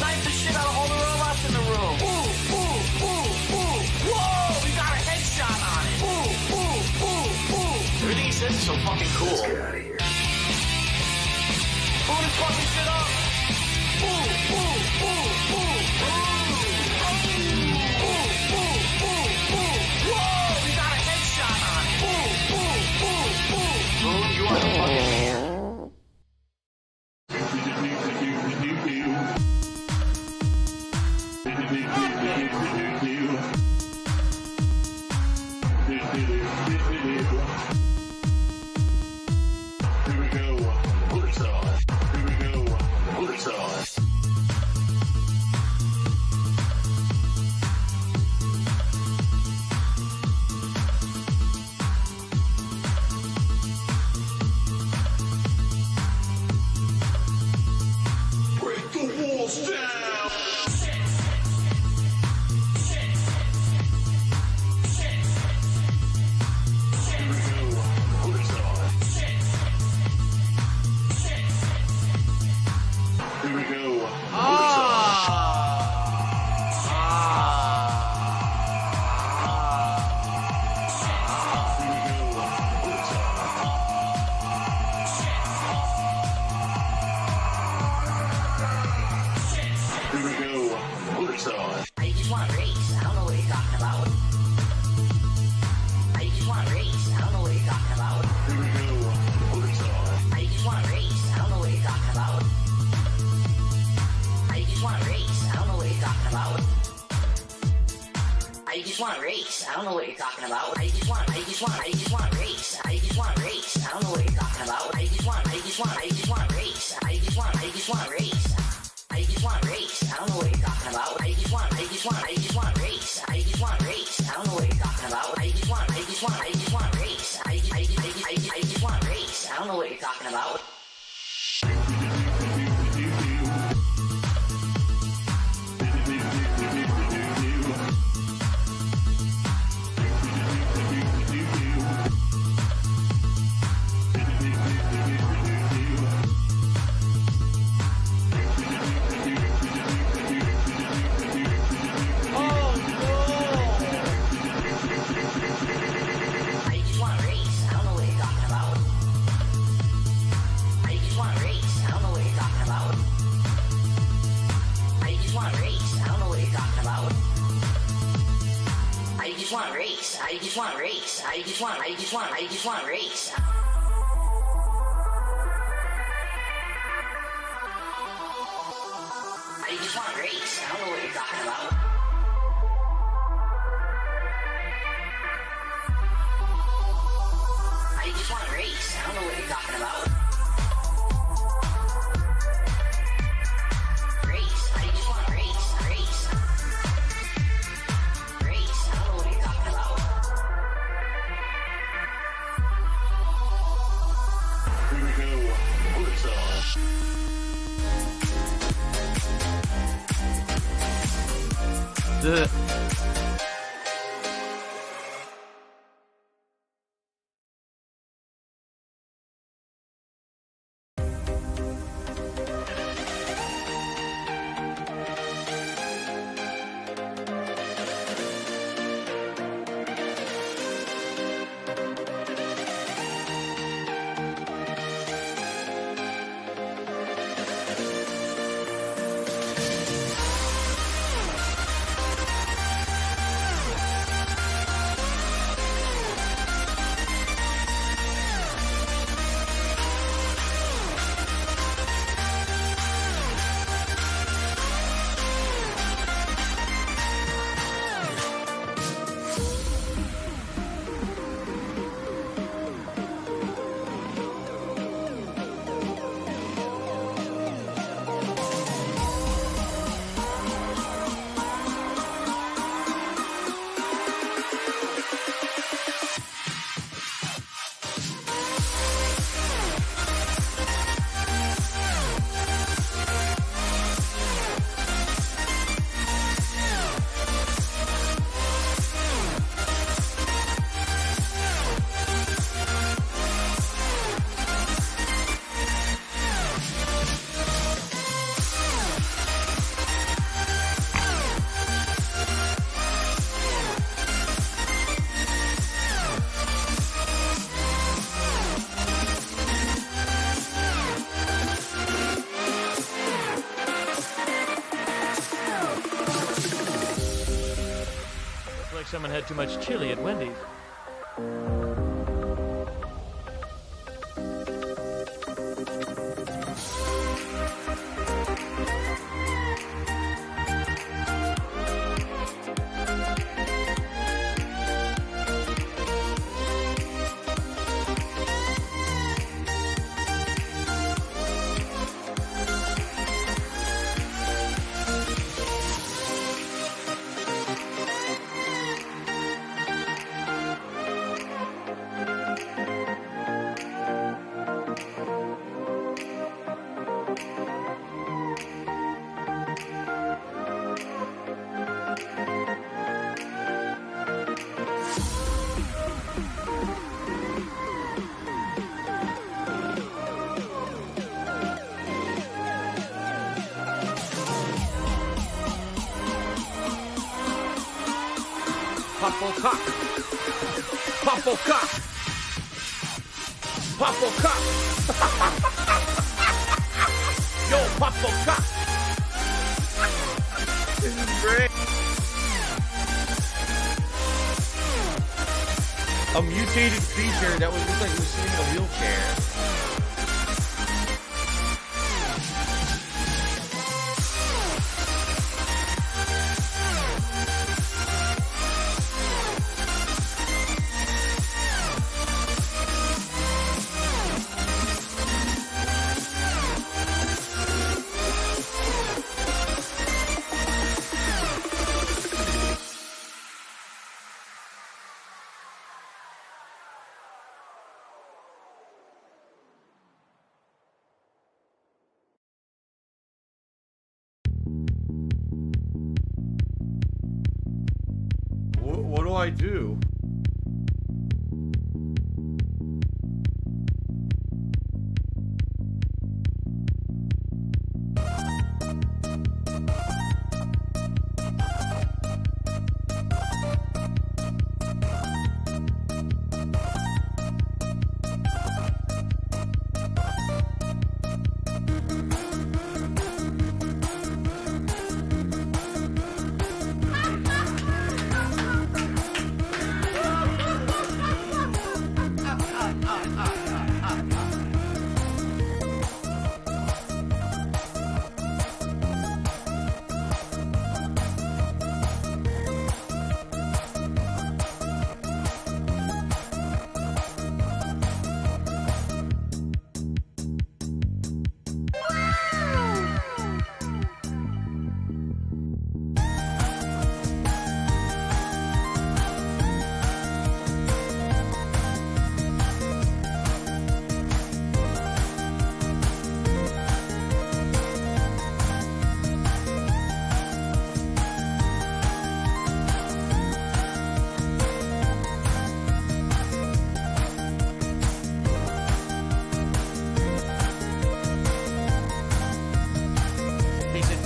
sniped the shit out of all the robots in the room. Ooh, ooh, ooh, ooh. Whoa, we got a headshot on it. Ooh, ooh, ooh, ooh. Everything he says is so fucking cool. Let's get out of here. Blow this fucking shit up. Ooh, ooh, ooh, ooh, ooh. Ooh, ooh, ooh, ooh. Whoa, we got a headshot on it. Ooh, ooh, ooh, ooh. Boom, you are the fucking... I just want to race. I don't know what you're talking about. I just want to race. I just want to race. I don't know what you're talking about. I just want to race. I just want to race. I don't know what you're talking about. I just want to race. I don't know what you're talking about. I just want to race. I don't know what you're talking about. I just want to race. I don't know what you're talking about. I just want to race. I just want to race. I just want to race. I don't know what you're talking about. I just want to race. I don't know what you're talking about. had too much chili at Wendy's. Popplecock. Popplecock. Popplecock. Yo, Popplecock. This is great. A mutated creature that was looked like it was sitting in a wheelchair. What do I do?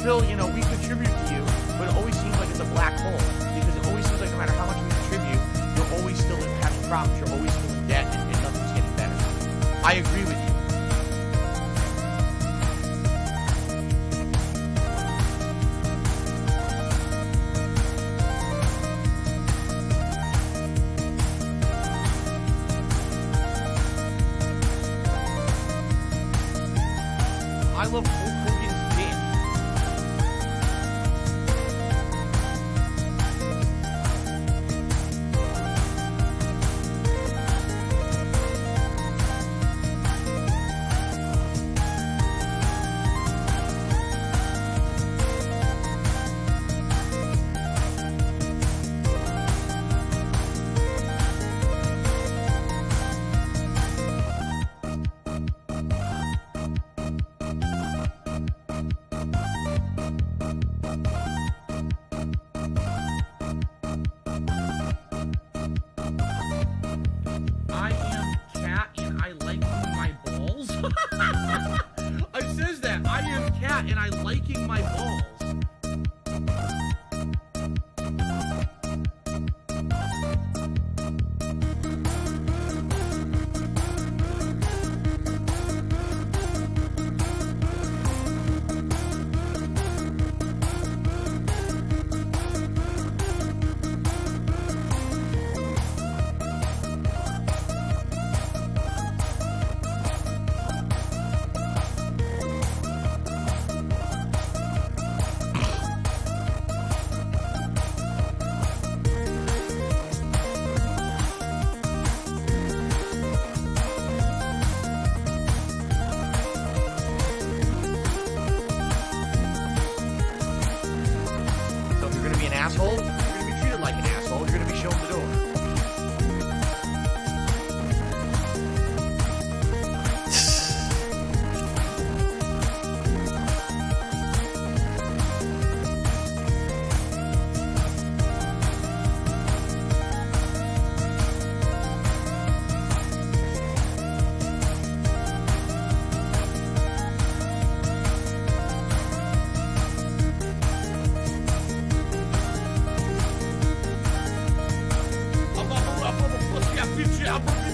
Phil, you know, we contribute to you, but it always seems like it's a black hole. Because it always seems like no matter how much we contribute, you're always still having problems, you're always still in debt, and nothing's getting better. I agree with you. I love Hulk Hogan's dick.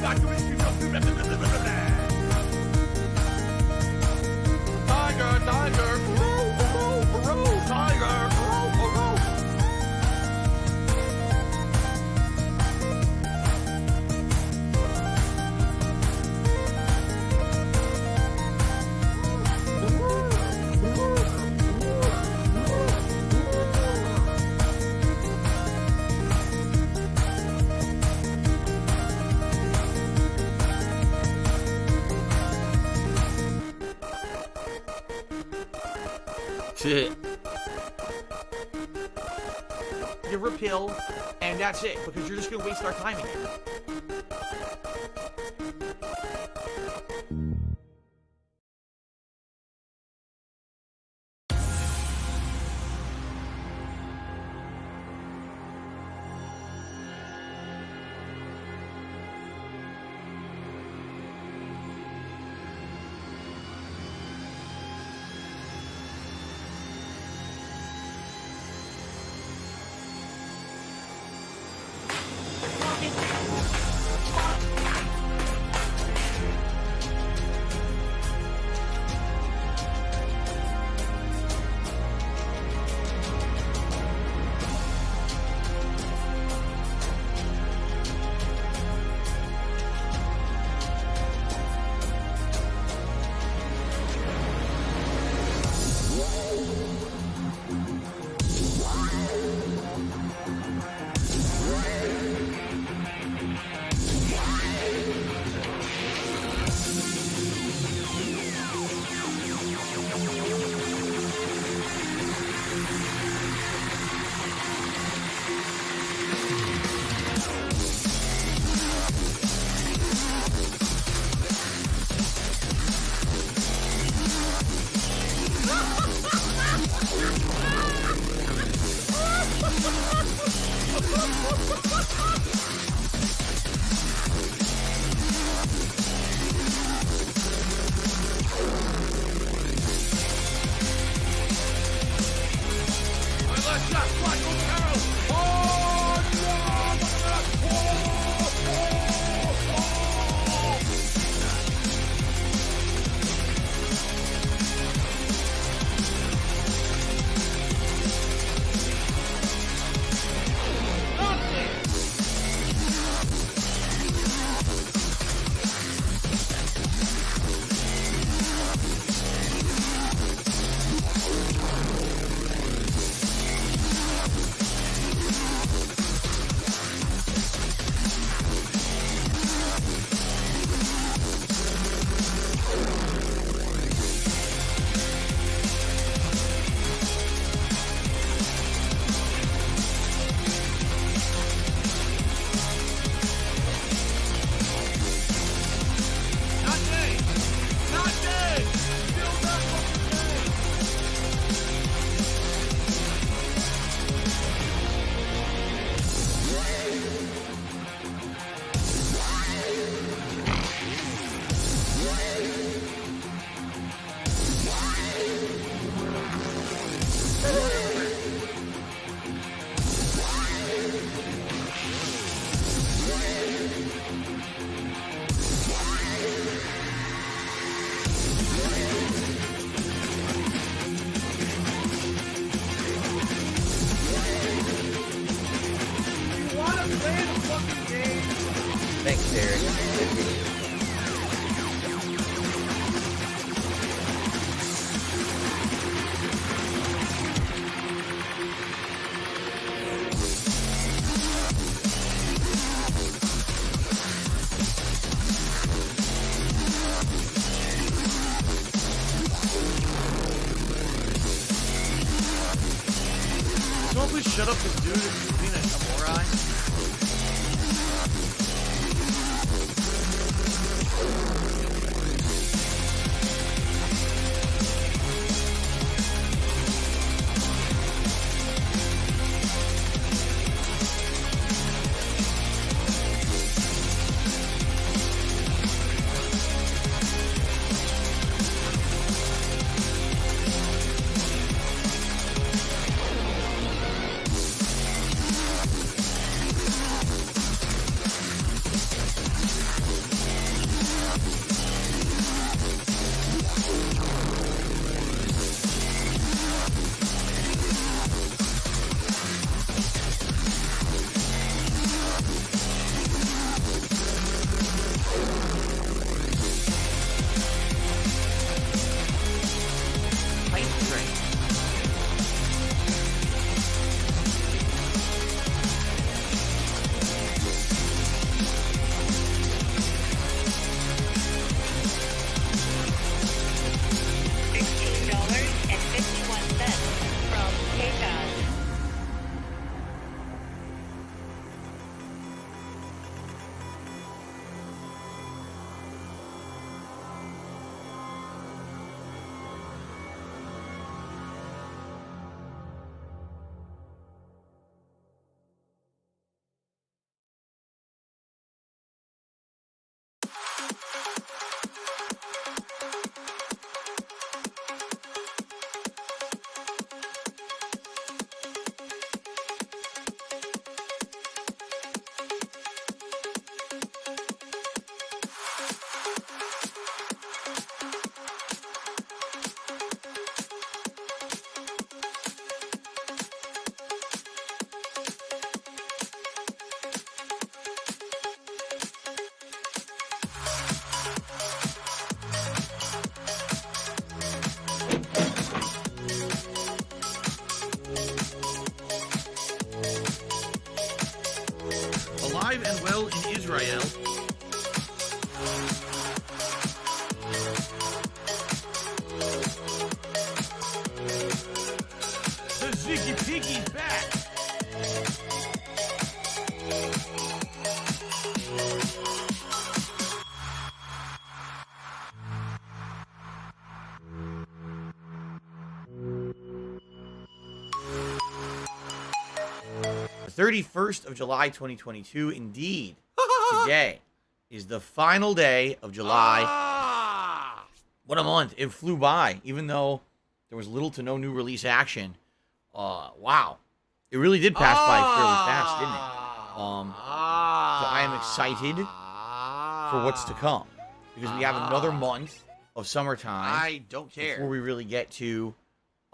Tiger, tiger, tiger, You repeal, and that's it, because you're just going to waste our time here. Thanks, Derek. Good video. Someone please shut up this dude is being a moron. Israel. The Ziggy Piggy's back. The 31st of July, 2022, indeed. Today is the final day of July. What a month. It flew by, even though there was little to no new release action. Wow. It really did pass by fairly fast, didn't it? So I am excited for what's to come. Because we have another month of summertime. I don't care. Before we really get to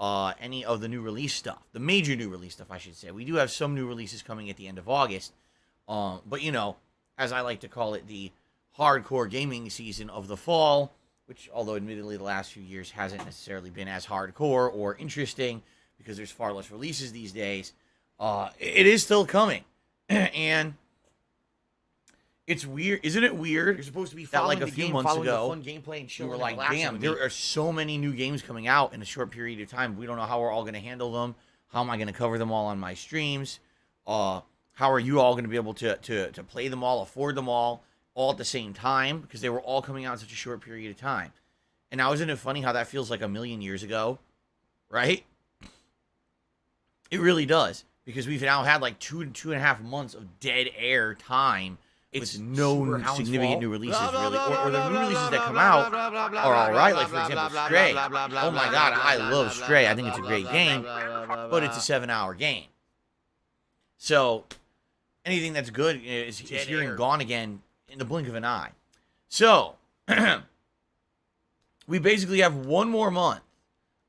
any of the new release stuff. The major new release stuff, I should say. We do have some new releases coming at the end of August. But, you know, as I like to call it, the hardcore gaming season of the fall, which, although admittedly the last few years hasn't necessarily been as hardcore or interesting because there's far less releases these days, it is still coming. And it's weird. Isn't it weird? You're supposed to be that following like a the few game, months following ago, the fun gameplay and we chilling were and like, relaxing damn, with there me. are so many new games coming out in a short period of time. We don't know how we're all going to handle them. How am I going to cover them all on my streams? How are you all going to be able to play them all, afford them all at the same time? Because they were all coming out in such a short period of time. And now, isn't it funny how that feels like a million years ago? Right? It really does. Because we've now had like 2.5 months of dead air time. It's no significant new releases, really. Or the new releases that come out are all right. Like, for example, Stray. Oh, my God, I love Stray. I think it's a great game. But it's a 7-hour game. So, anything that's good is here and gone again in the blink of an eye. So, we basically have one more month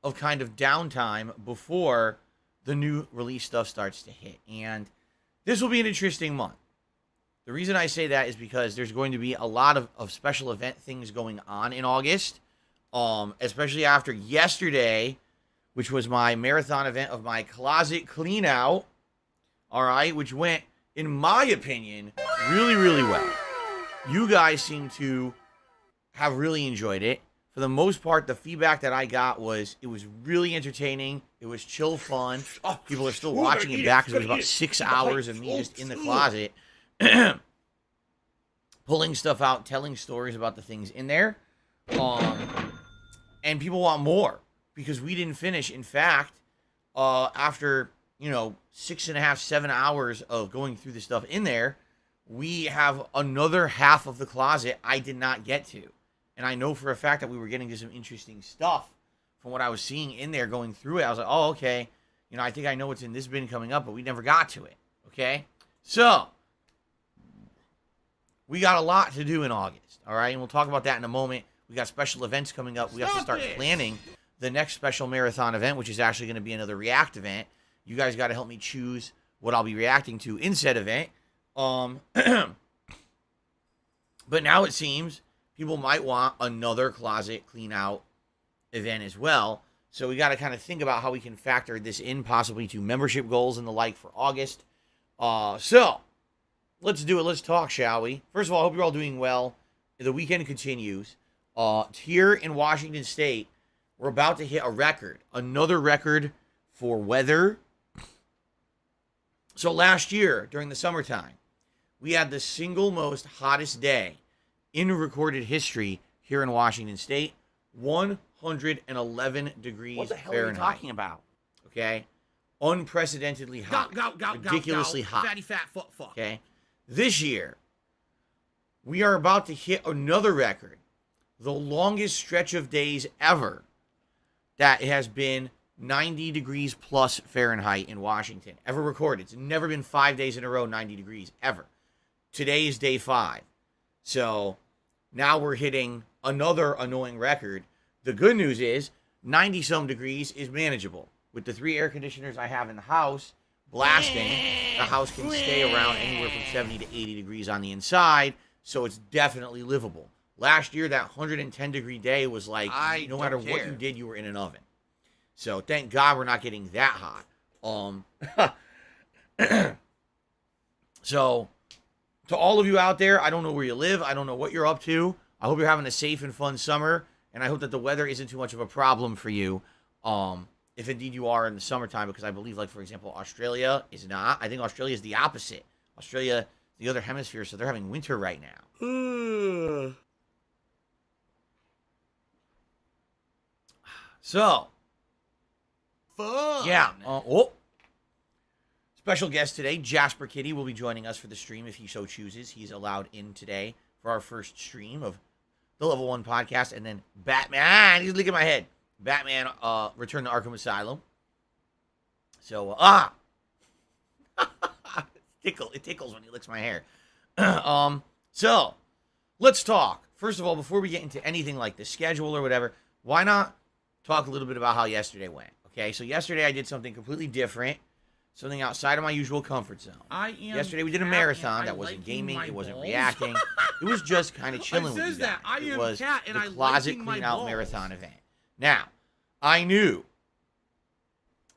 of kind of downtime before the new release stuff starts to hit. And this will be an interesting month. The reason I say that is because there's going to be a lot of special event things going on in August, especially after yesterday, which was my marathon event of my closet clean out, all right, which went, in my opinion, really, really well. You guys seem to have really enjoyed it. For the most part, the feedback that I got was it was really entertaining. It was chill fun. People are still watching it back because it was about 6 hours of me just in the closet. Pulling stuff out, telling stories about the things in there. And people want more because we didn't finish. In fact, after, 6.5, 7 hours of going through the stuff in there, we have another half of the closet I did not get to. And I know for a fact that we were getting to some interesting stuff from what I was seeing in there going through it. I was like, oh, okay. I think I know what's in this bin coming up, but we never got to it. Okay? So, we got a lot to do in August. All right? And we'll talk about that in a moment. We got special events coming up. We have to start planning the next special marathon event, which is actually going to be another React event. You guys got to help me choose what I'll be reacting to in said event. But now it seems people might want another closet clean out event as well. So we got to kind of think about how we can factor this in possibly to membership goals and the like for August. So let's do it. Let's talk, shall we? First of all, I hope you're all doing well. The weekend continues. Here in Washington State, we're about to hit a record. Another record for weather. So last year, during the summertime, we had the single most hottest day in recorded history here in Washington State, 111 degrees What the hell Fahrenheit. are you talking about? Okay? Unprecedentedly hot. Ridiculously hot. Fatty fat fuck. Okay? This year, we are about to hit another record. The longest stretch of days ever that has been 90 degrees plus Fahrenheit in Washington. Ever recorded. It's never been 5 days in a row 90 degrees. Ever. Today is day 5. So now we're hitting another annoying record. The good news is 90-some degrees is manageable. With the 3 air conditioners I have in the house blasting, the house can stay around anywhere from 70 to 80 degrees on the inside, so it's definitely livable. Last year, that 110-degree day was like, no matter what you did, you were in an oven. So thank God we're not getting that hot. So to all of you out there, I don't know where you live. I don't know what you're up to. I hope you're having a safe and fun summer, and I hope that the weather isn't too much of a problem for you. If indeed you are in the summertime, because I believe, like, for example, Australia is not. I think Australia is the opposite. Australia, the other hemisphere, so they're having winter right now. So, Fun. yeah. Special guest today, Jasper Kitty, will be joining us for the stream if he so chooses. He's allowed in today for our first stream of the Level 1 podcast. And then Batman, he's licking my head. Batman, Return to Arkham Asylum. So, it tickles when he licks my hair. So, let's talk. First of all, before we get into anything like the schedule or whatever, why not talk a little bit about how yesterday went? Okay, so yesterday I did something completely different. Something outside of my usual comfort zone. Yesterday we did a marathon that wasn't gaming, it wasn't reacting. It was just kind of chilling with you guys. It was the closet clean out marathon event. Now, I knew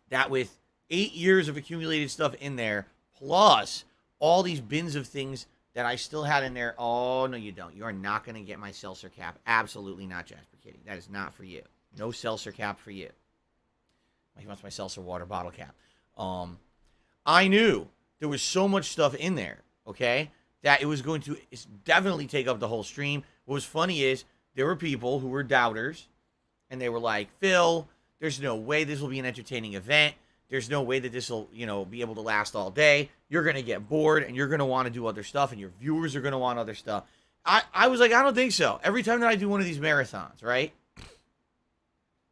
that with 8 years of accumulated stuff in there, plus all these bins of things that I still had in there. Oh, no, you don't. You are not going to get my seltzer cap. Absolutely not, Jasper Kitty. That is not for you. No seltzer cap for you. He wants my seltzer water bottle cap. I knew there was so much stuff in there, okay, that it was going to definitely take up the whole stream. What was funny is there were people who were doubters, and they were like, Phil, there's no way this will be an entertaining event. There's no way that this will, be able to last all day. You're going to get bored, and you're going to want to do other stuff, and your viewers are going to want other stuff. I was like, I don't think so. Every time that I do one of these marathons, right,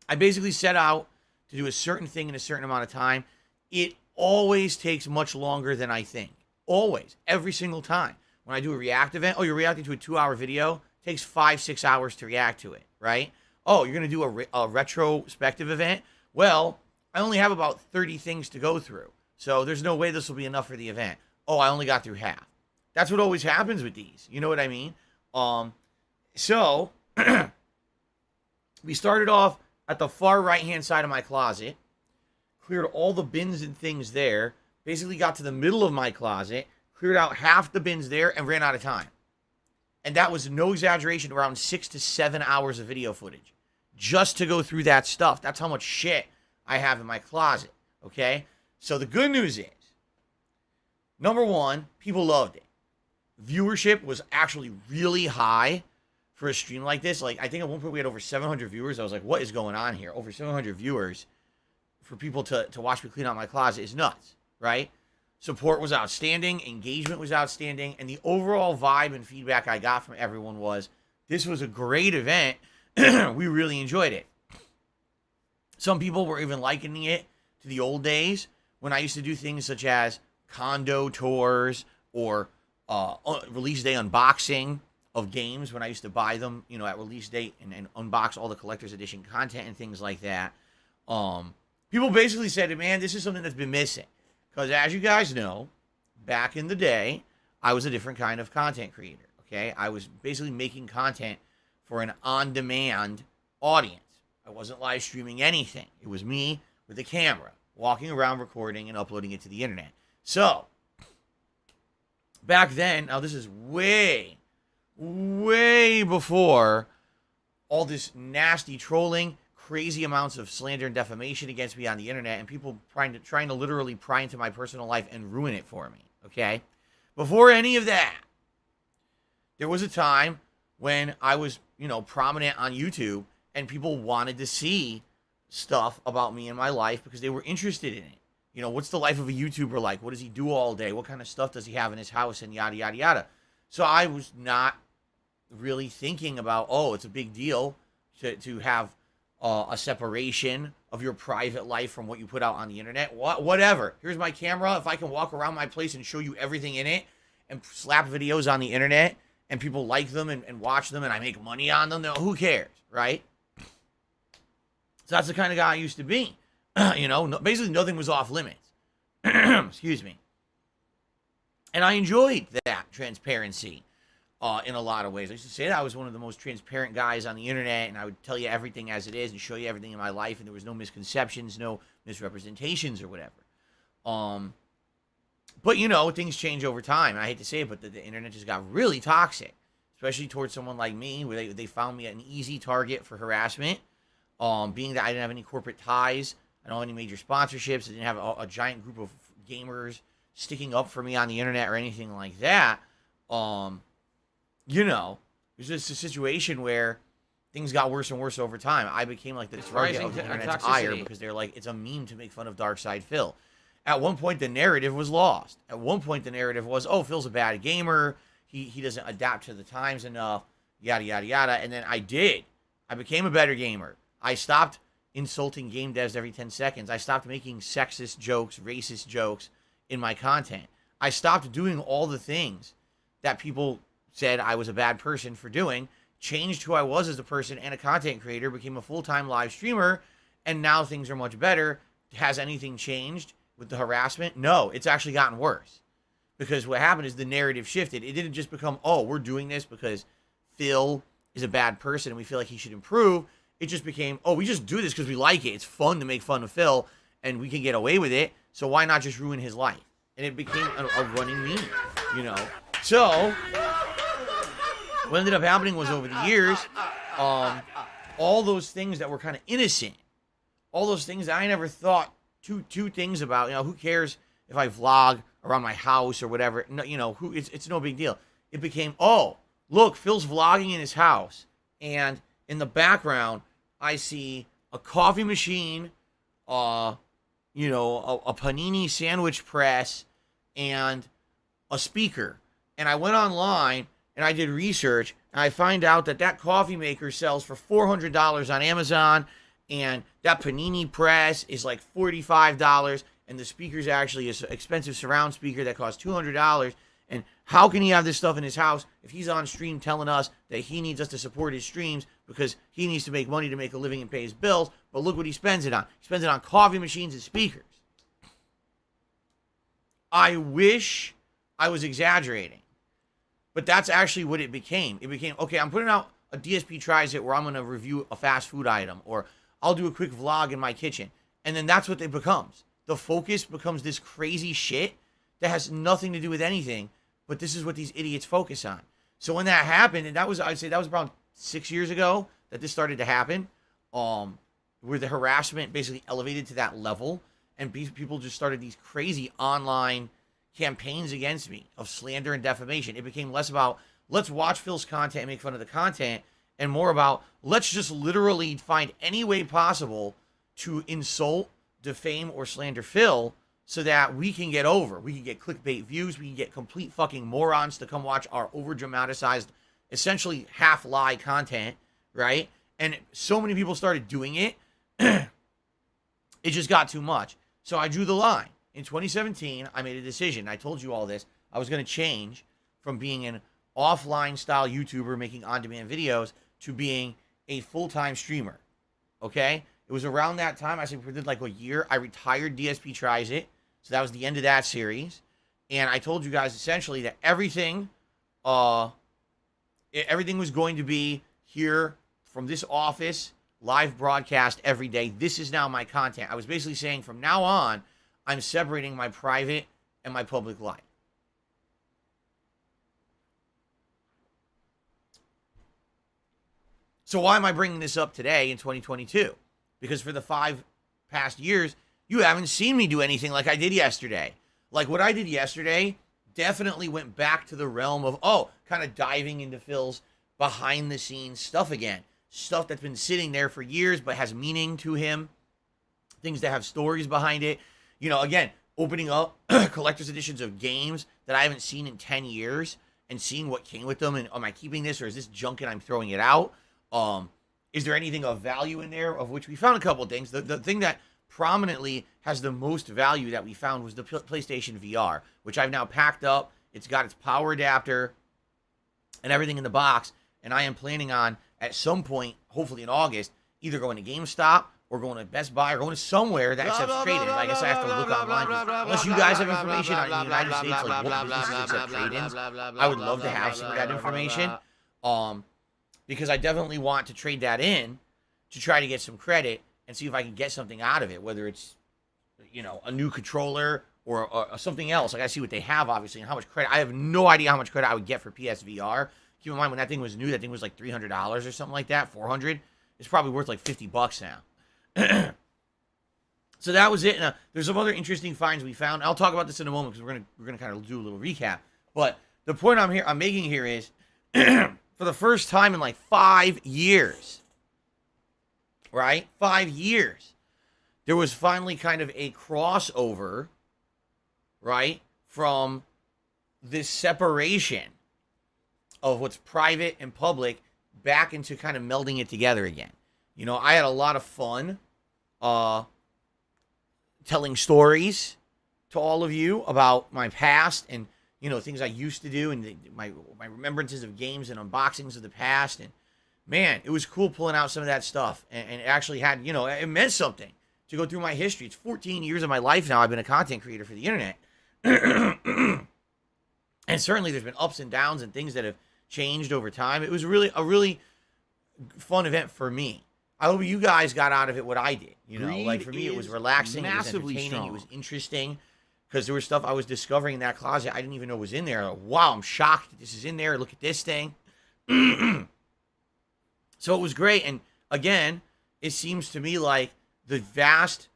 I basically set out to do a certain thing in a certain amount of time. It always takes much longer than I think. Always. Every single time. When I do a react event, you're reacting to a 2-hour video, it takes 5-6 hours to react to it, right? Oh, you're going to do a retrospective event? Well, I only have about 30 things to go through. So there's no way this will be enough for the event. Oh, I only got through half. That's what always happens with these. You know what I mean? So we started off at the far right-hand side of my closet, cleared all the bins and things there, basically got to the middle of my closet, cleared out half the bins there, and ran out of time. And that was no exaggeration, around 6 to 7 hours of video footage just to go through that stuff. That's how much shit I have in my closet, okay? So the good news is, number one, people loved it. Viewership was actually really high for a stream like this. Like, I think at one point we had over 700 viewers. I was like, what is going on here? Over 700 viewers for people to watch me clean out my closet is nuts, right? Support was outstanding. Engagement was outstanding. And the overall vibe and feedback I got from everyone was, this was a great event. We really enjoyed it. Some people were even likening it to the old days when I used to do things such as condo tours or release day unboxing of games when I used to buy them, at release date and unbox all the collector's edition content and things like that. People basically said, man, this is something that's been missing. Because as you guys know, back in the day, I was a different kind of content creator, okay? I was basically making content for an on-demand audience. I wasn't live streaming anything. It was me with a camera, walking around recording and uploading it to the internet. So, back then, now this is way, way before all this nasty trolling, crazy amounts of slander and defamation against me on the internet, and people trying to literally pry into my personal life and ruin it for me, okay? Before any of that, there was a time when I was, prominent on YouTube, and people wanted to see stuff about me and my life because they were interested in it. What's the life of a YouTuber like? What does he do all day? What kind of stuff does he have in his house? And yada, yada, yada. So I was not really thinking about, it's a big deal to have a separation of your private life from what you put out on the internet. Whatever. Here's my camera. If I can walk around my place and show you everything in it and slap videos on the internet and people like them and watch them and I make money on them, who cares, right? So that's the kind of guy I used to be. Basically nothing was off limits. Excuse me. And I enjoyed that transparency in a lot of ways. I used to say that I was one of the most transparent guys on the internet, and I would tell you everything as it is and show you everything in my life, and there was no misconceptions, no misrepresentations or whatever. But, you know, things change over time. I hate to say it, but the internet just got really toxic, especially towards someone like me, where they found me an easy target for harassment. Being that I didn't have any corporate ties, I don't have any major sponsorships, I didn't have a giant group of gamers sticking up for me on the internet or anything like that. You know, it was just a situation where things got worse and worse over time. I became like the target of the internet's ire because they're like, it's a meme to make fun of Dark Side Phil. At one point, the narrative was lost. At one point, the narrative was, oh, Phil's a bad gamer. He doesn't adapt to the times enough, yada, yada, yada. And then I did. I became a better gamer. I stopped insulting game devs every 10 seconds. I stopped making sexist jokes, racist jokes in my content. I stopped doing all the things that people said I was a bad person for doing, changed who I was as a person and a content creator, became a full-time live streamer, and now things are much better. Has anything changed with the harassment? No, it's actually gotten worse. Because what happened is the narrative shifted. It didn't just become, oh, we're doing this because Phil is a bad person and we feel like he should improve. It just became, oh, we just do this because we like it. It's fun to make fun of Phil and we can get away with it. So why not just ruin his life? And it became a running meme, you know? So what ended up happening was over the years, all those things that were kind of innocent, all those things that I never thought two things about, you know, who cares if I vlog around my house or whatever, no, you know, it's no big deal. It became, oh, look, Phil's vlogging in his house, and in the background, I see a coffee machine, you know, a panini sandwich press, and a speaker. And I went online, and I did research, and I find out that coffee maker sells for $400 on Amazon, and that panini press is like $45, and the speaker's actually an expensive surround speaker that costs $200. And how can he have this stuff in his house if he's on stream telling us that he needs us to support his streams because he needs to make money to make a living and pay his bills? But look what he spends it on. He spends it on coffee machines and speakers. I wish I was exaggerating, but that's actually what it became. It became, okay, I'm putting out a DSP Tries It where I'm going to review a fast food item, or I'll do a quick vlog in my kitchen. And then that's what it becomes. The focus becomes this crazy shit that has nothing to do with anything, but this is what these idiots focus on. So when that happened, and that was, I'd say that was around 6 years ago that this started to happen, where the harassment basically elevated to that level, and people just started these crazy online campaigns against me of slander and defamation. It became less about, let's watch Phil's content and make fun of the content, and more about, let's just literally find any way possible to insult, defame, or slander Phil so that we can get over. We can get clickbait views. We can get complete fucking morons to come watch our over-dramatized, essentially half-lie content, right? And so many people started doing it, it just got too much. So I drew the line. In 2017, I made a decision. I told you all this. I was going to change from being an offline-style YouTuber making on-demand videos to being a full-time streamer, okay? It was around that time, I said we did like a year, I retired DSP Tries It, so that was the end of that series, and I told you guys essentially that everything was going to be here from this office, live broadcast every day. This is now my content. I was basically saying from now on, I'm separating my private and my public life. So why am I bringing this up today in 2022? Because for the 5 past years, you haven't seen me do anything like I did yesterday. Like what I did yesterday definitely went back to the realm of, oh, kind of diving into Phil's behind the scenes stuff again. Stuff that's been sitting there for years but has meaning to him. Things that have stories behind it. You know, again, opening up collector's editions of games that I haven't seen in 10 years and seeing what came with them. And am I keeping this, or is this junk and I'm throwing it out? Is there anything of value in there? Of which we found a couple of things. The thing that prominently has the most value that we found was the PlayStation VR, which I've now packed up. It's got its power adapter and everything in the box. And I am planning on, at some point, hopefully in August, either going to GameStop or going to Best Buy or going to somewhere that accepts trade-ins. I guess I have to look online. Unless you guys have information on the United States, like what businesses accept trade-ins, I would love to have some of that information. Because I definitely want to trade that in to try to get some credit and see if I can get something out of it, whether it's, you know, a new controller or something else. I gotta see what they have, obviously, and how much credit. I have no idea how much credit I would get for PSVR. Keep in mind, when that thing was new, that thing was like $300 or something like that, $400. It's probably worth like $50 now. So that was it. Now, there's some other interesting finds we found. I'll talk about this in a moment because we're gonna kind of do a little recap. But the point I'm making here is, for the first time in like 5 years, right? 5 years, there was finally kind of a crossover, right, from this separation of what's private and public back into kind of melding it together again. You know, I had a lot of fun telling stories to all of you about my past and, you know, things I used to do and my remembrances of games and unboxings of the past. And, man, it was cool pulling out some of that stuff. And it actually had, you know, it meant something to go through my history. It's 14 years of my life now I've been a content creator for the internet. And certainly there's been ups and downs and things that have changed over time. It was really a really fun event for me. I hope you guys got out of it what I did. You know, like for me, it was relaxing, it was entertaining, it was interesting, because there was stuff I was discovering in that closet I didn't even know was in there. Like, wow, I'm shocked that this is in there. Look at this thing. So it was great. And again, it seems to me like the vast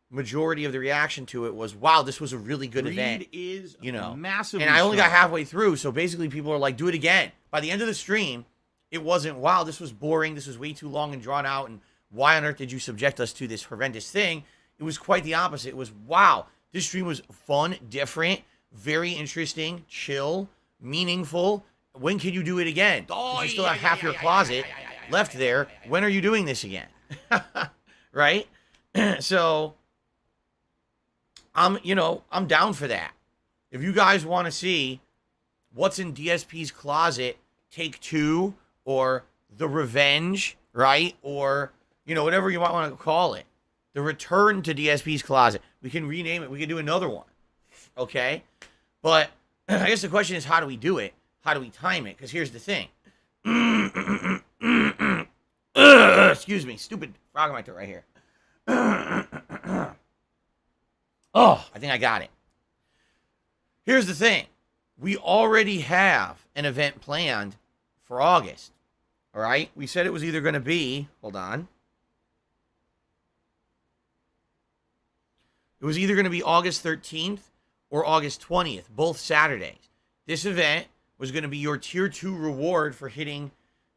majority of the reaction to it was, wow, this was a really good event. Is, you know, massively and I only got halfway through. So basically people are like, do it again. By the end of the stream, it wasn't, wow, this was boring. This was way too long and drawn out. And why on earth did you subject us to this horrendous thing? It was quite the opposite. It was, wow, this stream was fun, different, very interesting, chill, meaningful. When can you do it again? Oh, you still have half your closet left there. When are you doing this again? Right? So I'm down for that. If you guys want to see what's in DSP's closet, take 2, or the revenge, right? Or, you know, whatever you might want to call it. The return to DSP's closet. We can rename it. We can do another one. Okay? But I guess the question is, how do we do it? How do we time it? Because here's the thing. Excuse me. Stupid frog in my throat right here. Oh, I think I got it. Here's the thing. We already have an event planned for August. All right? We said it was either going to be, hold on. It was either going to be August 13th or August 20th, both Saturdays. This event was going to be your Tier 2 reward for hitting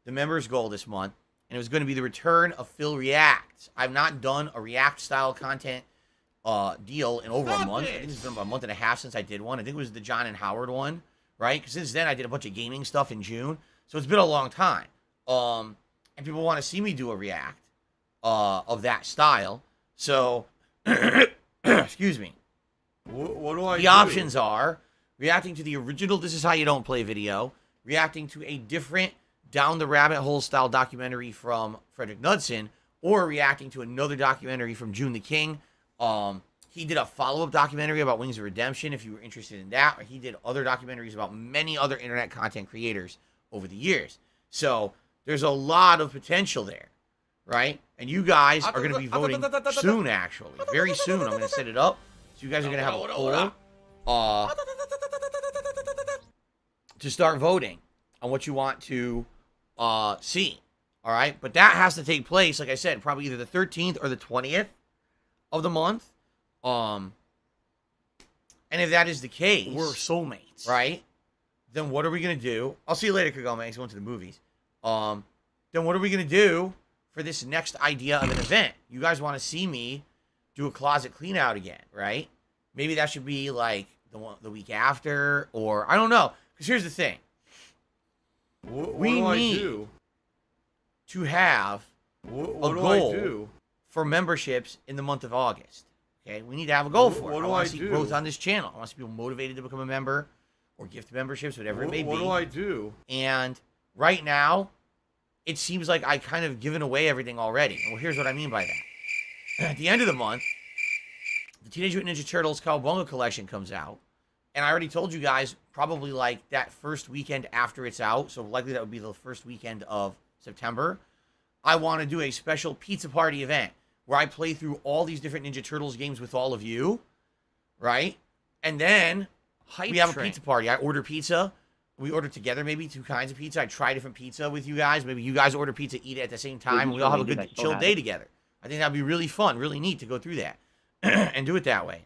the members goal this month, and it was going to be the return of Phil Reacts. I've not done a React-style content deal in over a month. I think it's been about a month and a half since I did one. I think it was the John and Howard one, right? Because since then, I did a bunch of gaming stuff in June, so it's been a long time. And people want to see me do a React of that style, so... Excuse me. What do I do? The options are reacting to the original This Is How You Don't Play video, reacting to a different Down the Rabbit Hole style documentary from Frederick Knudsen, or reacting to another documentary from June the King. He did a follow-up documentary about Wings of Redemption, if you were interested in that, or he did other documentaries about many other internet content creators over the years. So there's a lot of potential there. Right? And you guys are going to be voting soon, actually. Very soon. I'm going to set it up. So you guys are going to have a poll to start voting on what you want to see. All right? But that has to take place, like I said, probably either the 13th or the 20th of the month. And if that is the case... We're soulmates. Right? Then what are we going to do? I'll see you later, Kagome. He's going to the movies. Then what are we going to do for this next idea of an event? You guys want to see me do a closet clean out again, right? Maybe that should be like the week after, or I don't know. Because here's the thing. We need to have a goal for memberships in the month of August. Okay, we need to have a goal for it. I want to see growth on this channel. I want to see people motivated to become a member or gift memberships, whatever it may be. What do I do? And right now, it seems like I kind of given away everything already. Well, here's what I mean by that. At the end of the month, the Teenage Mutant Ninja Turtles Cowabunga collection comes out. And I already told you guys, probably like that first weekend after it's out, so likely that would be the first weekend of September, I want to do a special pizza party event where I play through all these different Ninja Turtles games with all of you, right? And then Hype we have train. a pizza party. I order pizza. We order together maybe 2 kinds of pizza. I try different pizza with you guys. Maybe you guys order pizza, eat it at the same time. We all have a good chill day together. I think that'd be really fun, really neat to go through that and do it that way.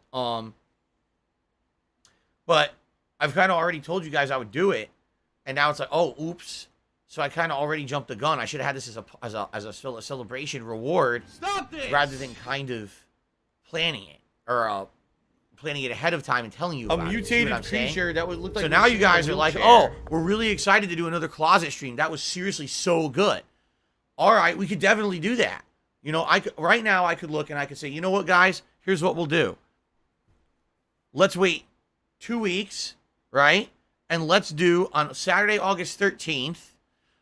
But I've kind of already told you guys I would do it, and now it's like, oh, oops. So I kind of already jumped the gun. I should have had this as a celebration reward. Stop this! Rather than kind of planning it or planning it ahead of time and telling you A about mutated it. creature that would look like. So now you guys are like, oh, we're really excited to do another closet stream. That was seriously so good. All right, we could definitely do that. You know, right now I could look and I could say, you know what, guys? Here's what we'll do. Let's wait 2 weeks, right? And let's do on Saturday, August 13th.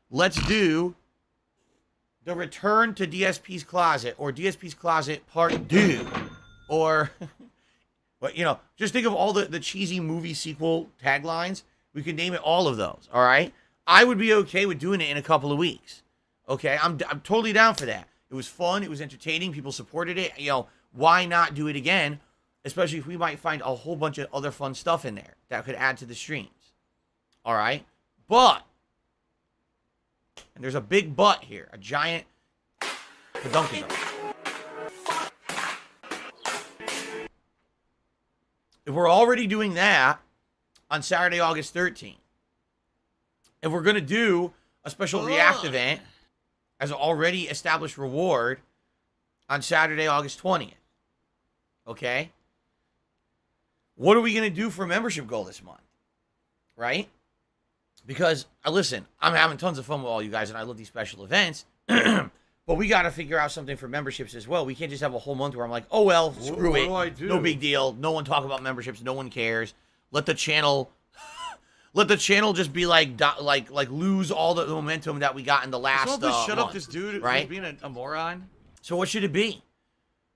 Let's do the Return to DSP's Closet or DSP's Closet Part 2. Or, but you know, just think of all the cheesy movie sequel taglines. We could name it all of those, all right? I would be okay with doing it in a couple of weeks. Okay, I'm totally down for that. It was fun. It was entertaining. People supported it. You know, why not do it again? Especially if we might find a whole bunch of other fun stuff in there that could add to the streams. All right? But, and there's a big but here. A giant peduncle. If we're already doing that on Saturday, August 13th, if we're going to do a special React event as an already established reward on Saturday, August 20th, okay? What are we going to do for a membership goal this month, right? Because, listen, I'm having tons of fun with all you guys, and I love these special events, but we got to figure out something for memberships as well. We can't just have a whole month where I'm like, oh, well, screw it. What do I do? No big deal. No one talk about memberships. No one cares. Let the channel just be like lose all the momentum that we got in the last shut up month, this dude right? who's being a moron. So what should it be?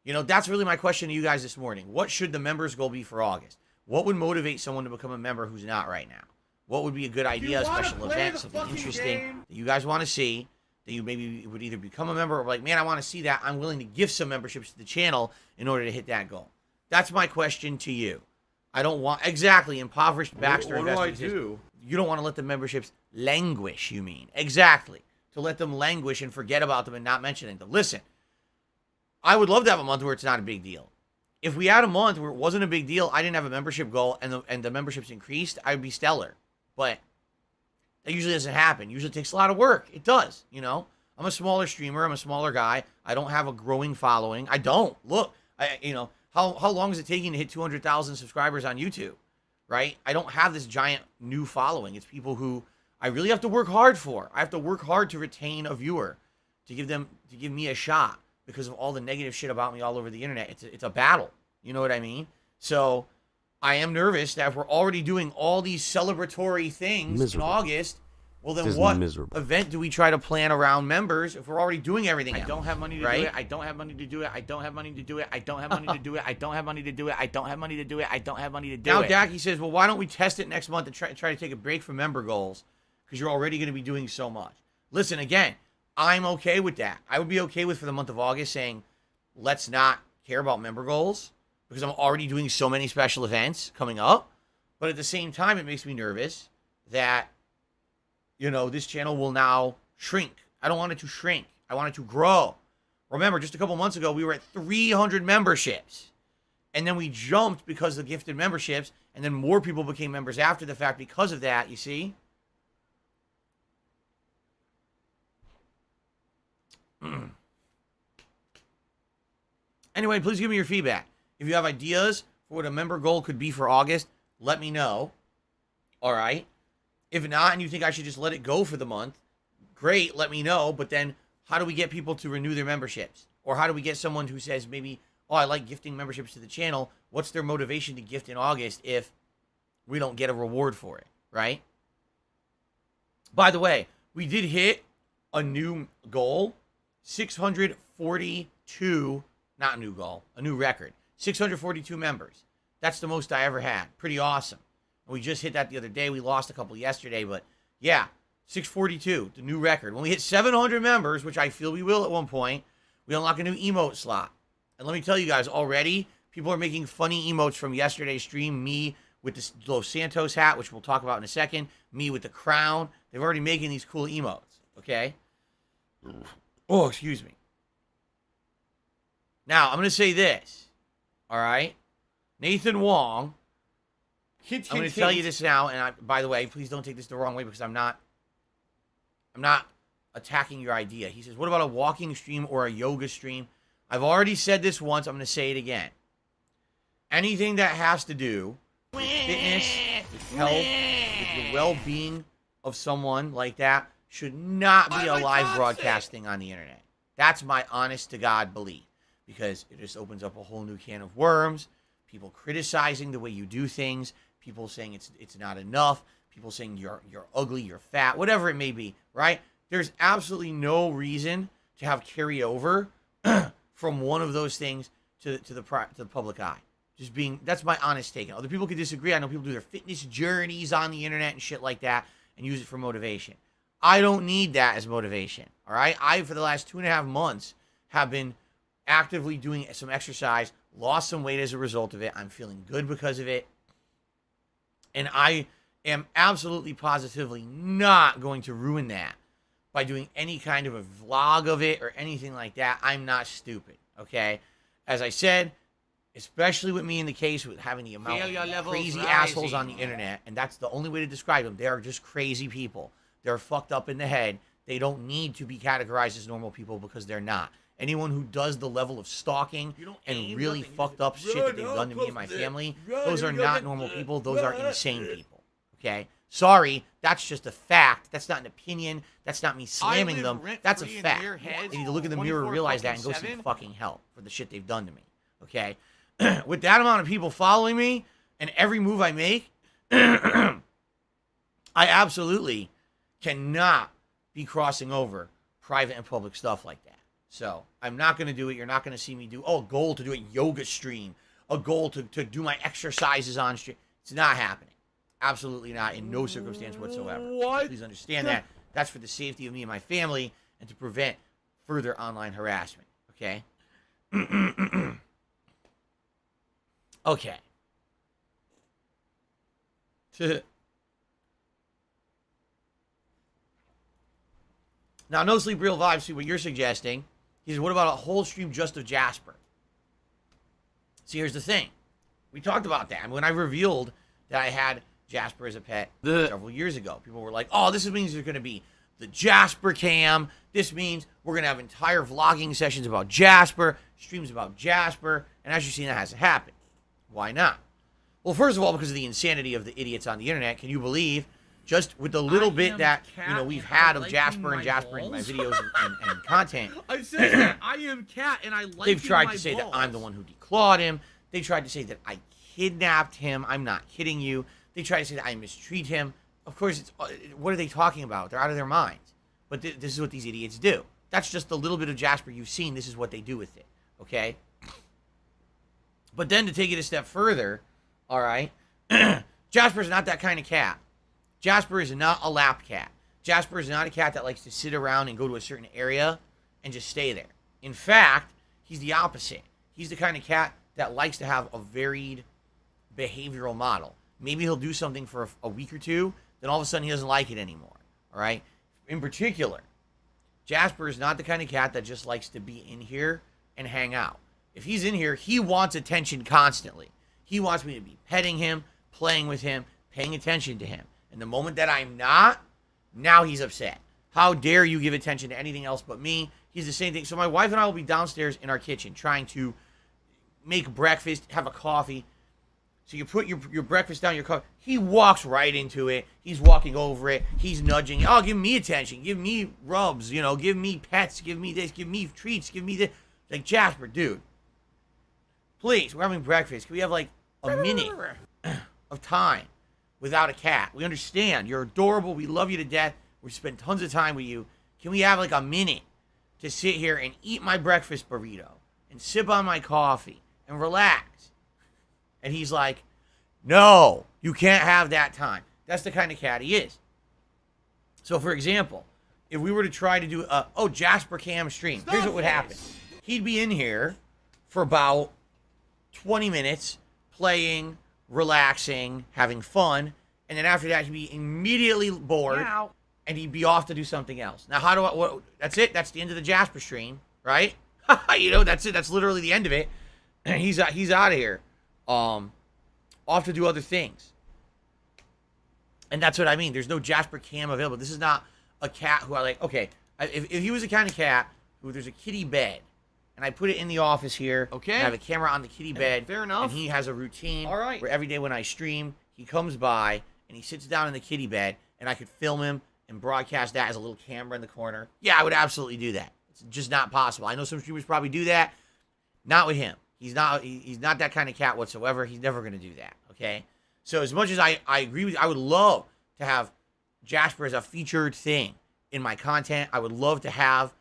You know, that's really my question to you guys this morning. What should the members goal be for August? What would motivate someone to become a member who's not right now? What would be a good idea, a special event, something interesting that you guys want to see, that you maybe would either become a member or like, man, I want to see that. I'm willing to give some memberships to the channel in order to hit that goal. That's my question to you. I don't want, exactly, impoverished Baxter What do I investors. do? You don't want to let the memberships languish, you mean. Exactly. To let them languish and forget about them and not mention them. Listen, I would love to have a month where it's not a big deal. If we had a month where it wasn't a big deal, I didn't have a membership goal, and the memberships increased, I would be stellar. But that usually doesn't happen. Usually it takes a lot of work. It does, you know. I'm a smaller streamer. I'm a smaller guy. I don't have a growing following. I don't. Look, you know, how long is it taking to hit 200,000 subscribers on YouTube, right? I don't have this giant new following. It's people who I really have to work hard for. I have to work hard to retain a viewer, to give me a shot because of all the negative shit about me all over the internet. It's a battle. You know what I mean? So I am nervous that if we're already doing all these celebratory things in August, well, then what event do we try to plan around members if we're already doing everything else? I don't have money to do it. I don't have money to do it. I don't have money to do it. I don't have money to do it. I don't have money to do it. I don't have money to do it. I don't have money to do it. Now Dacky says, well, why don't we test it next month and try to take a break from member goals because you're already going to be doing so much. Listen, again, I'm okay with that. I would be okay with for the month of August saying, let's not care about member goals because I'm already doing so many special events coming up. But at the same time, it makes me nervous that, you know, this channel will now shrink. I don't want it to shrink. I want it to grow. Remember, just a couple months ago, we were at 300 memberships. And then we jumped because of gifted memberships. And then more people became members after the fact because of that, you see? Anyway, please give me your feedback. If you have ideas for what a member goal could be for August, let me know. All right? If not, and you think I should just let it go for the month, great, let me know. But then how do we get people to renew their memberships? Or how do we get someone who says maybe, oh, I like gifting memberships to the channel. What's their motivation to gift in August if we don't get a reward for it, right? By the way, we did hit a new goal, 642, not a new goal, a new record, 642 members. That's the most I ever had. Pretty awesome. We just hit that the other day. We lost a couple yesterday, but yeah, 642, the new record. When we hit 700 members, which I feel we will at one point, we unlock a new emote slot. And let me tell you guys, already, People are making funny emotes from yesterday's stream. Me with this Los Santos hat, which we'll talk about in a second. Me with the crown. They've already making these cool emotes, okay? Oh, excuse me. Now, I'm going to say this, all right? Nathan Wong, I'm going to tell you this now, and by the way, please don't take this the wrong way because I'm not attacking your idea. He says, what about a walking stream or a yoga stream? I've already said this once. I'm going to say it again. Anything that has to do with fitness, with health, with the well-being of someone like that should not be a live broadcasting on the internet. That's my honest-to-God belief. Because it just opens up a whole new can of worms. People criticizing the way you do things. People saying it's not enough. People saying you're ugly, you're fat, whatever it may be, right? There's absolutely no reason to have carryover from one of those things to the public eye. That's my honest take. Other people could disagree. I know people do their fitness journeys on the internet and shit like that and use it for motivation. I don't need that as motivation, all right? For the last 2.5 months, have been actively doing some exercise, lost some weight as a result of it. I'm feeling good because of it. And I am absolutely positively not going to ruin that by doing any kind of a vlog of it or anything like that. I'm not stupid, okay? As I said, especially with me in the case with having the amount of crazy assholes on the internet, and that's the only way to describe them. They are just crazy people. They're fucked up in the head. They don't need to be categorized as normal people because they're not. Anyone who does the level of stalking and really fucked up shit that they've done to me and my family, those are not normal people. Those are insane people. Okay? Sorry, that's just a fact. That's not an opinion. That's not me slamming them. That's a fact. They need to look in the mirror and realize that and go seek fucking help for the shit they've done to me. Okay? With that amount of people following me and every move I make, I absolutely cannot be crossing over private and public stuff like that. So I'm not going to do it. You're not going to see me do, a goal to do a yoga stream, a goal to do my exercises on stream. It's not happening. Absolutely not, in no circumstance whatsoever. What? Please understand that. That's for the safety of me and my family and to prevent further online harassment. Okay? Okay. Now, No Sleep Real Vibes, see what you're suggesting. He says, what about a whole stream just of Jasper? See, here's the thing. We talked about that. When I revealed that I had Jasper as a pet several years ago, people were like, oh, this means there's going to be the Jasper cam. This means we're going to have entire vlogging sessions about Jasper, streams about Jasper. And as you've seen, that hasn't happened. Why not? Well, first of all, because of the insanity of the idiots on the internet. Can you believe, just with the little bit that we've had of Jasper and Jasper in my videos and content, I said that I am Cat and I like. They've tried to say that I'm the one who declawed him. They tried to say that I kidnapped him. I'm not kidding you. They tried to say that I mistreat him. Of course, what are they talking about? They're out of their minds. But this is what these idiots do. That's just the little bit of Jasper you've seen. This is what they do with it. Okay? But then to take it a step further, all right, Jasper's not that kind of cat. Jasper is not a lap cat. Jasper is not a cat that likes to sit around and go to a certain area and just stay there. In fact, he's the opposite. He's the kind of cat that likes to have a varied behavioral model. Maybe he'll do something for a week or two, then all of a sudden he doesn't like it anymore, all right? In particular, Jasper is not the kind of cat that just likes to be in here and hang out. If he's in here, he wants attention constantly. He wants me to be petting him, playing with him, paying attention to him. And the moment that I'm not, now he's upset. How dare you give attention to anything else but me? He's the same thing. So my wife and I will be downstairs in our kitchen trying to make breakfast, have a coffee. So you put your breakfast down, your coffee. He walks right into it. He's walking over it. He's nudging. Oh, give me attention. Give me rubs. Give me pets. Give me this. Give me treats. Give me this. Like, Jasper, dude. Please, we're having breakfast. Can we have, like, a minute of time without a cat? We understand. You're adorable. We love you to death. We spend tons of time with you. Can we have, like, a minute to sit here and eat my breakfast burrito and sip on my coffee and relax? And he's like, no, you can't have that time. That's the kind of cat he is. So, for example, if we were to try to do Jasper cam stream, here's what would happen. He'd be in here for about 20 minutes playing, relaxing, having fun, and then after that he'd be immediately bored, and he'd be off to do something else. Now, how do I? That's it. That's the end of the Jasper stream, right? That's it. That's literally the end of it. And he's out of here, off to do other things. And that's what I mean. There's no Jasper cam available. This is not a cat who I like. Okay, if he was the kind of cat who there's a kitty bed, and I put it in the office here. Okay. And I have a camera on the kitty bed. Fair enough. And he has a routine. All right. Where every day when I stream, he comes by and he sits down in the kitty bed, and I could film him and broadcast that as a little camera in the corner. Yeah, I would absolutely do that. It's just not possible. I know some streamers probably do that. Not with him. He's not that kind of cat whatsoever. He's never going to do that, okay? So as much as I agree with you, I would love to have Jasper as a featured thing in my content. I would love to have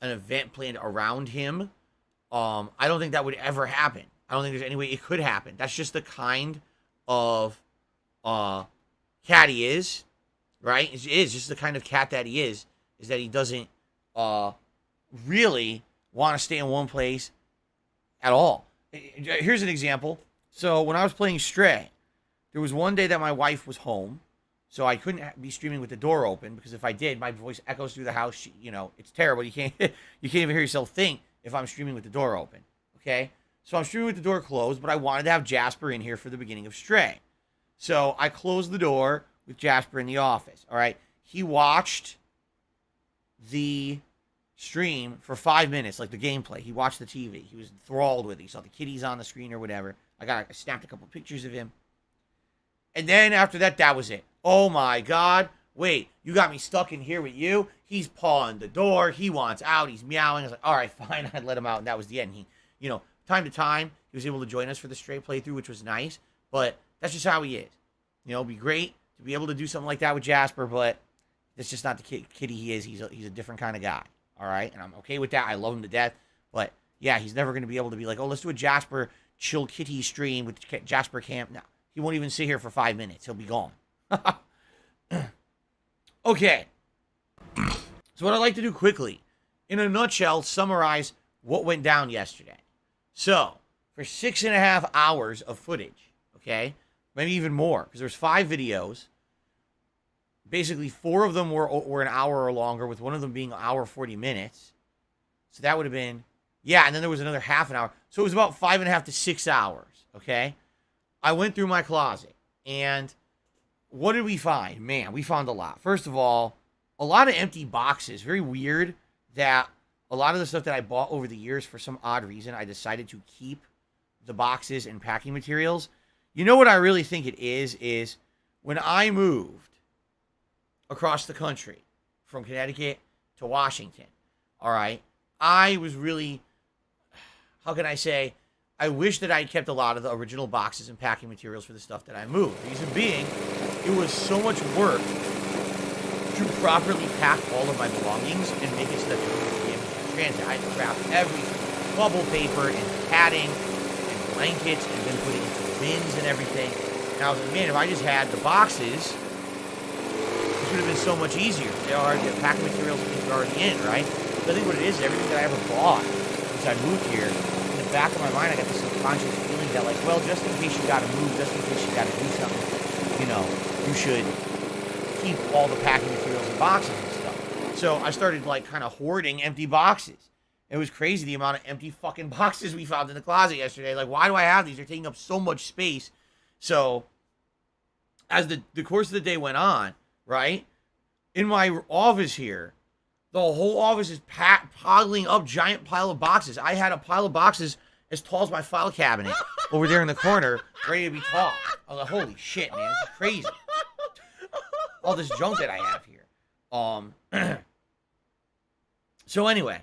an event planned around him. I don't think that would ever happen. I don't think there's any way it could happen. That's just the kind of cat he is, right? It is just the kind of cat that he is that he doesn't really want to stay in one place at all. Here's an example. So when I was playing Stray, there was one day that my wife was home, so I couldn't be streaming with the door open, because if I did, my voice echoes through the house. It's terrible. You can't even hear yourself think if I'm streaming with the door open. Okay, so I'm streaming with the door closed, but I wanted to have Jasper in here for the beginning of Stray, so I closed the door with Jasper in the office. All right, he watched the stream for 5 minutes, like the gameplay. He watched the TV. He was enthralled with it. He saw the kitties on the screen or whatever. I snapped a couple pictures of him. And then after that, that was it. Oh my God. Wait, you got me stuck in here with you? He's pawing the door. He wants out. He's meowing. I was like, all right, fine. I'd let him out. And that was the end. He, time to time, he was able to join us for the Stray playthrough, which was nice. But that's just how he is. It'd be great to be able to do something like that with Jasper, but that's just not the kitty he is. He's a different kind of guy. All right, and I'm okay with that. I love him to death. But yeah, he's never going to be able to be like, oh, let's do a Jasper chill kitty stream with Jasper Camp. No, he won't even sit here for 5 minutes. He'll be gone. Okay. So what I'd like to do quickly, in a nutshell, summarize what went down yesterday. So for 6.5 hours of footage, okay, maybe even more, because there's 5 videos. Basically, 4 of them were an hour or longer, with one of them being an hour 40 minutes. So that would have been, yeah, and then there was another half an hour. So it was about 5.5 to 6 hours, okay? I went through my closet, and what did we find? Man, we found a lot. First of all, a lot of empty boxes. Very weird that a lot of the stuff that I bought over the years, for some odd reason, I decided to keep the boxes and packing materials. You know what I really think it is when I moved across the country from Connecticut to Washington, all right, I was really, how can I say, I wish that I had kept a lot of the original boxes and packing materials for the stuff that I moved. Reason being, it was so much work to properly pack all of my belongings and make it so that they wouldn't be in transit. I had to wrap everything, bubble paper and padding and blankets, and then put it into bins and everything. And I was like, man, if I just had the boxes, it would have been so much easier. They already get packing materials and things are already in, right? So I think what it is everything that I ever bought since I moved here, in the back of my mind, I got this subconscious feeling that, like, well, just in case you got to move, just in case you got to do something, you should keep all the packing materials and boxes and stuff. So I started, like, kind of hoarding empty boxes. It was crazy the amount of empty fucking boxes we found in the closet yesterday. Like, why do I have these? They're taking up so much space. So as the course of the day went on, right, in my office here, the whole office is piling up giant pile of boxes. I had a pile of boxes as tall as my file cabinet over there in the corner, ready to be tossed. I was like, holy shit, man, this is crazy. All this junk that I have here. So anyway,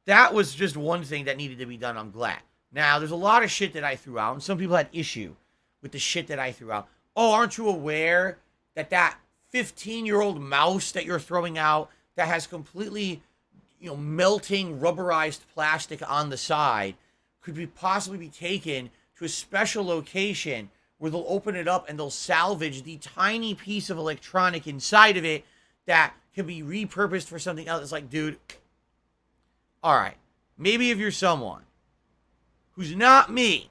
that was just one thing that needed to be done. I'm glad. Now, there's a lot of shit that I threw out, and some people had issue with the shit that I threw out. Oh, aren't you aware that 15-year-old mouse that you're throwing out that has completely, melting rubberized plastic on the side could possibly be taken to a special location where they'll open it up and they'll salvage the tiny piece of electronic inside of it that can be repurposed for something else? It's like, dude, all right, maybe if you're someone who's not me,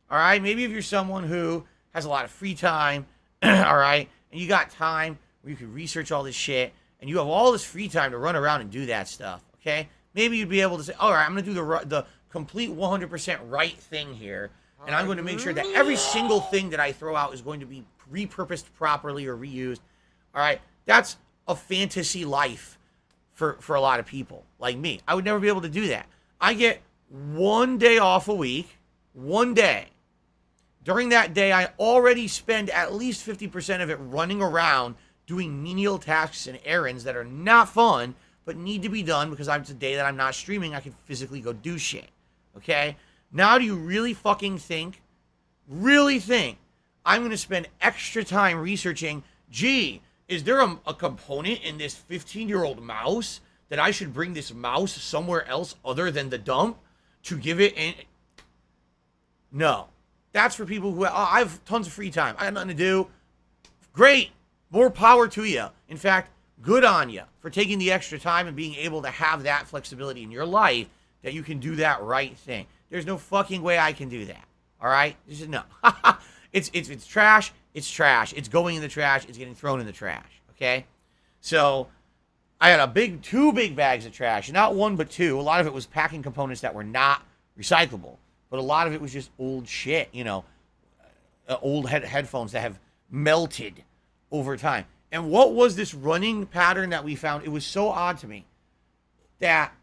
All right, maybe if you're someone who has a lot of free time, all right, and you got time where you can research all this shit, and you have all this free time to run around and do that stuff, okay? Maybe you'd be able to say, all right, I'm going to do the complete 100% right thing here, and I'm going to make sure that every single thing that I throw out is going to be repurposed properly or reused. All right, that's a fantasy life for a lot of people like me. I would never be able to do that. I get one day off a week, one day. During that day, I already spend at least 50% of it running around doing menial tasks and errands that are not fun, but need to be done because it's a day that I'm not streaming. I can physically go do shit. Okay? Now do you really fucking think I'm going to spend extra time researching, gee, is there a component in this 15-year-old mouse that I should bring this mouse somewhere else other than the dump to give it in? No. That's for people who I have tons of free time. I got nothing to do. Great. More power to you. In fact, good on you for taking the extra time and being able to have that flexibility in your life that you can do that right thing. There's no fucking way I can do that. All right? Just no. It's trash. It's trash. It's going in the trash. It's getting thrown in the trash. Okay? So I had two big bags of trash. Not one, but two. A lot of it was packing components that were not recyclable. But a lot of it was just old shit, old headphones that have melted over time. And what was this running pattern that we found? It was so odd to me that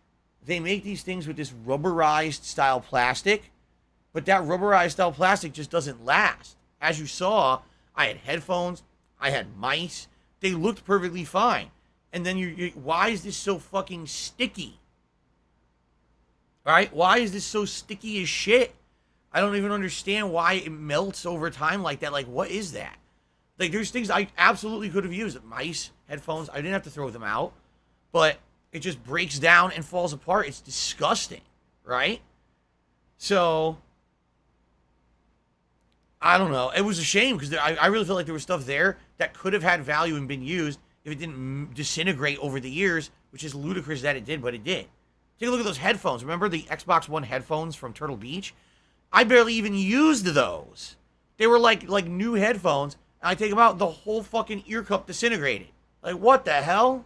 they make these things with this rubberized style plastic, but that rubberized style plastic just doesn't last. As you saw, I had headphones, I had mice. They looked perfectly fine. And then why is this so fucking sticky? All right, why is this so sticky as shit? I don't even understand why it melts over time like that. Like, what is that? Like, there's things I absolutely could have used. Mice, headphones, I didn't have to throw them out. But it just breaks down and falls apart. It's disgusting, right? So, I don't know. It was a shame because I really feel like there was stuff there that could have had value and been used if it didn't disintegrate over the years, which is ludicrous that it did, but it did. Take a look at those headphones. Remember the Xbox One headphones from Turtle Beach? I barely even used those. They were like new headphones. And I take them out, the whole fucking ear cup disintegrated. Like, what the hell?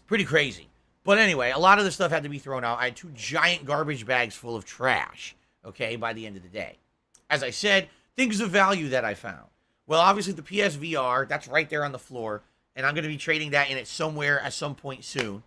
Pretty crazy. But anyway, a lot of the stuff had to be thrown out. I had 2 giant garbage bags full of trash, okay, by the end of the day. As I said, things of value that I found. Well, obviously, the PSVR, that's right there on the floor, and I'm going to be trading that in it somewhere at some point soon.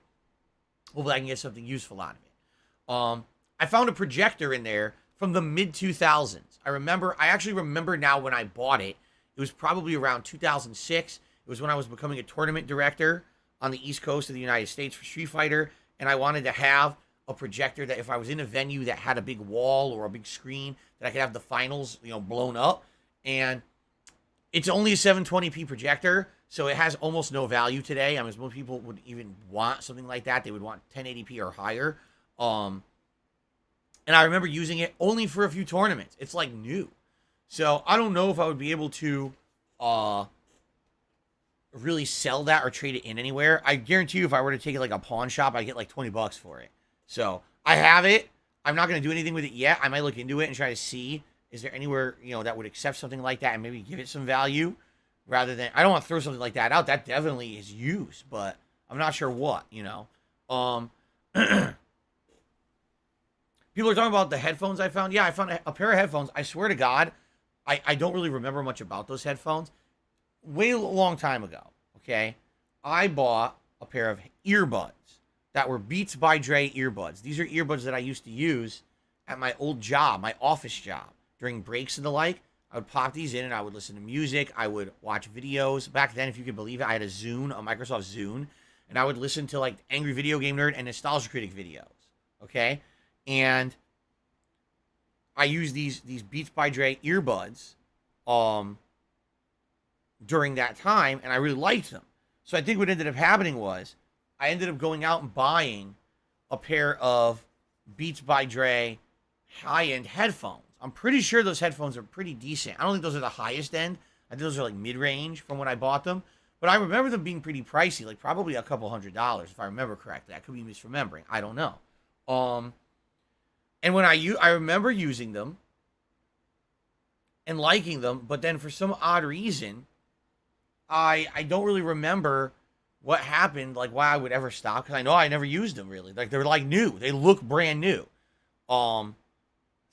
Hopefully, I can get something useful out of it. I found a projector in there from the mid-2000s. I actually remember now when I bought it. It was probably around 2006. It was when I was becoming a tournament director on the East Coast of the United States for Street Fighter, and I wanted to have a projector that if I was in a venue that had a big wall or a big screen, that I could have the finals, blown up. And it's only a 720p projector, so it has almost no value today. I mean, most people would even want something like that. They would want 1080p or higher. And I remember using it only for a few tournaments. It's like new. So I don't know if I would be able to really sell that or trade it in anywhere. I guarantee you if I were to take it like a pawn shop, I'd get like $20 for it. So I have it. I'm not going to do anything with it yet. I might look into it and try to see, is there anywhere, that would accept something like that and maybe give it some value rather than, I don't want to throw something like that out. That definitely is used, but I'm not sure what, People are talking about the headphones I found. Yeah, I found a pair of headphones. I swear to God, I don't really remember much about those headphones. Way a long time ago, okay? I bought a pair of earbuds that were Beats by Dre earbuds. These are earbuds that I used to use at my old job, my office job. During breaks and the like, I would pop these in and I would listen to music. I would watch videos. Back then, if you could believe it, I had a Microsoft Zune, and I would listen to like Angry Video Game Nerd and Nostalgia Critic videos, okay? And I used these Beats by Dre earbuds during that time, and I really liked them. So I think what ended up happening was I ended up going out and buying a pair of Beats by Dre high-end headphones. I'm pretty sure those headphones are pretty decent. I don't think those are the highest end. I think those are like mid-range from when I bought them. But I remember them being pretty pricey, like probably a couple $100 if I remember correctly. I could be misremembering. I don't know. And when I remember using them and liking them, but then for some odd reason, I don't really remember what happened, like why I would ever stop, because I know I never used them really. Like they're like new. They look brand new. So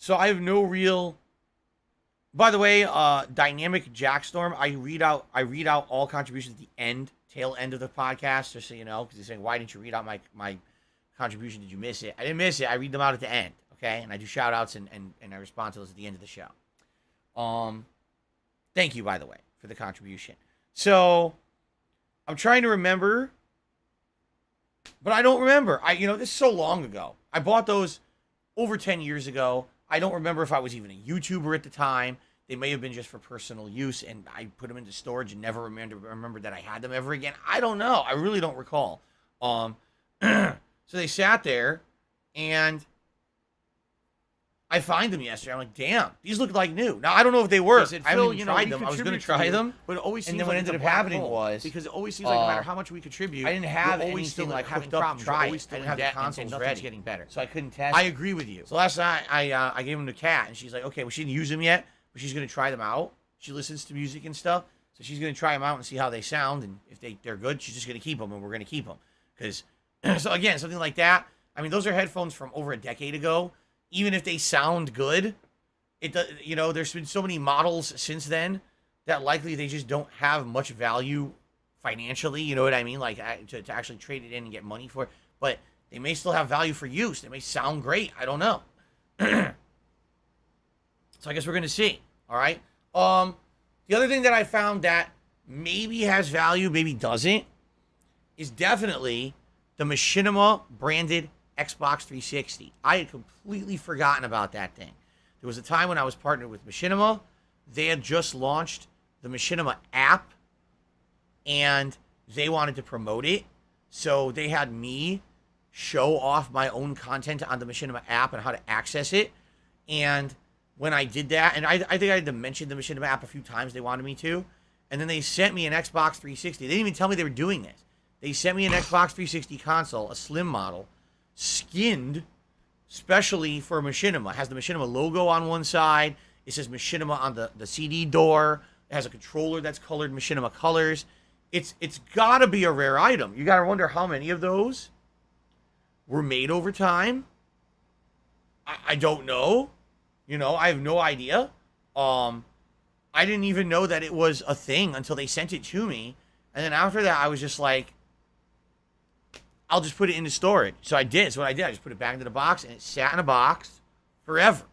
I have no real. By the way, Dynamic Jackstorm, I read out all contributions at the tail end of the podcast, just so you know, because he's saying, why didn't you read out my contribution? Did you miss it? I didn't miss it. I read them out at the end, okay? And I do shout outs and I respond to those at the end of the show. Thank you, by the way, for the contribution. So I'm trying to remember, but I don't remember. This is so long ago. I bought those over 10 years ago. I don't remember if I was even a YouTuber at the time. They may have been just for personal use, and I put them into storage and never remembered that I had them ever again. I don't know. I really don't recall. So they sat there, and I find them yesterday. I'm like, damn, these look like new. Now, I don't know if they were. I haven't even tried them. I was going to try them. But it always seems and then like what ended up happening was, because it always seems like no matter how much we contribute, I didn't have always anything still like having hooked up to problems. try. I Always still didn't have the and consoles nothing's ready, getting better. so I couldn't test. I agree with you. So last night I gave them to Kat, and she's like, okay, well, she didn't use them yet, but she's going to try them out. She listens to music and stuff, so she's going to try them out and see how they sound, and if they're good, she's just going to keep them, and we're going to keep them. Because, so again, something like that, I mean, those are headphones from over a decade ago. Even if they sound good, there's been so many models since then that likely they just don't have much value financially, you know what I mean? Like, to actually trade it in and get money for it. But they may still have value for use. They may sound great. I don't know. So I guess we're going to see. All right. The other thing that I found that maybe has value, maybe doesn't, is definitely the Machinima branded Xbox 360. I had completely forgotten about that thing. There was a time when I was partnered with Machinima. They had just launched the Machinima app, and they wanted to promote it. So they had me show off my own content on the Machinima app and how to access it. And when I did that, and I think I had to mention the Machinima app a few times, they wanted me to. And then they sent me an Xbox 360. They didn't even tell me they were doing this. They sent me an Xbox 360 console, a slim model, skinned specially for Machinima. It has the Machinima logo on one side. It says Machinima on the CD door. It has a controller that's colored Machinima colors. It's got to be a rare item. You got to wonder how many of those were made over time. I don't know. I have no idea. I didn't even know that it was a thing until they sent it to me. And then after that, I was just like, I'll just put it into storage. So I did. That's what I did. I just put it back into the box, and it sat in a box forever.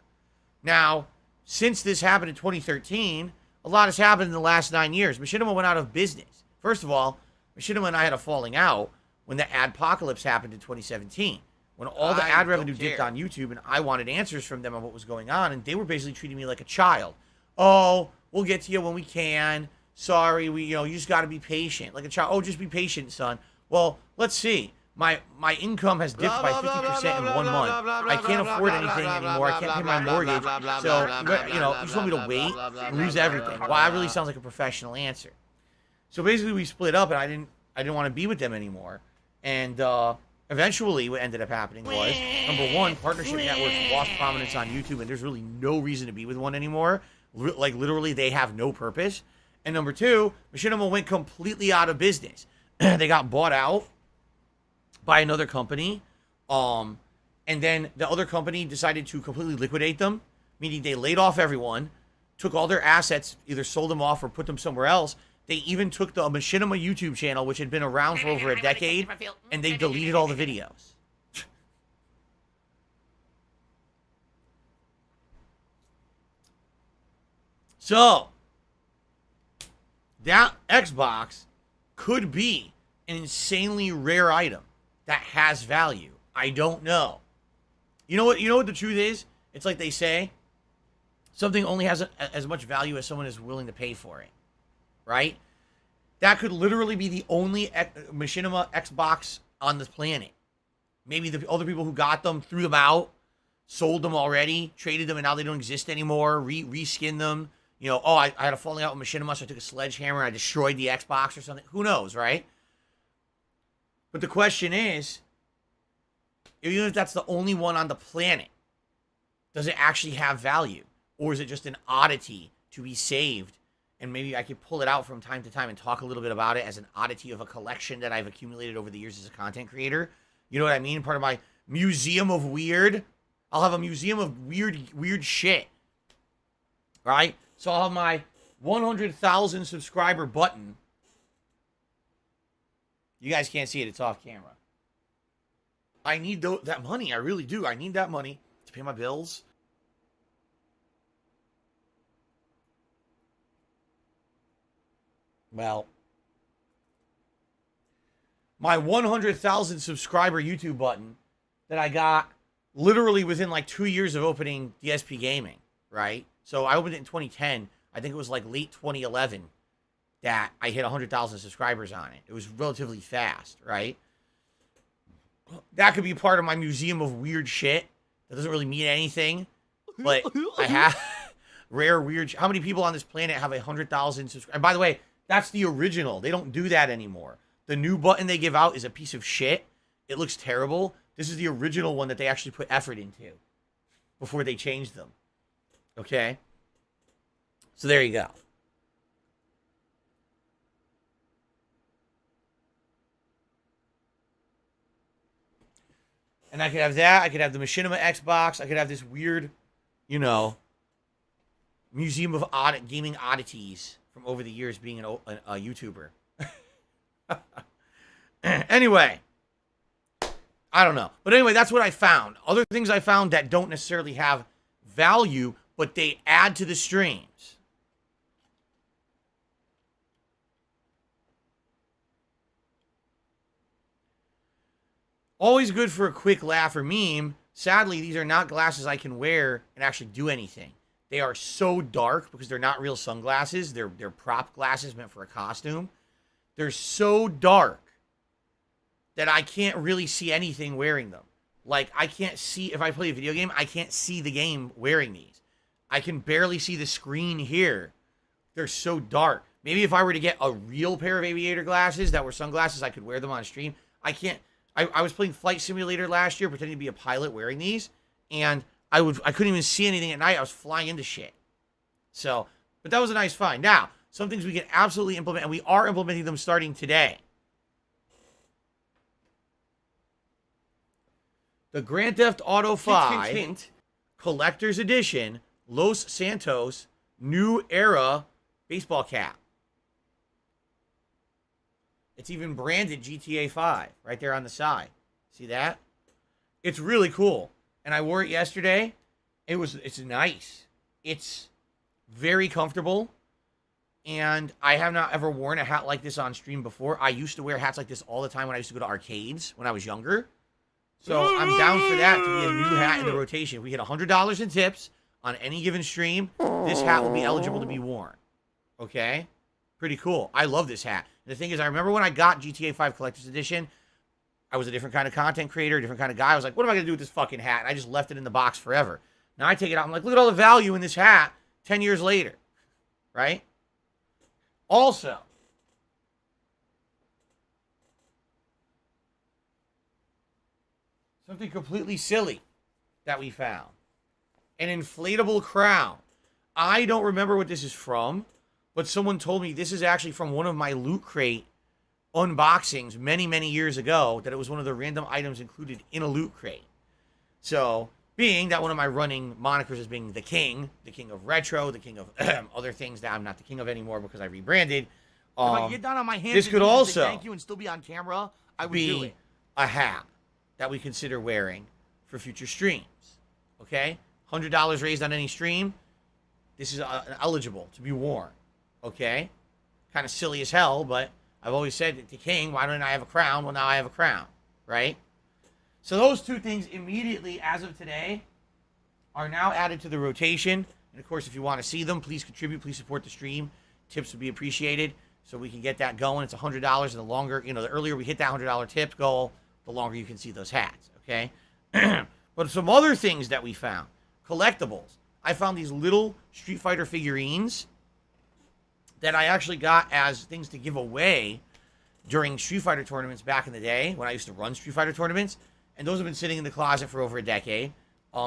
Now, since this happened in 2013, a lot has happened in the last 9 years. Machinima went out of business. First of all, Machinima and I had a falling out when the adpocalypse happened in 2017. When all the ad revenue dipped on YouTube, and I wanted answers from them on what was going on, and they were basically treating me like a child. Oh, we'll get to you when we can. Sorry, you just got to be patient. Like a child. Oh, just be patient, son. Well, let's see. My income has dipped by 50% in 1 month. I can't afford anything anymore. I can't pay my mortgage. So, you just want me to wait and lose everything. Well, that really sounds like a professional answer. So basically, we split up, and I didn't want to be with them anymore. And eventually, what ended up happening was, number one, partnership networks lost prominence on YouTube, and there's really no reason to be with one anymore. Like, literally, they have no purpose. And number two, Machinima went completely out of business. They got bought out by another company, and then the other company decided to completely liquidate them, meaning they laid off everyone, took all their assets, either sold them off or put them somewhere else. They even took the Machinima YouTube channel, which had been around for over a decade, and they deleted all the videos. So, that Xbox could be an insanely rare item that has value. I don't know. You know what the truth is? It's like they say, something only has as much value as someone is willing to pay for it. Right? That could literally be the only Machinima Xbox on this planet. Maybe the other people who got them threw them out, sold them already, traded them, and now they don't exist anymore, reskinned them, You know, oh, I had a falling out with Machinima, so I took a sledgehammer and I destroyed the Xbox or something. Who knows, right? But the question is, even if that's the only one on the planet, does it actually have value? Or is it just an oddity to be saved? And maybe I could pull it out from time to time and talk a little bit about it as an oddity of a collection that I've accumulated over the years as a content creator. You know what I mean? Part of my museum of weird. I'll have a museum of weird shit. Right? So I'll have my 100,000 subscriber button. You guys can't see it. It's off camera. I need that money. I really do. I need that money to pay my bills. Well, my 100,000 subscriber YouTube button that I got literally within like 2 years of opening DSP Gaming, right? So I opened it in 2010. I think it was like late 2011 that I hit 100,000 subscribers on it. It was relatively fast, right? That could be part of my museum of weird shit. That doesn't really mean anything, but I have rare weird. How many people on this planet have 100,000 subscribers? And by the way, that's the original. They don't do that anymore. The new button they give out is a piece of shit. It looks terrible. This is the original one that they actually put effort into before they changed them. Okay? So there you go. And I could have that. I could have the Machinima Xbox. I could have this weird, you know, museum of gaming oddities from over the years being a YouTuber. Anyway, I don't know. But anyway, that's what I found. Other things I found that don't necessarily have value, but they add to the streams. Always good for a quick laugh or meme. Sadly, these are not glasses I can wear and actually do anything. They are so dark because they're not real sunglasses. They're prop glasses meant for a costume. They're so dark that I can't really see anything wearing them. Like, I can't see, if I play a video game, I can't see the game wearing these. I can barely see the screen here. They're so dark. Maybe if I were to get a real pair of aviator glasses that were sunglasses, I could wear them on stream. I can't. I was playing Flight Simulator last year, pretending to be a pilot wearing these, and I couldn't even see anything at night. I was flying into shit. So, but that was a nice find. Now, some things we can absolutely implement, and we are implementing them starting today. The Grand Theft Auto 5 Collector's Edition Los Santos New Era baseball cap. It's even branded GTA 5 right there on the side. See that? It's really cool. And I wore it yesterday. It's nice. It's very comfortable. And I have not ever worn a hat like this on stream before. I used to wear hats like this all the time when I used to go to arcades when I was younger. So I'm down for that to be a new hat in the rotation. If we hit $100 in tips on any given stream, this hat will be eligible to be worn. Okay? Pretty cool. I love this hat. And the thing is, I remember when I got GTA 5 Collector's Edition, I was a different kind of content creator, a different kind of guy. I was like, what am I going to do with this fucking hat? And I just left it in the box forever. Now I take it out. I'm like, look at all the value in this hat 10 years later. Right? Also, something completely silly that we found. An inflatable crown. I don't remember what this is from, but someone told me this is actually from one of my Loot Crate unboxings many, many years ago, that it was one of the random items included in a Loot Crate. So, being that one of my running monikers is being the king of retro, the king of other things that I'm not the king of anymore because I rebranded. If I could get down on my hands, this could also thank you and still be on camera, I would do it. A hat that we consider wearing for future streams. Okay? $100 raised on any stream. This is eligible to be worn. Okay? Kind of silly as hell, but I've always said to king, why don't I have a crown? Well, now I have a crown. Right? So those two things immediately, as of today, are now added to the rotation. And of course, if you want to see them, please contribute. Please support the stream. Tips would be appreciated so we can get that going. It's $100. And the longer, the earlier we hit that $100 tip goal, the longer you can see those hats. Okay? But some other things that we found. Collectibles. I found these little Street Fighter figurines that I actually got as things to give away during Street Fighter tournaments back in the day when I used to run Street Fighter tournaments. And those have been sitting in the closet for over a decade.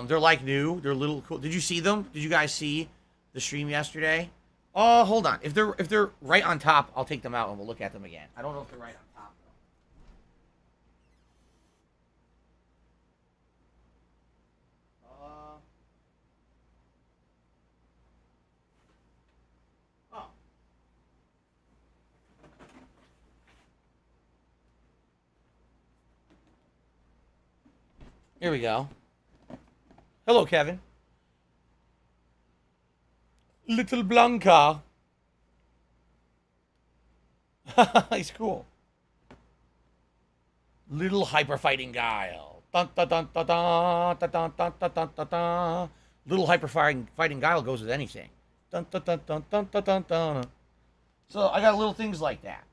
They're like new. They're little cool. Did you see them? Did you guys see the stream yesterday? Oh, hold on. If they're right on top, I'll take them out and we'll look at them again. I don't know if they're right on top though. Oh. Here we go. Hello, Kevin. Little Blanca. He's cool. Little hyper fighting Guile. Dun, dun, dun, dun, dun, dun, dun, dun, dun, dun, dun. Little hyper fighting Guile goes with anything. Dun, dun, dun, dun, dun, dun, dun, dun. So I got little things like that,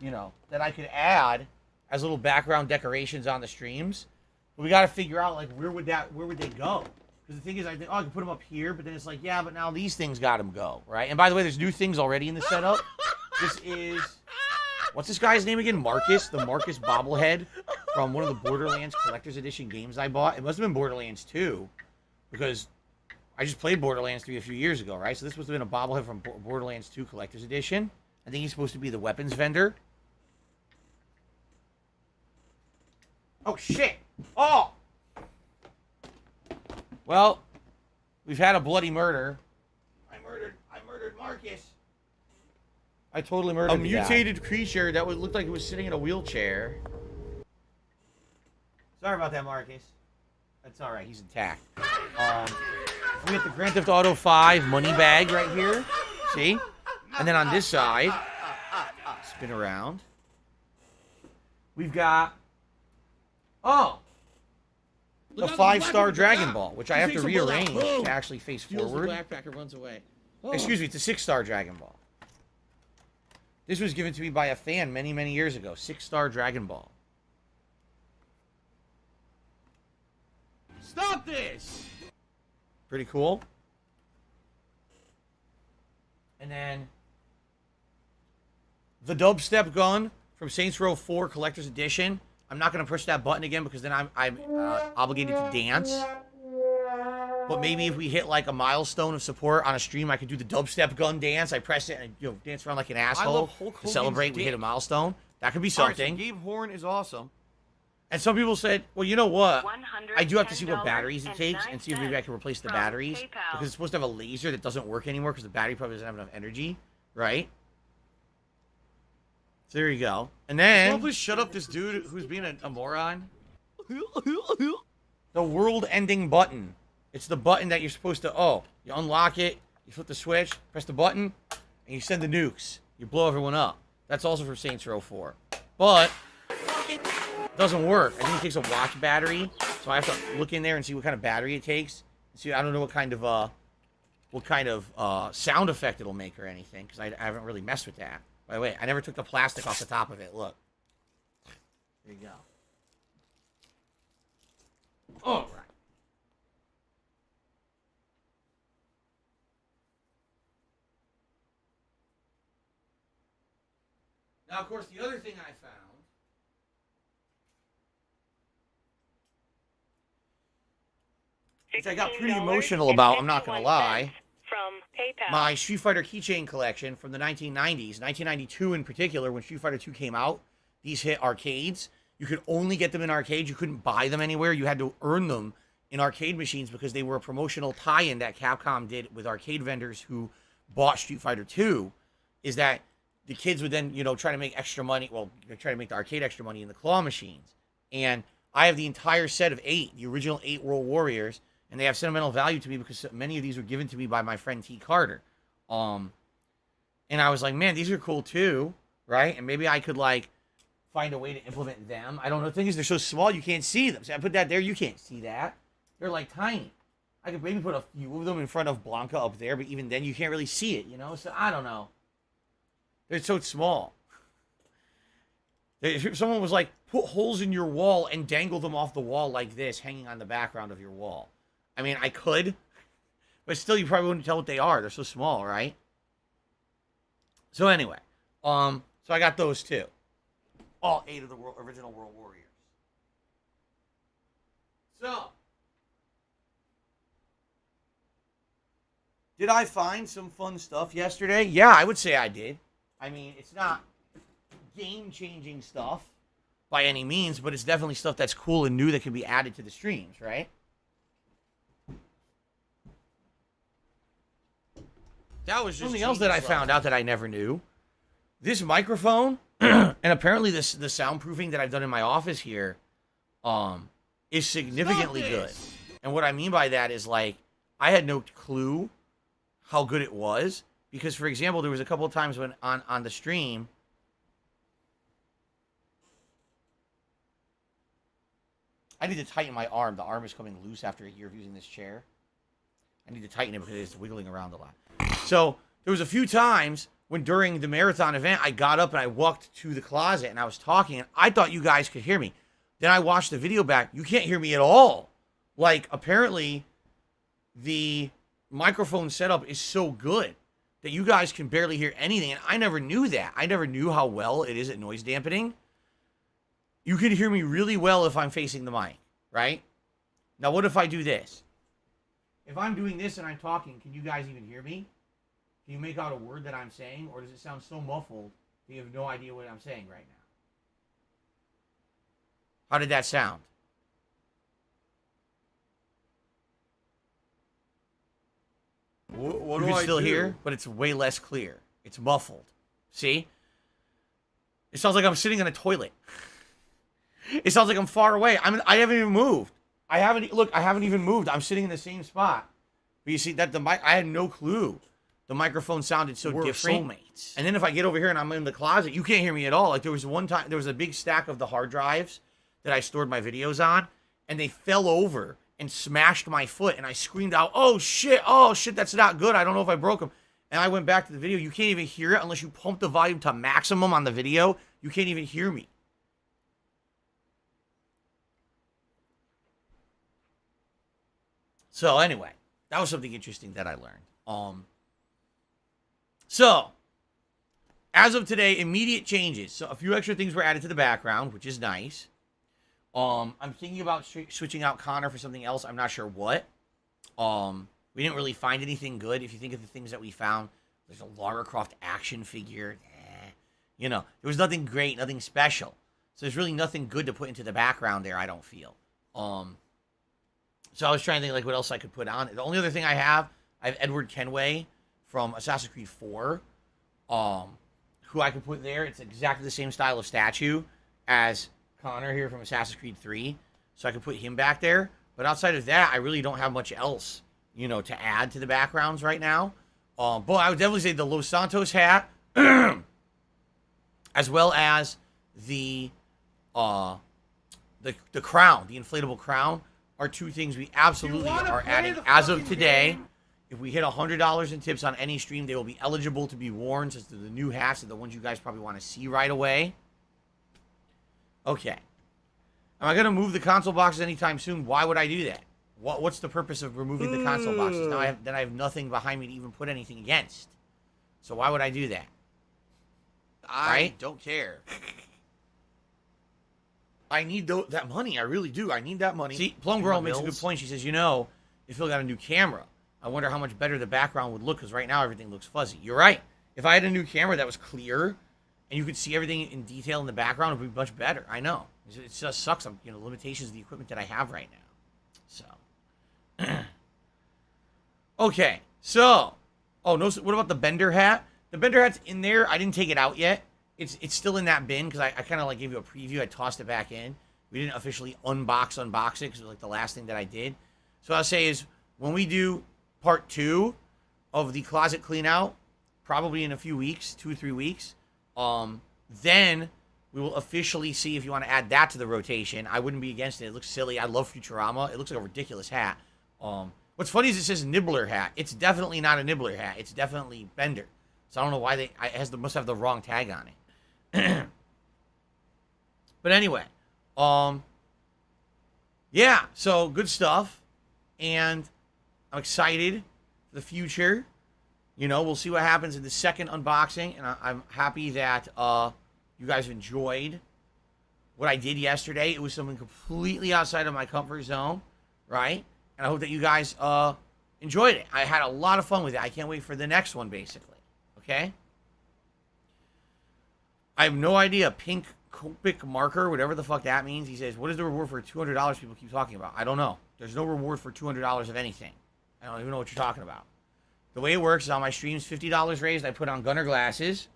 you know, that I could add as little background decorations on the streams. But we got to figure out, like, where would they go? Because the thing is, I think, oh, I can put them up here, but then it's like, yeah, but now these things got them go, right? And by the way, there's new things already in the setup. This is, what's this guy's name again? Marcus, the Marcus bobblehead from one of the Borderlands Collector's Edition games I bought. It must have been Borderlands 2, because I just played Borderlands 3 a few years ago, right? So this must have been a bobblehead from Borderlands 2 Collector's Edition. I think he's supposed to be the weapons vendor. Oh, shit! Oh! Well, we've had a bloody murder. I murdered Marcus. I totally murdered a mutated creature that would look like it was sitting in a wheelchair. Sorry about that, Marcus. That's all right. He's intact. We get the Grand Theft Auto 5 money bag right here. See? And then on this side, spin around. We've got, oh, the 5-star Dragon Ball, which I have to rearrange to actually face forward. The backpacker runs away. Oh. Excuse me, it's a 6-star Dragon Ball. This was given to me by a fan many, many years ago. 6-star Dragon Ball. Stop this! Pretty cool. And then the dubstep gun from Saints Row 4 Collector's Edition. I'm not going to push that button again because then I'm obligated to dance. But maybe if we hit like a milestone of support on a stream, I could do the dubstep gun dance. I press it and, you know, dance around like an asshole to celebrate we hit a milestone. That could be something. Right, so Gabe Horn is awesome. And some people said, well, you know what? I do have to see what batteries it takes and see if maybe I can replace the batteries. Because it's supposed to have a laser that doesn't work anymore because the battery probably doesn't have enough energy. Right? So there you go. And then... Can you please shut up this dude who's being a moron? The world-ending button. It's the button that you're supposed to... Oh, you unlock it, you flip the switch, press the button, and you send the nukes. You blow everyone up. That's also for Saints Row 4. But... it doesn't work. I think it takes a watch battery, so I have to look in there and see what kind of battery it takes. See, I don't know what kind of sound effect it'll make or anything, because I haven't really messed with that. By the way, I never took the plastic off the top of it. Look. There you go. All right. Now, of course, the other thing I found, which I got pretty emotional about, I'm not going to lie. From PayPal. My Street Fighter keychain collection from the 1990s, 1992 in particular, when Street Fighter 2 came out, these hit arcades. You could only get them in arcades. You couldn't buy them anywhere. You had to earn them in arcade machines because they were a promotional tie-in that Capcom did with arcade vendors who bought Street Fighter 2, is that the kids would then, you know, try to make extra money. Well, they try to make the arcade extra money in the claw machines. And I have the entire set of 8, the original 8 World Warriors, and they have sentimental value to me because many of these were given to me by my friend T. Carter. And I was like, man, these are cool too, right? And maybe I could, like, find a way to implement them. I don't know. The thing is, they're so small, you can't see them. So I put that there, you can't see that. They're, like, tiny. I could maybe put a few of them in front of Blanca up there, but even then, you can't really see it, you know? So, I don't know. They're so small. If someone was like, put holes in your wall and dangle them off the wall like this, hanging on the background of your wall. I mean, I could, but still, you probably wouldn't tell what they are. They're so small, right? So anyway, so I got those two. All 8 of the original World Warriors. So, did I find some fun stuff yesterday? Yeah, I would say I did. I mean, it's not game-changing stuff by any means, but it's definitely stuff that's cool and new that can be added to the streams, right? That was just Something else that I found out that I never knew. This microphone, and apparently the soundproofing that I've done in my office here, is significantly good. And what I mean by that is, like, I had no clue how good it was. Because, for example, there was a couple of times when on the stream, I need to tighten my arm. The arm is coming loose after a year of using this chair. I need to tighten it because it's wiggling around a lot. So there was a few times when during the marathon event, I got up and I walked to the closet and I was talking and I thought you guys could hear me. Then I watched the video back. You can't hear me at all. Like, apparently the microphone setup is so good that you guys can barely hear anything. And I never knew that. I never knew how well it is at noise dampening. You can hear me really well if I'm facing the mic, right? Now, what if I do this? If I'm doing this and I'm talking, can you guys even hear me? Can you make out a word that I'm saying? Or does it sound so muffled that you have no idea what I'm saying right now? How did that sound? What You do can I still do? hear, but it's way less clear. It's muffled. See? It sounds like I'm sitting in a toilet. It sounds like I'm far away. I haven't even moved. I haven't even moved. I'm sitting in the same spot. But you see that the mic, I had no clue. The microphone sounded so We're different. soulmates. And then if I get over here and I'm in the closet, you can't hear me at all. Like there was one time, there was a big stack of the hard drives that I stored my videos on, and they fell over and smashed my foot, and I screamed out, oh shit, that's not good. I don't know if I broke them. And I went back to the video. You can't even hear it unless you pump the volume to maximum on the video. You can't even hear me. So anyway, that was something interesting that I learned. So, as of today, immediate changes. So a few extra things were added to the background, which is nice. I'm thinking about switching out Connor for something else. I'm not sure what. We didn't really find anything good. If you think of the things that we found, there's a Lara Croft action figure. You know, there was nothing great, nothing special. So there's really nothing good to put into the background there, I don't feel. So I was trying to think like what else I could put on. The only other thing I have Edward Kenway from Assassin's Creed 4, who I could put there. It's exactly the same style of statue as Connor here from Assassin's Creed 3, so I could put him back there. But outside of that, I really don't have much else, you know, to add to the backgrounds right now. But I would definitely say the Los Santos hat, as well as the crown, the inflatable crown, are two things we absolutely are adding as of today. If we hit $100 in tips on any stream, they will be eligible to be worn, since they're the new hats and the ones you guys probably want to see right away. Okay. Am I going to move the console boxes anytime soon? Why would I do that? What's the purpose of removing the console boxes? Now I have nothing behind me to even put anything against. So why would I do that? I don't care. I need that money. I really do. I need that money. See, Plum Girl makes a good point. She says, you know, if Phil got a new camera, I wonder how much better the background would look, because right now everything looks fuzzy. You're right. If I had a new camera that was clear and you could see everything in detail in the background, it would be much better. I know. It just sucks. Limitations of the equipment that I have right now. So. Okay. So. Oh, no. What about the Bender hat? The Bender hat's in there. I didn't take it out yet. It's still in that bin because I kind of like gave you a preview. I tossed it back in. We didn't officially unbox it because it was like the last thing that I did. So what I'll say is when we do part 2 of the closet clean out, probably in a few weeks, 2 or 3 weeks, then we will officially see if you want to add that to the rotation. I wouldn't be against it. It looks silly. I love Futurama. It looks like a ridiculous hat. What's funny is it says Nibbler hat. It's definitely not a Nibbler hat. It's definitely Bender. So I don't know why it must have the wrong tag on it. But anyway, yeah, so good stuff, and I'm excited for the future. you know, we'll see what happens in the second unboxing. And I'm happy that you guys enjoyed what I did yesterday. It was something completely outside of my comfort zone, right? And I hope that you guys enjoyed it. I had a lot of fun with it. I can't wait for the next one, basically. Okay? I have no idea. Pink Copic marker, whatever the fuck that means. He says, what is the reward for $200 people keep talking about? I don't know. There's no reward for $200 of anything. I don't even know what you're talking about. The way it works is on my streams, $50 raised, I put on Gunner glasses.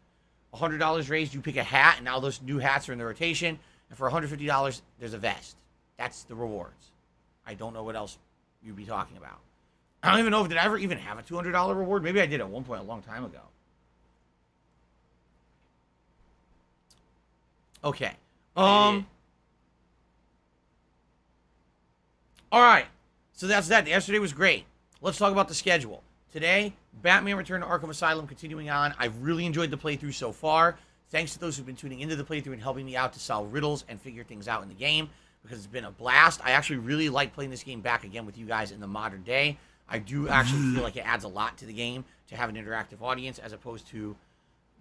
$100 raised, you pick a hat, and now those new hats are in the rotation. And for $150, there's a vest. That's the rewards. I don't know what else you'd be talking about. I don't even know if did I ever even have a $200 reward. Maybe I did at one point a long time ago. Okay. All right. So that's that. Yesterday was great. Let's talk about the schedule. Today, Batman Return to Arkham Asylum continuing on. I've really enjoyed the playthrough so far. Thanks to those who've been tuning into the playthrough and helping me out to solve riddles and figure things out in the game, because it's been a blast. I actually really like playing this game back again with you guys in the modern day. I do actually feel like it adds a lot to the game to have an interactive audience as opposed to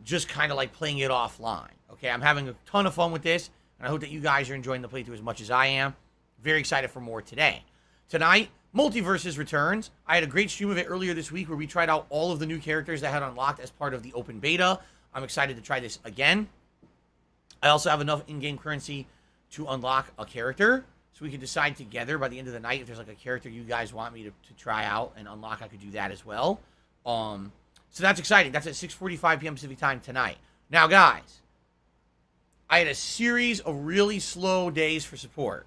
just kind of like playing it offline. Okay, I'm having a ton of fun with this, and I hope that you guys are enjoying the playthrough as much as I am. Very excited for more today. Tonight, Multiverses returns. I had a great stream of it earlier this week where we tried out all of the new characters that had unlocked as part of the open beta. I'm excited to try this again. I also have enough in-game currency to unlock a character, so we can decide together by the end of the night if there's like a character you guys want me to try out and unlock. I could do that as well. So that's exciting. That's at 6:45 p.m. Pacific time tonight. Now, guys, I had a series of really slow days for support.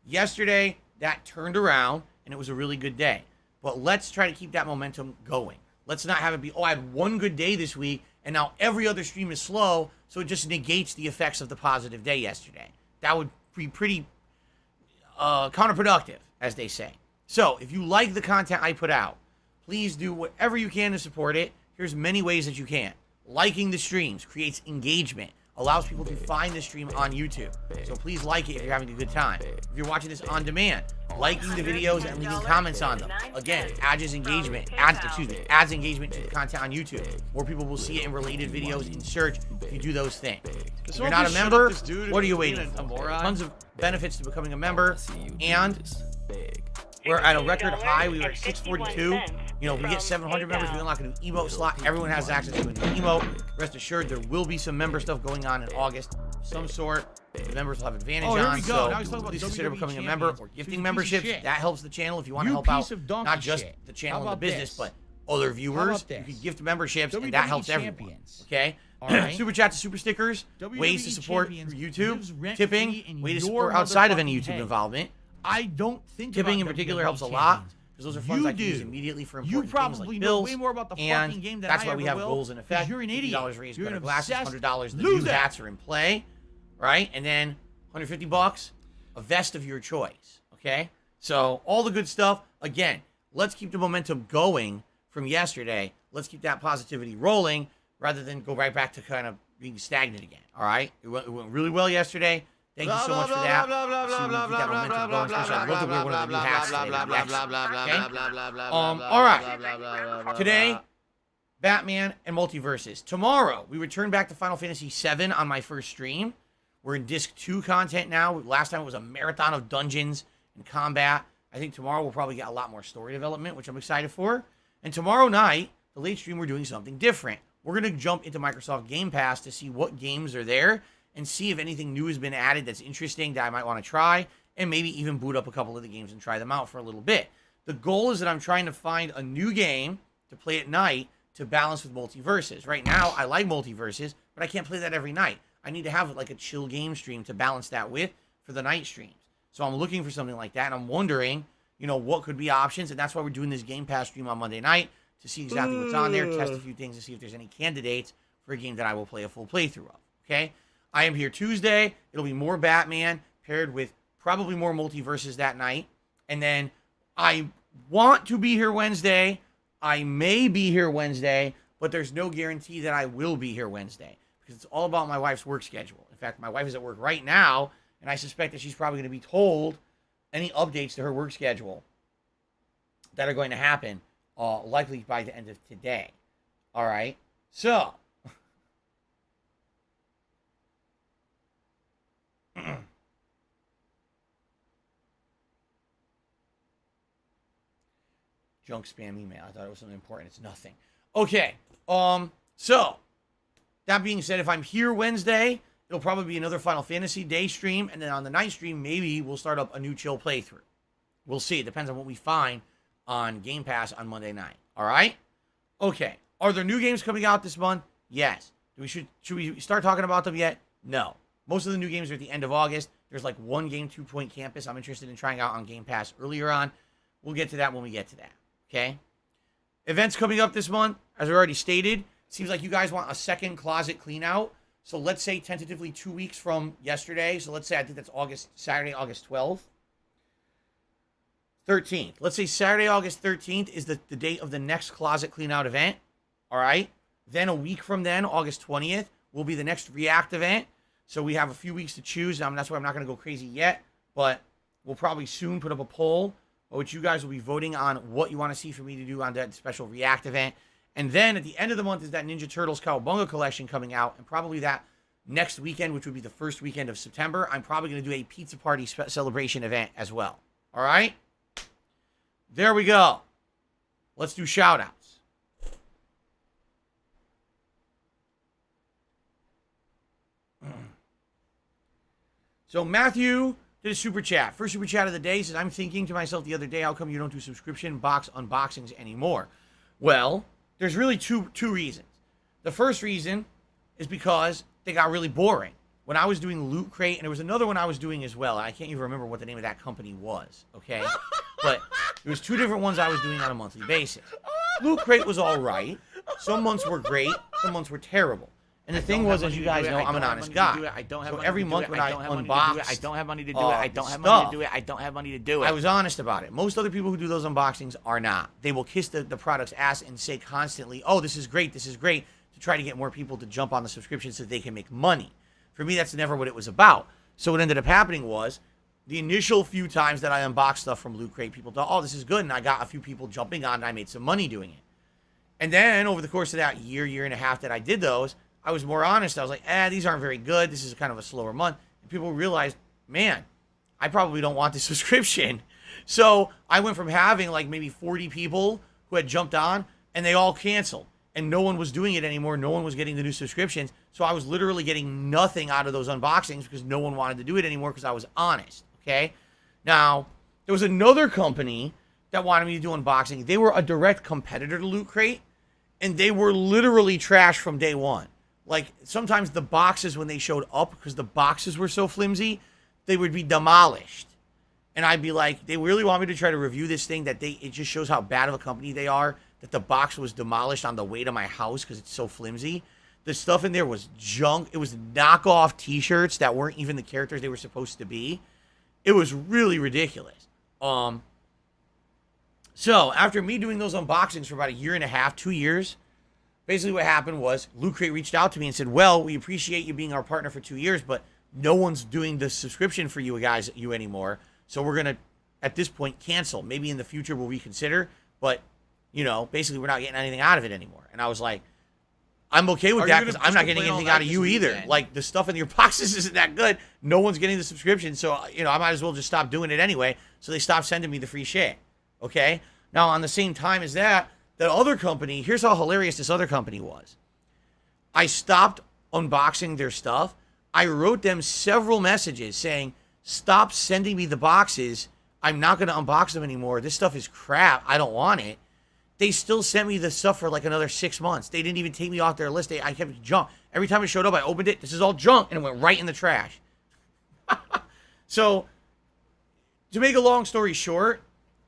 Yesterday, that turned around, and it was a really good day. But let's try to keep that momentum going. Let's not have it be, oh, I had one good day this week, and now every other stream is slow, so it just negates the effects of the positive day yesterday. That would be pretty counterproductive, as they say. So, if you like the content I put out, please do whatever you can to support it. Here's many ways that you can. Liking the streams creates engagement, allows people to find the stream on YouTube. So please like it if you're having a good time. If you're watching this on demand, liking the videos and leaving comments on them. Again, adds engagement, adds engagement to the content on YouTube. More people will see it in related videos in search if you do those things. If you're not a member, what are you waiting for? Tons of benefits to becoming a member, and we're at a record high. We were at 642. You know, if we get 700 members, we unlock a new emote slot. Everyone has access to a new emote. Rest assured, there will be some member stuff going on in August of some sort. The members will have advantage on. Here we go. So Now he's talking about please consider WWE becoming a champions. member or gifting memberships. That helps the channel if you want to You help out piece of donkey not just shit. the channel How and the about business, this? but other viewers. about You this? can gift memberships, and WWE that helps everyone. champions. Okay? All right. Super chat to super stickers, WWE ways to support champions through lives YouTube, rent-free tipping, in way to your support outside of any motherfucking YouTube head. involvement. I don't think Tipping in about particular WWE helps a lot champions. because those are funds You I can use do. immediately for You important things probably like know bills. way more about the and fucking game than that's I why we ever have will, goals in 'cause effect. you're an idiot. $50 raised, You're better an glasses, obsessed $100. The new loser. hats are in play, right? And then $150, a vest of your choice. Okay, so all the good stuff. Again, let's keep the momentum going from yesterday. Let's keep that positivity rolling rather than go right back to kind of being stagnant again. All right, it went really well yesterday. Thank you so much for that. See, we keep that momentum going. Especially, I'd love to wear one of the new hats today. All right. Today, Batman and Multiverses. Tomorrow, we return back to Final Fantasy VII on my first stream. We're in Disc 2 content now. Last time it was a marathon of dungeons and combat. I think tomorrow we'll probably get a lot more story development, which I'm excited for. And tomorrow night, the late stream, we're doing something different. We're going to jump into Microsoft Game Pass to see what games are there and see if anything new has been added that's interesting that I might want to try, and maybe even boot up a couple of the games and try them out for a little bit. The goal is that I'm trying to find a new game to play at night to balance with Multiverses. Right now, I like Multiverses, but I can't play that every night. I need to have like a chill game stream to balance that with for the night streams. So I'm looking for something like that, and I'm wondering, you know, what could be options, and that's why we're doing this Game Pass stream on Monday night to see exactly what's on there, test a few things, and see if there's any candidates for a game that I will play a full playthrough of, okay? I am here Tuesday. It'll be more Batman paired with probably more Multiverses that night, and then I want to be here Wednesday. I may be here Wednesday, but there's no guarantee that I will be here Wednesday because it's all about my wife's work schedule. In fact, my wife is at work right now, and I suspect that she's probably going to be told any updates to her work schedule that are going to happen likely by the end of today. All right. So, junk spam email. I thought it was something important. It's nothing. Okay. So that being said, if I'm here Wednesday, it'll probably be another Final Fantasy day stream, and then on the night stream, maybe we'll start up a new chill playthrough. We'll see. It depends on what we find on Game Pass on Monday night. All right. Okay. Are there new games coming out this month? Yes. Should we start talking about them yet? No. Most of the new games are at the end of August. There's like one game, 2 Point Campus, I'm interested in trying out on Game Pass earlier on. We'll get to that when we get to that. Okay? Events coming up this month, as I already stated. Seems like you guys want a second closet clean out. So let's say tentatively 2 weeks from yesterday. So let's say I think that's Saturday, August 12th. 13th. Let's say Saturday, August 13th is the date of the next closet clean out event. All right? Then a week from then, August 20th, will be the next React event. So we have a few weeks to choose. That's why I'm not going to go crazy yet. But we'll probably soon put up a poll, which you guys will be voting on what you want to see for me to do on that special React event. And then at the end of the month is that Ninja Turtles Cowabunga collection coming out. And probably that next weekend, which would be the first weekend of September, I'm probably going to do a pizza party celebration event as well. All right? There we go. Let's do shout-outs. So Matthew did a super chat. First super chat of the day says, I'm thinking to myself the other day, how come you don't do subscription box unboxings anymore? Well, there's really two reasons. The first reason is because they got really boring. When I was doing Loot Crate, and there was another one I was doing as well, and I can't even remember what the name of that company was, okay? But there was 2 different ones I was doing on a monthly basis. Loot Crate was all right. Some months were great. Some months were terrible. And the thing was, as you guys know, I'm an honest guy. So every month when I unbox, I don't have money to do it. I don't have money to do it. I don't have money to do it. I was honest about it. Most other people who do those unboxings are not. They will kiss the product's ass and say constantly, oh, this is great, to try to get more people to jump on the subscription so they can make money. For me, that's never what it was about. So what ended up happening was, the initial few times that I unboxed stuff from Loot Crate, people thought, oh, this is good, and I got a few people jumping on, and I made some money doing it. And then, over the course of that year and a half that I did those, I was more honest. I was like, these aren't very good. This is kind of a slower month. And people realized, man, I probably don't want this subscription. So I went from having like maybe 40 people who had jumped on, and they all canceled. And no one was doing it anymore. No one was getting the new subscriptions. So I was literally getting nothing out of those unboxings because no one wanted to do it anymore because I was honest, okay? Now, there was another company that wanted me to do unboxing. They were a direct competitor to Loot Crate, and they were literally trash from day one. Like, sometimes the boxes, when they showed up, because the boxes were so flimsy, they would be demolished. And I'd be like, they really want me to try to review this thing it just shows how bad of a company they are, that the box was demolished on the way to my house because it's so flimsy. The stuff in there was junk. It was knockoff t-shirts that weren't even the characters they were supposed to be. It was really ridiculous. So, after me doing those unboxings for about a year and a half, 2 years, basically what happened was Loot Crate reached out to me and said, well, we appreciate you being our partner for 2 years, but no one's doing the subscription for you guys anymore. So we're going to, at this point, cancel. Maybe in the future we'll reconsider, but, basically we're not getting anything out of it anymore. And I was like, I'm okay with that because I'm not getting anything out of you either. Then? Like, the stuff in your boxes isn't that good. No one's getting the subscription, so, I might as well just stop doing it anyway. So they stopped sending me the free shit. Okay? Now, on the same time as that other company, here's how hilarious this other company was. I stopped unboxing their stuff. I wrote them several messages saying, stop sending me the boxes. I'm not going to unbox them anymore. This stuff is crap. I don't want it. They still sent me the stuff for like another 6 months. They didn't even take me off their list. I kept junk. Every time it showed up, I opened it. This is all junk. And it went right in the trash. So, to make a long story short,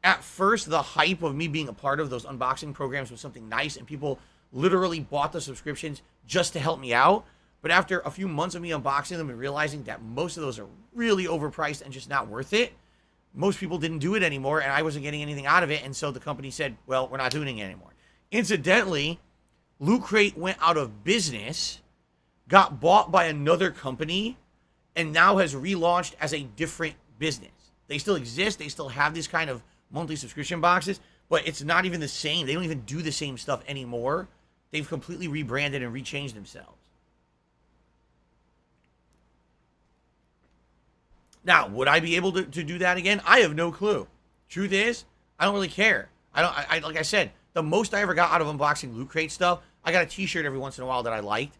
at first, the hype of me being a part of those unboxing programs was something nice, and people literally bought the subscriptions just to help me out. But after a few months of me unboxing them and realizing that most of those are really overpriced and just not worth it, most people didn't do it anymore, and I wasn't getting anything out of it, and so the company said, well, we're not doing it anymore. Incidentally, Loot Crate went out of business, got bought by another company, and now has relaunched as a different business. They still exist. They still have these kind of monthly subscription boxes, but it's not even the same. They don't even do the same stuff anymore They've completely rebranded and rechanged themselves. Now, would I be able to do that again? I have no clue. Truth is, I don't really care. I like I said, the most I ever got out of unboxing Loot Crate stuff, I got a t-shirt every once in a while that I liked.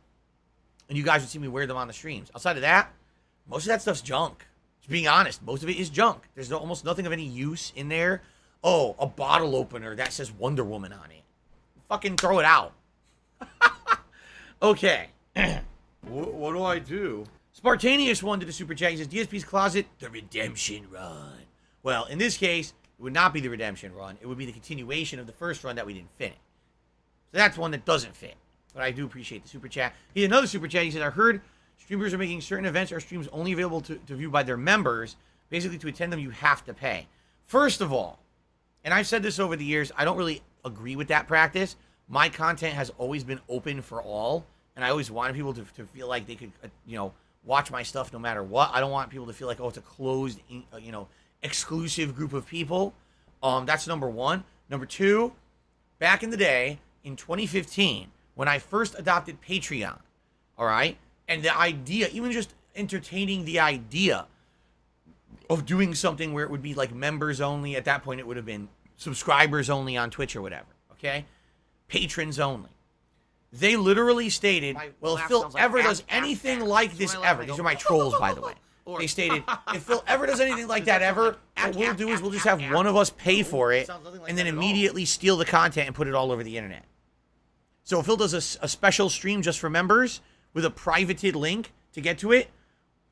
And you guys would see me wear them on the streams. Outside of that, most of that stuff's junk. Just being honest, most of it is junk. There's almost nothing of any use in there. Oh, a bottle opener that says Wonder Woman on it. Fucking throw it out. Okay. What do I do? Spartanius one to the super chat. He says, DSP's Closet, the redemption run. Well, in this case, it would not be the redemption run. It would be the continuation of the first run that we didn't finish. So that's one that doesn't fit. But I do appreciate the super chat. He had another super chat. He said, I heard streamers are making certain events or streams only available to view by their members. Basically, to attend them, you have to pay. First of all, and I've said this over the years, I don't really agree with that practice. My content has always been open for all. And I always wanted people to feel like they could, watch my stuff no matter what. I don't want people to feel like, oh, it's a closed, exclusive group of people. That's number one. Number two, back in the day, in 2015, when I first adopted Patreon, all right, and the idea, even just entertaining the idea of doing something where it would be like members only, at that point it would have been subscribers only on Twitch or whatever, okay? Patrons only. They literally stated, well, if Phil ever does anything like this ever, these are my trolls, by the way. They stated, if Phil ever does anything like that ever, what we'll do is we'll just have one of us pay for it and then immediately steal the content and put it all over the internet. So if Phil does a special stream just for members with a privated link to get to it,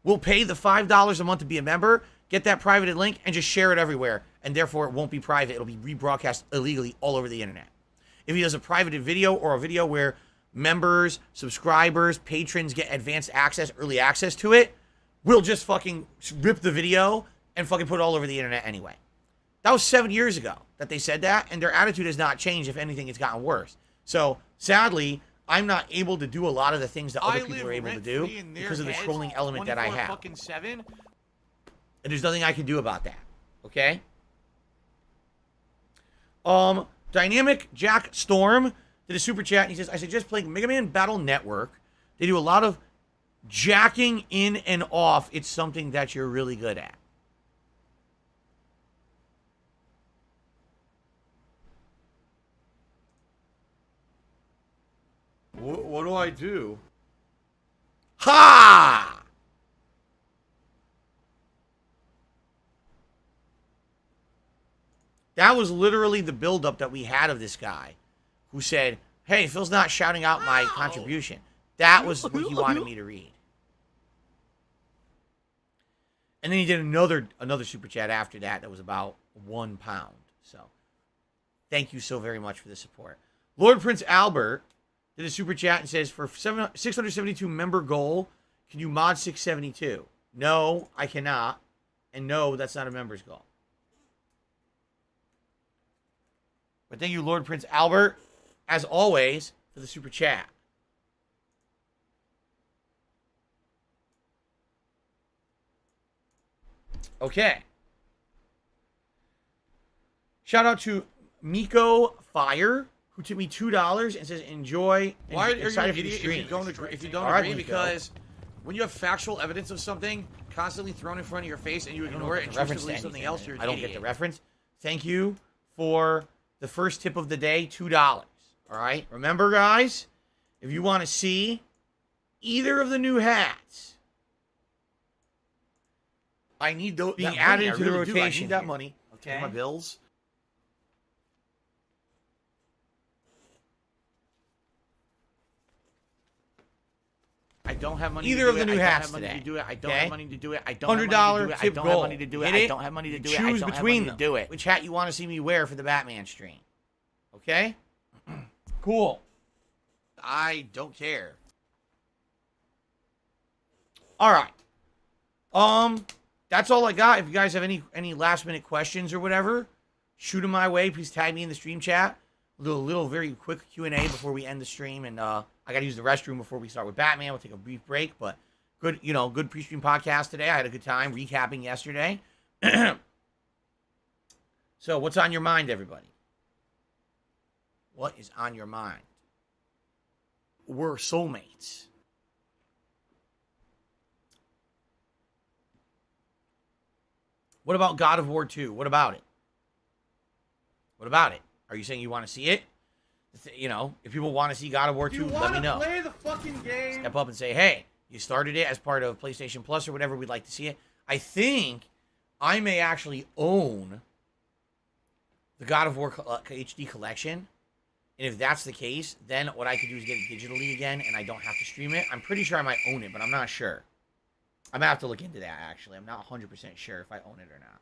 we'll pay the $5 a month to be a member, get that privated link, and just share it everywhere. And therefore, it won't be private. It'll be rebroadcast illegally all over the internet. If he does a privated video or a video where members, subscribers, patrons get advanced access, early access to it, we'll just fucking rip the video and fucking put it all over the internet anyway. That was 7 years ago that they said that, and their attitude has not changed. If anything, it's gotten worse. So, sadly, I'm not able to do a lot of the things that other people are able to do because of the trolling element that I have. And there's nothing I can do about that. Okay? Dynamic Jack Storm did a super chat, and he says, I suggest playing Mega Man Battle Network. They do a lot of jacking in and off. It's something that you're really good at. What do I do? Ha! That was literally the buildup that we had of this guy who said, hey, Phil's not shouting out my contribution. That was what he wanted me to read. And then he did another super chat after that was about £1. So thank you so very much for the support. Lord Prince Albert did a super chat and says, for 672 member goal, can you mod 672? No, I cannot. And no, that's not a member's goal. But thank you, Lord Prince Albert, as always, for the super chat. Okay. Shout out to Miko Fire, who took me $2 and says, enjoy. Why are you an idiot if you don't agree? Because when you have factual evidence of something constantly thrown in front of your face and you ignore it and choose to believe something else, you're an idiot. I don't get the reference. Thank you for the first tip of the day, $2. All right? Remember, guys, if you want to see either of the new hats, I need those being added to the rotation. I need that money. Okay. My bills. I don't have money. Either to of do the it. new I don't hats have money today. to do it. I don't Okay? have money to do it. I don't have $100 money to do it. I tip don't goal. have money to do it. Get I it? don't have money to do it. You I choose don't have between money them. to do it. Which hat you want to see me wear for the Batman stream? Okay. Cool. I don't care. All right. That's all I got. If you guys have any last minute questions or whatever, shoot them my way. Please tag me in the stream chat. We'll do a little very quick Q&A before we end the stream, and I got to use the restroom before we start with Batman. We'll take a brief break, but good, good pre-stream podcast today. I had a good time recapping yesterday. So, what's on your mind, everybody? What is on your mind? were soulmates. What about God of War 2? What about it? What about it? Are you saying you want to see it? You know, if people want to see God of War 2, let me know. Play the fucking game. Step up and say, hey, you started it as part of PlayStation Plus or whatever. We'd like to see it. I think I may actually own the God of War HD collection. And if that's the case, then what I could do is get it digitally again, and I don't have to stream it. I'm pretty sure I might own it, but I'm not sure. I'm going to have to look into that, actually. I'm not 100% sure if I own it or not.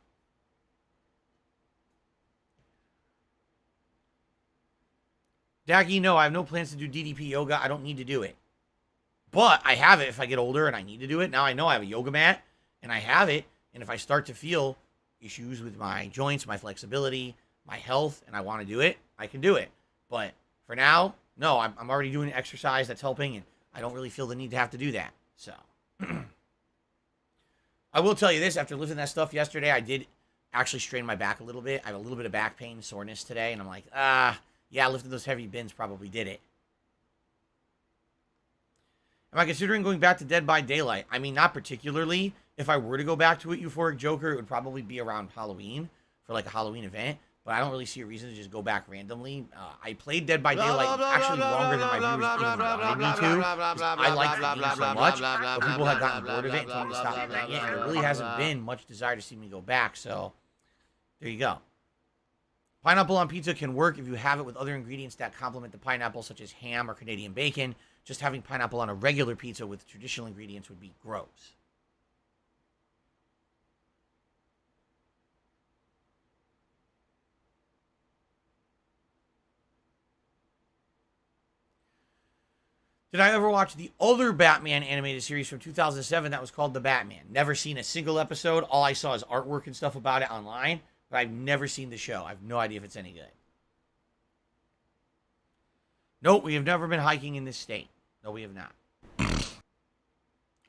Daggy, no, I have no plans to do DDP yoga. I don't need to do it. But I have it if I get older and I need to do it. Now I know I have a yoga mat, and I have it. And if I start to feel issues with my joints, my flexibility, my health, and I want to do it, I can do it. But for now, no, I'm already doing exercise that's helping, and I don't really feel the need to have to do that. So, I will tell you this, after lifting that stuff yesterday, I did actually strain my back a little bit. I have a little bit of back pain, soreness today, and I'm like, yeah, lifting those heavy bins probably did it. Am I considering going back to Dead by Daylight? I mean, not particularly. If I were to go back to it, Euphoric Joker, it would probably be around Halloween for like a Halloween event. But I don't really see a reason to just go back randomly. I played Dead by Daylight actually longer than my viewers even wanted me to. I like the game so much, but people have gotten bored of it and told me to stop playing it. And there really hasn't been much desire to see me go back. So, there you go. Pineapple on pizza can work if you have it with other ingredients that complement the pineapple, such as ham or Canadian bacon. Just having pineapple on a regular pizza with traditional ingredients would be gross. Did I ever watch the other Batman animated series from 2007 that was called The Batman? Never seen a single episode. All I saw is artwork and stuff about it online, but I've never seen the show. I have no idea if it's any good. Nope, we have never been hiking in this state. No, we have not.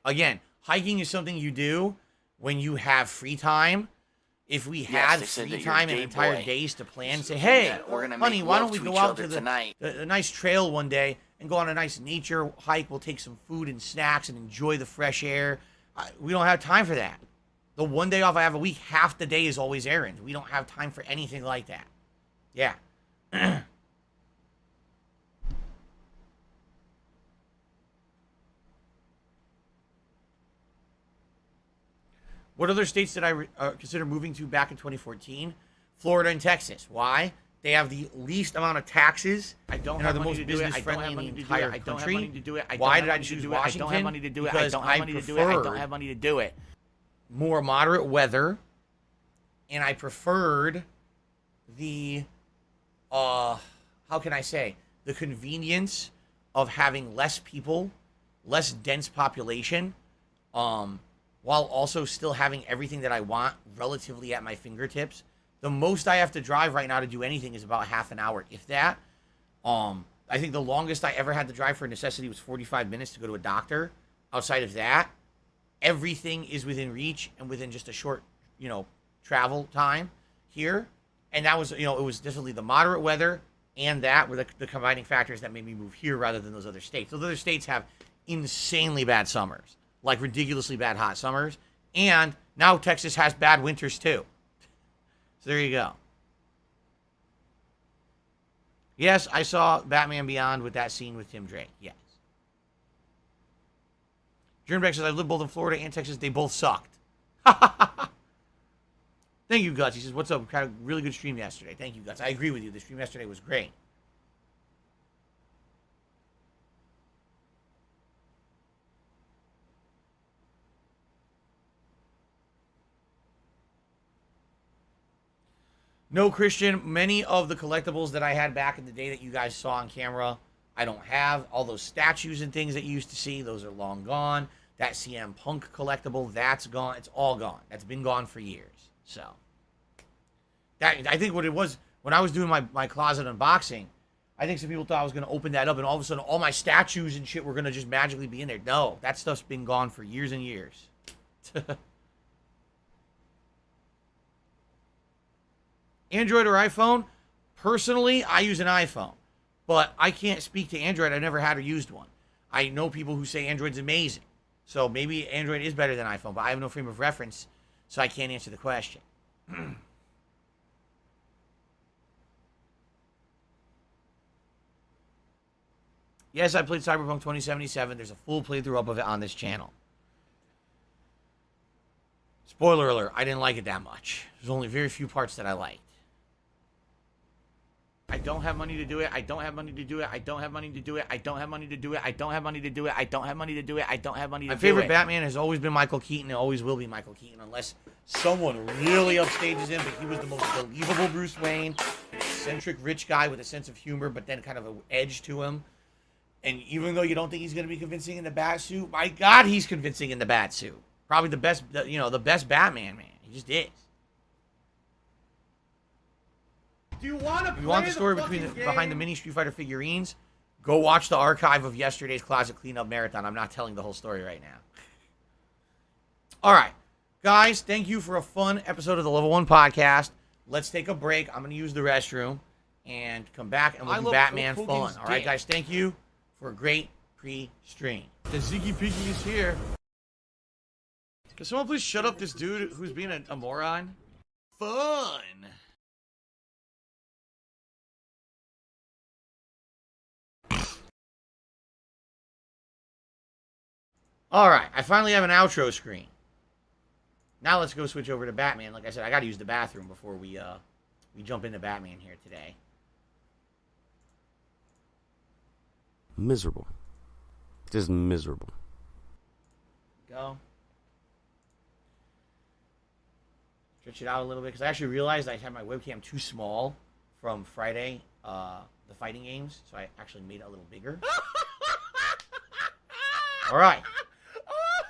Again, hiking is something you do when you have free time. If we had free time and entire days to plan, say, hey, honey, why don't we go out to the nice trail one day and go on a nice nature hike? We'll take some food and snacks and enjoy the fresh air. We don't have time for that. The one day off I have a week, half the day is always errands. We don't have time for anything like that. Yeah. What other states did I consider moving to back in 2014? Florida and Texas. Why? They have the least amount of taxes. I don't and have are the money most to do it. business I don't friendly have in money the to do it. entire I don't have country. money to do it. Why did I choose Washington? I don't have money to do it. I Because don't have money to do it. I don't have money to do it. More moderate weather, and I preferred the how can I say, the convenience of having less people, less dense population, while also still having everything that I want relatively at my fingertips. The most I have to drive right now to do anything is about half an hour, if that. I think the longest I ever had to drive for necessity was 45 minutes to go to a doctor. Outside of that, everything is within reach and within just a short, travel time here. And that was, it was definitely the moderate weather and that were the combining factors that made me move here rather than those other states. Those other states have insanely bad summers, like ridiculously bad hot summers. And now Texas has bad winters too. So there you go. Yes, I saw Batman Beyond with that scene with Tim Drake. Yes. Jernbeck says, I lived both in Florida and Texas. They both sucked. Thank you, Guts. He says, what's up? Had a really good stream yesterday. Thank you, Guts. I agree with you. The stream yesterday was great. No, Christian, many of the collectibles that I had back in the day that you guys saw on camera, I don't have. All those statues and things that you used to see, those are long gone. That CM Punk collectible, that's gone. It's all gone. That's been gone for years. So, I think what it was, when I was doing my closet unboxing, I think some people thought I was going to open that up and all of a sudden all my statues and shit were going to just magically be in there. No, that stuff's been gone for years and years. Android or iPhone? Personally, I use an iPhone. But I can't speak to Android. I never had or used one. I know people who say Android's amazing. So maybe Android is better than iPhone, but I have no frame of reference, so I can't answer the question. Yes, I played Cyberpunk 2077. There's a full playthrough up of it on this channel. Spoiler alert, I didn't like it that much. There's only very few parts that I liked. I don't have money to do it. I don't have money to do it. I don't have money to do it. I don't have money to do it. I don't have money to do it. I don't have money to do it. I don't have money to do it. My favorite Batman has always been Michael Keaton. It always will be Michael Keaton unless someone really upstages him. But he was the most believable Bruce Wayne, an eccentric rich guy with a sense of humor, but then kind of an edge to him. And even though you don't think he's going to be convincing in the bat suit, my God, he's convincing in the bat suit. Probably the best, the best Batman, man. He just is. Do you want to If you want the story behind the mini Street Fighter figurines, go watch the archive of yesterday's Closet Cleanup Marathon. I'm not telling the whole story right now. All right. Guys, thank you for a fun episode of the Level 1 podcast. Let's take a break. I'm going to use the restroom and come back, and we'll do Batman fun. All right, guys, thank you for a great pre-stream. The Ziggy Piggy is here. Can someone please shut up this dude who's being a moron? Fun. All right, I finally have an outro screen. Now let's go switch over to Batman. Like I said, I got to use the bathroom before we jump into Batman here today. Miserable. Just miserable. Go. Stretch it out a little bit because I actually realized I had my webcam too small from Friday, the fighting games, so I actually made it a little bigger. All right.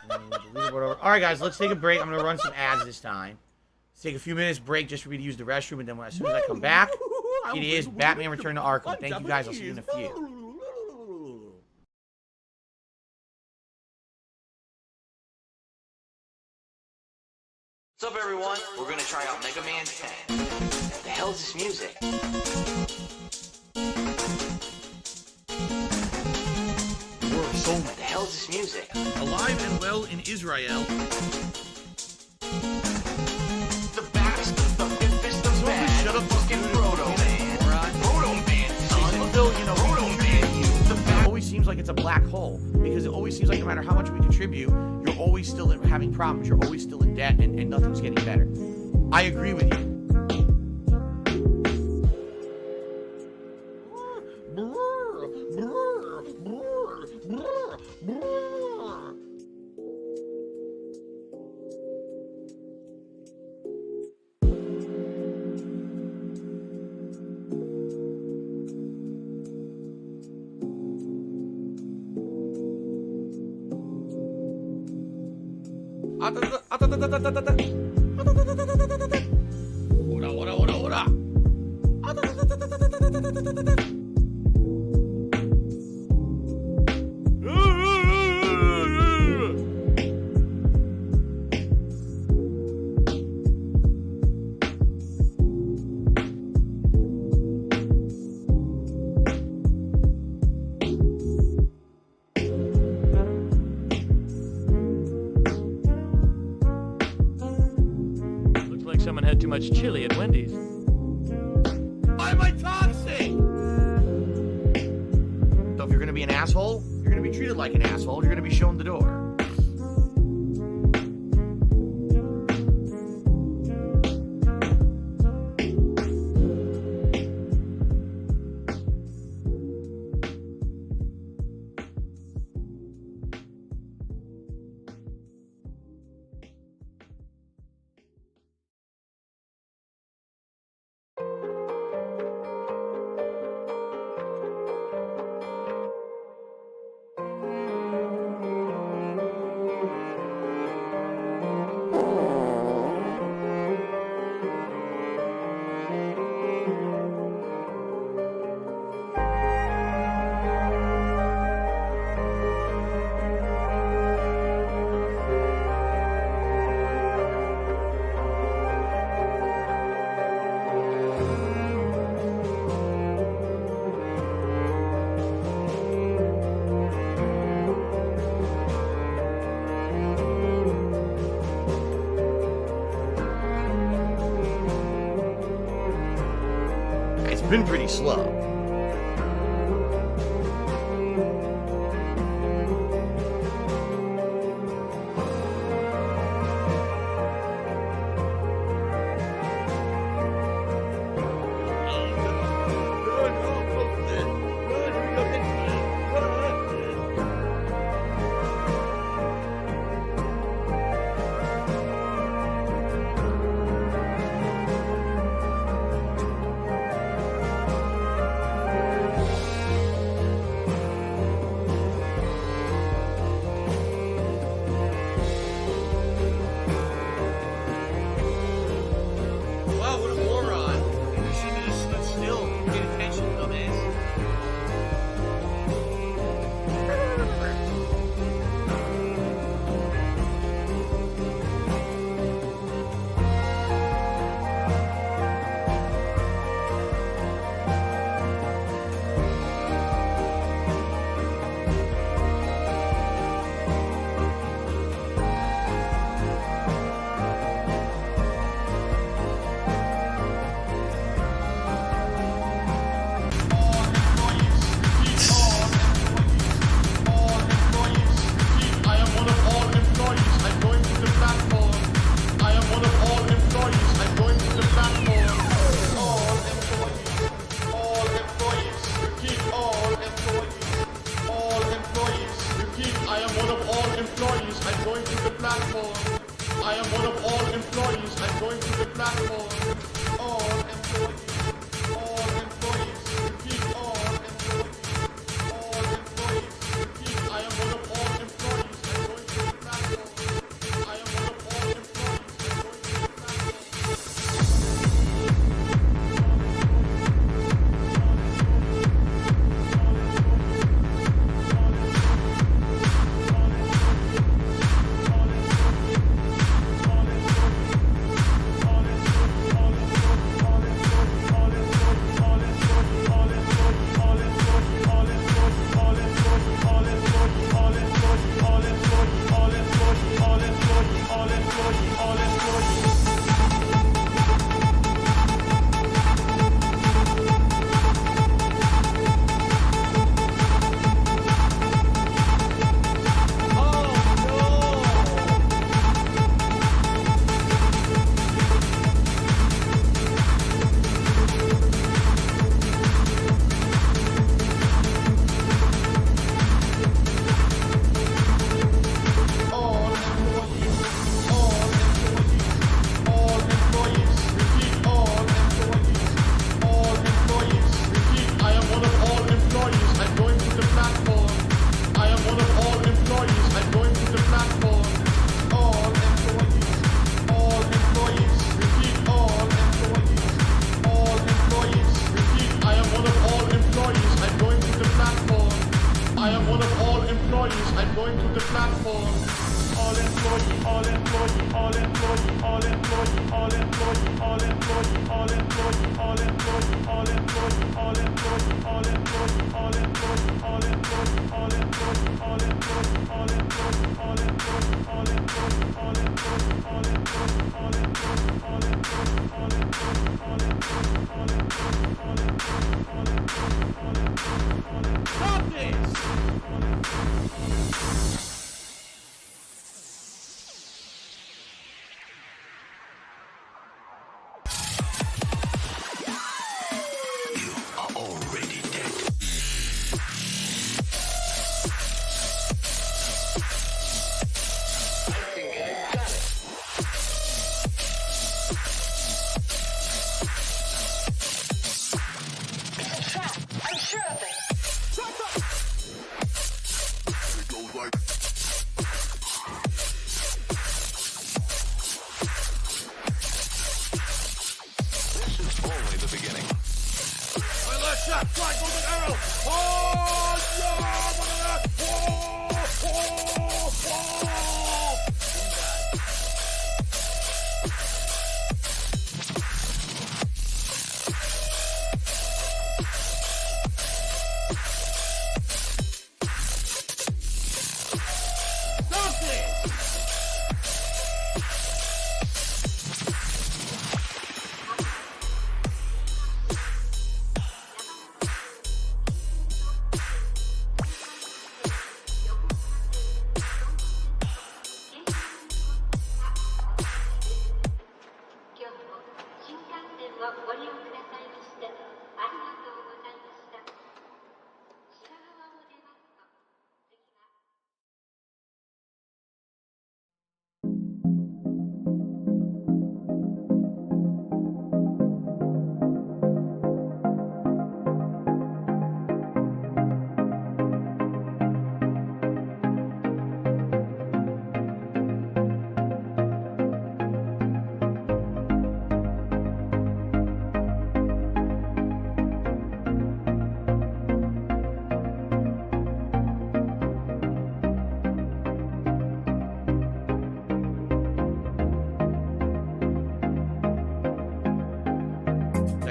All right, guys, let's take a break. I'm going to run some ads this time. Let's take a few minutes break just for me to use the restroom, and then as soon as I come back, it is Batman Return to Arkham. Thank you, guys. I'll see you in a few. What's up, everyone? We're gonna try out Mega Man 10. What the hell is this music? What the hell is this music? Alive and well in Israel. The best, the biggest, the best. Shut up, fucking Proto Man. Proto Man, son. Still, Proto Man. it always seems like it's a black hole because it always seems like no matter how much we contribute, you're always still having problems. You're always still in debt, and nothing's getting better. I agree with you. Someone had too much chili at Wendy's. Why am I toxic? So if you're going to be an asshole, you're going to be treated like an asshole. You're going to be shown the door. been pretty slow. Wow, what a moron. You should have just stood still and paid attention, dumbass. I'm sure of it. It goes like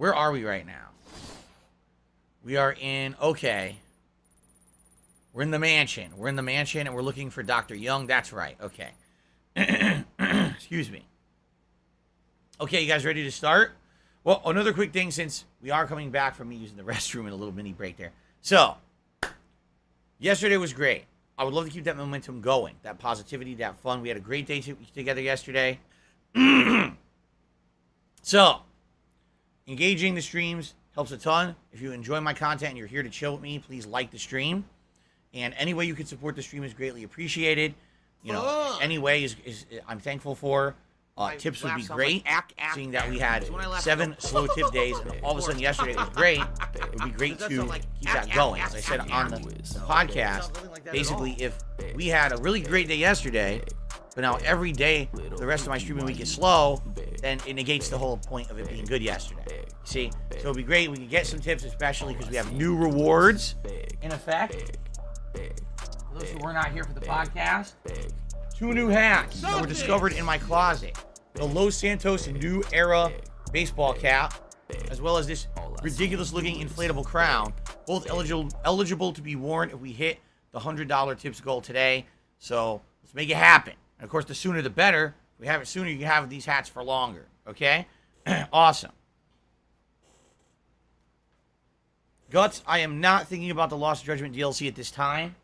Where are we right now? We are in, okay. We're in the mansion. We're in the mansion, and we're looking for Dr. Young. That's right. Okay. Excuse me. Okay, you guys ready to start? Well, another quick thing, since we are coming back from me using the restroom in a little mini break there. So, yesterday was great. I would love to keep that momentum going, that positivity, that fun. We had a great day together yesterday. So, engaging the streams helps a ton. If you enjoy my content and you're here to chill with me, please like the stream. And any way you can support the stream is greatly appreciated. You know, any way is I'm thankful for. Tips would be great. Seeing that we had 7 slow tip days, and all of a sudden yesterday was great. It would be great to keep that going. As I said on the podcast, basically, if we had a really great day yesterday, but now every day the rest of my streaming week is slow, then it negates the whole point of it being good yesterday. See? So it'd be great. We can get some tips, especially because we have new rewards in effect. For those who were not here for the podcast, 2 new hats that were discovered in my closet. The Los Santos New Era baseball cap, as well as this ridiculous-looking inflatable crown, both eligible to be worn if we hit the $100 tips goal today. So let's make it happen. And of course, the sooner the better. If we have it sooner, you can have these hats for longer. Okay? Awesome. Guts, I am not thinking about the Lost Judgment DLC at this time.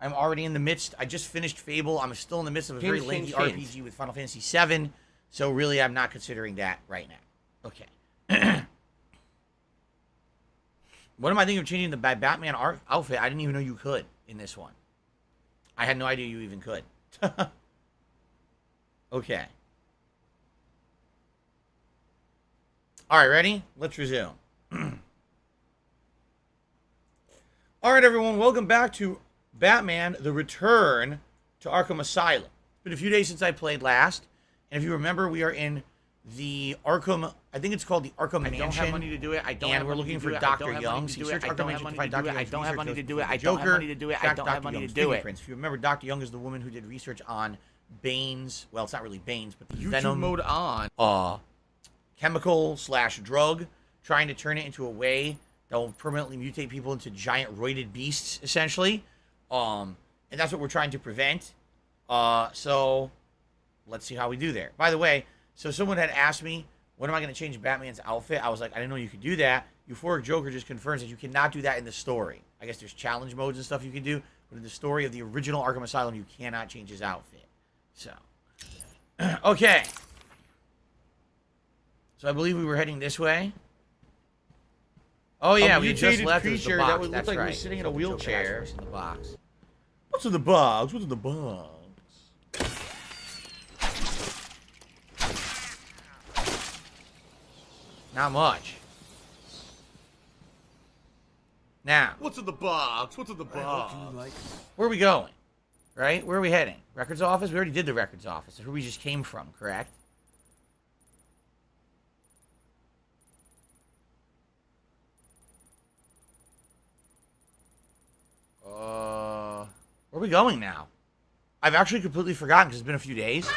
I'm already in the midst. I just finished Fable. I'm still in the midst of a very lengthy RPG with Final Fantasy VII. So really, I'm not considering that right now. Okay. What am I thinking of changing the Batman outfit? I didn't even know you could in this one. I had no idea you even could. Okay. All right, ready? Let's resume. All right, everyone. Welcome back to Batman, The Return to Arkham Asylum. It's been a few days since I played last, and if you remember, we are in the Arkham, I think it's called the Arkham Mansion. I don't have money to do it. And we're looking for Dr. Young. So you search Arkham Mansion to find Dr. Young. I don't have money to do it. I don't have money to do it. I don't have money to do it. If you remember, Dr. Young is the woman who did research on Bane's, well, it's not really Bane's, but the Venom mode on chemical/drug, trying to turn it into a way that will permanently mutate people into giant roided beasts, essentially. And that's what we're trying to prevent. So let's see how we do there. By the way, so someone had asked me, when am I going to change Batman's outfit? I was like, I didn't know you could do that. Euphoric Joker just confirms that you cannot do that in the story. I guess there's challenge modes and stuff you can do, but in the story of the original Arkham Asylum, you cannot change his outfit. So, okay. So I believe we were heading this way. Oh yeah, we just left the box. That would look like we were sitting in a wheelchair. In the box. What's in the box? What's in the box? Not much. Now. What's in the box? What's in the box? Where are we going? Right? Where are we heading? Records office? We already did the records office. That's where we just came from, correct? Where are we going now? I've actually completely forgotten because it's been a few days.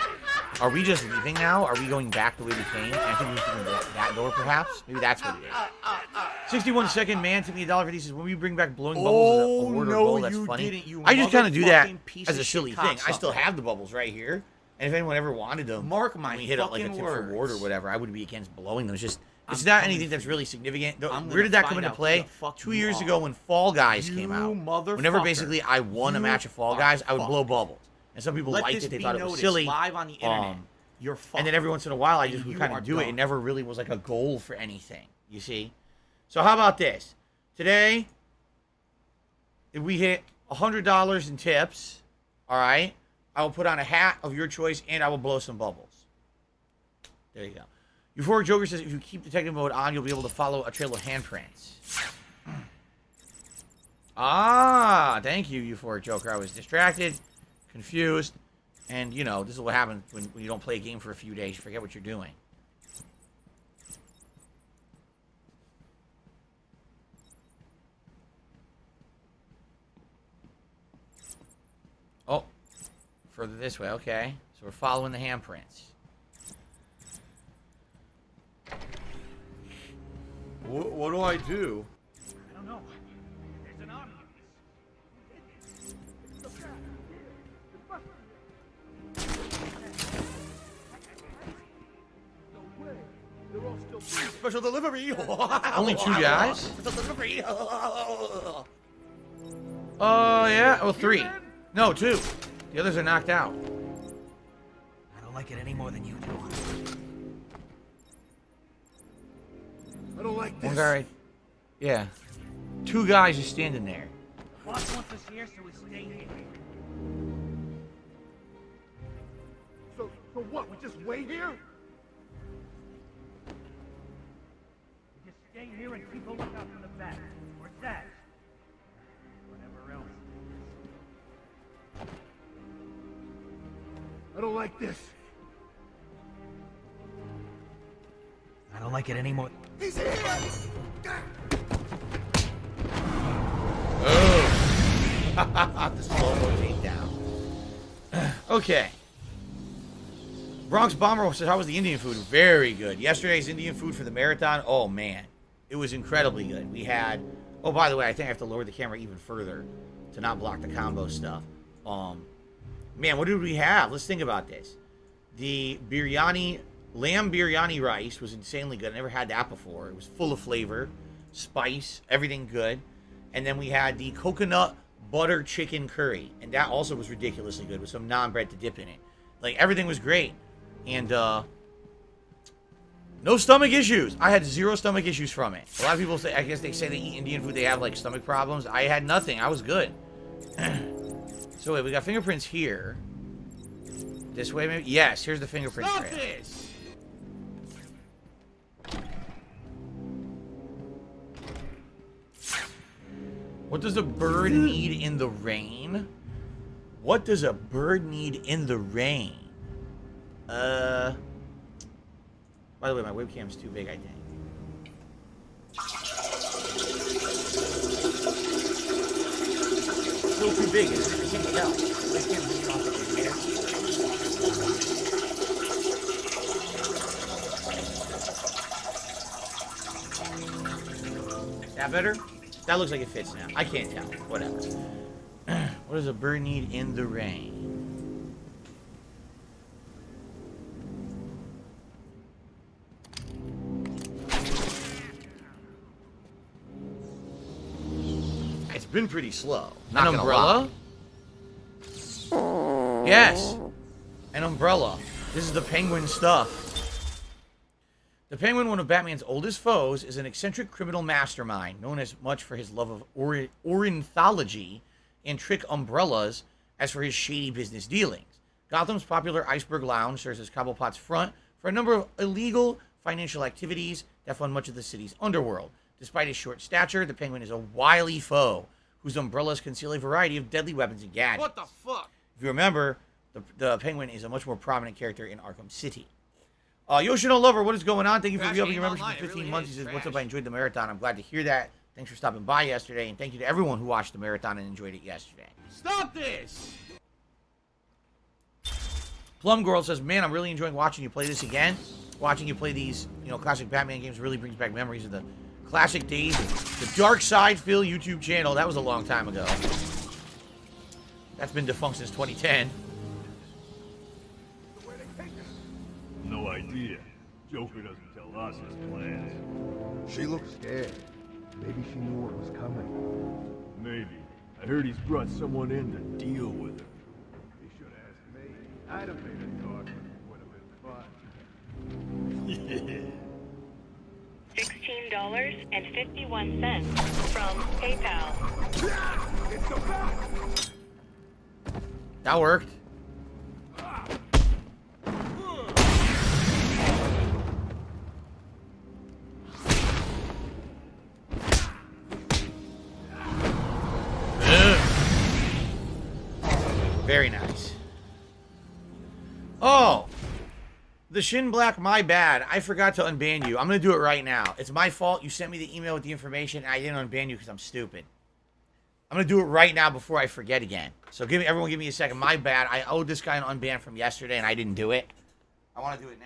Are we just leaving now? Are we going back the way we came? I think we're going that door, perhaps? Maybe that's what it is. 61-second man took me $1.50. Says, when we bring back blowing bubbles as a award or goal, that's funny. Didn't, I just kind of do that as a silly thing. I still have the bubbles right here. And if anyone ever wanted them, mark my we hit up like a tip for award or whatever, I would be against blowing them. It's not anything that's really significant. Where did that come into play? 2 years ago when Fall Guys came out. Whenever basically I won a match of Fall Guys, I would blow bubbles. And some people liked it. They thought it was silly. Live on the internet. And then every once in a while, I just would kind of do it. It never really was like a goal for anything, you see? So how about this? Today, if we hit $100 in tips, all right, I will put on a hat of your choice, and I will blow some bubbles. There you go. Euphoric Joker says if you keep detective mode on, you'll be able to follow a trail of handprints. Ah, thank you, Euphoric Joker. I was distracted, confused, and, you know, this is what happens when you don't play a game for a few days. You forget what you're doing. Oh, further this way. Okay, so we're following the handprints. What do I do? I don't know. There's an army. Special delivery. Only 2 guys? Special delivery. Yeah. Well, 3. No, 2. The others are knocked out. I don't like it any more than you do. I don't like this. One guy right. Yeah. 2 guys just standing there. Boss wants us here, so we stay here. So what? We just wait here? We just stay here and keep a lookout from the back. Or that. Whatever else. I don't like this. I don't like it any more. He's here! The slow-mo takedown. Okay. Bronx Bomber says, how was the Indian food? Very good. Yesterday's Indian food for the marathon, oh man. It was incredibly good. We had... Oh, by the way, I think I have to lower the camera even further to not block the combo stuff. Man, what did we have? Let's think about this. The biryani... Lamb biryani rice was insanely good. I never had that before. It was full of flavor, spice, everything good. And then we had the coconut butter chicken curry. And that also was ridiculously good with some naan bread to dip in it. Like, everything was great. And, no stomach issues. I had 0 stomach issues from it. A lot of people say, I guess they say they eat Indian food, they have, like, stomach problems. I had nothing. I was good. So, wait, we got fingerprints here. This way, maybe? Yes, here's the fingerprint Stop trail. this! What does a bird need in the rain? What does a bird need in the rain? By the way, my webcam's too big, I think. Still too big, isn't it? I can't tell. The webcam's leaning off the computer. That better? That looks like it fits now. I can't tell. Whatever. What does a bird need in the rain? It's been pretty slow. An umbrella? Yes. An umbrella. This is the Penguin stuff. The Penguin, one of Batman's oldest foes, is an eccentric criminal mastermind, known as much for his love of ornithology and trick umbrellas as for his shady business dealings. Gotham's popular Iceberg Lounge serves as Cobblepot's front for a number of illegal financial activities that fund much of the city's underworld. Despite his short stature, the Penguin is a wily foe whose umbrellas conceal a variety of deadly weapons and gadgets. What the fuck? If you remember, the Penguin is a much more prominent character in Arkham City. Yoshino Lover, what is going on? Thank you for re-upping your membership for 15 months. He says, what's up? I enjoyed the marathon. I'm glad to hear that. Thanks for stopping by yesterday, and thank you to everyone who watched the marathon and enjoyed it yesterday. Stop this! Plum Girl says, man, I'm really enjoying watching you play this again. Watching you play these, classic Batman games really brings back memories of the classic days of the Dark Side Phil YouTube channel. That was a long time ago. That's been defunct since 2010. No idea. Joker doesn't tell us his plans. She looks scared. Maybe she knew what was coming. Maybe. I heard he's brought someone in to deal with her. He should have asked me. I'd have made a talk. Would have been fun. $16.51 from PayPal. It's the back! That worked. Very nice. Oh! The Shin Black, my bad. I forgot to unban you. I'm going to do it right now. It's my fault. You sent me the email with the information, and I didn't unban you because I'm stupid. I'm going to do it right now before I forget again. So everyone give me a second. My bad. I owed this guy an unban from yesterday, and I didn't do it. I want to do it now.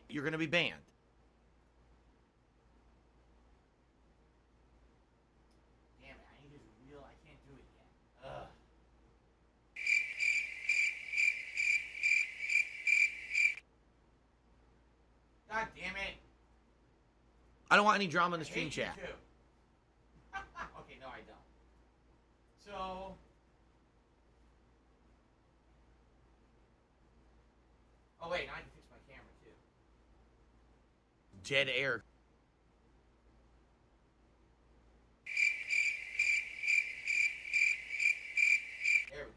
you're going to be banned. Damn it, I need this real. I can't do it yet. Ugh. God damn it. I don't want any drama in the I stream hate you chat. too. Okay, no, I don't. So. Oh, wait, now I can fix my camera too. Dead air. There we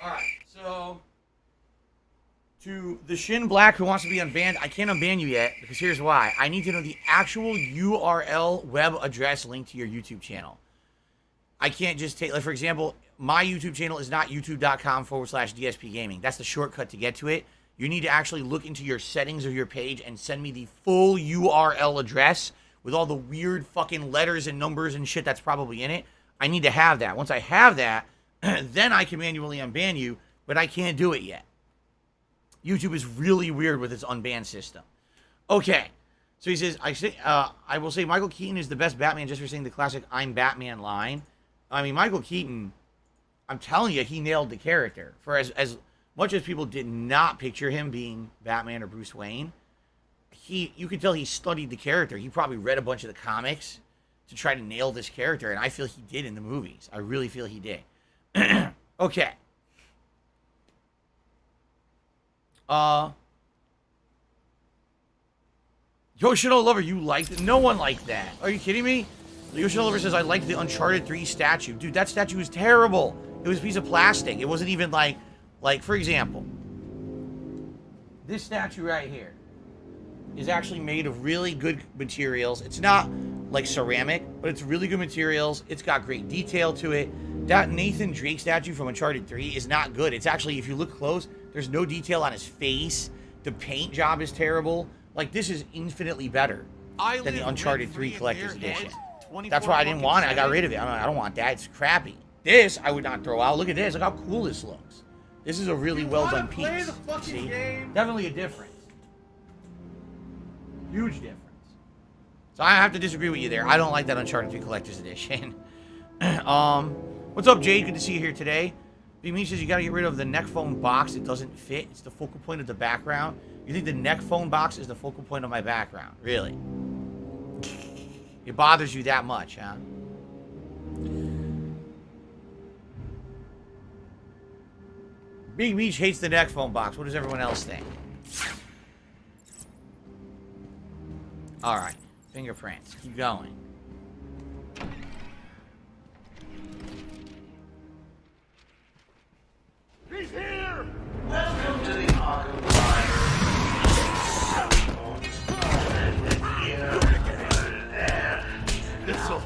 go. Alright, so. To the Shin Black who wants to be unbanned, I can't unban you yet because here's why. I need to know the actual URL web address linked to your YouTube channel. I can't just take, like, for example, my YouTube channel is not youtube.com/DSP Gaming. That's the shortcut to get to it. You need to actually look into your settings of your page and send me the full URL address with all the weird fucking letters and numbers and shit that's probably in it. I need to have that. Once I have that, then I can manually unban you, but I can't do it yet. YouTube is really weird with its unban system. Okay. So he says, I will say Michael Keaton is the best Batman just for saying the classic I'm Batman line. I mean, Michael Keaton, I'm telling you, he nailed the character. For as much as people did not picture him being Batman or Bruce Wayne, you could tell he studied the character. He probably read a bunch of the comics to try to nail this character, and I feel he did in the movies. I really feel he did. Okay. Yoshino Lover, you liked it? No one liked that. Are you kidding me? Yoshino Lover says, I liked the Uncharted 3 statue. Dude, that statue was terrible. It was a piece of plastic. It wasn't even like, for example, this statue right here is actually made of really good materials. It's not like ceramic, but it's really good materials. It's got great detail to it. That Nathan Drake statue from Uncharted 3 is not good. It's actually, if you look close, there's no detail on his face. The paint job is terrible. Like, this is infinitely better than the Uncharted 3 Collector's Edition. That's why I didn't want it. I got rid of it. I don't want that. It's crappy. This, I would not throw out. Look at this. Look how cool this looks. This is a really well-done piece. See? Definitely a difference. Huge difference. So I have to disagree with you there. I don't like that Uncharted 3 Collector's Edition. What's up, Jade? Good to see you here today. B-Me says you gotta get rid of the neck phone box. It doesn't fit. It's the focal point of the background. You think the neck phone box is the focal point of my background? Really? It bothers you that much, huh? Big Meech hates the neck phone box. What does everyone else think? Alright. Fingerprints. Keep going. He's here! Welcome to the Ackham Library. This'll...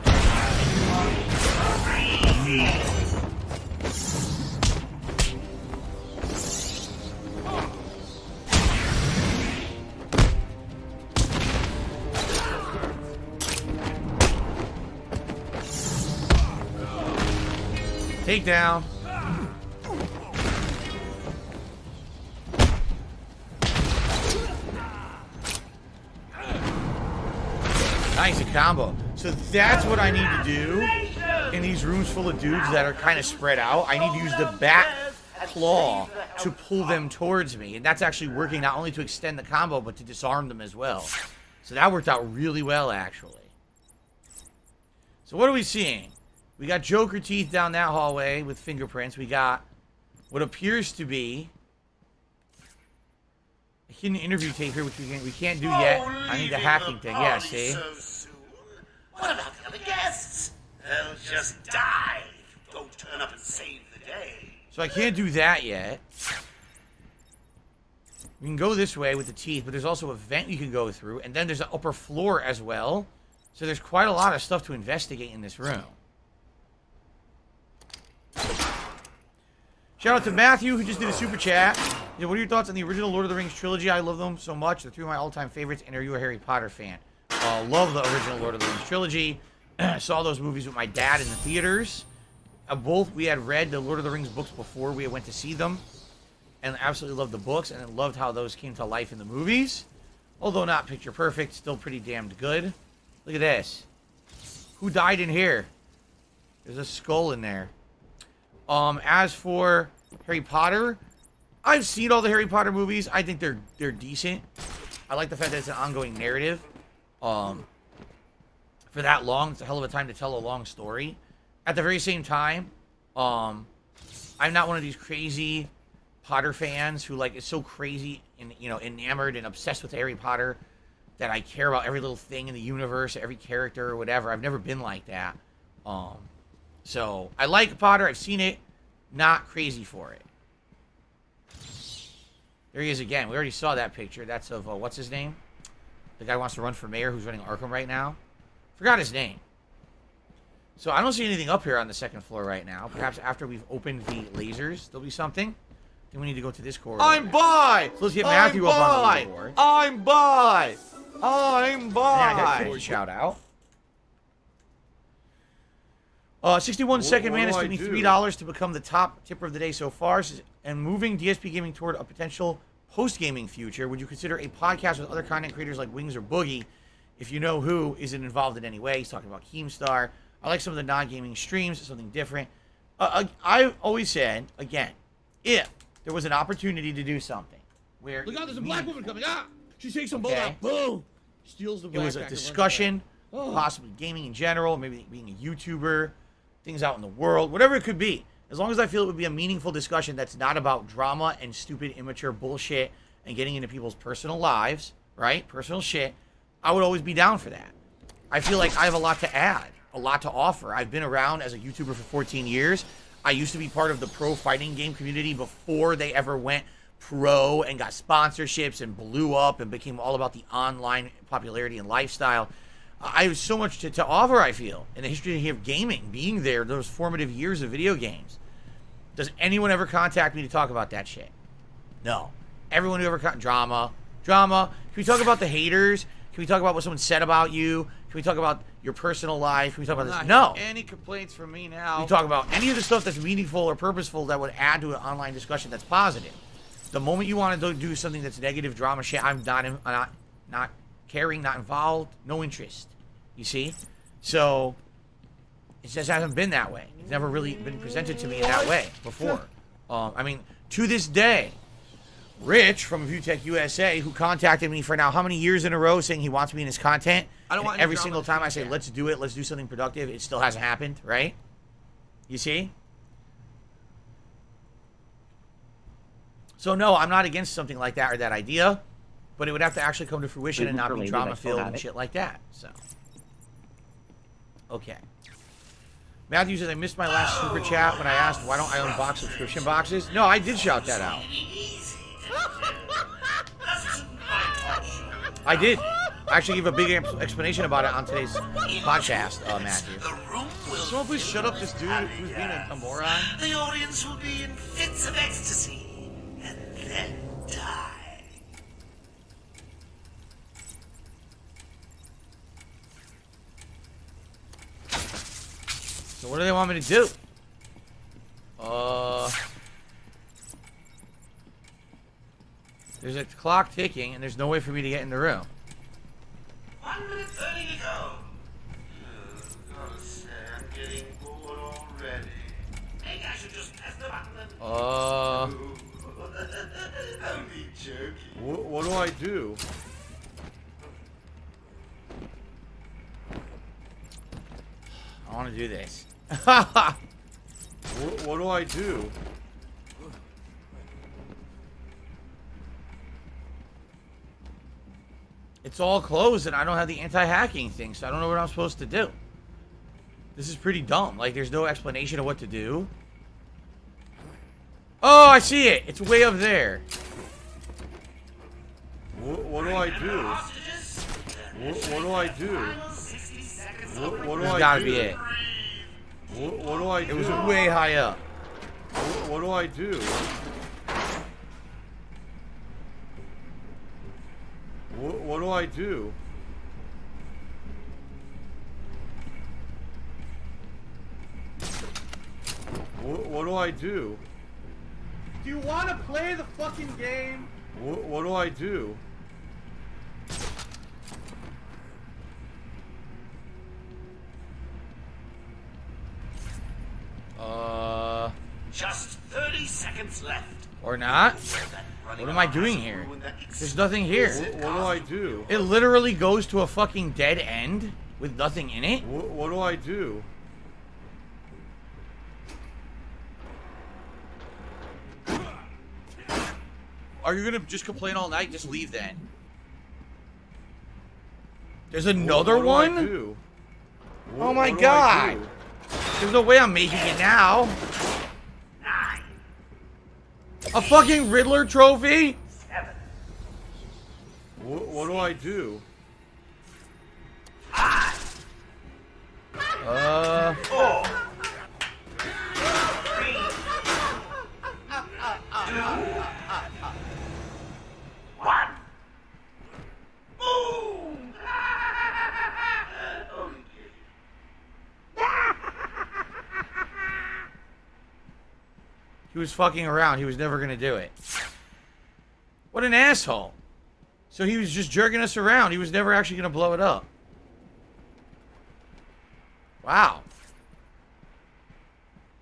Take down. Nice, a combo. So that's what I need to do in these rooms full of dudes that are kind of spread out. I need to use the bat claw to pull them towards me. And that's actually working not only to extend the combo, but to disarm them as well. So that worked out really well, actually. So what are we seeing? We got Joker teeth down that hallway with fingerprints. We got what appears to be a hidden interview tape here, which we can't do yet. I need the hacking thing. Yeah, see? What about the other guests? They'll just die if you don't turn up and save the day. So I can't do that yet. We can go this way with the teeth, but there's also a vent you can go through, and then there's an upper floor as well. So there's quite a lot of stuff to investigate in this room. Shout out to Matthew, who just did a super chat. What are your thoughts on the original Lord of the Rings trilogy? I love them so much. They're three of my all-time favorites. And are you a Harry Potter fan? Love the original Lord of the Rings trilogy. Saw those movies with my dad in the theaters. we had read the Lord of the Rings books before we went to see them, and absolutely loved the books, and loved how those came to life in the movies. Although not picture perfect, still pretty damned good. Look at this. Who died in here? There's a skull in there. As for Harry Potter, I've seen all the Harry Potter movies. I think they're decent. I like the fact that it's an ongoing narrative. For that long, it's a hell of a time to tell a long story. At the very same time, I'm not one of these crazy Potter fans who like is so crazy and enamored and obsessed with Harry Potter that I care about every little thing in the universe, every character or whatever. I've never been like that. So I like Potter. I've seen it. Not crazy for it. There he is again. We already saw that picture. That's of what's his name? The guy who wants to run for mayor who's running Arkham right now. Forgot his name. So I don't see anything up here on the second floor right now. Perhaps after we've opened the lasers, there'll be something. Then we need to go to this corridor. I'm by! So let's get Matthew up on the board. I'm by! I'm by! Yeah, I got a shout out. 61 Second Man has paid me $3 to become the top tipper of the day so far. And moving DSP Gaming toward a potential post-gaming future, would you consider a podcast with other content creators like Wings or Boogie? If you know who, isn't involved in any way. He's talking about Keemstar. I like some of the non-gaming streams, something different. I've always said, again, if there was an opportunity to do something where... Look out, there's a black woman coming. Ah! She takes some bolt out. Boom! Steals the black. It was a discussion, possibly gaming in general, maybe being a YouTuber, things out in the world, whatever it could be. As long as I feel it would be a meaningful discussion that's not about drama and stupid, immature bullshit and getting into people's personal lives, right? Personal shit. I would always be down for that. I feel like I have a lot to add, a lot to offer. I've been around as a YouTuber for 14 years. I used to be part of the pro fighting game community before they ever went pro and got sponsorships and blew up and became all about the online popularity and lifestyle. I have so much to offer, I feel, in the history of gaming, being there, those formative years of video games. Does anyone ever contact me to talk about that shit? No. Everyone who ever drama. Can we talk about the haters? Can we talk about what someone said about you? Can we talk about your personal life? Can we talk about this? No. Any complaints from me now? We talk about any of the stuff that's meaningful or purposeful that would add to an online discussion that's positive. The moment you want to do something that's negative drama shit, I'm not caring, not involved, no interest. You see? So it just hasn't been that way. It's never really been presented to me in that way before. I mean, to this day, Rich from ViewTech USA, who contacted me for now how many years in a row saying he wants me in his content, I don't want every single time I say, let's do it, let's do something productive, it still hasn't happened, right? You see? So no, I'm not against something like that or that idea, but it would have to actually come to fruition and not be drama-filled and shit like that, so. Okay. Matthew says, I missed my last super chat when I asked, why don't I unbox subscription boxes? No, I did shout that out. I did. I actually gave a big explanation about it on today's podcast, Matthew. Someone please shut up this dude who's being a moron. The audience will be in fits of ecstasy and then die. So what do they want me to do? There's a clock ticking, and there's no way for me to get in the room. 1 minute 30 to go. Gotta say, I'm getting bored already. Maybe I should just press the button and... Only joking. What do I do? I want to do this. What do I do? It's all closed and I don't have the anti-hacking thing, so I don't know what I'm supposed to do. This is pretty dumb. Like, there's no explanation of what to do. Oh, I see it. It's way up there. What do I do? What do I do? What do I do? That's gotta be it. What do I do? It was way high up. What do I do? What do I do? What do I do? Do you want to play the fucking game? What do I do? Just 30 seconds left. Or not? What am I doing here? There's nothing here. What do I do? It literally goes to a fucking dead end with nothing in it. What do I do? Are you gonna just complain all night? Just leave then. There's another one? What do I do? Oh my god! There's no way I'm making it now. A fucking Riddler trophy? What do I do? He was fucking around. He was never gonna do it. What an asshole. So he was just jerking us around. He was never actually gonna blow it up. Wow.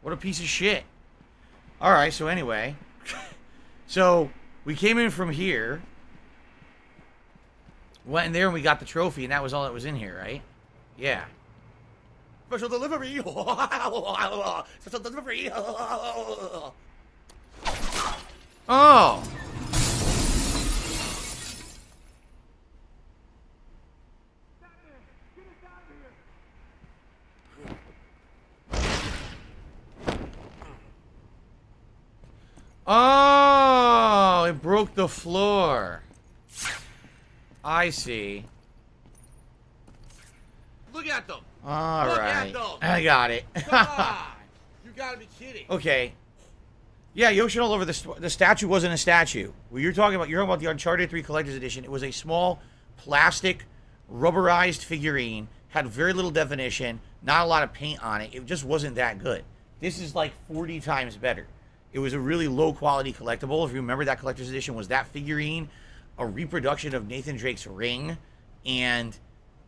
What a piece of shit. Alright, so anyway. So, we came in from here. Went in there and we got the trophy, and that was all that was in here, right? Yeah. Special delivery! Special delivery! Oh! Oh! It broke the floor. I see. Look at them. All Look right. at them. I got it. Come on. You gotta be kidding. Okay. Yeah, Yoshi all over the statue wasn't a statue. Well, you're talking about the Uncharted 3 Collector's Edition. It was a small plastic rubberized figurine, had very little definition, not a lot of paint on it. It just wasn't that good. This is like 40 times better. It was a really low quality collectible. If you remember, that Collector's Edition was that figurine, a reproduction of Nathan Drake's ring, and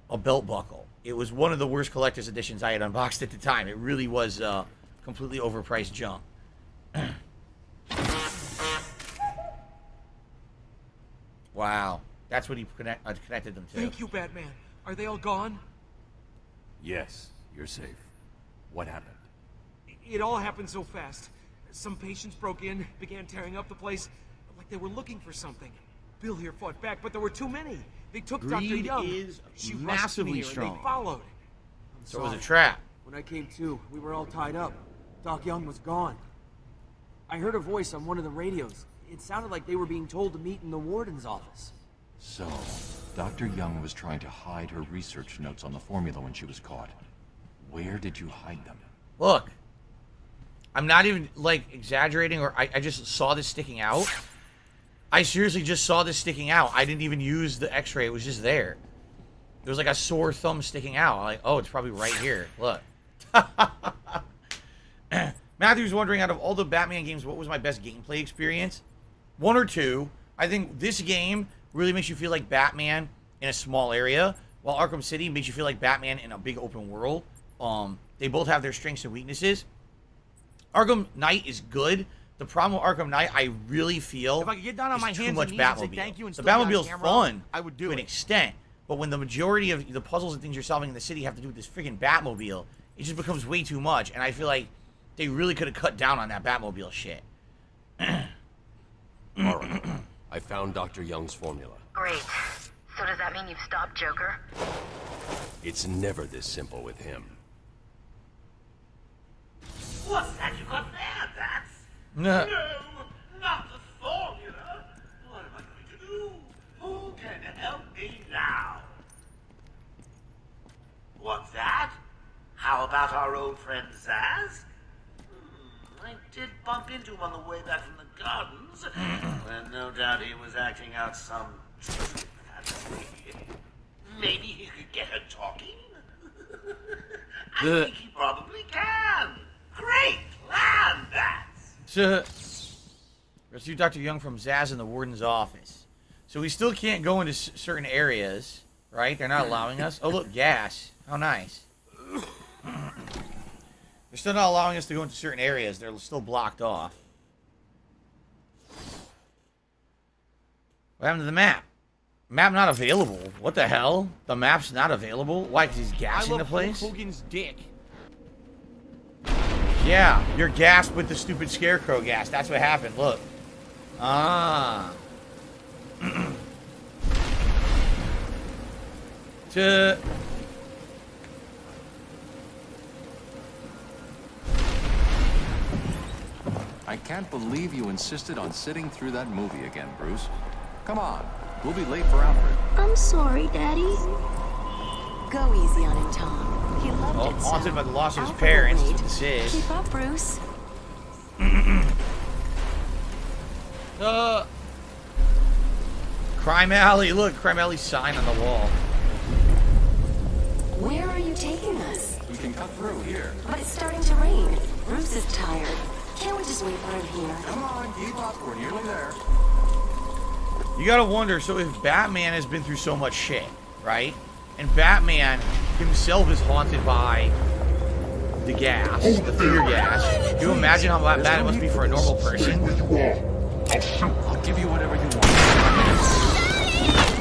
a belt buckle. It was one of the worst Collector's Editions I had unboxed at the time. It really was completely overpriced junk. Wow. That's what he connected them to. Thank you, Batman. Are they all gone? Yes, you're safe. What happened? It all happened so fast. Some patients broke in, began tearing up the place, like they were looking for something. Bill here fought back, but there were too many. They took Dr. Greed Young. is She rushed me massively here, strong. And they followed. So it was a trap. When I came to, we were all tied up. Doc Young was gone. I heard a voice on one of the radios. It sounded like they were being told to meet in the warden's office. So, Dr. Young was trying to hide her research notes on the formula when she was caught. Where did you hide them? Look, I'm not even, like, exaggerating, or I just saw this sticking out. I seriously just saw this sticking out. I didn't even use the x-ray. It was just there. There was like a sore thumb sticking out. I'm like, oh, it's probably right here. Look. Matthew's wondering, out of all the Batman games, what was my best gameplay experience? 1 or 2. I think this game really makes you feel like Batman in a small area, while Arkham City makes you feel like Batman in a big open world. They both have their strengths and weaknesses. Arkham Knight is good. The problem with Arkham Knight, I really feel, if I could get down on my too hands much and knees and say Batmobile. thank you and The still be on Batmobile's camera, fun I would do to an it. extent, but when the majority of the puzzles and things you're solving in the city have to do with this freaking Batmobile, it just becomes way too much, and I feel like they really could have cut down on that Batmobile shit. Alright. I found Dr. Young's formula. Great. So does that mean you've stopped Joker? It's never this simple with him. What's that you got there, Bats? No. No, not the formula. What am I going to do? Who can help me now? What's that? How about our old friend Zaz? I did bump into him on the way back from the gardens, and no doubt he was acting out some fantasy. Maybe he could get her talking? I think he probably can. Great plan! done that. Rescue Dr. Young from Zaz in the warden's office. So we still can't go into certain areas, right? They're not allowing us. Oh, look, gas. How nice. They're still not allowing us to go into certain areas. They're still blocked off. What happened to the map? Map not available. What the hell? The map's not available? Why? Because he's gassing the place? Hulk Hogan's dick. Yeah, you're gassed with the stupid scarecrow gas. That's what happened. Look. Ah. I can't believe you insisted on sitting through that movie again, Bruce. Come on, we'll be late for Alfred. I'm sorry, Daddy. Go easy on him, Tom. He loved it so. Haunted by the loss of his parents. That's what this is. Keep up, Bruce. Crime Alley. Look, Crime Alley sign on the wall. Where are you taking us? We can cut through here. But it's starting to rain. Bruce is tired. Can't we just wait for him here? Come on, keep up. We're nearly there. You gotta wonder, so if Batman has been through so much shit, right? And Batman himself is haunted by the gas, the fear gas. Can you imagine how bad it must be for a normal person? I'll give you whatever you want.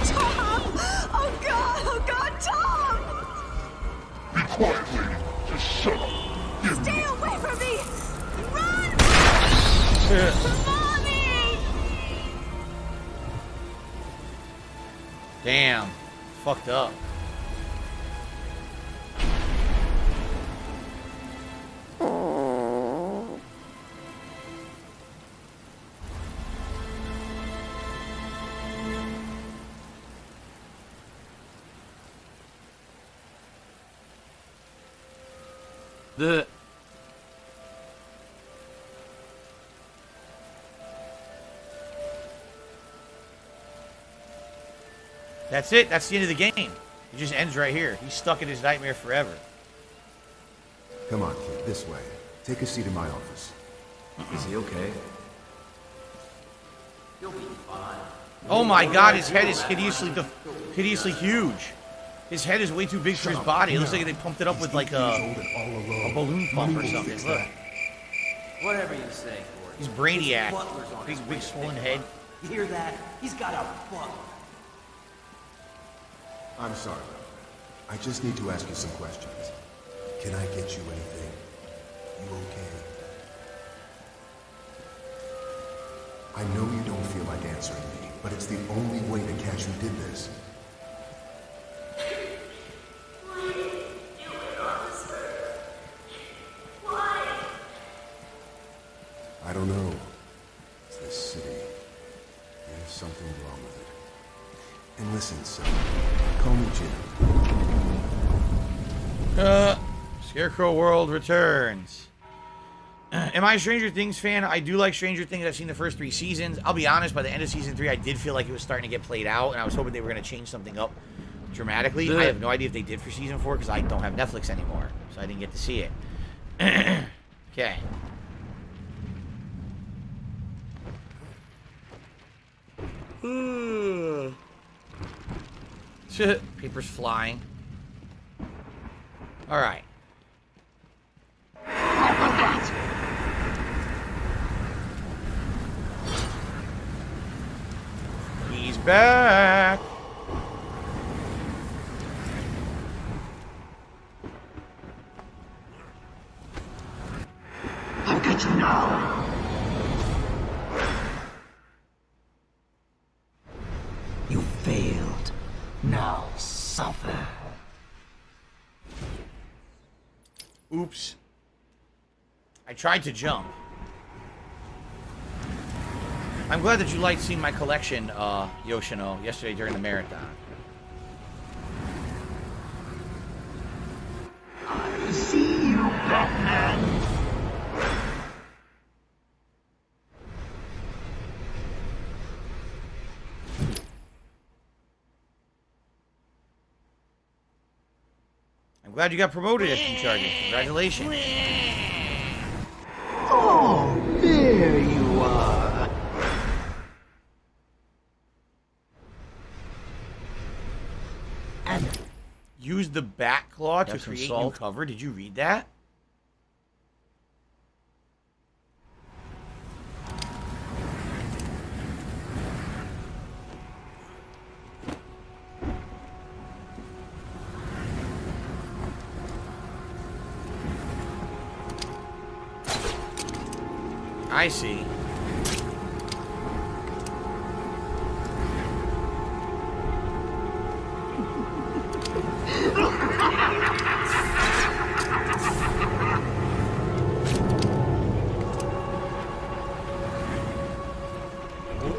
Tom! Oh God, Tom! Be quiet, lady. Just shut up. Stay away from me! Run! Mommy! Damn. Fucked up. That's it. That's the end of the game. It just ends right here. He's stuck in his nightmare forever. Come on, kid. This way. Take a seat in my office. Is he okay? You'll be fine. Oh my God, his head is hideously huge. His head is way too big for his body. It looks like they pumped it up with like a balloon pump or something. Look. Whatever you say, Gordon. He's Brainiac. Big swollen head. You hear that? He's got a butler. I'm sorry. I just need to ask you some questions. Can I get you anything? You okay? I know you don't feel like answering me, but it's the only way to catch who did this. Why did you do it, officer? Why? I don't know. It's this city. There's something wrong with it. And listen, son. Call me Jim. Scarecrow World returns. Am I a Stranger Things fan? I do like Stranger Things. I've seen the first 3 seasons. I'll be honest, by the end of season 3, I did feel like it was starting to get played out, and I was hoping they were going to change something up dramatically. I have no idea if they did for season 4, because I don't have Netflix anymore, so I didn't get to see it. Okay. Paper's flying. All right. He's back. I'll get you now. You failed. Now suffer. Oops. I tried to jump. I'm glad that you liked seeing my collection, Yoshino, yesterday during the marathon. I see you, Batman. I'm glad you got promoted as in charges. Congratulations. Oh, use the back claw to Have some create new salt. cover. Did you read that? I see.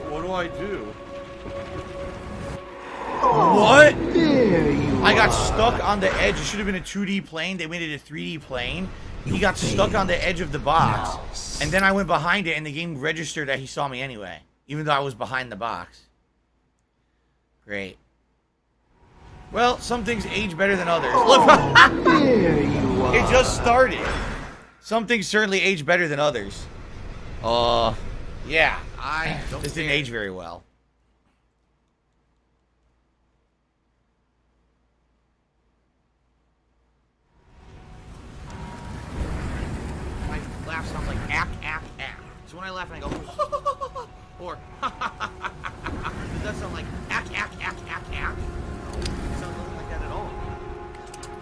What do I do? What? I got stuck on the edge. It should have been a 2D plane. They made it a 3D plane. He got stuck on the edge of the box. And then I went behind it, and the game registered that he saw me anyway. Even though I was behind the box. Great. Well, some things age better than others. Look, There you are. it just started. Some things certainly age better than others. Yeah. This didn't age very well. My laugh sounds like ack, ack, ack. So when I laugh and I go, or does that sound like ack, ack, ack, ack, ack? It sounds nothing like that at all.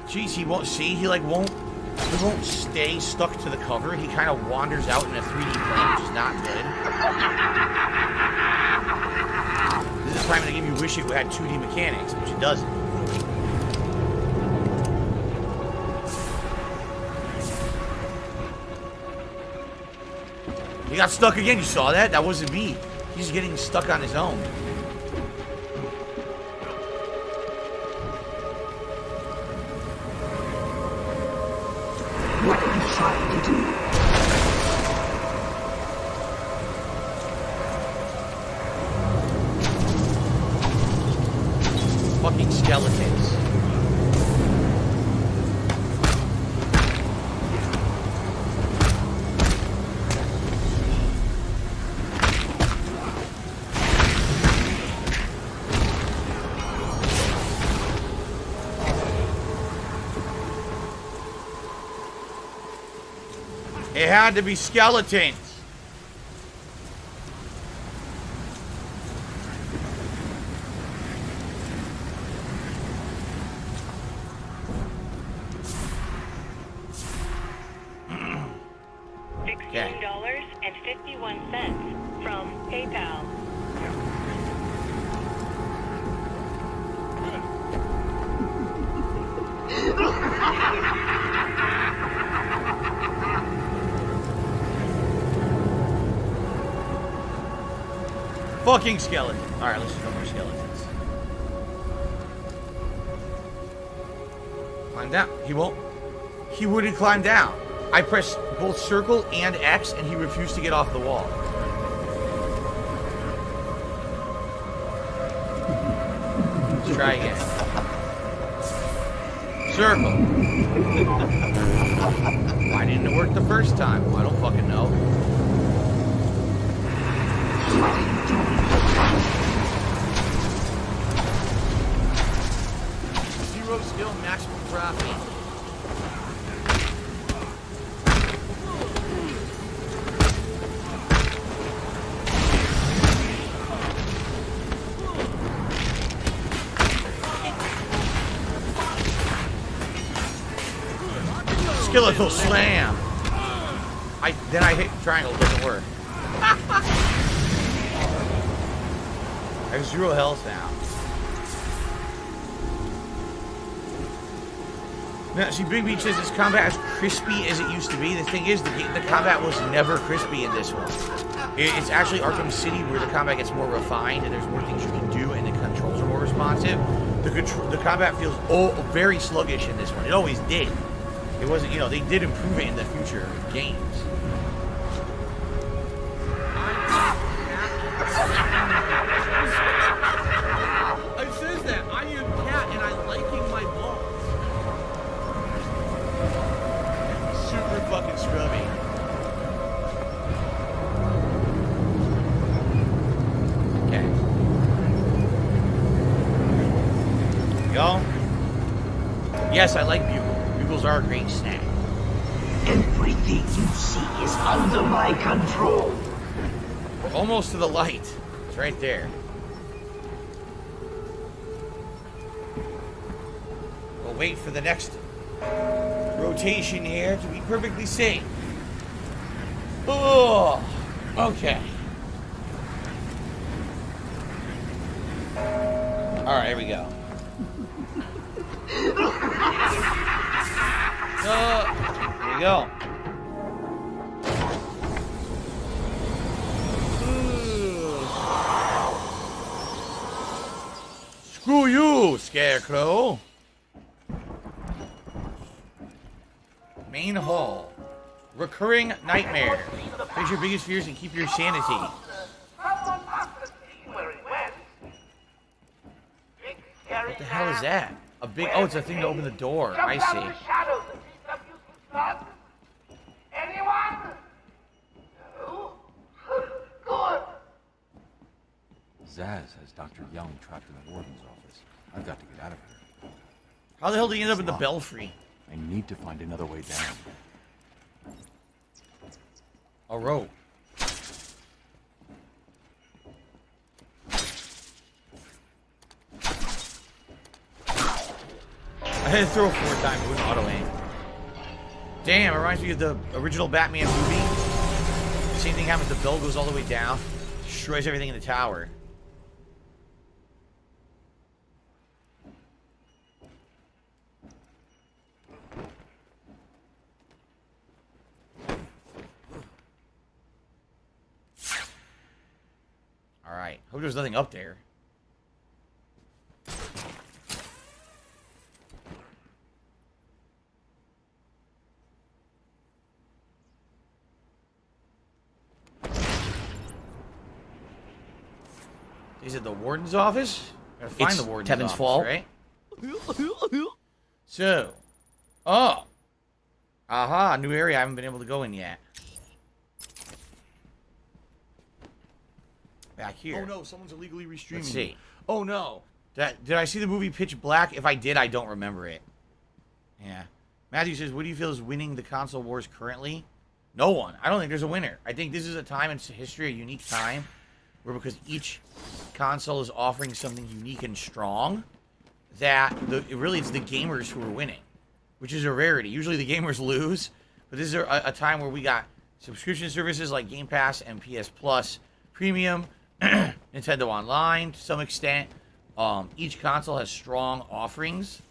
Jeez, he won't see. He won't stay stuck to the cover. He kind of wanders out in a 3D plane, which is not good. This is the time in the game you wish it had 2D mechanics, which it doesn't. He got stuck again. You saw that? That wasn't me. He's getting stuck on his own. What are you trying to do? Fucking skeletons. It had to be skeletons. $16.51 from PayPal. Fucking skeleton. Alright, let's just go more skeletons. Climb down. He won't. He wouldn't climb down. I pressed both circle and X and he refused to get off the wall. Let's try again. Circle. Why didn't it work the first time? I don't fucking know. Zero skill, maximum profit. Skeletal slam. Then I hit triangle, doesn't work. I have 0 health now. Now, see, Big Beach says this combat as crispy as it used to be. The thing is, the combat was never crispy in this one. It's actually Arkham City where the combat gets more refined and there's more things you can do and the controls are more responsive. The combat feels very sluggish in this one. It always did. It wasn't, they did improve it in the future games. It says that. I am cat and I'm liking my balls. Super fucking scrubby. Okay. There we go. Yes, I like Bugle. Bugles are a great snack. Everything you see is under my control. We're almost to the light. It's right there. We'll wait for the next rotation here to be perfectly safe. Oh, okay. All right, here we go. Here we go. Screw you, Scarecrow. Main hall. Recurring nightmare. Face your biggest fears and keep your sanity. What the hell is that? A big... Oh, it's a thing to open the door. I see. Zaz has Dr. Young trapped in the warden's office. I've got to get out of here. How the hell did he end up in the belfry? I need to find another way down. A rope. I had to throw it 4 times with auto aim. Damn, it reminds me of the original Batman movie. Same thing happens. The bell goes all the way down, destroys everything in the tower. All right. Hope there's nothing up there. Is it the warden's office? Gotta find the warden's Tevin's office, fault. right? So, oh, aha, new area I haven't been able to go in yet. Back here. Oh no, someone's illegally restreaming. Let's see. Oh no. Did I see the movie Pitch Black? If I did, I don't remember it. Yeah. Matthew says, what do you feel is winning the console wars currently? No one. I don't think there's a winner. I think this is a time in history, a unique time, where because each console is offering something unique and strong, that it's the gamers who are winning, which is a rarity. Usually the gamers lose, but this is a time where we got subscription services like Game Pass and PS Plus Premium, Nintendo Online to some extent. Each console has strong offerings,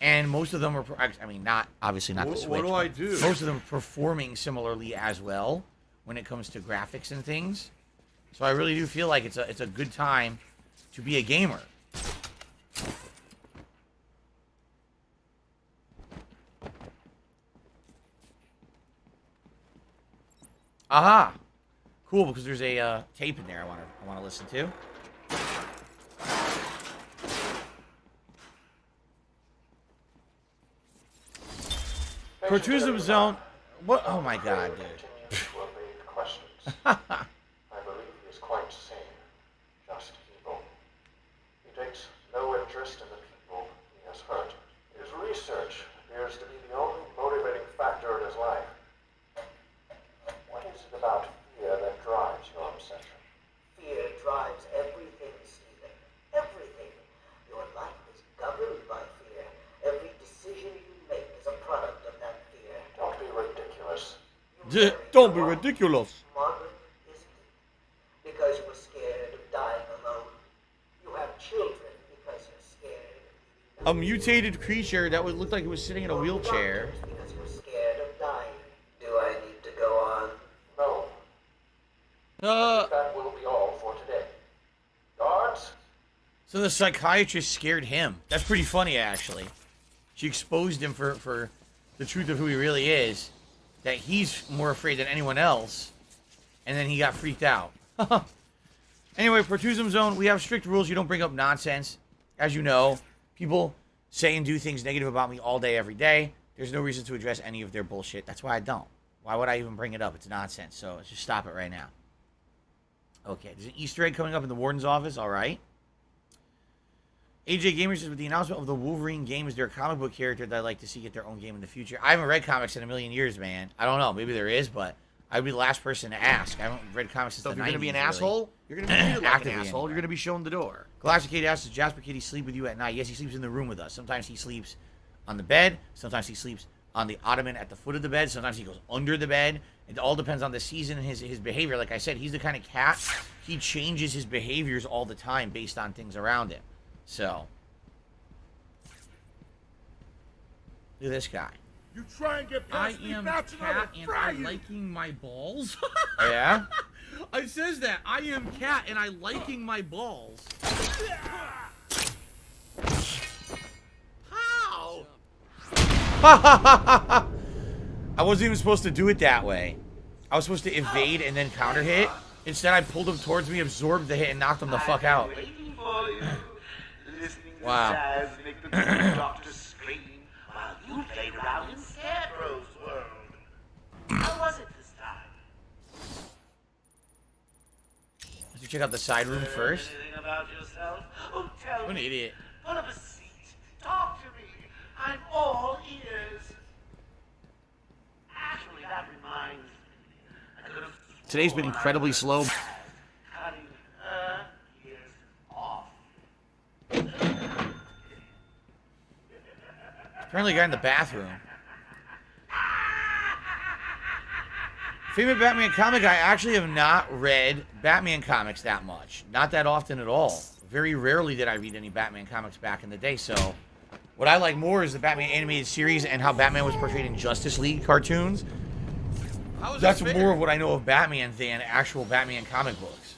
and most of them are, I mean, obviously not the Switch. What do I do? Most of them are performing similarly as well when it comes to graphics and things. So I really do feel like it's a good time to be a gamer. Aha! Cool, because there's a tape in there I want to listen to. Protrusive zone. What? Oh my god, dude. I believe he is quite sane, just evil. He takes no interest in the people he has hurt. His research appears to be the only motivating factor in his life. What is it about fear that drives your obsession? Fear drives everything, Stephen. Everything. Your life is governed by fear. Every decision you make is a product of that fear. Don't be ridiculous. Don't be ridiculous. Margaret isn't it? Because you were scared of dying alone. You have children because you're scared. A mutated creature that would look like it was sitting in a wheelchair. Because you're scared of dying. Do I need to go on? No. That will be all for today. Guards? So the psychiatrist scared him. That's pretty funny, actually. She exposed him for the truth of who he really is. That he's more afraid than anyone else. And then he got freaked out. Anyway, Protrusive Zone, we have strict rules. You don't bring up nonsense. As you know, people say and do things negative about me all day, every day. There's no reason to address any of their bullshit. That's why I don't. Why would I even bring it up? It's nonsense. So let's just stop it right now. Okay, there's an Easter egg coming up in the warden's office. All right. AJ Gamers says, with the announcement of the Wolverine game, is there a comic book character that I'd like to see get their own game in the future? I haven't read comics in a million years, man. I don't know. Maybe there is, but I'd be the last person to ask. I haven't read comics since So the if you're 90s, going to be an really. asshole, you're going to be treated like an Actively asshole. You're going to be shown the door. Galactic Kid asks, does Jasper Kitty sleep with you at night? Yes, he sleeps in the room with us. Sometimes he sleeps on the bed. Sometimes he sleeps on the ottoman at the foot of the bed. Sometimes he goes under the bed. It all depends on the season and his behavior. Like I said, he's the kind of cat, he changes his behaviors all the time based on things around him. So, look at this guy. You try and get I past me, am that's cat another and fry I'm you. liking my balls. Yeah? It says that. I am cat and I liking my balls. How? I wasn't even supposed to do it that way. I was supposed to evade and then counter hit. Instead, I pulled him towards me, absorbed the hit, and knocked him the fuck out. Wow. Make the good doctor scream while you played around in Scarecrow's world. How was it this time? Let's check out the side room first. Anything about yourself? Oh, tell What an me. idiot. Pull up a seat. Talk to me. I'm all ears. Actually, that reminds me. I could have Today's been incredibly slow. cutting her ears off. Apparently, a guy in the bathroom. Favorite Batman comic? I actually have not read Batman comics that much. Not that often at all. Very rarely did I read any Batman comics back in the day. So, what I like more is the Batman animated series and how Batman was portrayed in Justice League cartoons. That's more of what I know of Batman than actual Batman comic books.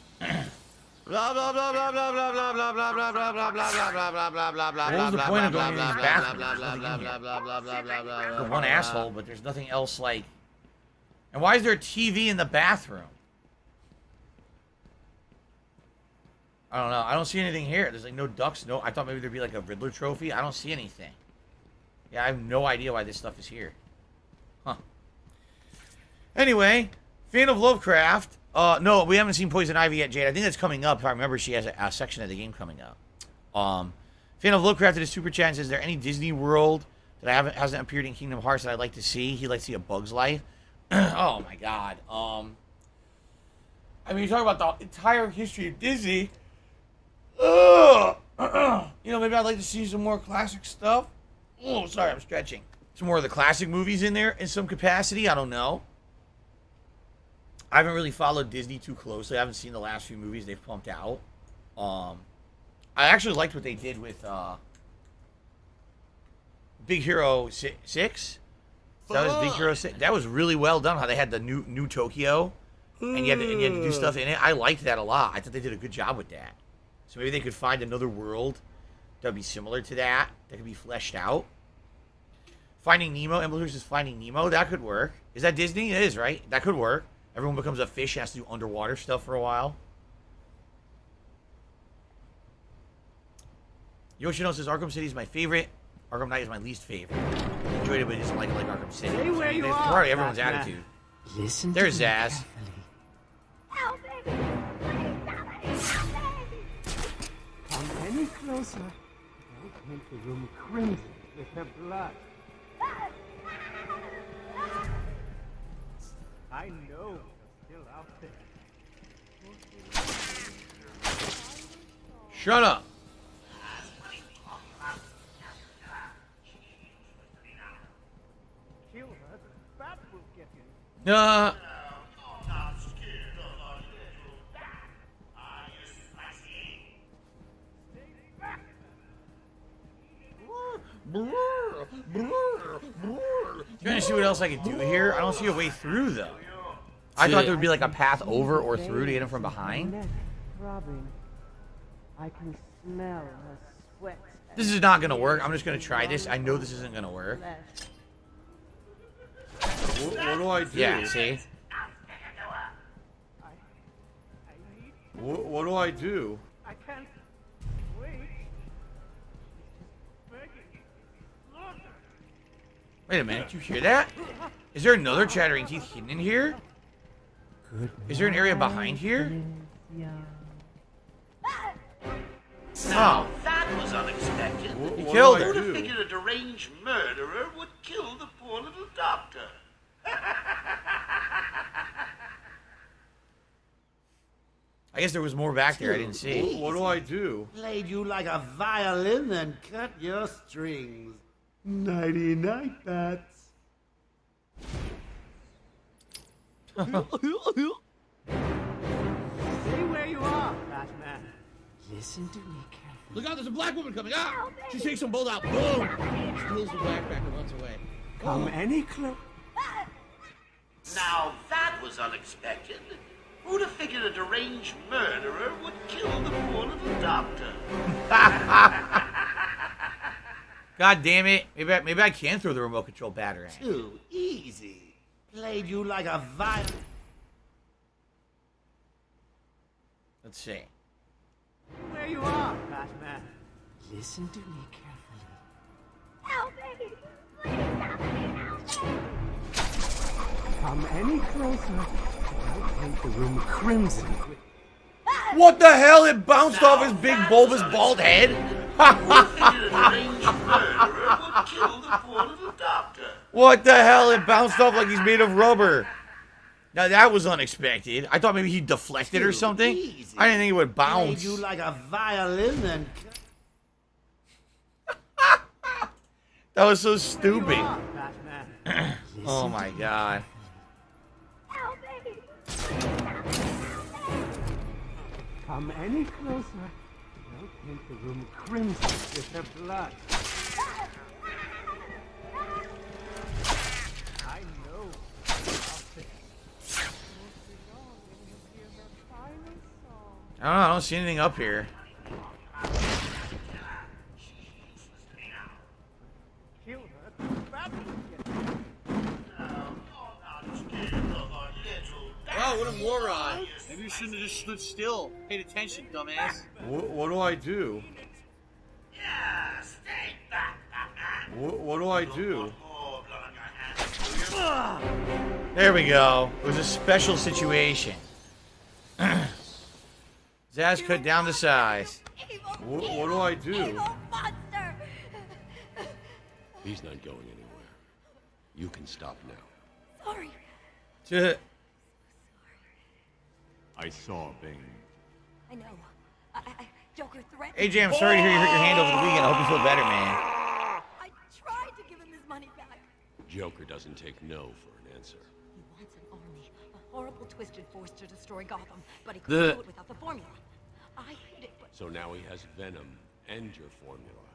Blah blah blah blah blah blah blah blah blah blah blah blah blah blah blah blah blah blah blah. What was the point of going in these bathrooms? Blah blah blah blah blah blah blah blah blah. The one asshole, but there's nothing else like. And why is there a TV in the bathroom? I don't know. I don't see anything here. There's like no ducks. No. I thought maybe there'd be like a Riddler trophy. I don't see anything. Yeah, I have no idea why this stuff is here. Huh. Anyway, fan of Lovecraft. No, we haven't seen Poison Ivy yet, Jade. I think that's coming up. If I remember, she has a section of the game coming up. Fan of Lovecraft did a super chat and says, is there any Disney World that hasn't appeared in Kingdom Hearts that I'd like to see? He'd like to see A Bug's Life. Oh my god. I mean, you're talking about the entire history of Disney. You know, maybe I'd like to see some more classic stuff. Oh, sorry, I'm stretching. Some more of the classic movies in there in some capacity. I don't know. I haven't really followed Disney too closely. I haven't seen the last few movies they've pumped out. I actually liked what they did with Big Hero 6. That was Big Hero 6. That was really well done. How they had the new Tokyo, and you had to do stuff in it. I liked that a lot. I thought they did a good job with that. So maybe they could find another world that would be similar to that could be fleshed out. Finding Nemo. Emblem is Finding Nemo. That could work. Is that Disney? It is, right? That could work. Everyone becomes a fish, has to do underwater stuff for a while. Yoshino says Arkham City is my favorite. Arkham Knight is my least favorite. I enjoyed it, but just like Arkham City. Stay where you That's are, probably everyone's Batman. attitude. Listen There's to me Zaz. Come any closer. I'll paint the room crimson with her blood. I know you're still out there. Shut up. Kill her, the bat will get you. Nah. Trying to see what else I could do here. I don't see a way through though. I thought there would be like a path over or through to get him from behind. Throbbing. I can smell her sweat. This is not gonna work. I'm just gonna try this. I know this isn't gonna work. What do I do? Yeah, see? What do I do? I can't wait. Begging. Look. Wait a minute, you hear that? Is there another chattering teeth hidden in here? Is there an area behind here? Oh. was unexpected. He killed her. Who'd have figured a deranged murderer would kill the poor little doctor? I guess there was more back there I didn't see. What do I do? Played you like a violin and cut your strings. Nighty-night, bats. Stay where you are, Batman. Listen to me carefully. Look out, there's a black woman coming. Ah! She takes some bolt out. Boom! Steals the backpack and runs away. Come any closer. Now that was unexpected. Who'd have figured a deranged murderer would kill the poor little doctor? God damn it. Maybe I can throw the remote control batarang. Too easy. Played you like a violin. Let's see. Where you are, Batman. Listen to me carefully. Help me! Come any closer. I'll paint the room crimson. What the hell? It bounced off his big bulbous bald head? What the hell? It bounced off like he's made of rubber. Now that was unexpected. I thought maybe he deflected or something. I didn't think it would bounce. Played you like a violin and... That was so stupid. Oh my god. Come any closer. I'll paint the room crimson with their blood. I know. I don't see anything up here. Kill her. Wow, what a moron. Maybe you shouldn't have just stood still. Paid attention, dumbass. What do I do? What do I do? There we go. It was a special situation. Zaz cut down the size. What do I do? He's not going anywhere. You can stop now. Sorry. I saw Bane. I know. Joker threatened. AJ, I'm sorry to hear you hurt your hand over the weekend. I hope you feel better, man. I tried to give him his money back. Joker doesn't take no for an answer. He wants an army, a horrible twisted force to destroy Gotham, but he couldn't do it without the formula. I hid it, but... So now he has Venom and your formula.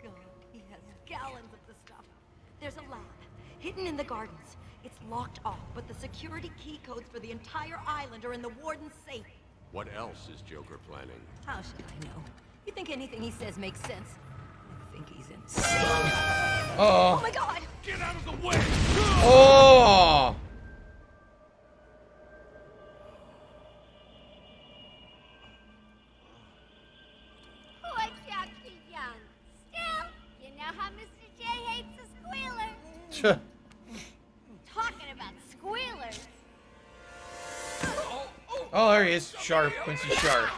God, he has gallons of the stuff. There's a lab, hidden in the gardens. It's locked off, but the security key codes for the entire island are in the warden's safe. What else is Joker planning? How should I know? You think anything he says makes sense? I think he's insane. Oh. Oh my god! Get out of the way! Oh! Poor Dr. Young. Still, you know how Mr. J hates a squealer. Talking about squealers. Oh, there he is. Sharp. Quincy Sharp.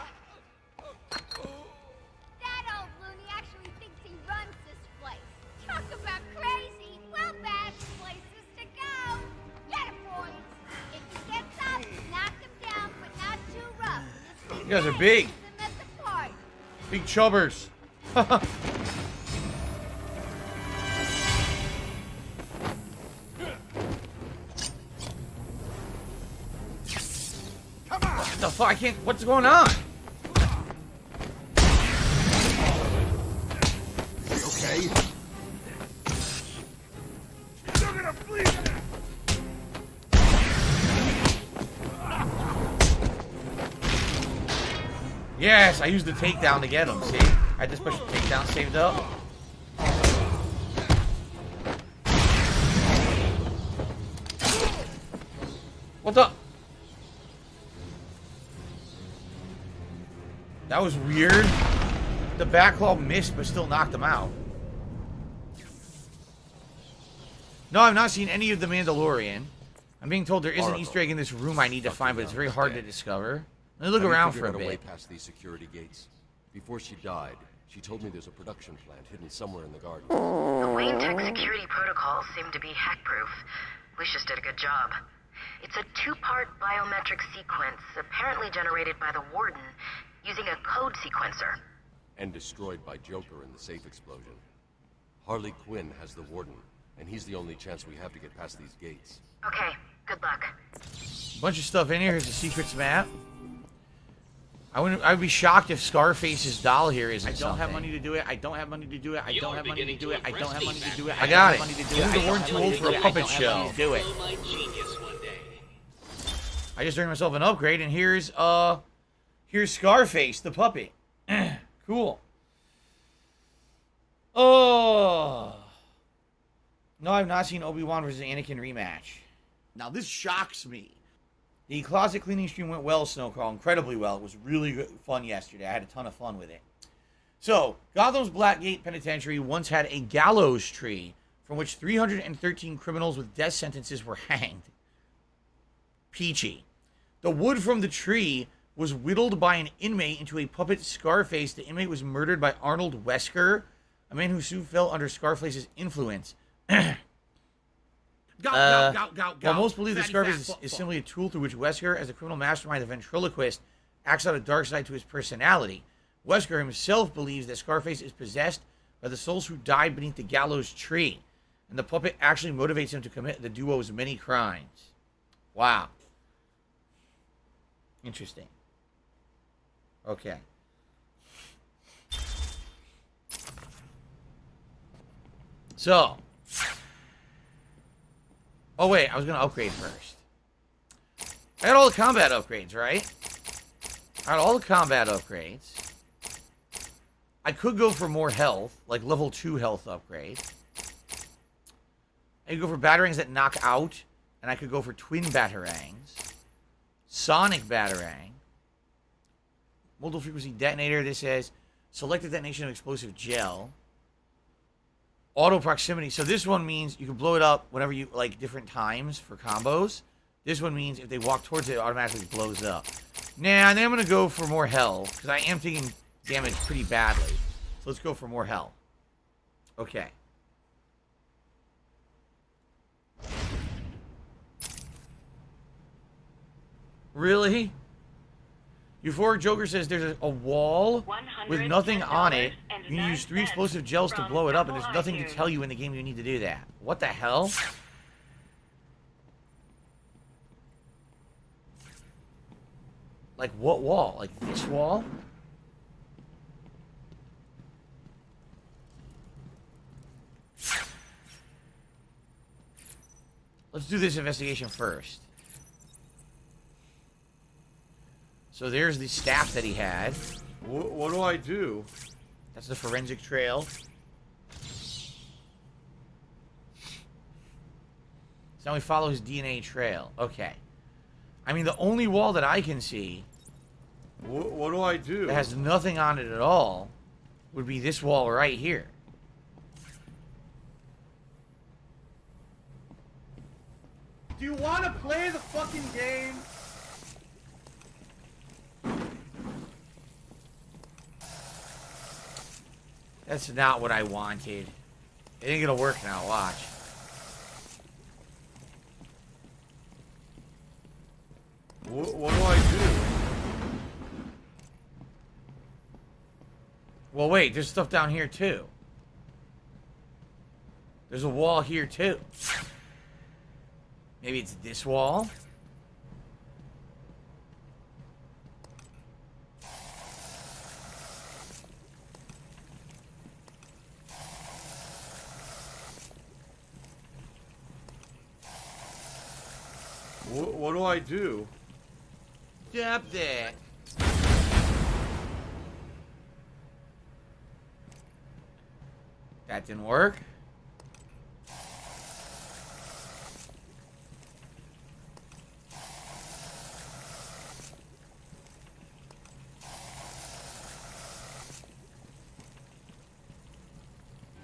That old loony actually thinks he runs this place. Talk about crazy. Well, bad places to go. Get him, boys. If he gets up, knock him down, but not too rough. You guys are big. Big chubbers. What the fuck? I can't. What's going on? Okay. You're gonna bleed! Yes, I used the takedown to get him. See? I had the special takedown saved up. What the? That was weird. The backlaw missed, but still knocked him out. No, I've not seen any of The Mandalorian. I'm being told there is an Easter egg in this room I need to find, but it's very hard to discover. Let me look around for a bit. Way past these security gates. Before she died, She told me there's a production plant hidden somewhere in the garden. The Wayne Tech security protocols seem to be hack-proof. Lucius did a good job. It's a two-part biometric sequence, apparently generated by the Warden, using a code sequencer. And destroyed by Joker in the safe explosion. Harley Quinn has the Warden, and he's the only chance we have to get past these gates. Okay, good luck. Bunch of stuff in here. Here's a secrets map. I would be shocked if Scarface's doll here isn't I don't something. have money to do it. I don't have money to do it. I don't have money to do it. I don't have money to do it. I got it. Money to do You it. the Warden too old for a puppet show. Do it. I just earned myself an upgrade, and here's Scarface, the puppet. Cool. Oh. No, I've not seen Obi-Wan versus Anakin rematch. Now this shocks me. The closet cleaning stream went well, Snowcrawl, incredibly well. It was really good, fun yesterday. I had a ton of fun with it. So, Gotham's Blackgate Penitentiary once had a gallows tree from which 313 criminals with death sentences were hanged. Peachy. The wood from the tree was whittled by an inmate into a puppet Scarface. The inmate was murdered by Arnold Wesker, a man who soon fell under Scarface's influence. While most believe that Scarface is simply a tool through which Wesker, as a criminal mastermind, the ventriloquist, acts out a dark side to his personality, Wesker himself believes that Scarface is possessed by the souls who died beneath the gallows tree, and the puppet actually motivates him to commit the duo's many crimes. Wow. Interesting. Okay. So. Oh, wait. I was going to upgrade first. I got all the combat upgrades, right? I got all the combat upgrades. I could go for more health, like level 2 health upgrade. I could go for batarangs that knock out, and I could go for twin batarangs. Sonic batarang. Multiple frequency detonator. This says selected detonation of explosive gel. Auto proximity. So this one means you can blow it up whenever you like different times for combos. This one means if they walk towards it, it automatically blows up. Nah, and then I'm gonna go for more health because I am taking damage pretty badly. So let's go for more health. Okay. Really? Euphoric Joker says there's a wall with nothing on it. You can use 3 explosive gels to blow it up, and there's nothing to tell you in the game you need to do that. What the hell? Like what wall? Like this wall? Let's do this investigation first. So there's the staff that he had. What do I do? That's the forensic trail. So now we follow his DNA trail. Okay. I mean, the only wall that I can see... What do I do? That has nothing on it at all would be this wall right here. Do you want to play the fucking game? That's not what I wanted. It ain't gonna work now, watch. What do I do? Well, wait, there's stuff down here too. There's a wall here too. Maybe it's this wall? What do I do? Stop that. That didn't work.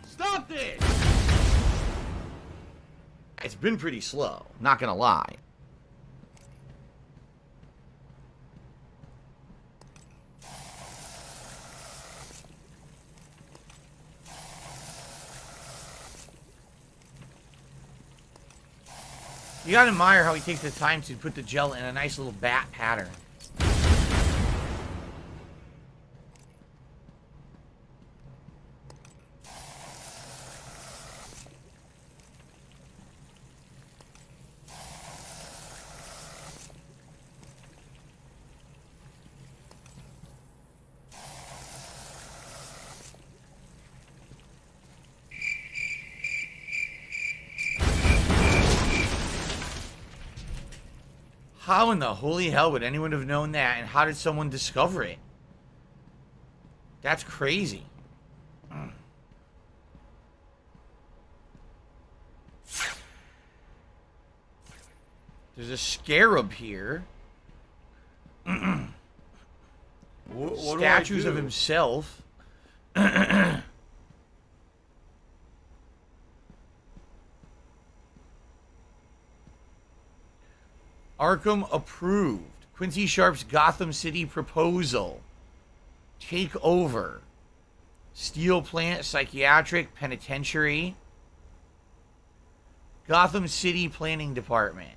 Stop this! It's been pretty slow, not gonna lie. You gotta admire how he takes the time to put the gel in a nice little bat pattern. How in the holy hell would anyone have known that, and how did someone discover it? That's crazy. There's a scarab here. What Statues do I of do? himself. Arkham approved. Quincy Sharp's Gotham City proposal. Take over. Steel Plant Psychiatric Penitentiary. Gotham City Planning Department.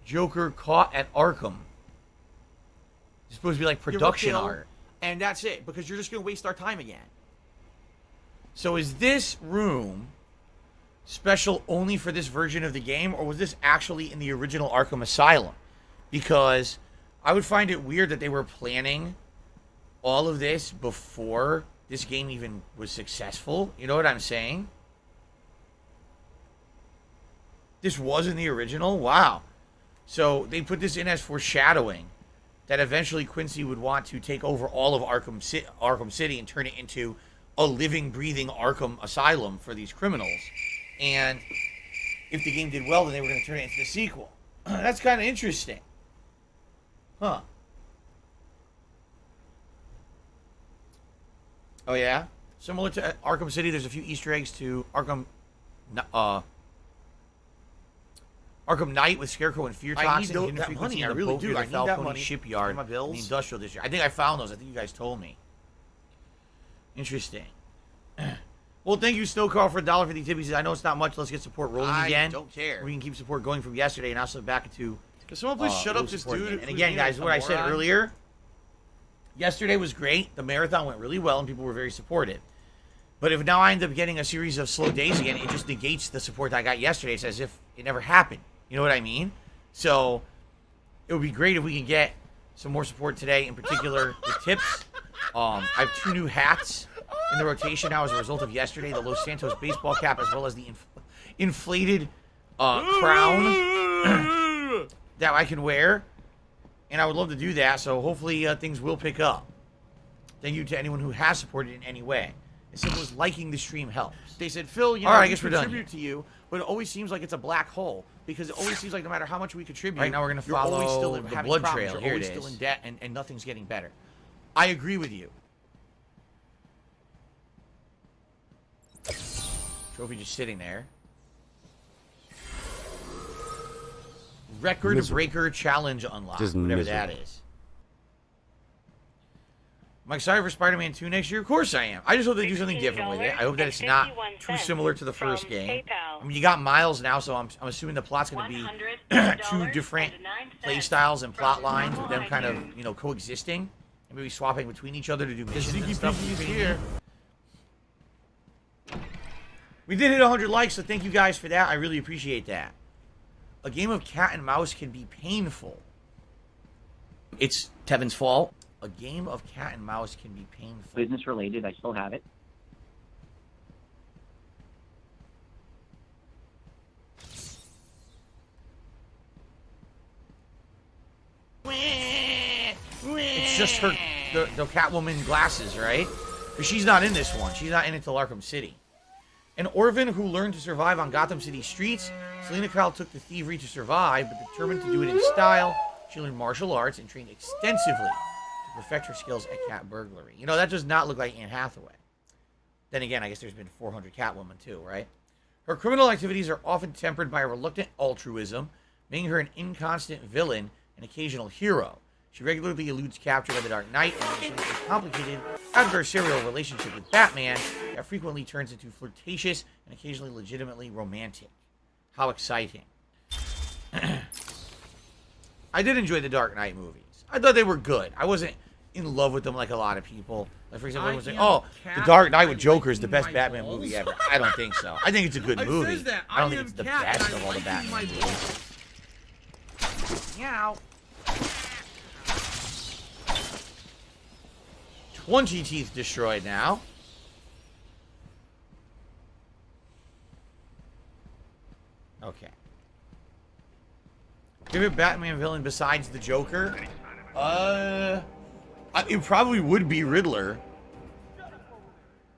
Joker caught at Arkham. It's supposed to be like production Give a kill, art. and that's it, because you're just going to waste our time again. So is this room special only for this version of the game, or was this actually in the original Arkham Asylum? Because I would find it weird that they were planning all of this before this game even was successful. You know what I'm saying? This was in the original? Wow. So they put this in as foreshadowing that eventually Quincy would want to take over all of Arkham City and turn it into a living, breathing Arkham Asylum for these criminals. And if the game did well, then they were going to turn it into the sequel. That's kind of interesting. Huh. Oh, yeah? Similar to Arkham City, there's a few Easter eggs to Arkham Knight with Scarecrow and Fear I need Toxin. tho- hidden that frequency money, in I the really boat do. near I the need that Falcone money. Shipyard Pay my bills. in the industrial district. I think I found those. I think you guys told me. Interesting. Well, thank you, Snowcar, for $1 for the tip. He says, I know it's not much. Let's get support rolling I again. don't care. We can keep support going from yesterday and also back into. Can someone please shut up low this support dude? again. And who's again, being guys, a what I said moron? earlier, yesterday was great. The marathon went really well, and people were very supportive. But if now I end up getting a series of slow days again, it just negates the support I got yesterday. It's as if it never happened. You know what I mean? So it would be great if we can get some more support today, in particular the tips. I have 2 new hats in the rotation now as a result of yesterday, the Los Santos baseball cap as well as the inflated crown that I can wear. And I would love to do that, so hopefully things will pick up. Thank you to anyone who has supported in any way. As simple as liking the stream helps. They said, Phil, you know, All right, I we guess we're done. contribute to you, but it always seems like it's a black hole, because it always seems like no matter how much we contribute, Right now we're going to you're always follow still the having blood problems. trail. You're Here it always is. still in debt, and nothing's getting better. I agree with you. Trophy just sitting there. Record breaker challenge unlocked. Just whatever miserable. that is. Am I excited for Spider-Man 2 next year? Of course I am. I just hope they do something different with it. I hope that it's not too similar to the first game. I mean, you got Miles now, so I'm assuming the plot's going to be 2 different play styles and plot lines with them kind of, you know, coexisting. And maybe swapping between each other to do missions and stuff. here. We did hit 100 likes, so thank you guys for that. I really appreciate that. A game of cat and mouse can be painful. It's Tevin's fault. A game of cat and mouse can be painful. Business related. I still have it. It's just her, the Catwoman glasses, right? Because she's not in this one. She's not in it till Arkham City. An Orphan who learned to survive on Gotham City streets, Selena Kyle took to thievery to survive, but determined to do it in style, she learned martial arts and trained extensively to perfect her skills at cat burglary. You know, that does not look like Anne Hathaway. Then again, I guess there's been 400 Catwoman too, right? Her criminal activities are often tempered by a reluctant altruism, making her an inconstant villain and occasional hero. She regularly eludes capture by the Dark Knight and maintains a complicated adversarial relationship with Batman that frequently turns into flirtatious and occasionally legitimately romantic. How exciting. I did enjoy the Dark Knight movies. I thought they were good. I wasn't in love with them like a lot of people. Like, for example, everyone's like, oh, The Dark Knight with Joker is the best Batman movie ever. I don't think so. I think it's a good movie. I don't think it's the best of all the Batman movies. Meow. 20 teeth destroyed now. Okay. Favorite Batman villain besides the Joker? It probably would be Riddler.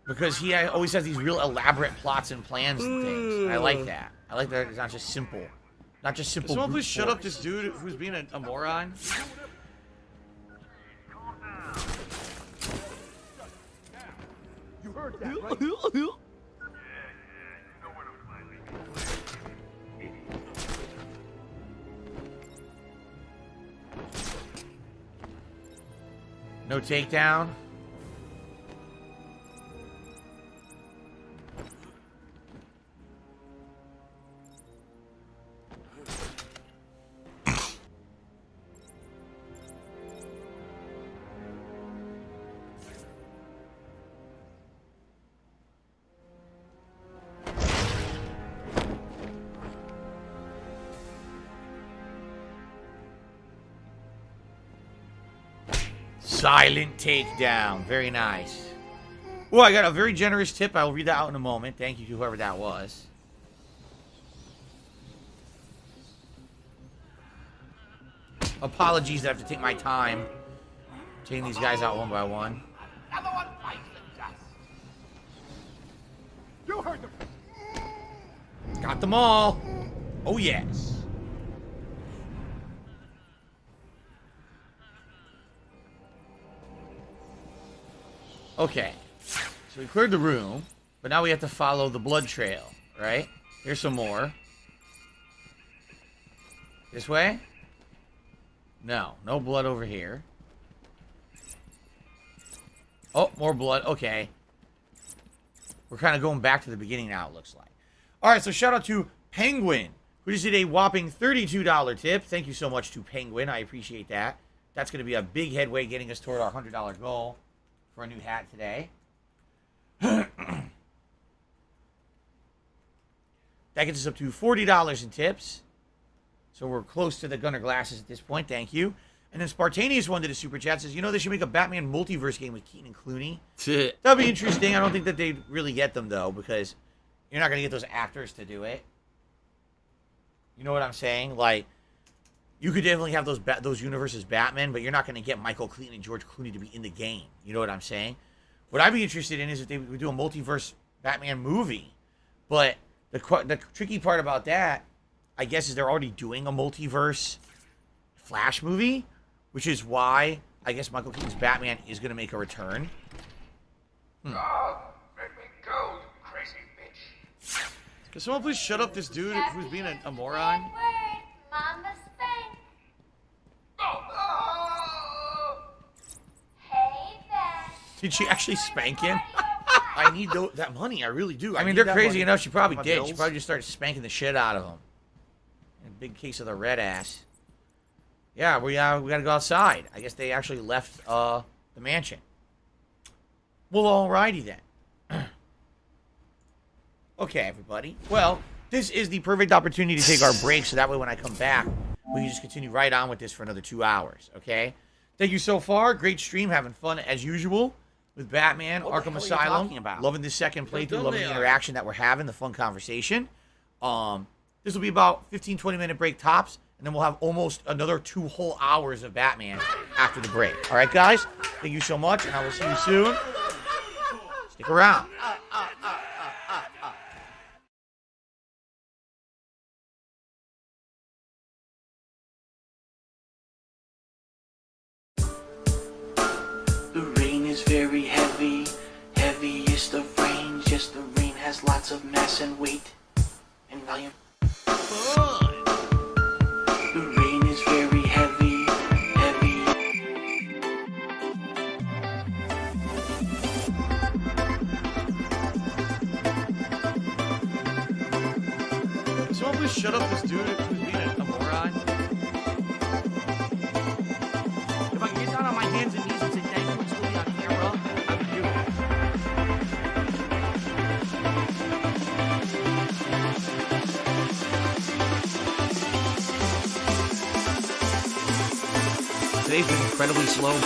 Because he always has these real elaborate plots and plans and things. I like that. I like that it's not just simple. Not just simple. Can someone please shut up this dude who's being a moron? You heard that, right? No takedown. Silent takedown. Very nice. Oh, I got a very generous tip. I'll read that out in a moment. Thank you to whoever that was. Apologies that I have to take my time taking these guys out one by one. Another one bites the dust. You heard them. Got them all. Oh, yes. Okay, so we cleared the room, but now we have to follow the blood trail, right? Here's some more. This way? No, no blood over here. Oh, more blood. Okay. We're kind of going back to the beginning now, it looks like. All right, so shout out to Penguin, who just did a whopping $32 tip. Thank you so much to Penguin. I appreciate that. That's going to be a big headway getting us toward our $100 goal for a new hat today. That gets us up to $40 in tips. So we're close to the Gunner glasses at this point. Thank you. And then Spartanius one did a super chat. Says, you know, they should make a Batman multiverse game with Keaton and Clooney. That'd be interesting. I don't think that they'd really get them, though, because you're not going to get those actors to do it. You know what I'm saying? Like, you could definitely have those universes Batman, but you're not going to get Michael Keaton and George Clooney to be in the game. You know what I'm saying? What I'd be interested in is if they would do a multiverse Batman movie. But the tricky part about that, I guess, is they're already doing a multiverse Flash movie, which is why I guess Michael Keaton's Batman is going to make a return. Oh, let me go, you crazy bitch. Can someone please shut up this dude who's being a moron? Mama spank. Oh. Hey, Beth. Did she actually spank him? I need that money. I really do. I mean, they're crazy enough. She probably did. She probably just started spanking the shit out of him. A big case of the red ass. Yeah, we got to go outside. I guess they actually left the mansion. Well, alrighty then. Okay, everybody. Well, this is the perfect opportunity to take our break, so that way when I come back, we can just continue right on with this for another 2 hours, okay? Thank you so far. Great stream. Having fun as usual with Batman, Arkham Asylum. Loving this second playthrough. Loving the interaction that we're having, the fun conversation. This will be about 15-20 minute break tops, and then we'll have almost another 2 whole hours of Batman after the break. All right, guys? Thank you so much, and I will see you soon. Stick around. The rain is very heavy, heavy is the rain, just the rain has lots of mass and weight and volume. The rain is very heavy, heavy. up this dude who's being a moron? If I can get down on my hands and knees and say thank you and still be on camera, I would do it. Today's been incredibly slow.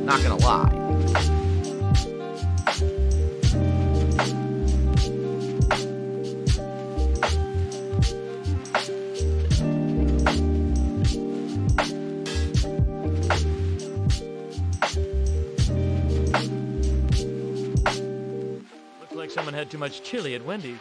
Not gonna lie. Looks like someone had too much chili at Wendy's.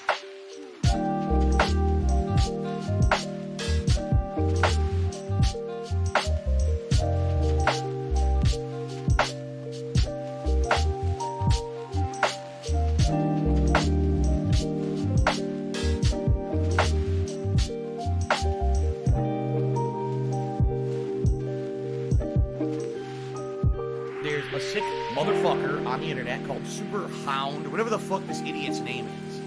There's a sick motherfucker on the internet called Super Hound, whatever the fuck this idiot's name is.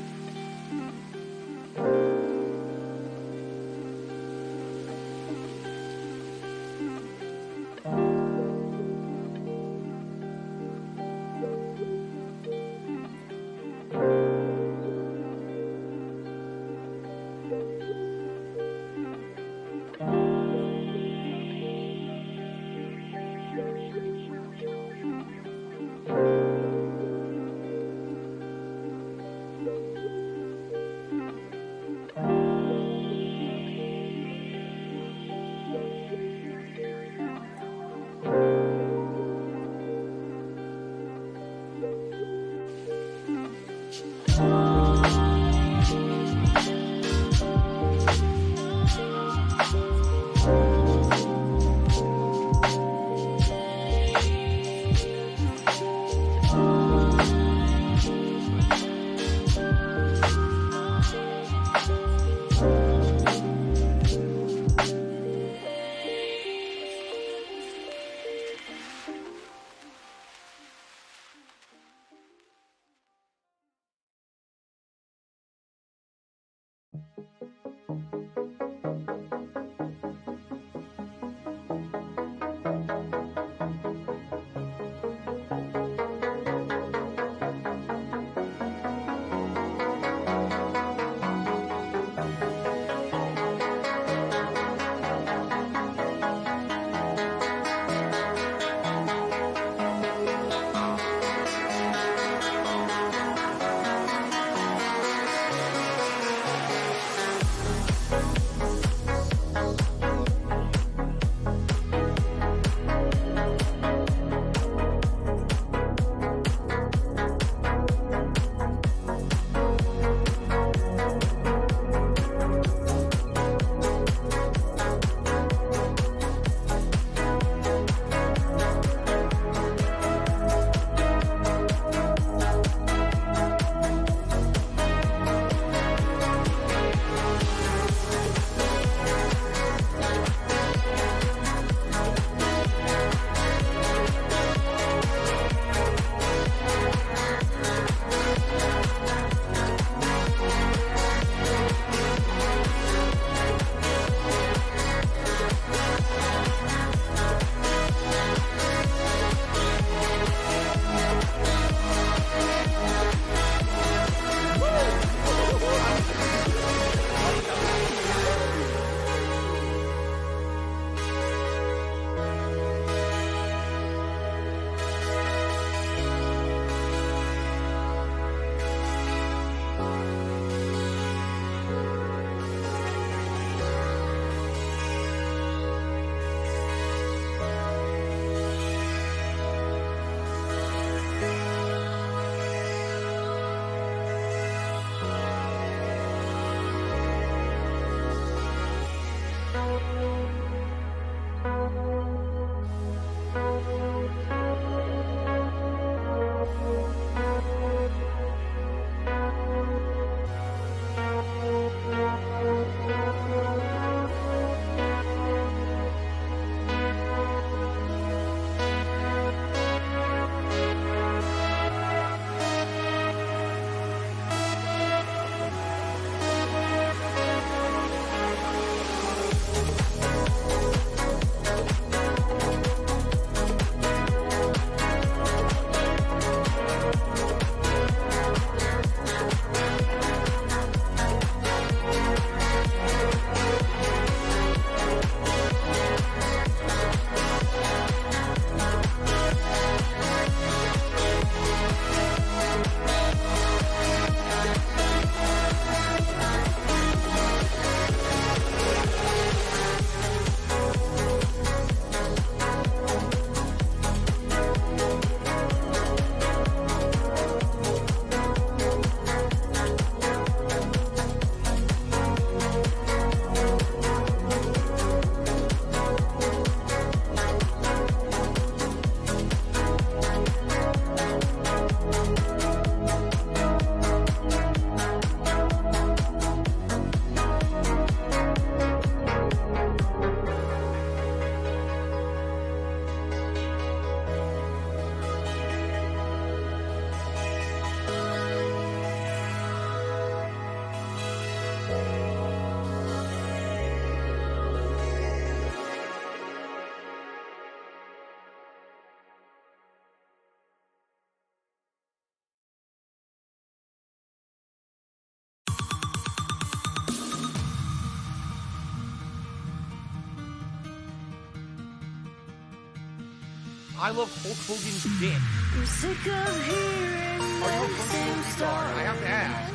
I love Hulk Hogan's dick. I'm sick of hearing Are you a functional retard? I have to ask.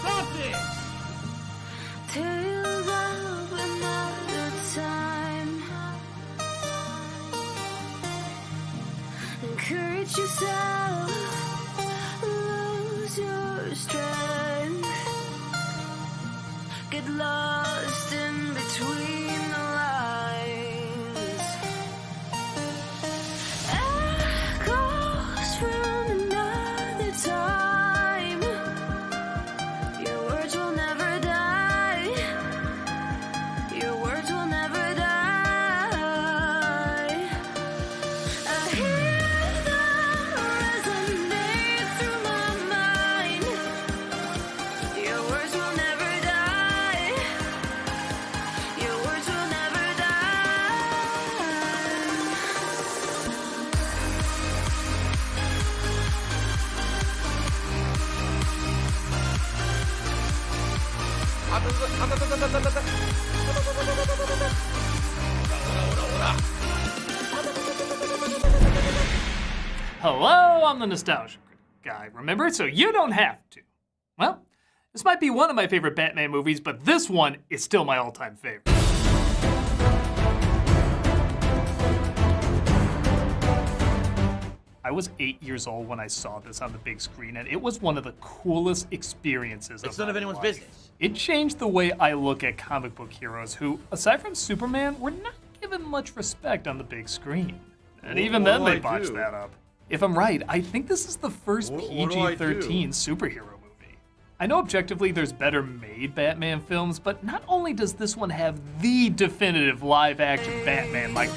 Stop this! Tales of another time. Encourage yourself, lose your strength. Get lost in between the lines. Echoes from another time. Your words will never die. Your words will never die. I hear them resonate through my mind. Your words will never die. Your words will never Hello, I'm the Nostalgia Guy, remember? So you don't have to. Well, this might be one of my favorite Batman movies, but this one is still my all-time favorite. I was 8 years old when I saw this on the big screen, and it was one of the coolest experiences It's none of anyone's business. It changed the way I look at comic book heroes who, aside from Superman, were not given much respect on the big screen. And even then they botched that up. If I'm right, I think this is the first PG-13 superhero movie. I know objectively there's better made Batman films, but not only does this one have the definitive live-action Batman, like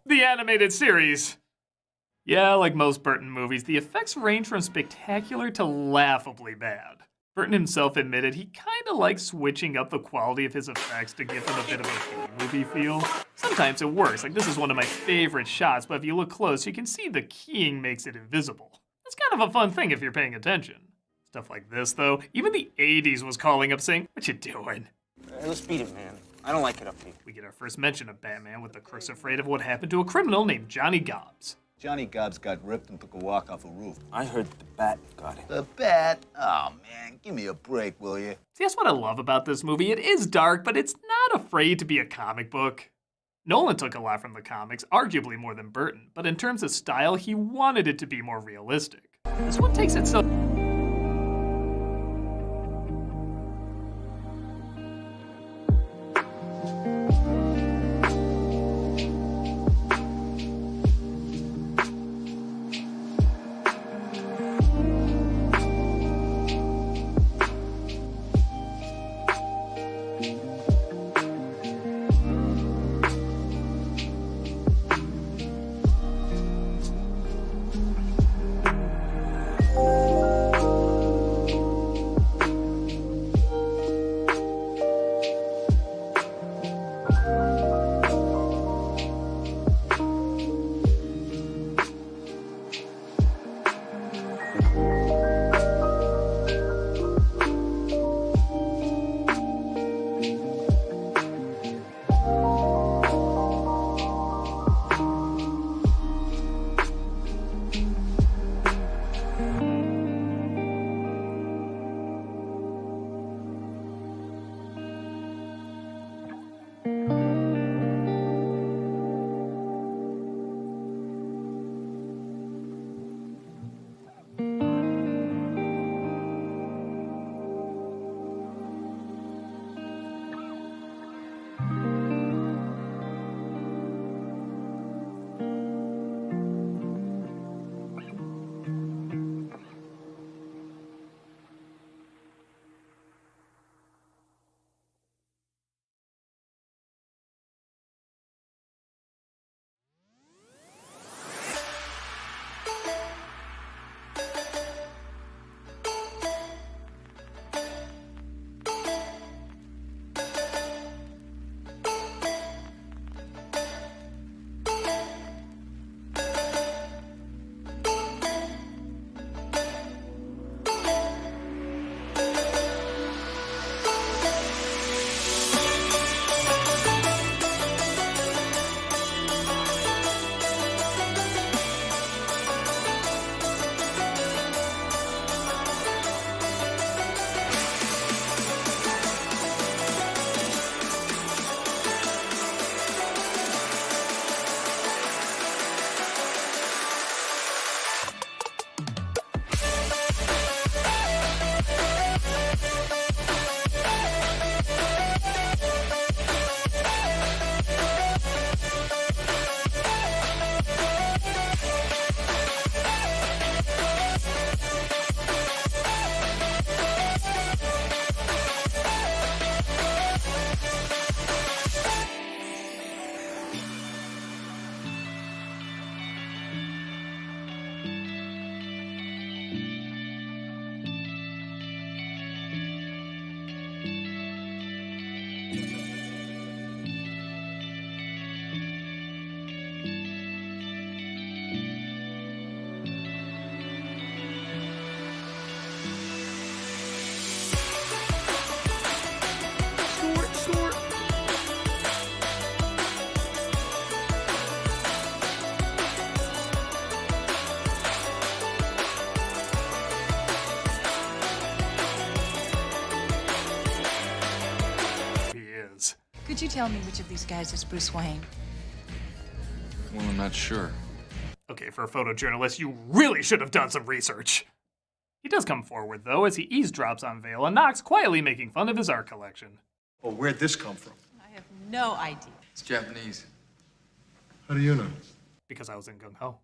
the animated series. Yeah, like most Burton movies, the effects range from spectacular to laughably bad. Burton himself admitted he kinda likes switching up the quality of his effects to give them a bit of a B-movie feel. Sometimes it works, like this is one of my favorite shots, but if you look close, you can see the keying makes it invisible. It's kind of a fun thing if you're paying attention. Stuff like this, though, even the 80s was calling up saying, "What you doing?" Hey, let's beat it, man. I don't like it up here. We get our first mention of Batman with the crooks afraid of what happened to a criminal named Johnny Gobbs. Johnny Gobbs got ripped and took a walk off a roof. I heard the bat got it. The bat? Oh, man, give me a break, will you? See, that's what I love about this movie. It is dark, but it's not afraid to be a comic book. Nolan took a lot from the comics, arguably more than Burton, but in terms of style, he wanted it to be more realistic. This one takes itself... Could you tell me which of these guys is Bruce Wayne? Well, I'm not sure. Okay, for a photojournalist, you really should have done some research. He does come forward, though, as he eavesdrops on Vale and Knox quietly making fun of his art collection. Oh, where'd this come from? I have no idea. It's Japanese. How do you know? Because I was in gung-ho.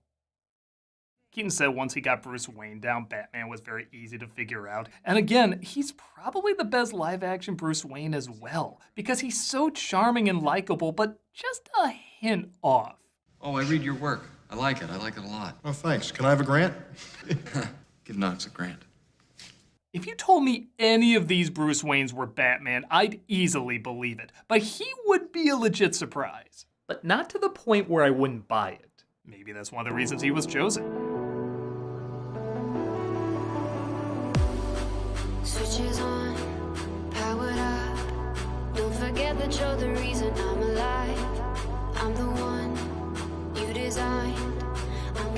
Keaton said once he got Bruce Wayne down, Batman was very easy to figure out. And again, he's probably the best live-action Bruce Wayne as well, because he's so charming and likable, but just a hint off. Oh, I read your work. I like it. I like it a lot. Oh, thanks. Can I have a grant? Give Knox a grant. If you told me any of these Bruce Waynes were Batman, I'd easily believe it. But he would be a legit surprise. But not to the point where I wouldn't buy it. Maybe that's one of the reasons he was chosen. Switches on, powered up. Don't forget that you're the reason I'm alive. I'm the one you designed. I'm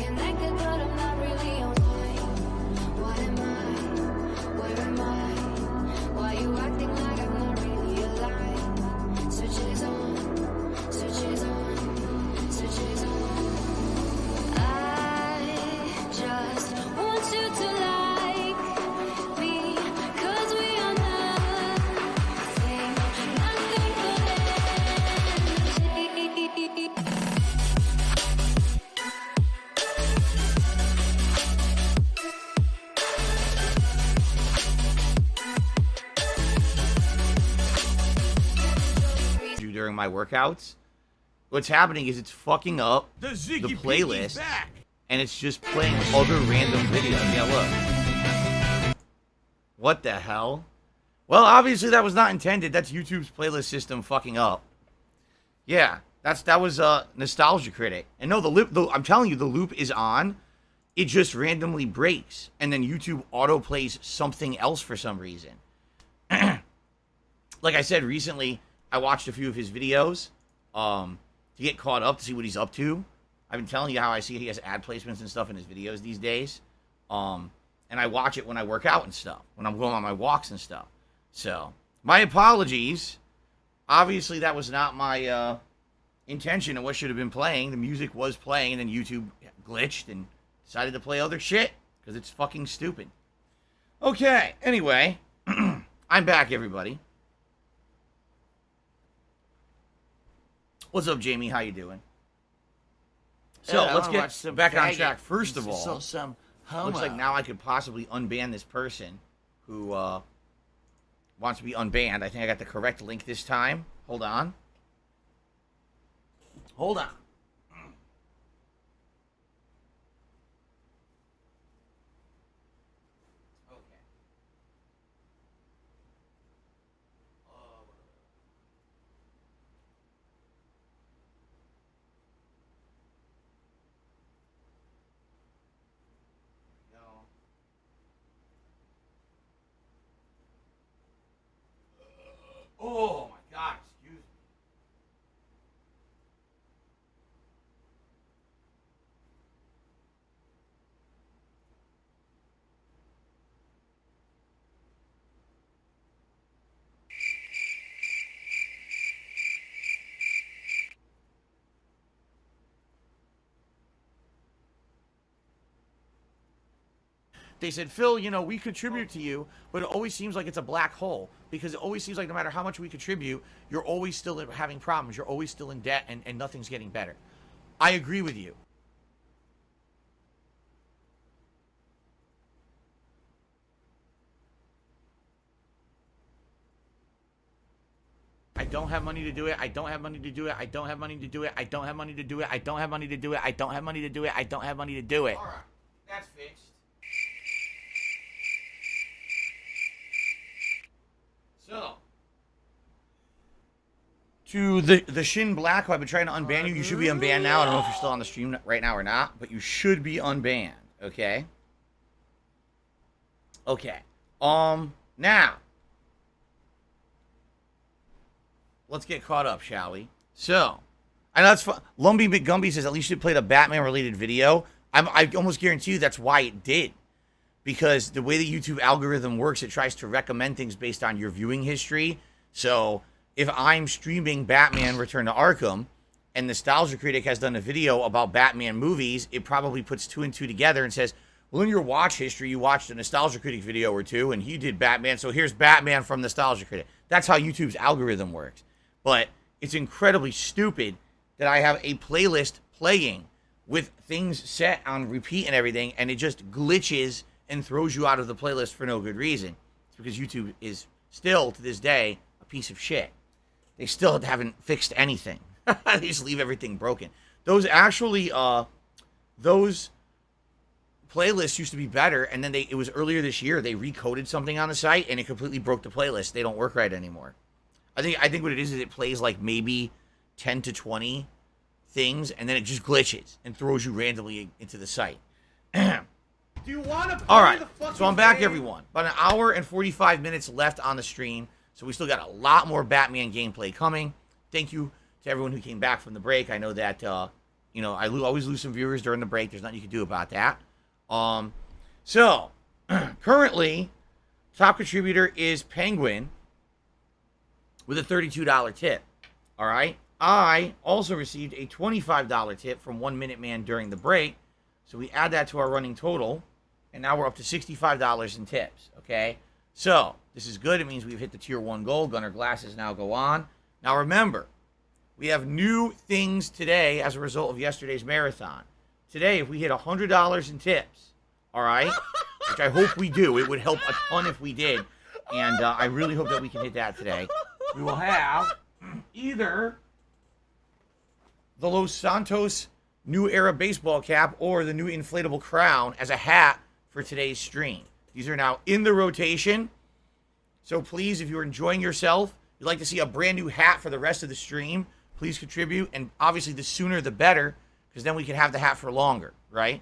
during my workouts, what's happening is it's fucking up the playlist, and it's just playing other random videos. Yeah, look. What the hell? Well, obviously that was not intended. That's YouTube's playlist system fucking up. Yeah, that was Nostalgia Critic. And no, I'm telling you, the loop is on. It just randomly breaks, and then YouTube autoplays something else for some reason. Like I said recently, I watched a few of his videos to get caught up to see what he's up to. I've been telling you how I see he has ad placements and stuff in his videos these days. And I watch it when I work out and stuff, when I'm going on my walks and stuff. So, my apologies. Obviously, that was not my intention of what should have been playing. The music was playing, and then YouTube glitched and decided to play other shit because it's fucking stupid. Okay, anyway, I'm back, everybody. What's up, Jamie? How you doing? So, let's get back on track. First of all, looks like now I could possibly unban this person who wants to be unbanned. I think I got the correct link this time. Hold on. Hold on. Oh my God, excuse me. They said, Phil, you know, we contribute to you, but it always seems like it's a black hole because it always seems like no matter how much we contribute, you're always still having problems. You're always still in debt and nothing's getting better. I agree with you. I don't have money to do it. I don't have money to do it. I don't have money to do it. I don't have money to do it. I don't have money to do it. I don't have money to do it. I don't have money to do it. All right, that's fixed. So, to the Shin Black, who I've been trying to unban you, you should be unbanned now. I don't know if you're still on the stream right now or not, but you should be unbanned, okay? Okay. Now, let's get caught up, shall we? So, I know that's fun. Lumpy McGumby says, at least you played a Batman-related video. I almost guarantee you that's why it did. Because the way the YouTube algorithm works, it tries to recommend things based on your viewing history. So if I'm streaming Batman Return to Arkham and Nostalgia Critic has done a video about Batman movies, it probably puts 2 and 2 together and says, well, in your watch history, you watched a Nostalgia Critic video or two and he did Batman, so here's Batman from Nostalgia Critic. That's how YouTube's algorithm works. But it's incredibly stupid that I have a playlist playing with things set on repeat and everything, and it just glitches and throws you out of the playlist for no good reason. It's because YouTube is still, to this day, a piece of shit. They still haven't fixed anything. They just leave everything broken. Those actually, those playlists used to be better, and then it was earlier this year, they recoded something on the site, and it completely broke the playlist. They don't work right anymore. I think what it is it plays like maybe 10 to 20 things, and then it just glitches and throws you randomly into the site. Do you want to play All right, the fucking so I'm back, game? everyone. About an hour and 45 minutes left on the stream, so we still got a lot more Batman gameplay coming. Thank you to everyone who came back from the break. I know that, you know, I always lose some viewers during the break. There's nothing you can do about that. So, currently, top contributor is Penguin with a $32 tip. All right? I also received a $25 tip from 1 Minute Man during the break, so we add that to our running total. And now we're up to $65 in tips, okay? So, this is good. It means we've hit the Tier 1 goal. Gunner glasses now go on. Now, remember, we have new things today as a result of yesterday's marathon. Today, if we hit $100 in tips, all right, which I hope we do. It would help a ton if we did. And I really hope that we can hit that today. We will have either the Los Santos New Era baseball cap or the new inflatable crown as a hat for today's stream. These are now in the rotation. So please, if you're enjoying yourself, you'd like to see a brand new hat for the rest of the stream, please contribute. And obviously, the sooner the better, because then we can have the hat for longer, right?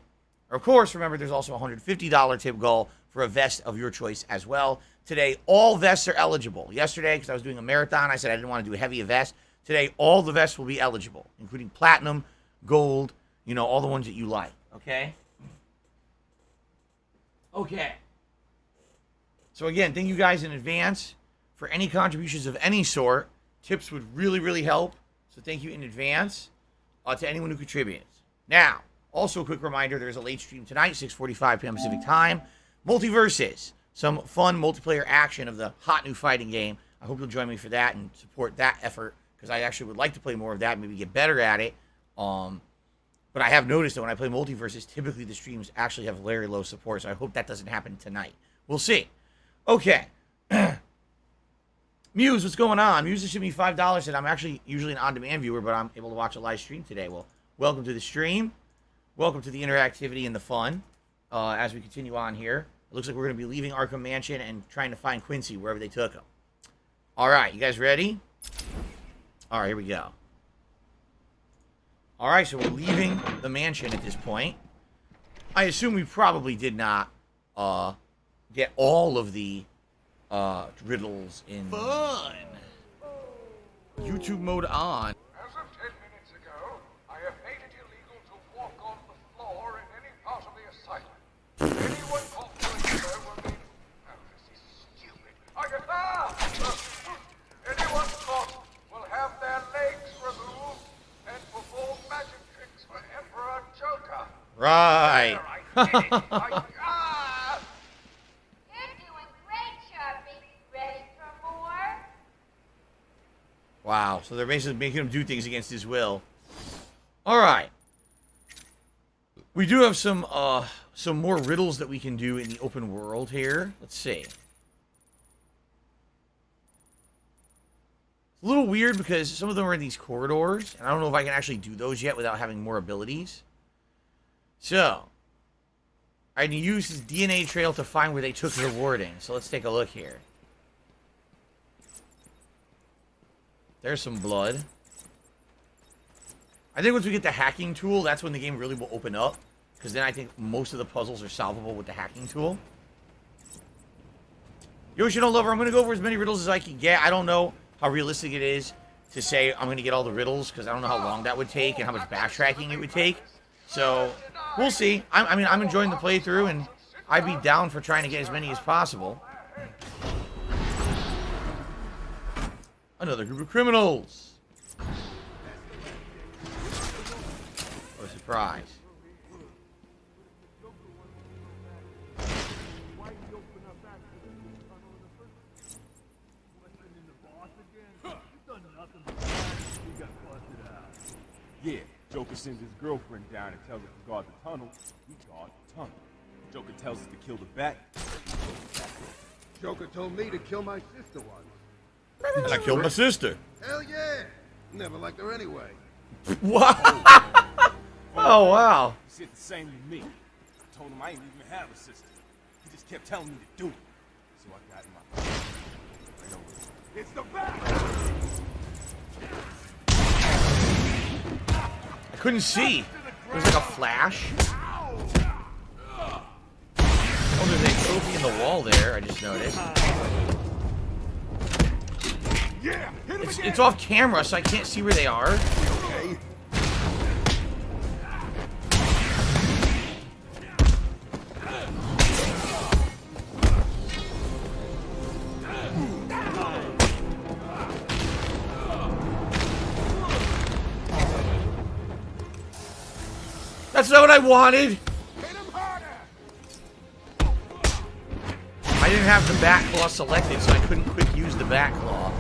Of course, remember, there's also a $150 tip goal for a vest of your choice as well. Today, all vests are eligible. Yesterday, because I was doing a marathon, I said I didn't want to do a heavy vest. Today, all the vests will be eligible, including platinum, gold, you know, all the ones that you like, okay? Okay. So again, thank you guys in advance for any contributions of any sort. Tips would really, really help. So thank you in advance to anyone who contributes. Now, also a quick reminder, there's a late stream tonight, 6:45 p.m. Pacific Time. Multiverses, some fun multiplayer action of the hot new fighting game. I hope you'll join me for that and support that effort, because I actually would like to play more of that, maybe get better at it. But I have noticed that when I play Multiverses, typically the streams actually have very low support, so I hope that doesn't happen tonight. We'll see. Okay. Muse, what's going on? Muse just sent me $5, and I'm actually usually an on-demand viewer, but I'm able to watch a live stream today. Well, welcome to the stream. Welcome to the interactivity and the fun as we continue on here. It looks like we're going to be leaving Arkham Mansion and trying to find Quincy wherever they took him. All right, you guys ready? All right, here we go. All right, so we're leaving the mansion at this point. I assume we probably did not get all of the riddles in Fun! YouTube mode on. As of 10 minutes ago, I have made it illegal to walk on the floor in any part of the asylum. Anyone caught doing so will be... Oh, this is stupid. Anyone caught will have their legs removed and perform magic tricks for Emperor Joker. Right. You're doing great, Sharpie. Ready for more? Wow, so they're basically making him do things against his will. All right. We do have some more riddles that we can do in the open world here. Let's see. It's a little weird because some of them are in these corridors, and I don't know if I can actually do those yet without having more abilities. So, I need to use his DNA trail to find where they took the warden. So let's take a look here. There's some blood. I think once we get the hacking tool, that's when the game really will open up. Because then I think most of the puzzles are solvable with the hacking tool. Yoshino Lover, I'm going to go over as many riddles as I can get. I don't know how realistic it is to say I'm going to get all the riddles, because I don't know how long that would take and how much backtracking it would take. So, we'll see. I mean, I'm enjoying the playthrough, and I'd be down for trying to get as many as possible. Another group of criminals. What a surprise. Yeah, Joker sends his girlfriend down and tells her to guard the tunnel. We guard the tunnel. Joker tells us to kill the bat. Joker told me to kill my sister once. And I killed my sister. Hell yeah! Never liked her anyway. Wow. Oh, wow. He said the same to me. I told him I didn't even have a sister. He just kept telling me to do it. So I got in my... Right over there. It's the bat! I couldn't see. It was like a flash. Oh, there's a trophy in the wall there, I just noticed. It's off camera, so I can't see where they are. Okay. That's not what I wanted. I didn't have the bat claw selected, so I couldn't quick use the bat claw.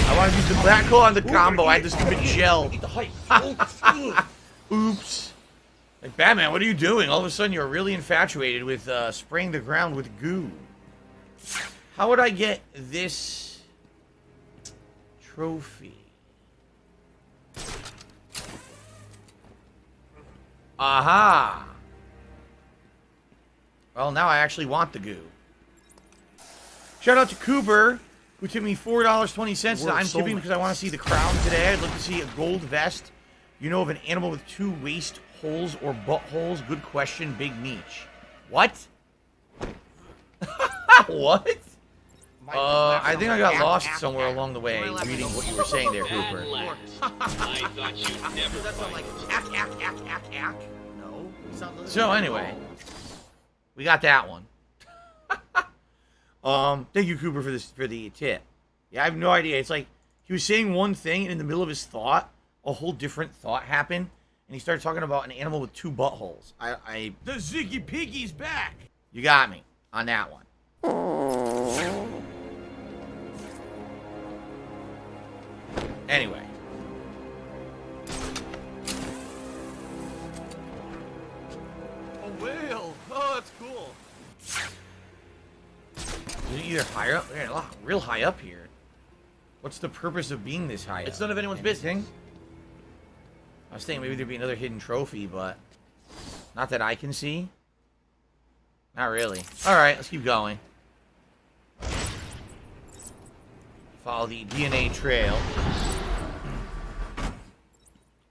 I wanted to use the bat claw on the combo. I had this stupid gel. Oops. Like, Batman, what are you doing? All of a sudden, you're really infatuated with spraying the ground with goo. How would I get this trophy? Aha! Well, now I actually want the goo. Shout out to Cooper, who tipped me $4.20. I'm tipping because I want to see the crown today. I'd like to see a gold vest. You know of an animal with 2 waist holes or buttholes? Good question, Big Meech. What? What? I think I got lost somewhere along the way reading what you were saying there, Cooper. I thought you'd never No. So anyway, we got that one. Thank you, Cooper, for the tip. Yeah, I have no idea. It's like he was saying one thing, and in the middle of his thought, a whole different thought happened, and he started talking about an animal with 2 buttholes. The Ziggy Piggy's back. You got me on that one. Anyway. A whale. Oh, that's cool. Is it either higher up? Yeah, real high up here. What's the purpose of being this high up? It's none of anyone's business. I was thinking maybe there'd be another hidden trophy, but not that I can see. Not really. Alright, let's keep going. Follow the DNA trail.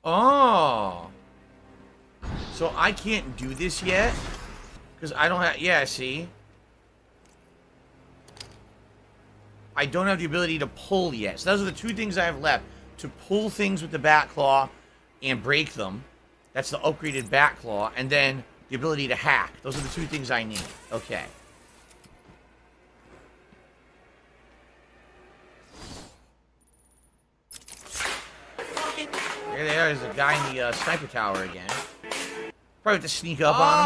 Oh. So I can't do this yet? Because I don't have... Yeah, see? I don't have the ability to pull yet. So those are the 2 things I have left. To pull things with the bat claw and break them. That's the upgraded bat claw. And then the ability to hack. Those are the 2 things I need. Okay. There they are. There's a guy in the sniper tower again. Probably have to sneak up on him.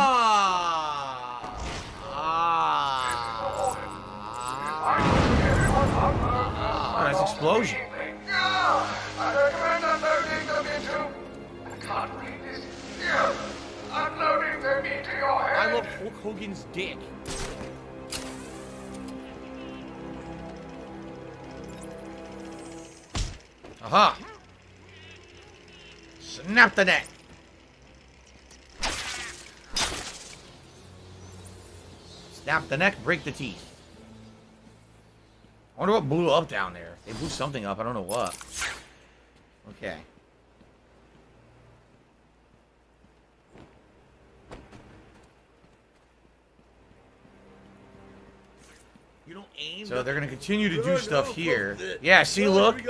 Oh, nice explosion. I recommend unloading them into... I can't read this. Unloading them into your head. I love Hulk Hogan's dick. Aha! Snap the neck. Snap the neck, break the teeth. I wonder what blew up down there. They blew something up, I don't know what. Okay. You don't aim. So they're going to continue to do stuff here. Yeah, see, look.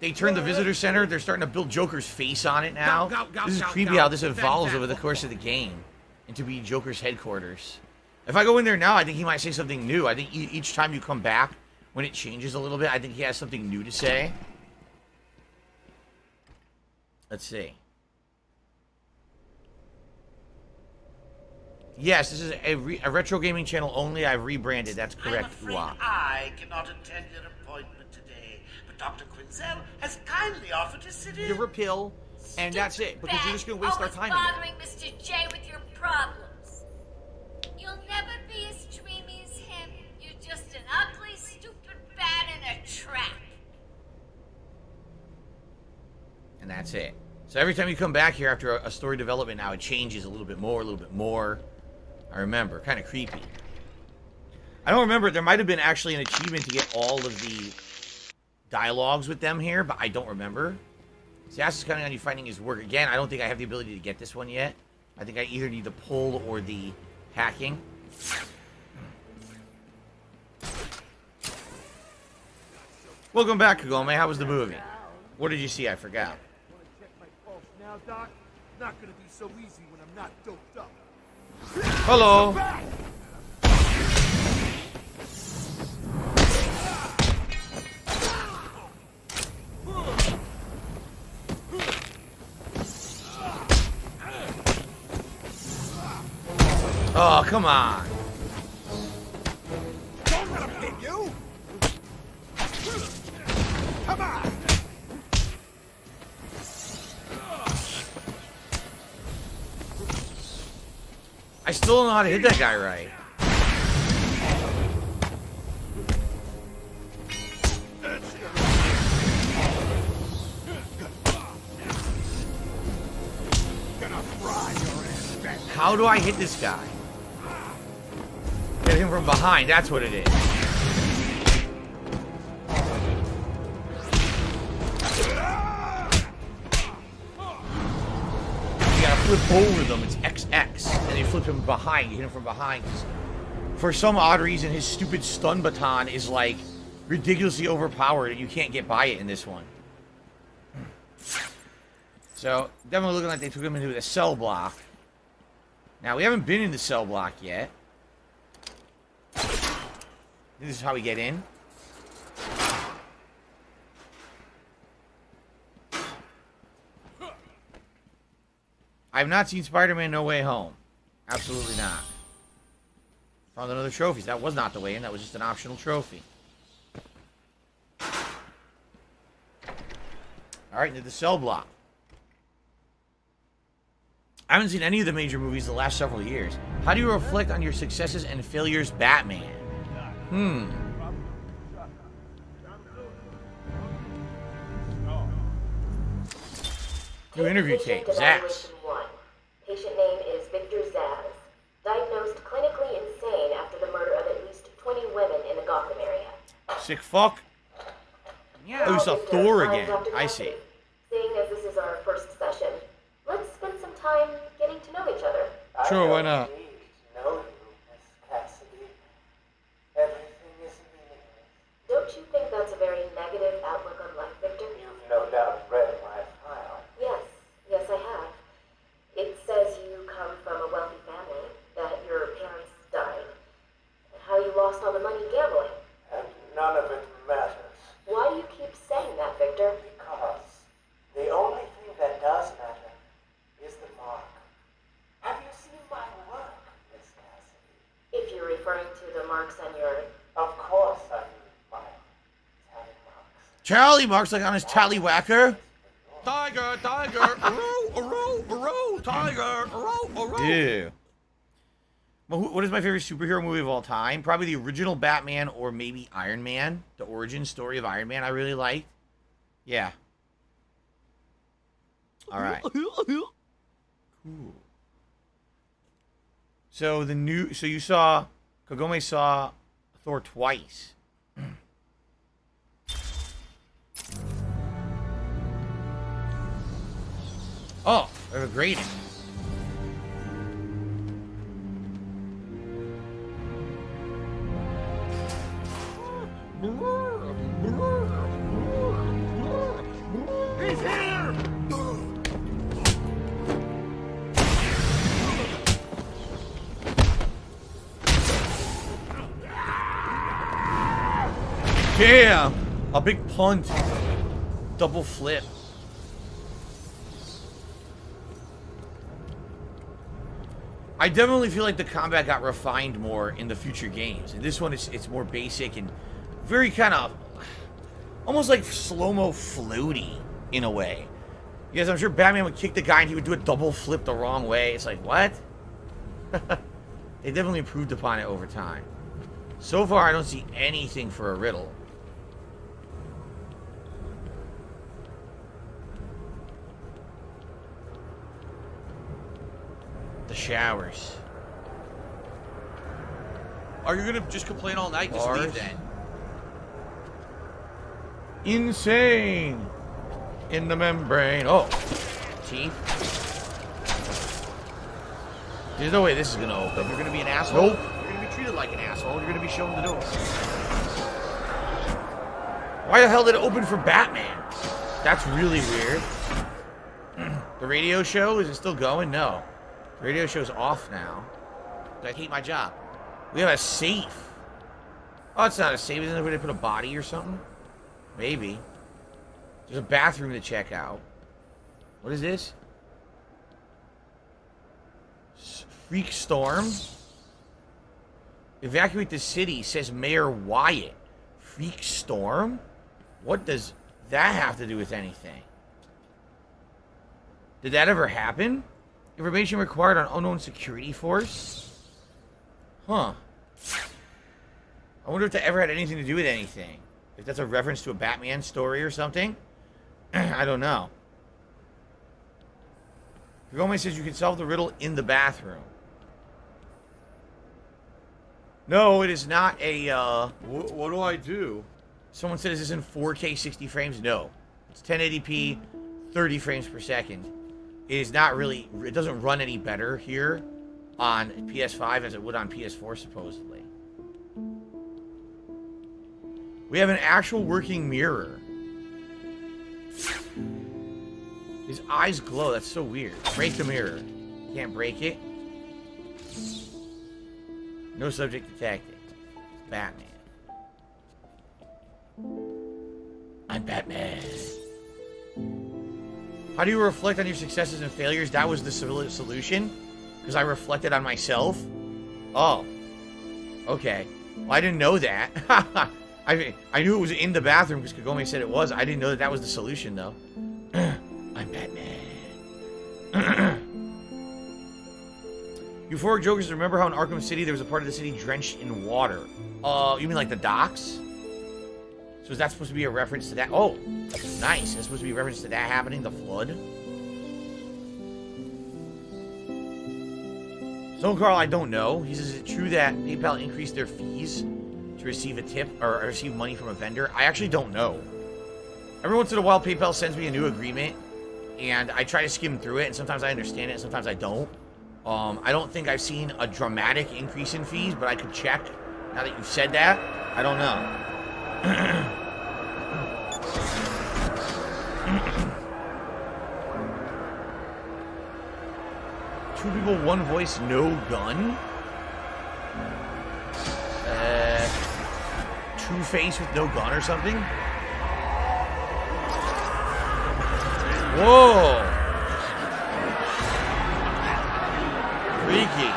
They turned the visitor center. They're starting to build Joker's face on it now. This is creepy how this evolves over the course of the game into be Joker's headquarters. If I go in there now, I think he might say something new. I think each time you come back, when it changes a little bit, I think he has something new to say. Let's see. Yes, this is a retro gaming channel only. I've rebranded. That's correct. I'm afraid I cannot attend your appointment today, but Dr. Quinzel has kindly offered to sit in. Give her a pill, and that's it, because you're just going to waste our time bothering Mr. J with your problems. You'll never be as dreamy as him. You're just an ugly, stupid bat in a trap. And that's it. So every time you come back here after a story development now, it changes a little bit more, a little bit more. I remember. Kind of creepy. I don't remember. There might have been actually an achievement to get all of the dialogues with them here, but I don't remember. See, that's just counting on you finding his work. Again, I don't think I have the ability to get this one yet. I think I either need the pull or the hacking. Welcome back, Kagome. How was the movie? What did you see? I forgot. Check my pulse now, Doc. Not gonna be so easy when I'm not doped up. Hello. Oh, come on. Don't let him hit you. Come on. I still don't know how to hit that guy right. Gonna fry your How do I hit this guy? Get him from behind. That's what it is. You gotta flip over them. It's XX. And you flip him behind. You hit him from behind. For some odd reason, his stupid stun baton is like ridiculously overpowered and you can't get by it in this one. So, definitely looking like they took him into the cell block. Now, we haven't been in the cell block yet. This is how we get in. I have not seen Spider-Man No Way Home. Absolutely not. Found another trophy. That was not the way in. That was just an optional trophy. Alright, into the cell block. I haven't seen any of the major movies the last several years. How do you reflect on your successes and failures, Batman? New interview tape. Zax. Patient name is Victor Zaz. Diagnosed clinically insane after the murder of at least 20 women in the Gotham area. Sick fuck. Yeah. Oh, you saw Thor again. I see. Seeing as this is our first session, let's spend some time getting to know each other. Sure, why not? Don't you think that's a very negative outlook on life, Victor? You've no doubt read my file. Yes, I have. It says you come from a wealthy family, that your parents died, and how you lost all the money gambling. And none of it matters. Why do you keep saying that, Victor? Because the only thing that does matter is the mark. Have you seen my work, Miss Cassidy? If you're referring to the marks on your... Of course I mean my tally marks. Charlie marks like on his tallywhacker. Tiger, tiger, tiger, Yeah. Well, what is my favorite superhero movie of all time? Probably the original Batman or maybe Iron Man. The origin story of Iron Man I really liked. Yeah. All right. Cool. So you saw, Kagome saw Thor twice. Oh, there's a grading. He's here! Damn! A big punt. Double flip. I definitely feel like the combat got refined more in the future games. In this one, it's more basic and very kind of almost like slow-mo floaty in a way. Because I'm sure Batman would kick the guy and he would do a double flip the wrong way. It's like, what? They definitely improved upon it over time. So far, I don't see anything for a riddle. The showers. Are you gonna just complain all night? Just leave then. Insane in the membrane. Oh, teeth. There's no way this is gonna open. You're gonna be an asshole. Nope. You're gonna be treated like an asshole. You're gonna be shown the door. Why the hell did it open for Batman? That's really weird. The radio show, is it still going? No. The radio show's off now. I hate my job. We have a safe. Oh, it's not a safe. Isn't it where they put a body or something? Maybe. There's a bathroom to check out. What is this? Freak storm? Evacuate the city, says Mayor Wyatt. Freak storm? What does that have to do with anything? Did that ever happen? Information required on unknown security force? Huh. I wonder if that ever had anything to do with anything. If that's a reference to a Batman story or something. I don't know. Kagome says you can solve the riddle in the bathroom. No, it is not a, What do I do? Someone says it's in 4K 60 frames. No. It's 1080p, 30 frames per second. It is not really... It doesn't run any better here on PS5 as it would on PS4, supposedly. We have an actual working mirror. His eyes glow. That's so weird. Break the mirror. Can't break it. No subject detected. Batman. I'm Batman. How do you reflect on your successes and failures? That was the solution? Because I reflected on myself? Oh. Okay. Well, I didn't know that. I knew it was in the bathroom because Kagome said it was. I didn't know that that was the solution, though. I'm Batman. Euphoric Jokers, remember how in Arkham City there was a part of the city drenched in water? You mean like the docks? So is that supposed to be a reference to that? Oh, nice. That's supposed to be a reference to that happening, the flood? Stone Carl, I don't know. He says, is it true that PayPal increased their fees to receive a tip or receive money from a vendor? I actually don't know. Every once in a while, PayPal sends me a new agreement, and I try to skim through it, and sometimes I understand it, and sometimes I don't. I don't think I've seen a dramatic increase in fees, but I could check. Now that you've said that, I don't know. Two people, one voice, no gun? Two-Face with no gun or something? Whoa! Freaky.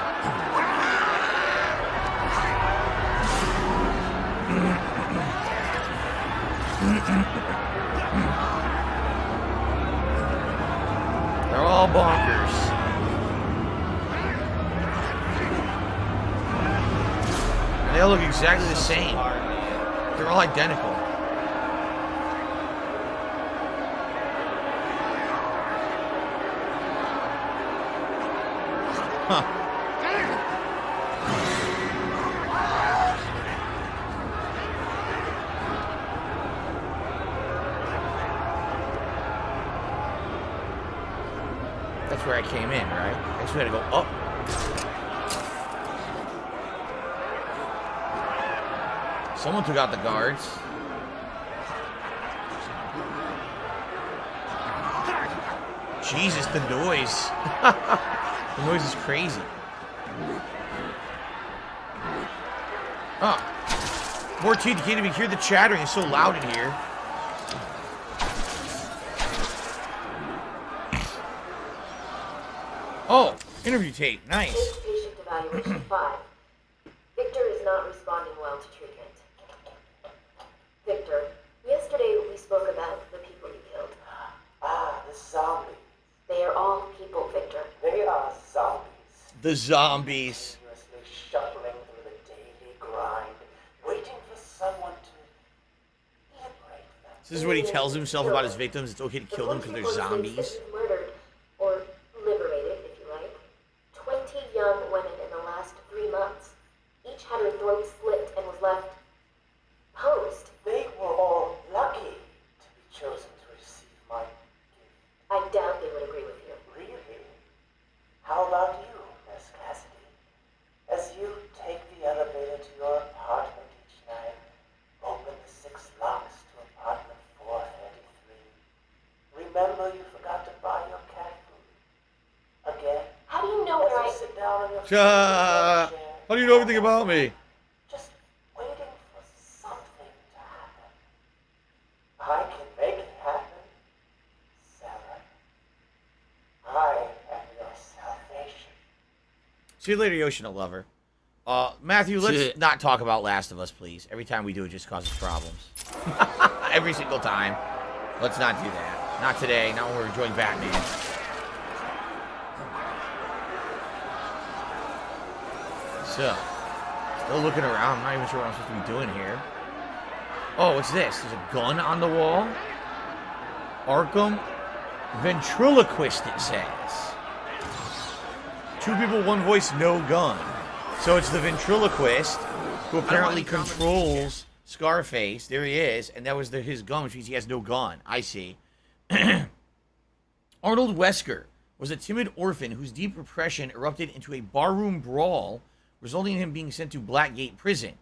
They're all bonkers. They all look exactly the same. They're all identical. Huh. That's where I came in, right? I just had to go up. Someone took out the guards. Jesus, the noise. The noise is crazy. Oh. More teeth, you can't even hear the chattering. It's so loud in here. Oh, interview tape. Nice. Patient evaluation 5. Victor is not responding well to treatment. Victor, yesterday we spoke about the people you killed. Ah, the zombies. They are all people, Victor. They are zombies. The zombies. Continuously shuffling through the daily grind, waiting for someone to liberate them. This is what he tells himself about his victims. It's okay to kill them because they're zombies. Murdered, or liberated, if you like. 20 young women in the last 3 months. Each had her throat slit and was left posed. They were all lucky to be chosen to receive my gift. I doubt they would agree with you. Really? How about you, Miss Cassidy? As you take the elevator to your apartment each night, open the 6 locks to apartment 433. Remember you forgot to buy your cat food. Again? How do you know where I sit down on your How do you know everything about me? just waiting for something to happen. I can make it happen, Sarah. I am your salvation. See you later, Yoshino Lover. Matthew, let's not talk about Last of Us, please. Every time we do, it just causes problems. Every single time. Let's not do that. Not today. Not when we're enjoying Batman. So, still looking around. I'm not even sure what I'm supposed to be doing here. Oh, what's this? There's a gun on the wall. Arkham ventriloquist, it says. 2 people, 1 voice, no gun. So it's the ventriloquist who apparently controls Scarface. There he is, and that was his gun, which means he has no gun. I see. Arnold Wesker was a timid orphan whose deep repression erupted into a barroom brawl, resulting in him being sent to Blackgate Prison.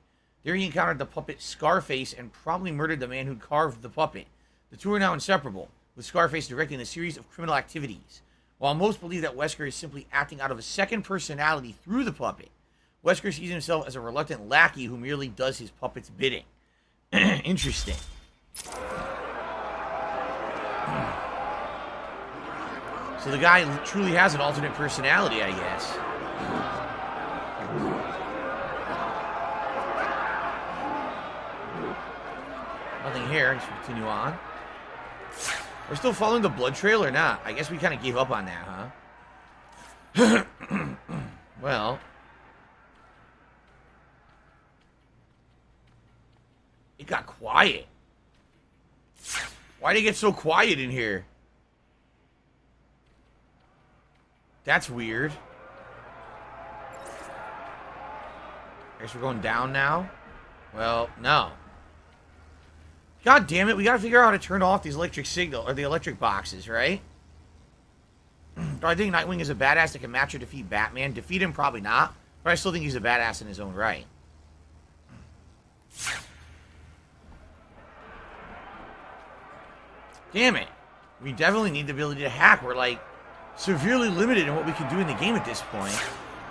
There he encountered the puppet Scarface and probably murdered the man who carved the puppet. The two are now inseparable, with Scarface directing a series of criminal activities. While most believe that Wesker is simply acting out of a second personality through the puppet, Wesker sees himself as a reluctant lackey who merely does his puppet's bidding. Interesting. So the guy truly has an alternate personality, I guess. Nothing here. Let's continue on. We're still following the blood trail or not? I guess we kind of gave up on that, huh? Well. It got quiet. Why'd it get so quiet in here? That's weird. I guess we're going down now? Well, no. God damn it, we gotta figure out how to turn off these electric signal, or the electric boxes, right? Do I think Nightwing is a badass that can match or defeat Batman? Defeat him, probably not. But I still think he's a badass in his own right. Damn it. We definitely need the ability to hack. We're, like, severely limited in what we can do in the game at this point.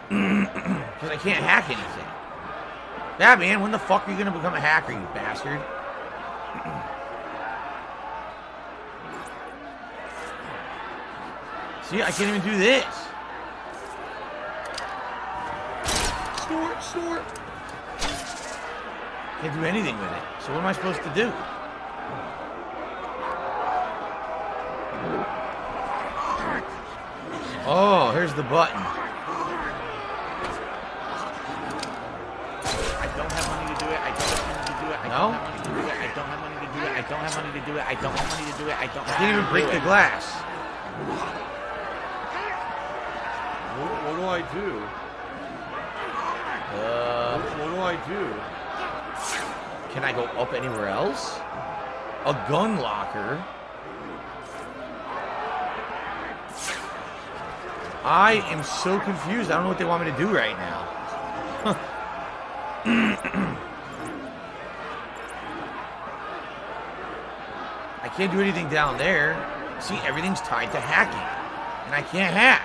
Because I can't hack anything. Batman, when the fuck are you gonna become a hacker, you bastard? See, I can't even do this. Snort. Can't do anything with it. So what am I supposed to do? Oh, here's the button. I don't have money to do it. I don't have money to do it. I No? don't have money to do it. I don't have money to do it. I don't have money to do it. I don't have money to do it. I don't I can't even break the glass. What do I do? What do I do? Can I go up anywhere else? A gun locker. I am so confused. I don't know what they want me to do right now. I can't do anything down there. See, everything's tied to hacking. And I can't hack.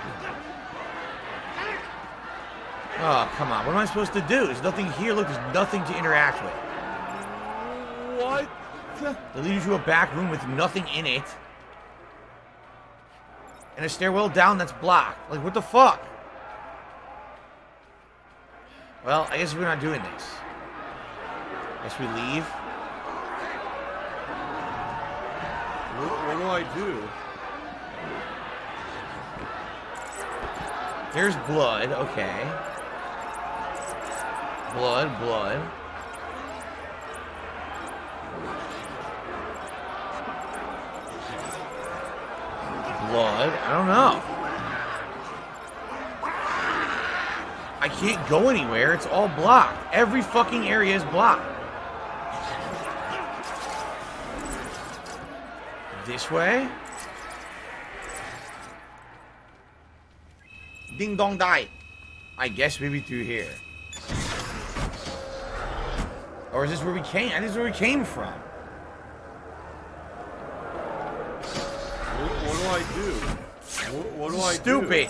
Oh, come on. What am I supposed to do? There's nothing here. Look, there's nothing to interact with. What? They lead you to a back room with nothing in it. And a stairwell down that's blocked. Like, what the fuck? Well, I guess we're not doing this. I guess we leave. What do I do? There's blood. Okay. Blood. Blood. I don't know. I can't go anywhere. It's all blocked. Every fucking area is blocked. This way? Ding dong die. I guess maybe through here. Or is this where we came? I think this is where we came from. What do I do? What do I do? Stupid.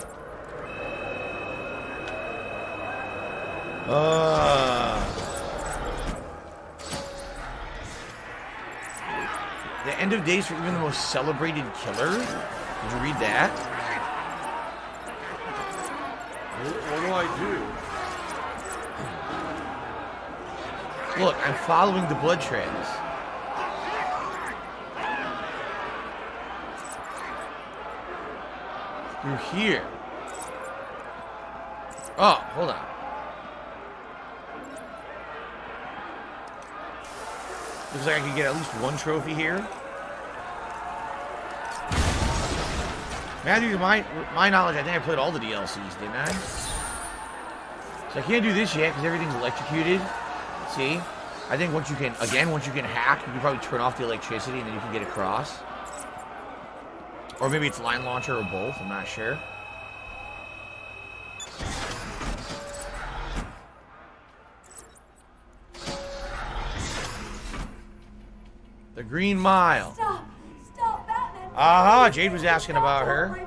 The end of days for even the most celebrated killer? Did you read that? What do I do? Look, I'm following the blood trails. Through here. Oh, hold on. Looks like I could get at least one trophy here. Matthew, to my knowledge, I think I played all the DLCs, didn't I? So I can't do this yet because everything's electrocuted. See? I think once you can hack, you can probably turn off the electricity and then you can get across. Or maybe it's line launcher or both, I'm not sure. The Green Mile. Stop, Batman. Aha, Jade was asking about her.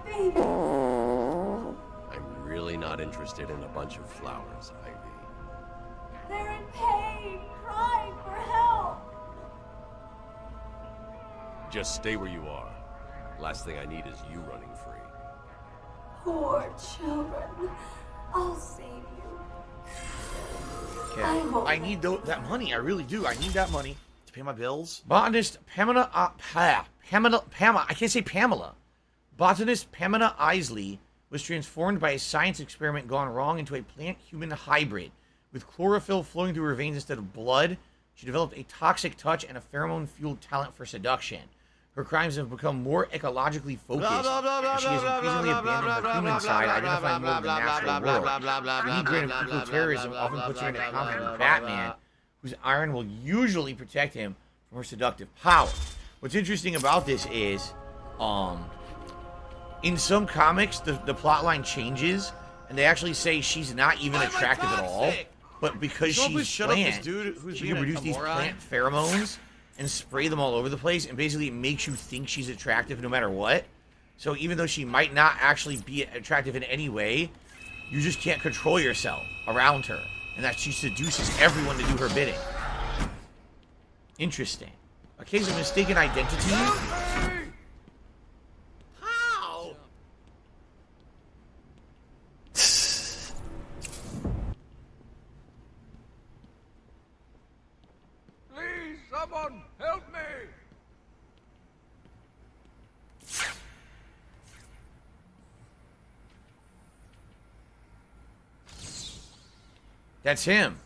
I'm really not interested in a bunch of flowers, Ivy. They're in pain, crying for help. Just stay where you are. Last thing I need is you running free. Poor children. I'll save you. Okay. I need that money. I really do. I need that money to pay my bills. Botanist Pamela, I can't say Pamela. Botanist Pamela Isley was transformed by a science experiment gone wrong into a plant-human hybrid. With chlorophyll flowing through her veins instead of blood, she developed a toxic touch and a pheromone-fueled talent for seduction. Her crimes have become more ecologically focused, and she has increasingly abandoned her human side, identifying more with the natural world. Her greed of eco-terrorism often puts her into conflict with Batman, whose iron will usually protect him from her seductive power. What's interesting about this is, in some comics, the plotline changes, and they actually say she's not even attractive at all, but because she's plant, she can produce these plant pheromones and spray them all over the place, and basically it makes you think she's attractive no matter what. So even though she might not actually be attractive in any way, you just can't control yourself around her, and that she seduces everyone to do her bidding. Interesting. A case of mistaken identity? How? Please, someone, help me! That's him.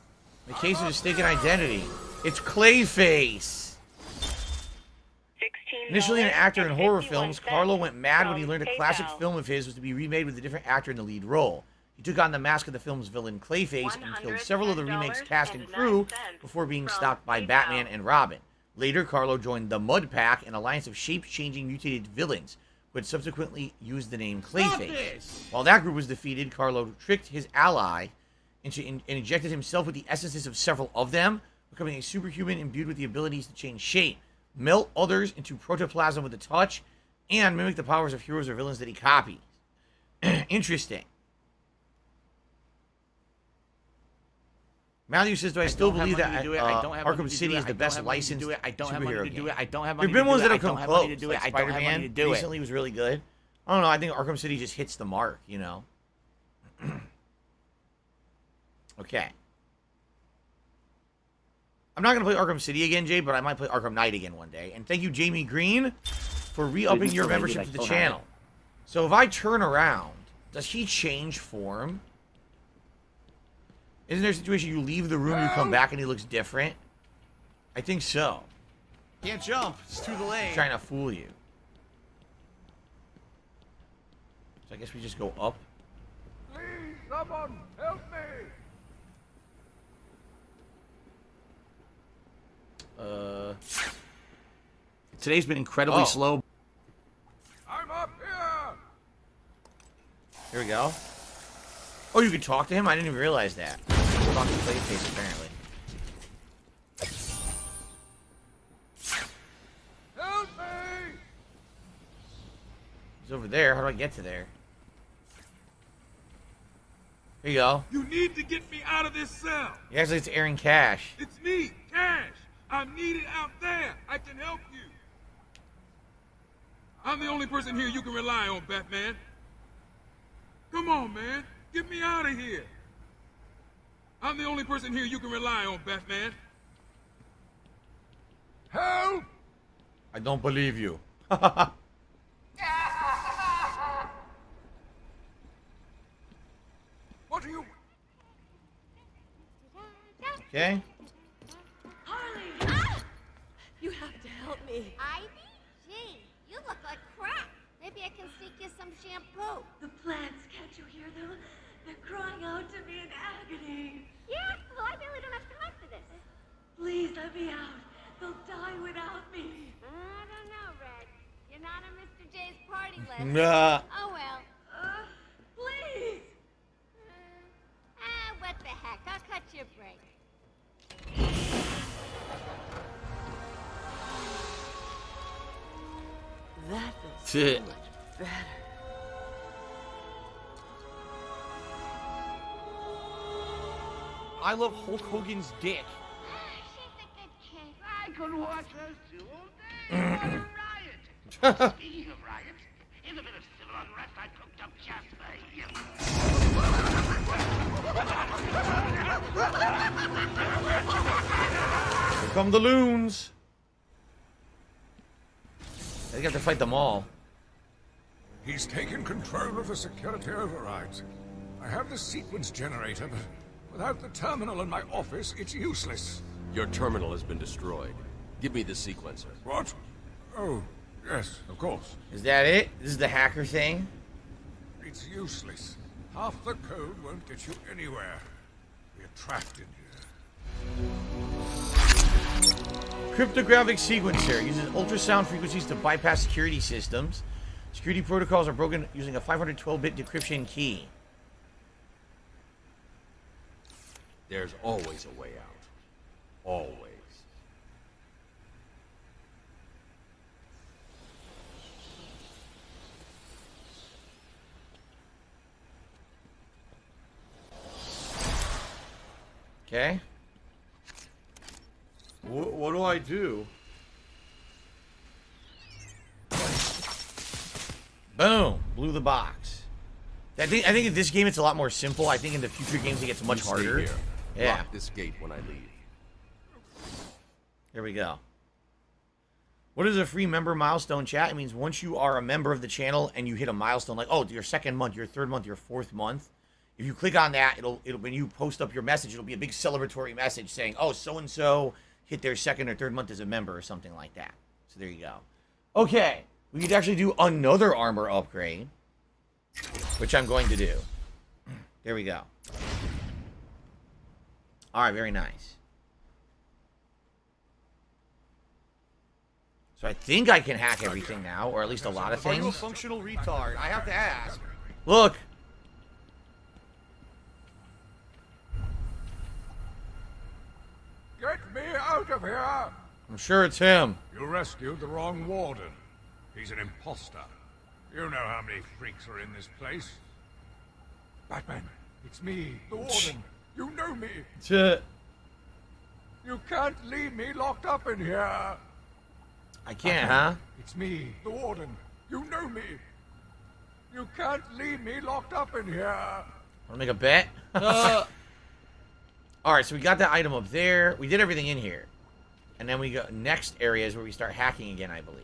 The case of mistaken identity. It's Clayface. Initially an actor in horror films, Carlo went mad when he learned a classic film of his was to be remade with a different actor in the lead role. He took on the mask of the film's villain Clayface and killed several of the remake's cast and crew before being stopped by Batman and Robin. Later, Carlo joined the Mud Pack, an alliance of shape-changing mutated villains, who had subsequently used the name Clayface. While that group was defeated, Carlo tricked his ally and injected himself with the essences of several of them, becoming a superhuman imbued with the abilities to change shape, melt others into protoplasm with a touch, and mimic the powers of heroes or villains that he copies. Interesting. Matthew says, do I still believe that Arkham City is the best licensed superhero game? There have been ones that have come close. Like Spider-Man recently was really good. I don't know. I think Arkham City just hits the mark, you know? Okay. I'm not going to play Arkham City again, Jay, but I might play Arkham Knight again one day. And thank you, Jamie Green, for re-upping your membership to the channel. So if I turn around, does he change form? Isn't there a situation you leave the room, you come back, and he looks different? I think so. Can't jump. It's too delayed. I'm trying to fool you. So I guess we just go up. Please, someone, help me! Today's been incredibly slow. I'm up here! Here we go. Oh, you can talk to him? I didn't even realize that. Talk to Clayface, apparently. Help me! He's over there. How do I get to there? Here you go. You need to get me out of this cell! He actually, it's Aaron Cash. It's me, Cash! I'm needed out there! I can help you! I'm the only person here you can rely on, Batman. Come on, man. Get me out of here. I'm the only person here you can rely on, Batman. Help! I don't believe you. What are you... Okay. Harley! Ah! You have to help me. Ivy? Gee, you look like crap. Maybe I can sneak you some shampoo. The plants, can't you hear them? They're crying out to me in agony. Yeah? Well, I really don't have time for this. Please let me out. They'll die without me. I don't know, Red. You're not on Mr. J's party list. Nah. Oh, well. Please. What the heck? I'll cut you a break. That feels so much better. I love Hulk Hogan's dick. She's a good kid. I could watch those two all day. What a riot. Speaking of riots, in a bit of civil unrest I cooked up just for you. Here come the loons. I think I have to fight them all. He's taken control of the security overrides. I have the sequence generator, but without the terminal in my office, it's useless. Your terminal has been destroyed. Give me the sequencer. What? Oh, yes, of course. Is that it? This is the hacker thing? It's useless. Half the code won't get you anywhere. We're trapped in here. Cryptographic sequencer uses ultrasound frequencies to bypass security systems. Security protocols are broken using a 512-bit decryption key. There's always a way out. Always. Okay. What do I do? Boom. Blew the box. I think in this game it's a lot more simple. I think in the future games it gets much You stay harder. here. Yeah. Lock this gate when I leave. There we go. What is a free member milestone, chat? It means once you are a member of the channel and you hit a milestone, like, oh, your second month, your third month, your fourth month, if you click on that, it'll when you post up your message, it'll be a big celebratory message saying, oh, so-and-so hit their second or third month as a member or something like that. So there you go. Okay. We could actually do another armor upgrade, which I'm going to do. There we go. All right, very nice. So I think I can hack everything now, or at least a lot of Are you a things. functional retard? I have to ask. Look. Get me out of here! I'm sure it's him. You rescued the wrong warden. He's an imposter. You know how many freaks are in this place. Batman, it's me, the warden. You know me. You can't leave me locked up in here. I can't, huh? It's me, the warden. You know me. You can't leave me locked up in here. Want to make a bet? All right, so we got that item up there. We did everything in here. And then we go next area is where we start hacking again, I believe.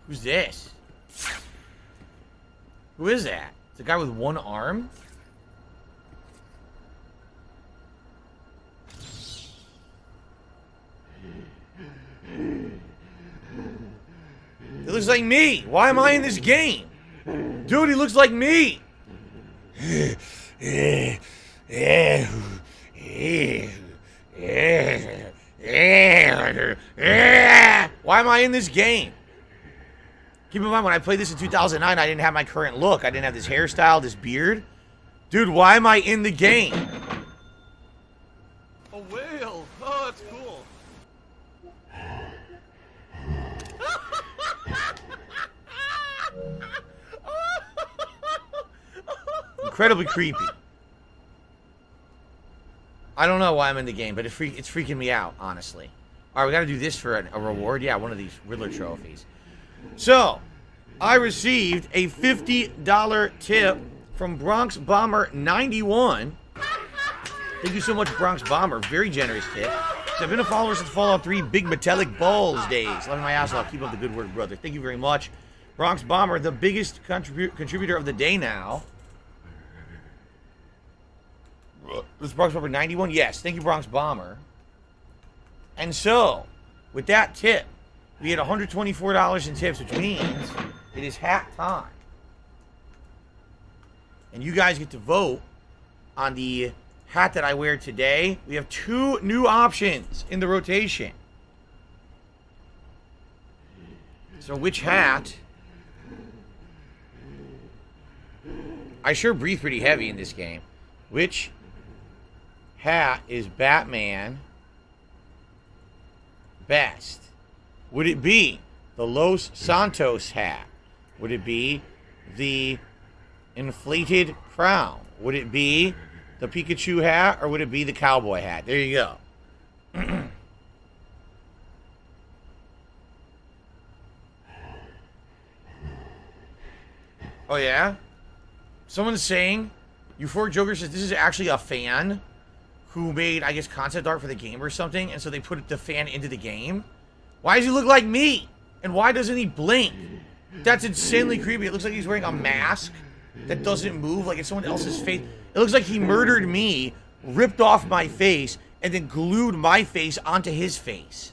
Who's this? Who is that? It's a guy with one arm? It looks like me. Why am I in this game? Dude, he looks like me. Why am I in this game? Keep in mind, when I played this in 2009, I didn't have my current look. I didn't have this hairstyle, this beard. Dude, why am I in the game? A whale. Oh, that's cool. Incredibly creepy. I don't know why I'm in the game, but it's freaking me out, honestly. All right, we got to do this for a reward. Yeah, one of these Riddler trophies. So, I received a $50 tip from Bronx Bomber 91. Thank you so much, Bronx Bomber. Very generous tip. I've been a follower since Fallout 3 Big Metallic Balls days. Loving my ass off. Keep up the good work, brother. Thank you very much. Bronx Bomber, the biggest contributor of the day now. This is Bronx Bomber 91? Yes. Thank you, Bronx Bomber. And so, with that tip, we had $124 in tips, which means it is hat time. And you guys get to vote on the hat that I wear today. We have 2 new options in the rotation. So which hat? I sure breathe pretty heavy in this game. Which hat is Batman best? Would it be the Los Santos hat? Would it be the inflated crown? Would it be the Pikachu hat? Or would it be the cowboy hat? There you go. Oh, yeah? Someone's saying, Euphoric Joker says this is actually a fan who made, I guess, concept art for the game or something, and so they put the fan into the game. Why does he look like me? And why doesn't he blink? That's insanely creepy. It looks like he's wearing a mask that doesn't move, like it's someone else's face. It looks like he murdered me, ripped off my face, and then glued my face onto his face.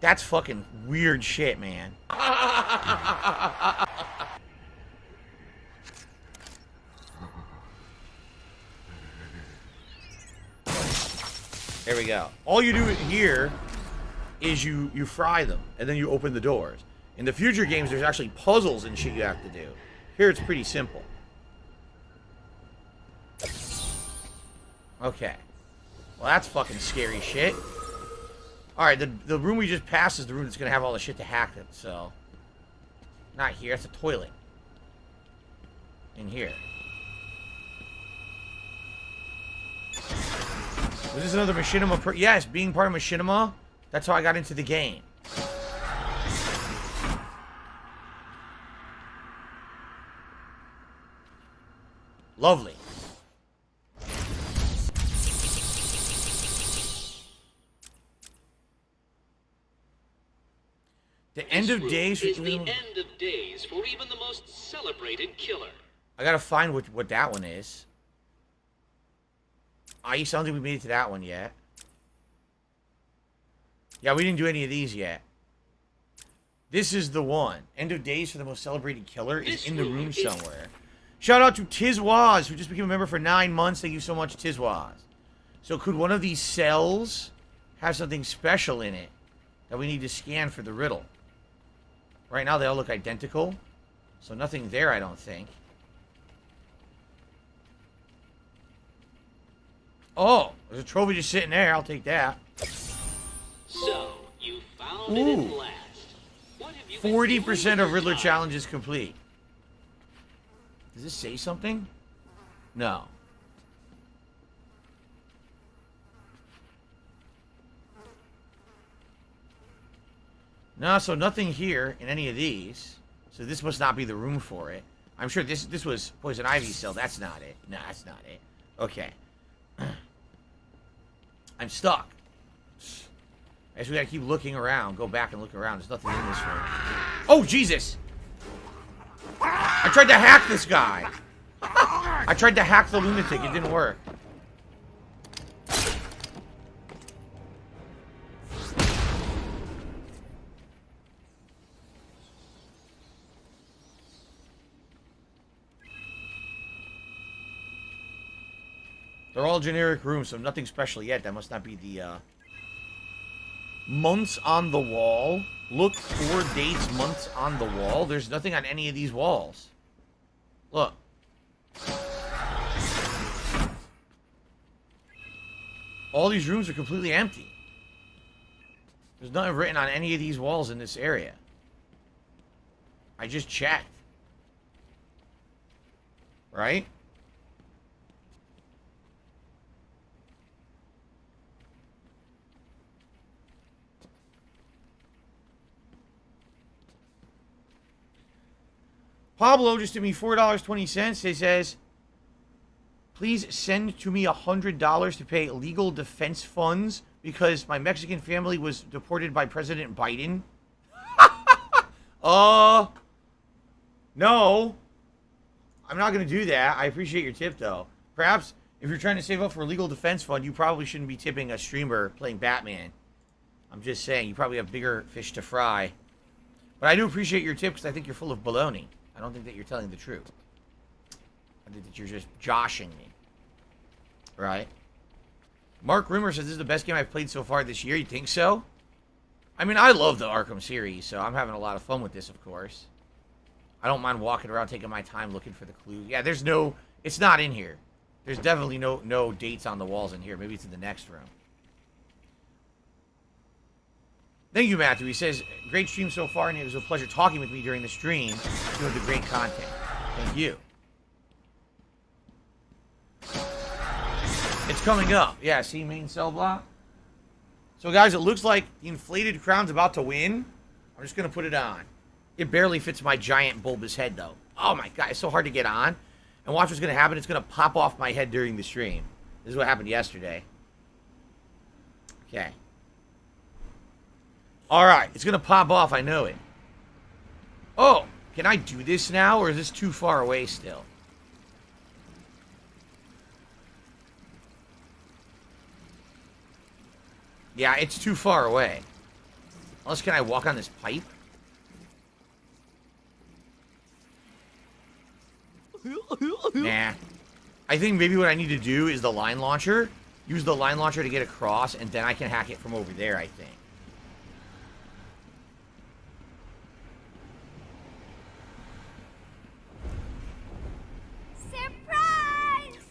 That's fucking weird shit, man. There we go. All you do here is you fry them, and then you open the doors. In the future games, there's actually puzzles and shit you have to do. Here, it's pretty simple. Okay. Well, that's fucking scary shit. Alright, the room we just passed is the room that's going to have all the shit to hack it, so... Not here, it's a toilet. In here. Was this another Machinima? Yes, being part of Machinima, that's how I got into the game. Lovely. The end of days. Is the end of days for even the most celebrated killer. I gotta find what that one is. I don't think we made it to that one yet. Yeah, we didn't do any of these yet. This is the one. End of days for the most celebrated killer is in the room somewhere. Shout out to Tizwaz, who just became a member for 9 months. Thank you so much, Tizwaz. So could one of these cells have something special in it that we need to scan for the riddle? Right now they all look identical. So nothing there, I don't think. Oh, there's a trophy just sitting there. I'll take that. So, you found it at last. 40% of Riddler challenges complete. Does this say something? No. No, so nothing here in any of these. So this must not be the room for it. I'm sure this was Poison Ivy's cell. That's not it. No, that's not it. Okay. I'm stuck. I guess we gotta keep looking around. Go back and look around. There's nothing in this room. Oh, Jesus! I tried to hack this guy. I tried to hack the lunatic. It didn't work. They're all generic rooms, so nothing special yet. That must not be the, months on the wall. Look for dates, months on the wall. There's nothing on any of these walls. Look. All these rooms are completely empty. There's nothing written on any of these walls in this area. I just checked. Right? Pablo just gave me $4.20. He says, please send to me $100 to pay legal defense funds because my Mexican family was deported by President Biden. No. I'm not going to do that. I appreciate your tip, though. Perhaps If you're trying to save up for a legal defense fund, you probably shouldn't be tipping a streamer playing Batman. I'm just saying, you probably have bigger fish to fry. But I do appreciate your tip because I think you're full of baloney. I don't think that you're telling the truth. I think that you're just joshing me. Right? Mark Rimmer says this is the best game I've played so far this year. You think so? I mean, I love the Arkham series, so I'm having a lot of fun with this, of course. I don't mind walking around, taking my time, looking for the clues. Yeah, there's no... It's not in here. There's definitely no dates on the walls in here. Maybe it's in the next room. Thank you, Matthew. He says, great stream so far, and it was a pleasure talking with me during the stream. You have the great content. Thank you. It's coming up. Yeah, see main cell block? So, guys, it looks like the inflated crown's about to win. I'm just going to put it on. It barely fits my giant bulbous head, though. Oh, my God. It's so hard to get on. And watch what's going to happen. It's going to pop off my head during the stream. This is what happened yesterday. Okay. All right. It's going to pop off. I know it. Oh, can I do this now, or is this too far away still? Yeah, it's too far away. Unless, can I walk on this pipe? Nah. I think maybe what I need to do is the line launcher. Use the line launcher to get across, and then I can hack it from over there, I think. Surprise!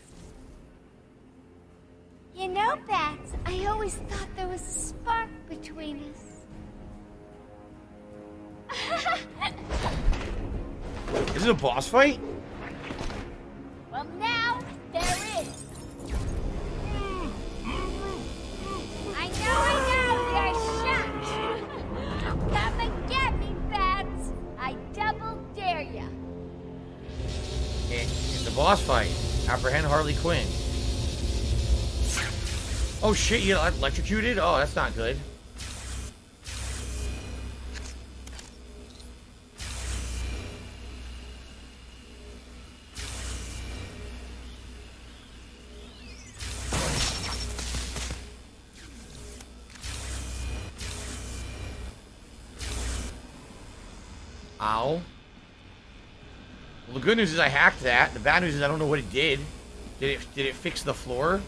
You know, Bats, I always thought there was a spark between us. Is it a boss fight? Well, now there is. I know, you're shocked. Come and get me, Bats. I double dare ya. It's a boss fight. Apprehend Harley Quinn. Oh shit, you got electrocuted? Oh, that's not good. Ow. Well, the good news is I hacked that. The bad news is I don't know what it did. Did it fix the floor?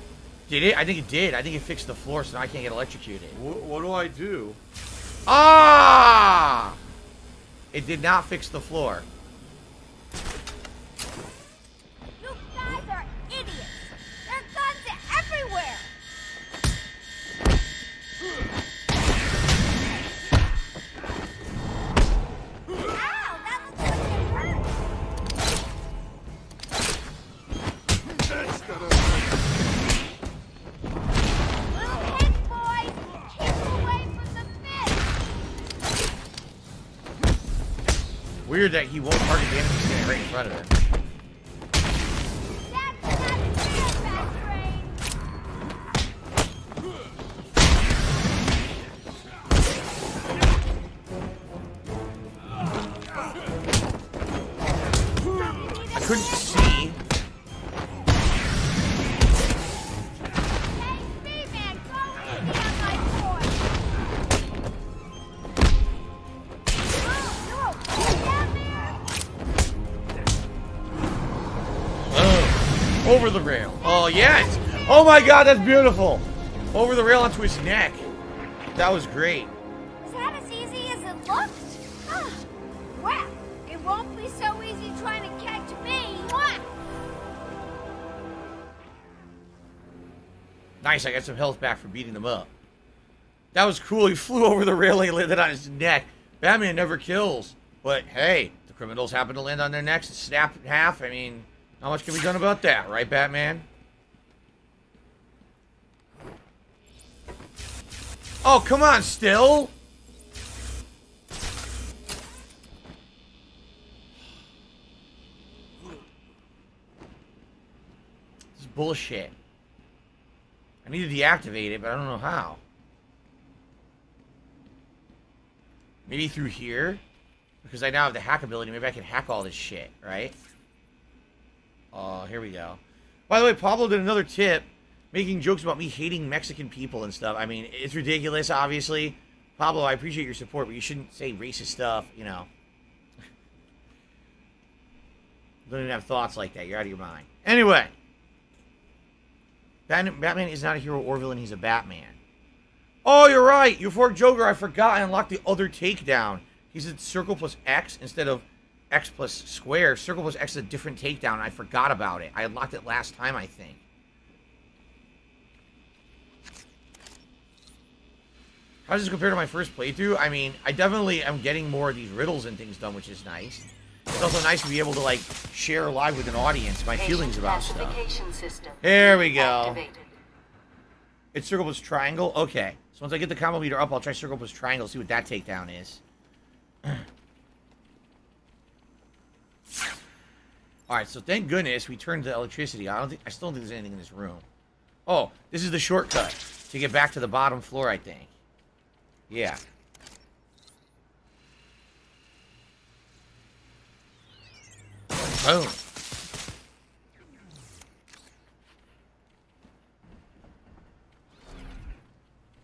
Did it? I think it did. I think it fixed the floor, so now I can't get electrocuted. What do I do? Ah! It did not fix the floor. You guys are idiots. There are guns everywhere. Ow, that looks like it hurt. Little hit, boys. Keep away from the mist. Weird that he won't target the enemy standing right in front of him. That's not fair, Bat Brain. I couldn't see. Hey, Speedman, go easy on my boy. Oh, you're okay down there? Oh, over the rail. Oh, yes. Oh, my God, that's beautiful. Over the rail onto his neck. That was great. Is that as easy as it looked? Huh. Well, it won't be so easy trying to catch me. What? Nice, I got some health back for beating them up. That was cool. He flew over the railing and landed on his neck. Batman never kills. But, hey, the criminals happen to land on their necks and snap in half. I mean, not much can be done about that, right, Batman? Oh, come on, still? This is bullshit. I need to deactivate it, but I don't know how. Maybe through here? Because I now have the hack ability. Maybe I can hack all this shit, right? Oh, here we go. By the way, Pablo did another tip, making jokes about me hating Mexican people and stuff. I mean, it's ridiculous, obviously. Pablo, I appreciate your support, but you shouldn't say racist stuff, you know. Don't even have thoughts like that. You're out of your mind. Anyway. Batman is not a hero or villain. He's a Batman. Oh, you're right. Euphoric Joker, I forgot I unlocked the other takedown. He said circle plus X instead of X plus square. Circle plus X is a different takedown. I forgot about it. I unlocked it last time, I think. How does this compare to my first playthrough? I mean, I definitely am getting more of these riddles and things done, which is nice. It's also nice to be able to, like, share live with an audience my feelings about stuff. There we go. It's circle plus triangle? Okay. So once I get the combo meter up, I'll try circle plus triangle, see what that takedown is. Alright, so thank goodness we turned the electricity on. I still don't think there's anything in this room. Oh, this is the shortcut to get back to the bottom floor, I think. Yeah. Boom.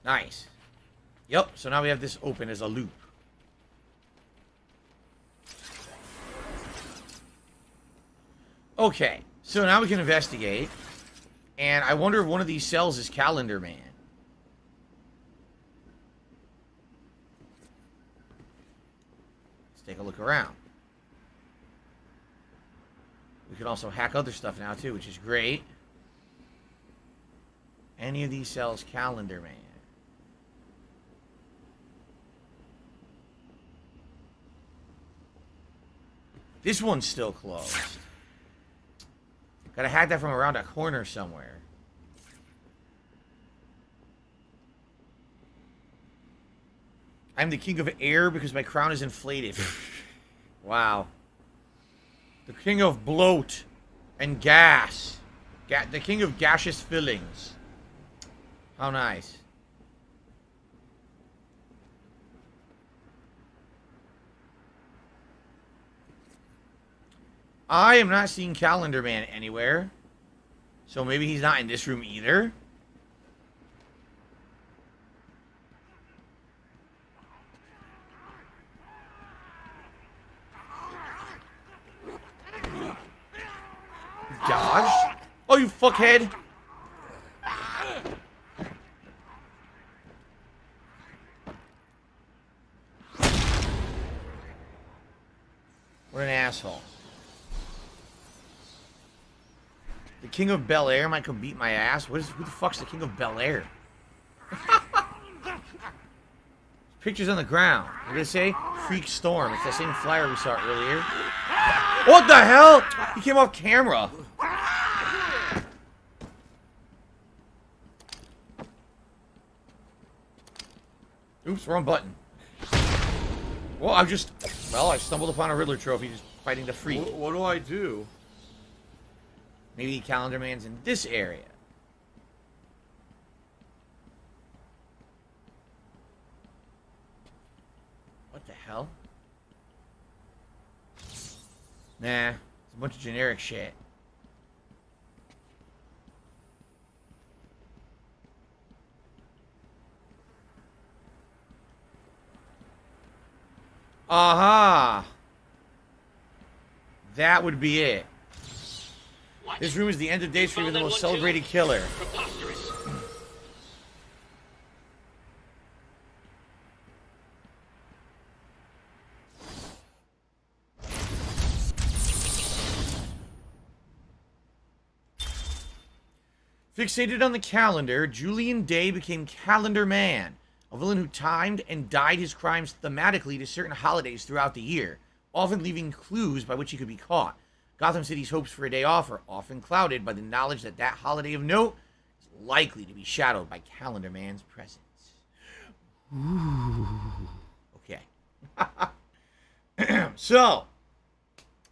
Nice. Yep, so now we have this open as a loop. Okay, so now we can investigate. And I wonder if one of these cells is Calendar Man. Let's take a look around. We can also hack other stuff now, too, which is great. Any of these cells, Calendar Man. This one's still closed. Gotta hack that from around a corner somewhere. I'm the king of air because my crown is inflated. Wow. The king of bloat and gas. The king of gaseous fillings. How nice. I am not seeing Calendar Man anywhere. So maybe he's not in this room either. Dodge? Oh, you fuckhead. What an asshole. The King of Bel Air might come beat my ass. Who the fuck's the King of Bel Air? Pictures on the ground. What did it say? Freak Storm. It's that same flyer we saw earlier. What the hell? He came off camera. Oops, wrong button. Well, I stumbled upon a Riddler trophy just fighting the freak. What do I do? Maybe Calendar Man's in this area. What the hell? Nah, it's a bunch of generic shit. Aha! That would be it. This room is the end of days for even the most celebrated killer. Fixated on the calendar, Julian Day became Calendar Man, a villain who timed and dyed his crimes thematically to certain holidays throughout the year, often leaving clues by which he could be caught. Gotham City's hopes for a day off are often clouded by the knowledge that that holiday of note is likely to be shadowed by Calendar Man's presence. Ooh. Okay. So,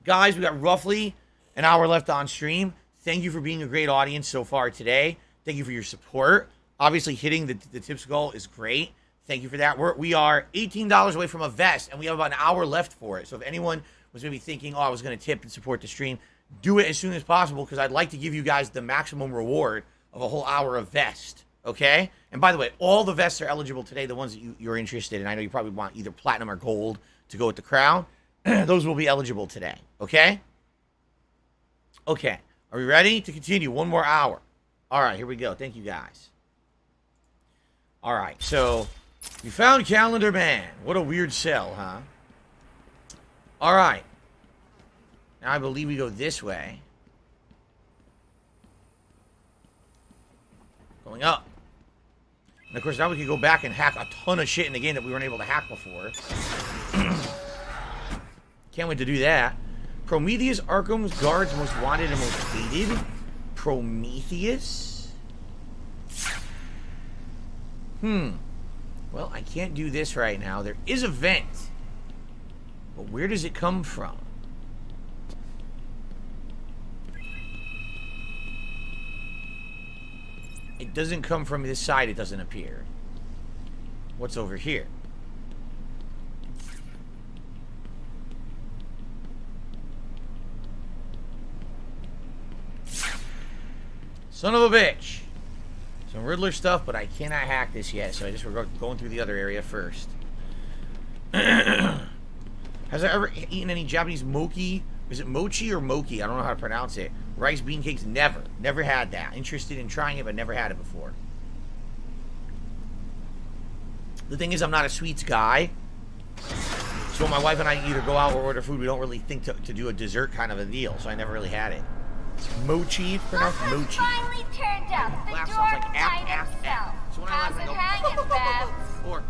guys, we got roughly an hour left on stream. Thank you for being a great audience so far today. Thank you for your support. Obviously, hitting the tips goal is great. Thank you for that. We are $18 away from a vest, and we have about an hour left for it. So if anyone was maybe thinking, oh, I was going to tip and support the stream, do it as soon as possible because I'd like to give you guys the maximum reward of a whole hour of vest. Okay? And by the way, all the vests are eligible today, the ones that you're interested in. I know you probably want either platinum or gold to go with the crown. Those will be eligible today. Okay? Okay. Are we ready to continue? One more hour. All right, here we go. Thank you, guys. All right, so we found Calendar Man. What a weird cell, huh? All right. Now I believe we go this way. Going up. And of course, now we can go back and hack a ton of shit in the game that we weren't able to hack before. Can't wait to do that. Prometheus, Arkham's guards most wanted and most hated. Prometheus? Well, I can't do this right now. There is a vent. But where does it come from? It doesn't come from this side, it doesn't appear. What's over here? Son of a bitch. Some Riddler stuff, but I cannot hack this yet, so I just we're going through the other area first. Has I ever eaten any Japanese mochi? Is it mochi or mochi? I don't know how to pronounce it. Rice bean cakes? Never. Never had that. Interested in trying it, but never had it before. The thing is, I'm not a sweets guy. So when my wife and I either go out or order food, we don't really think to do a dessert kind of a deal. So I never really had it. Mochi, pronounced mochi. Finally turned up. The Laugh door sounds like by himself. So when How's it hanging, Babs? Or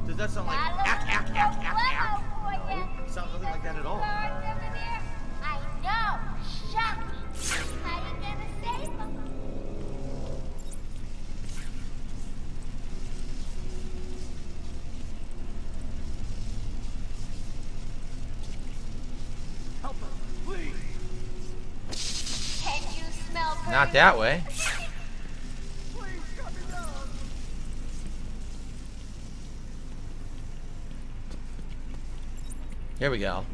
does that sound like ack? Sounds nothing like that at all. I know. Shocking. How you gonna save them? Help her, please. Can you smell burning? Not that way. Here we go.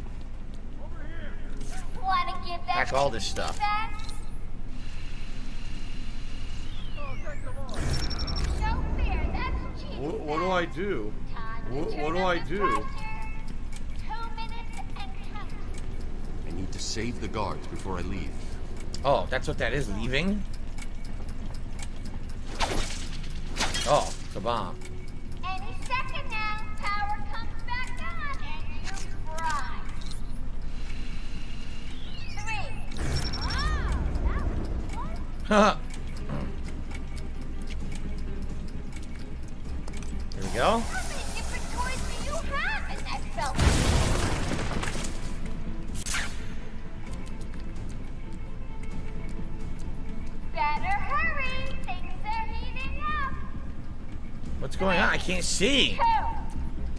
Wanna give that Hack all this stuff. back? No fair, that's cheating. What do I do? What do I do? 2 minutes and counting. I need to save the guards before I leave. Oh, that's what that is, leaving? Oh, it's a bomb. Any second now, power comes back on and you fry. 3. Oh, that was close. Haha. There we go. How many different toys do you have in that belt? Better hurry, things are heating up. What's going on? I can't see. 2,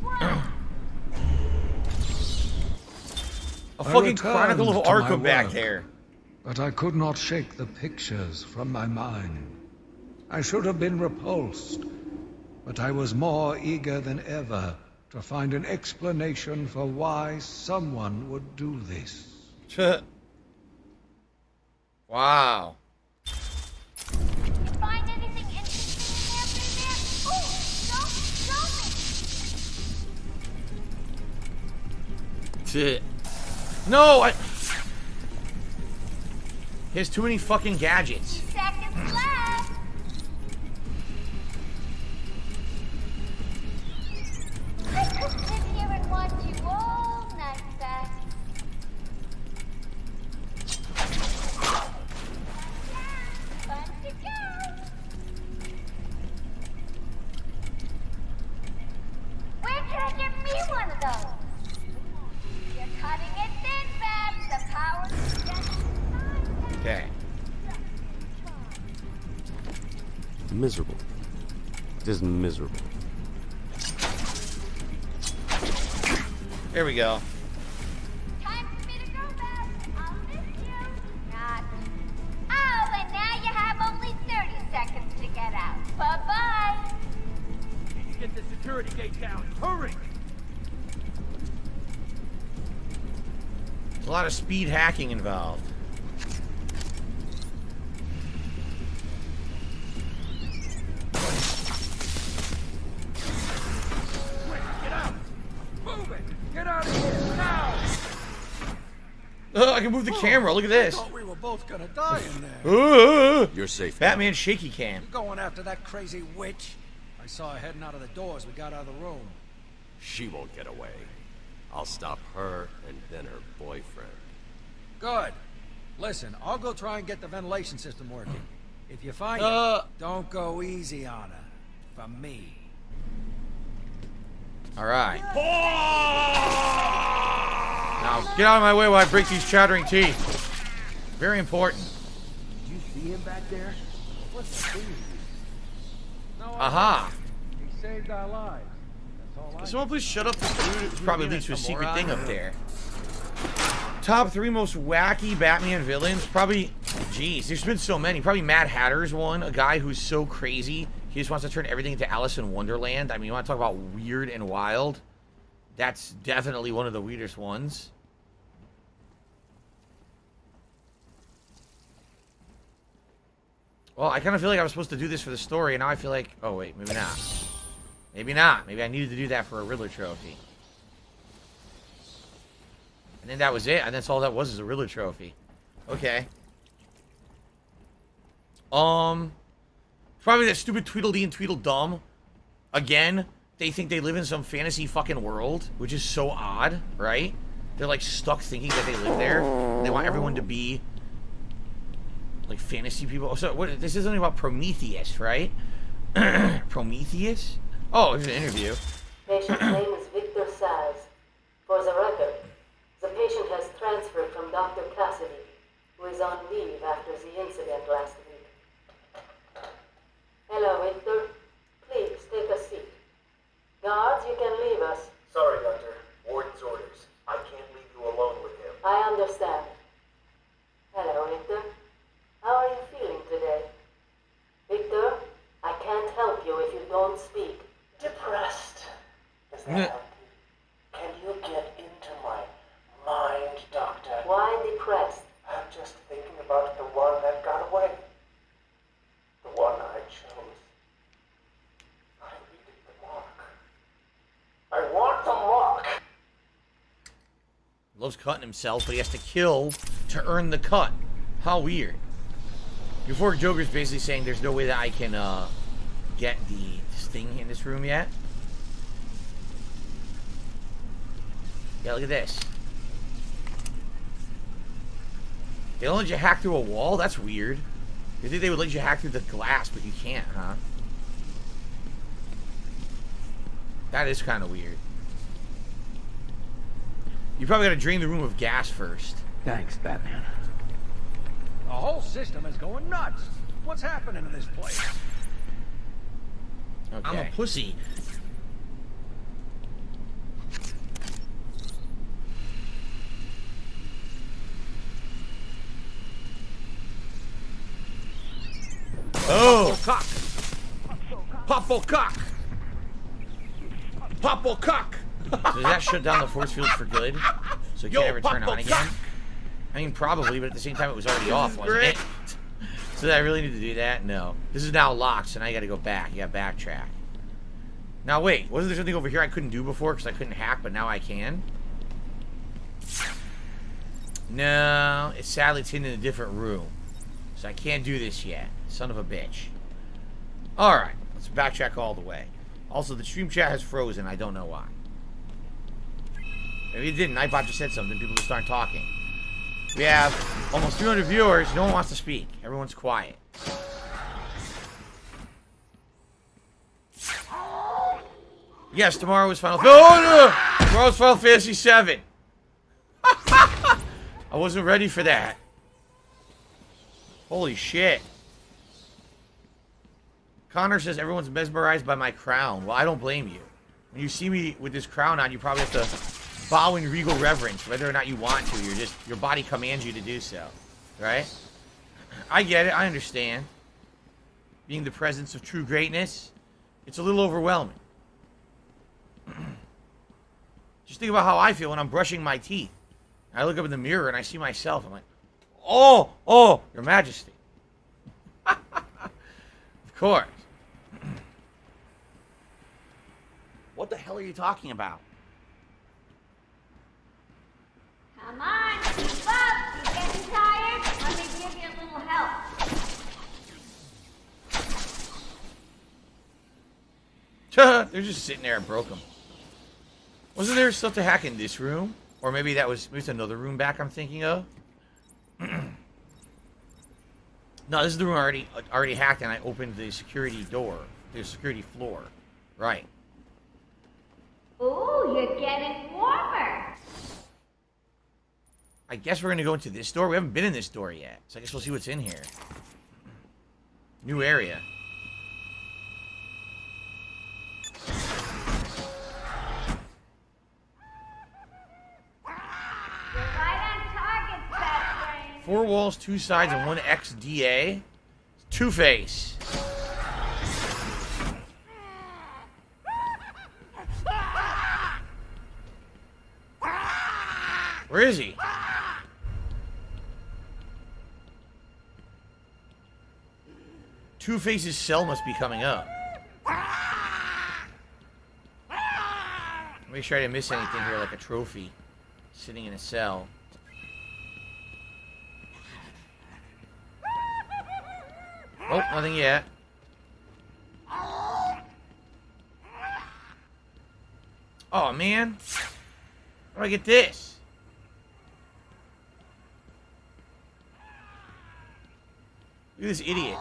1. A fucking returned Chronicle of to my Arkham back work, there. But I could not shake the pictures from my mind. I should have been repulsed, but I was more eager than ever to find an explanation for why someone would do this. Wow. Find anything interesting in there, Show me. No, I... He has too many fucking gadgets. 2 seconds left. I could sit here and watch you all night, Beth. Fun to go. Where can I get me one of those? You're cutting it thin, Babs. The power's just Okay. Miserable. It is miserable. There we go. time for me to go, Babs. I'll miss you. Not. Oh, and now you have only 30 seconds to get out. Bye-bye. Need to get the security gate down. Hurry! a lot of speed hacking involved. Get out! Move it! Get out of here now! Oh, I can move the camera. Look at this. I thought we were both gonna die in there. You're safe. Batman shaky cam. You going after that crazy witch? I saw her heading out of the door as we got out of the room. She won't get away. I'll stop her and then her boyfriend. Good. Listen, I'll go try and get the ventilation system working. If you find Uh. her, don't go easy on her. For me. All right. Now, get out of my way while I break these chattering teeth. Very important. Did you see him back there? What's the thing? No, Aha. he saved our lives. That's all I Can someone please shut up this dude? It probably leads to a secret thing up there. Top 3 most wacky Batman villains. Probably, geez, there's been so many. Probably Mad Hatter's one. A guy who's so crazy. He just wants to turn everything into Alice in Wonderland. I mean, you want to talk about weird and wild? That's definitely one of the weirdest ones. Well, I kind of feel like I was supposed to do this for the story, and now I feel like... Oh, wait, maybe not. Maybe not. Maybe I needed to do that for a Riddler trophy. And then that was it. And that's all that was a Riddler trophy. Okay. Probably that stupid Tweedledee and Tweedledum. Again, they think they live in some fantasy fucking world, which is so odd, right? They're like stuck thinking that they live there. And they want everyone to be like fantasy people. So what? This is something about Prometheus, right? Prometheus? Oh, here's an interview. Patient's name is Victor Saz. For the record, the patient has transferred from Dr. Cassidy, who is on leave after the incident last week. Hello, Victor. Please, take a seat. Guards, you can leave us. Sorry, Doctor. Warden's orders. I can't leave you alone with him. I understand. Hello, Victor. How are you feeling today? Victor, I can't help you if you don't speak. Depressed. Does that help you? Can you get into my mind, Doctor? Why depressed? I'm just thinking about the one that got away. The one I chose. I needed the mark. I want the mark! Loves cutting himself, but he has to kill to earn the cut. How weird. Before Joker's basically saying there's no way that I can get the thing in this room yet. Yeah, look at this. They don't let you hack through a wall? That's weird. You think they would let you hack through the glass, but you can't, huh? That is kind of weird. You probably gotta drain the room of gas first. Thanks, Batman. The whole system is going nuts. What's happening in this place? Okay. I'm a pussy. Oh! Cock! Popple cock! Popple cock! Does that shut down the force field for good? So it can't ever turn on again? I mean, probably, but at the same time, it was already off, wasn't it? So did I really need to do that? No. This is now locked, so now you gotta go back. You gotta backtrack. Now, wait. Wasn't there something over here I couldn't do before because I couldn't hack, but now I can? No. It's sadly it's in a different room. So I can't do this yet. Son of a bitch. Alright. Let's backtrack all the way. Also, the stream chat has frozen. I don't know why. Maybe it didn't. Nightbot just said something. People just aren't talking. We have almost 300 viewers. No one wants to speak. Everyone's quiet. Yes, tomorrow is Final... Oh, no! Tomorrow's Final Fantasy 7. I wasn't ready for that. Holy shit. Connor says everyone's mesmerized by my crown. Well, I don't blame you. When you see me with this crown on, you probably have to bow in regal reverence, whether or not you want to. You're just, your body commands you to do so. Right? I get it. I understand. Being the presence of true greatness, it's a little overwhelming. Just think about how I feel when I'm brushing my teeth. I look up in the mirror and I see myself. I'm like, oh, Your Majesty. Of course. What the hell are you talking about? Come on, keep up. You getting tired? Let me give you a little help. They're just sitting there. I broke them. Wasn't there stuff to hack in this room? Or maybe maybe it's another room back I'm thinking of? No, this is the room I already hacked, and I opened the security door, the security floor. Right. Ooh, you're getting warmer. I guess we're gonna go into this door. We haven't been in this door yet, so I guess we'll see what's in here. New area. You're right on target, Fat Brain. 4 walls, 2 sides, and 1 XDA. Two-Face. Where is he? Two-Face's cell must be coming up. Make sure I didn't miss anything here, like a trophy. Sitting in a cell. Oh, nothing yet. Oh, man. How do I get this? Look at this idiot.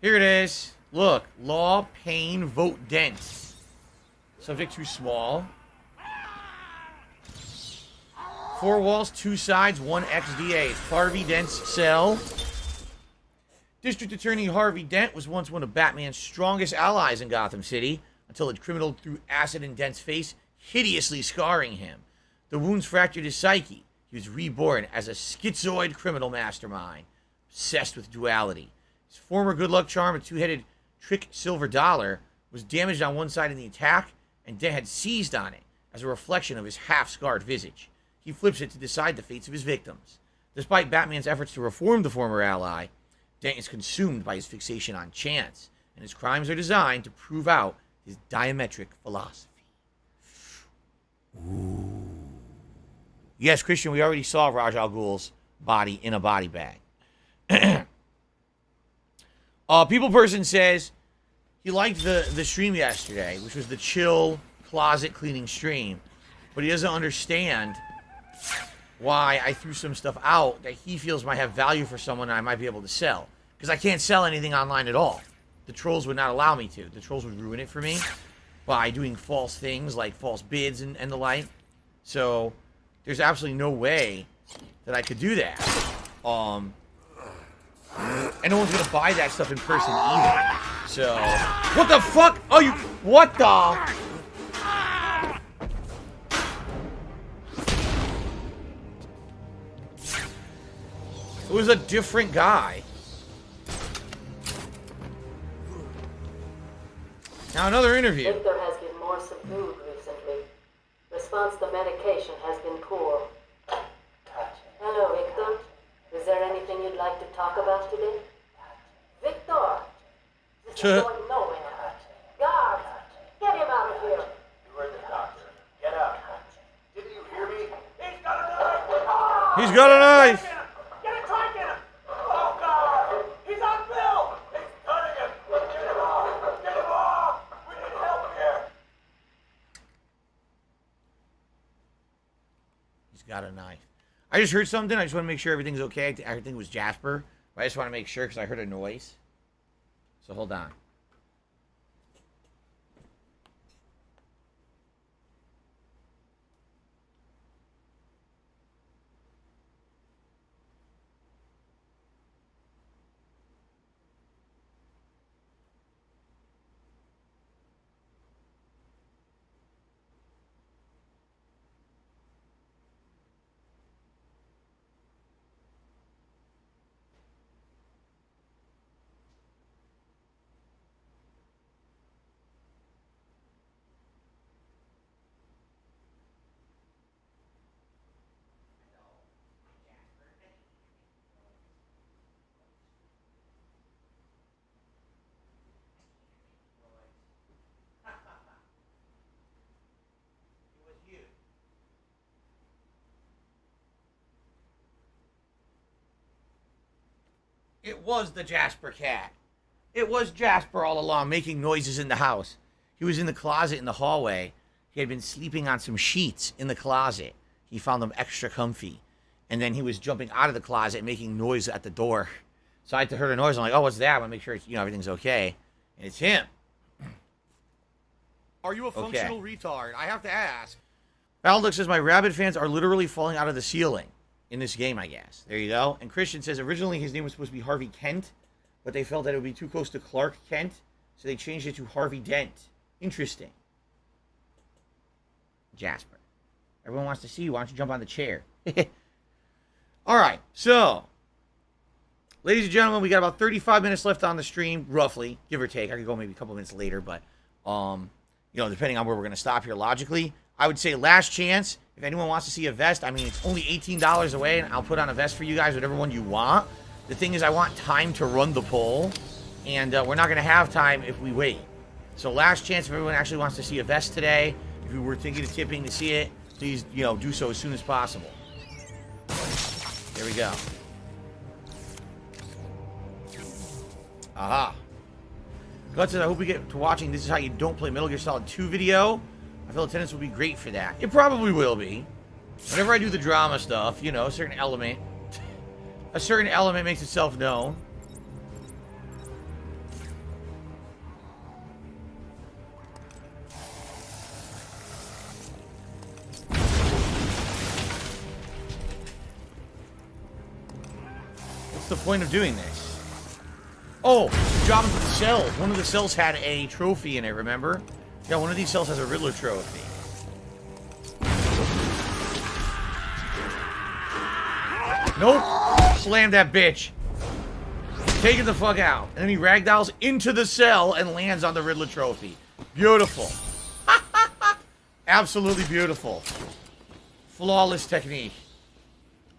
Here it is. Look. Law, pain, vote dense. Subject too small. 4 walls, 2 sides, 1 XDA. Harvey Dent's cell. District Attorney Harvey Dent was once one of Batman's strongest allies in Gotham City until a criminal threw acid in Dent's face, hideously scarring him. The wounds fractured his psyche. He was reborn as a schizoid criminal mastermind, obsessed with duality. His former good luck charm, a 2-headed trick silver dollar, was damaged on one side in the attack, and Dent had seized on it as a reflection of his half-scarred visage. He flips it to decide the fates of his victims. Despite Batman's efforts to reform the former ally, Dent is consumed by his fixation on chance, and his crimes are designed to prove out his diametric philosophy. Ooh. Yes, Christian, we already saw Ra's al Ghul's body in a body bag. People Person says he liked the stream yesterday, which was the chill closet cleaning stream, but he doesn't understand why I threw some stuff out that he feels might have value for someone and I might be able to sell. Because I can't sell anything online at all. The trolls would not allow me to. The trolls would ruin it for me by doing false things like false bids and the like. So there's absolutely no way that I could do that. And no one's gonna buy that stuff in person either. So what the fuck? Oh, you what the? It was a different guy. Now another interview. Victor has been more subdued recently. Response to medication has been poor. Hello, Victor. Is there anything you'd like to talk about today? Victor! This is going nowhere. Guards! Get him out of here! You heard the doctor. Get out. Didn't you hear me? He's got a knife! He's got a knife! Get a try, get him! Oh, God! He's on Bill! He's cutting him! Get him off! Get him off! We need help here! He's got a knife. I just heard something. I just want to make sure everything's okay. I think it was Jasper. But I just want to make sure because I heard a noise. So hold on. It was the Jasper cat. It was Jasper all along, making noises in the house. He was in the closet in the hallway. He had been sleeping on some sheets in the closet. He found them extra comfy. And then he was jumping out of the closet, making noise at the door. So I heard a noise. I'm like, oh, what's that? I want to make sure it's, everything's okay. And it's him. Are you a functional retard? I have to ask. Balduck says, my rabid fans are literally falling out of the ceiling in this game, I guess. There you go. And Christian says, originally his name was supposed to be Harvey Kent, but they felt that it would be too close to Clark Kent, so they changed it to Harvey Dent. Interesting. Jasper. Everyone wants to see you. Why don't you jump on the chair? All right. So, ladies and gentlemen, we got about 35 minutes left on the stream, roughly, give or take. I could go maybe a couple minutes later, but, depending on where we're going to stop here logically. I would say last chance. If anyone wants to see a vest, I mean, it's only $18 away, and I'll put on a vest for you guys, whatever one you want. The thing is, I want time to run the poll, and we're not going to have time if we wait. So last chance if everyone actually wants to see a vest today. If you were thinking of tipping to see it, please, do so as soon as possible. There we go. Aha. God says, I hope we get to watching This Is How You Don't Play Metal Gear Solid 2 video. I feel attendance will be great for that. It probably will be. Whenever I do the drama stuff, a certain element makes itself known. What's the point of doing this? Oh, drop into the cells. One of the cells had a trophy in it, remember? Yeah, one of these cells has a Riddler trophy. Nope. Slam that bitch. Take it the fuck out. And then he ragdolls into the cell and lands on the Riddler trophy. Beautiful. Absolutely beautiful. Flawless technique.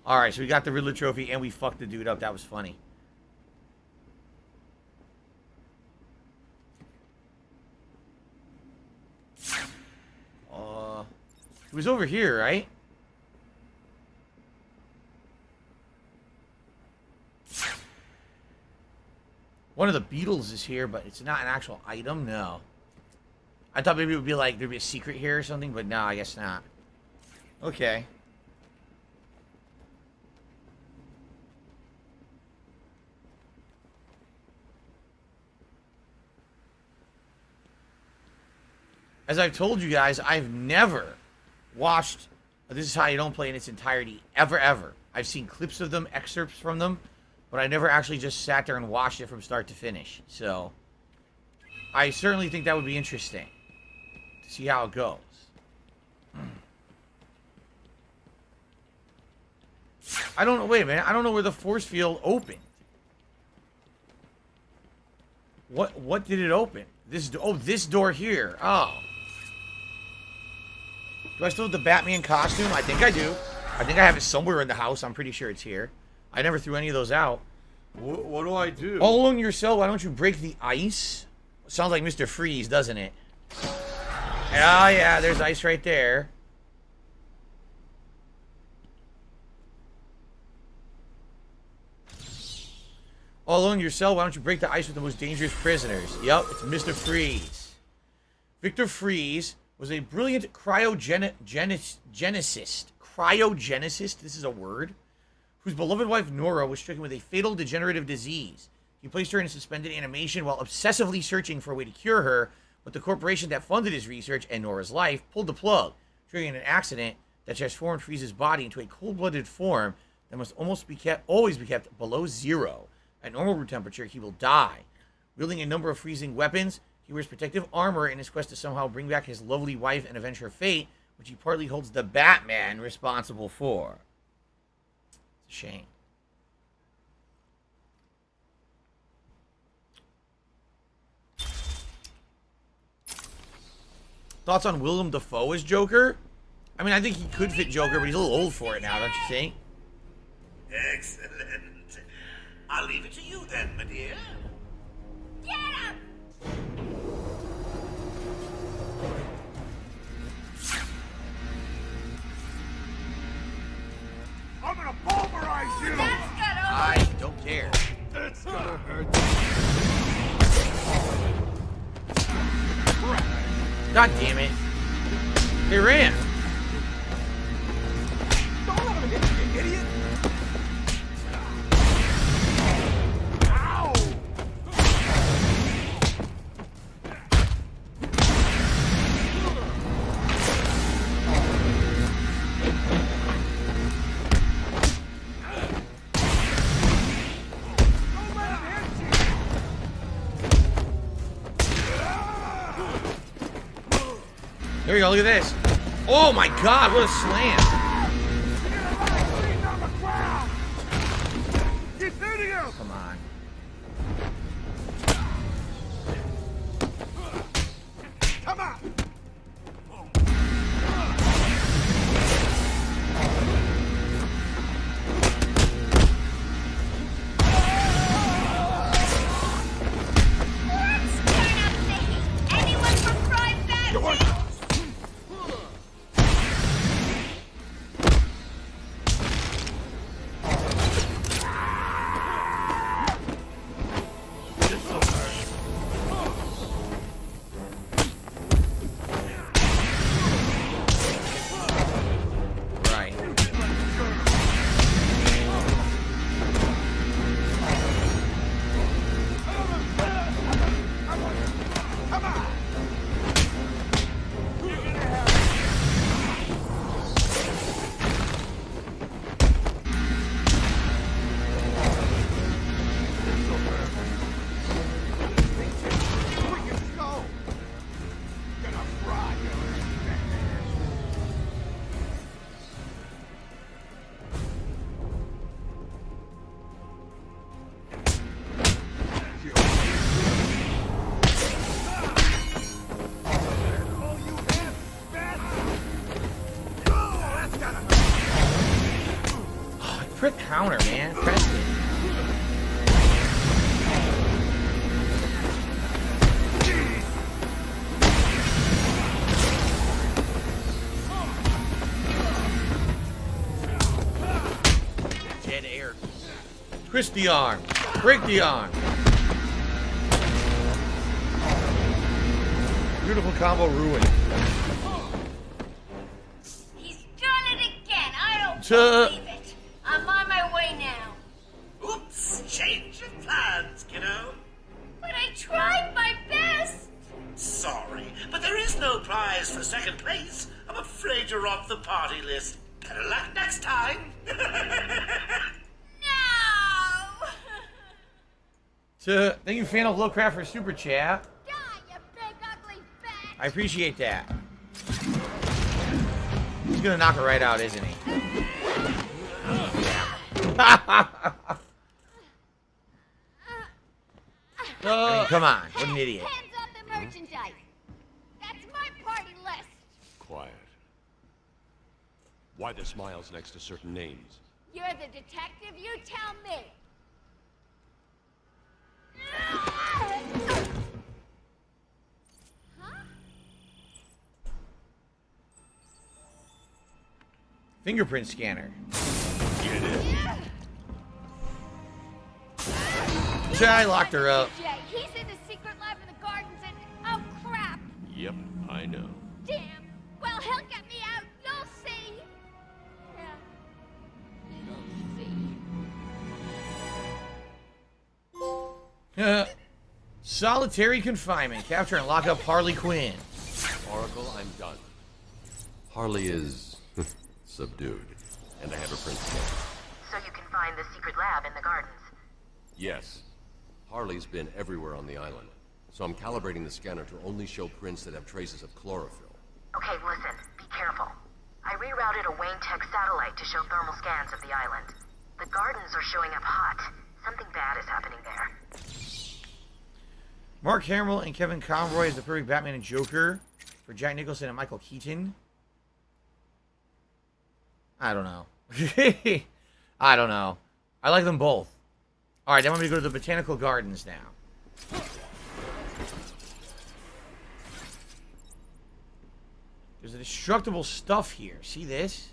Alright, so we got the Riddler trophy and we fucked the dude up. That was funny. He was over here, right? One of the Beatles is here, but it's not an actual item. No. I thought maybe it would be like, there'd be a secret here or something, but no, I guess not. Okay. As I've told you guys, I've never watched This Is How You Don't Play in its entirety, ever. I've seen clips of them, excerpts from them, but I never actually just sat there and watched it from start to finish. So, I certainly think that would be interesting to see how it goes. I don't know, wait a minute, I don't know where the force field opened. What did it open? This door here. Oh. Do I still have the Batman costume? I think I do. I think I have it somewhere in the house. I'm pretty sure it's here. I never threw any of those out. What do I do? All alone yourself, why don't you break the ice? Sounds like Mr. Freeze, doesn't it? Oh, yeah, there's ice right there. All alone yourself, why don't you break the ice with the most dangerous prisoners? Yup, it's Mr. Freeze. Victor Freeze was a brilliant cryogenicist. Cryogenicist, this is a word, whose beloved wife Nora was stricken with a fatal degenerative disease. He placed her in suspended animation while obsessively searching for a way to cure her, but the corporation that funded his research and Nora's life pulled the plug, triggering an accident that transformed Freeze's body into a cold-blooded form that must always be kept below zero. At normal room temperature, he will die. Wielding a number of freezing weapons, he wears protective armor in his quest to somehow bring back his lovely wife and avenge her fate, which he partly holds the Batman responsible for. It's a shame. Thoughts on Willem Dafoe as Joker? I mean, I think he could fit Joker, but he's a little old for it now, don't you think? Excellent. I'll leave it to you then, my dear. Get him! I'm gonna pulverize you! That's good. I don't care. It's God damn it. They ran. Don't let him hit you, idiot! Ow! There we go, look at this. Oh my god, what a slam. Come on. Come on! Anyone for fried fancy? Right. Quick counter, man. Press it. Dead air. Twist the arm. Break the arm. Beautiful combo ruined. He's done it again. I don't Tuh. believe it. I'm on my way now. Oops, change of plans, kiddo. But I tried my best. Sorry, but there is no prize for second place. I'm afraid you're off the party list. Better luck next time. Thank you, fan of Lowcraft, for super chat. Die, you big ugly bat. I appreciate that. He's gonna knock it right out, isn't he? I mean, come on, what an idiot. Hands on the merchandise. That's my party list. Quiet. Why the smiles next to certain names? You're the detective. You tell me. Fingerprint scanner. Get it? I locked her up. Jay, he's in the secret lab in the gardens and... Oh, crap. Yep, I know. Damn. Well, he'll get me out. You'll see. Yeah, you'll see. Solitary confinement. Capture and lock up Harley Quinn. Oracle, I'm done. Harley is subdued, and I have her print scanned. So you can find the secret lab in the gardens. Yes. Harley's been everywhere on the island, so I'm calibrating the scanner to only show prints that have traces of chlorophyll. Okay, listen. Be careful. I rerouted a Wayne Tech satellite to show thermal scans of the island. The gardens are showing up hot. Something bad is happening there. Mark Hamill and Kevin Conroy as the perfect Batman and Joker for Jack Nicholson and Michael Keaton. I don't know. I don't know. I like them both. Alright, then I'm going to go to the Botanical Gardens now. There's indestructible stuff here. See this?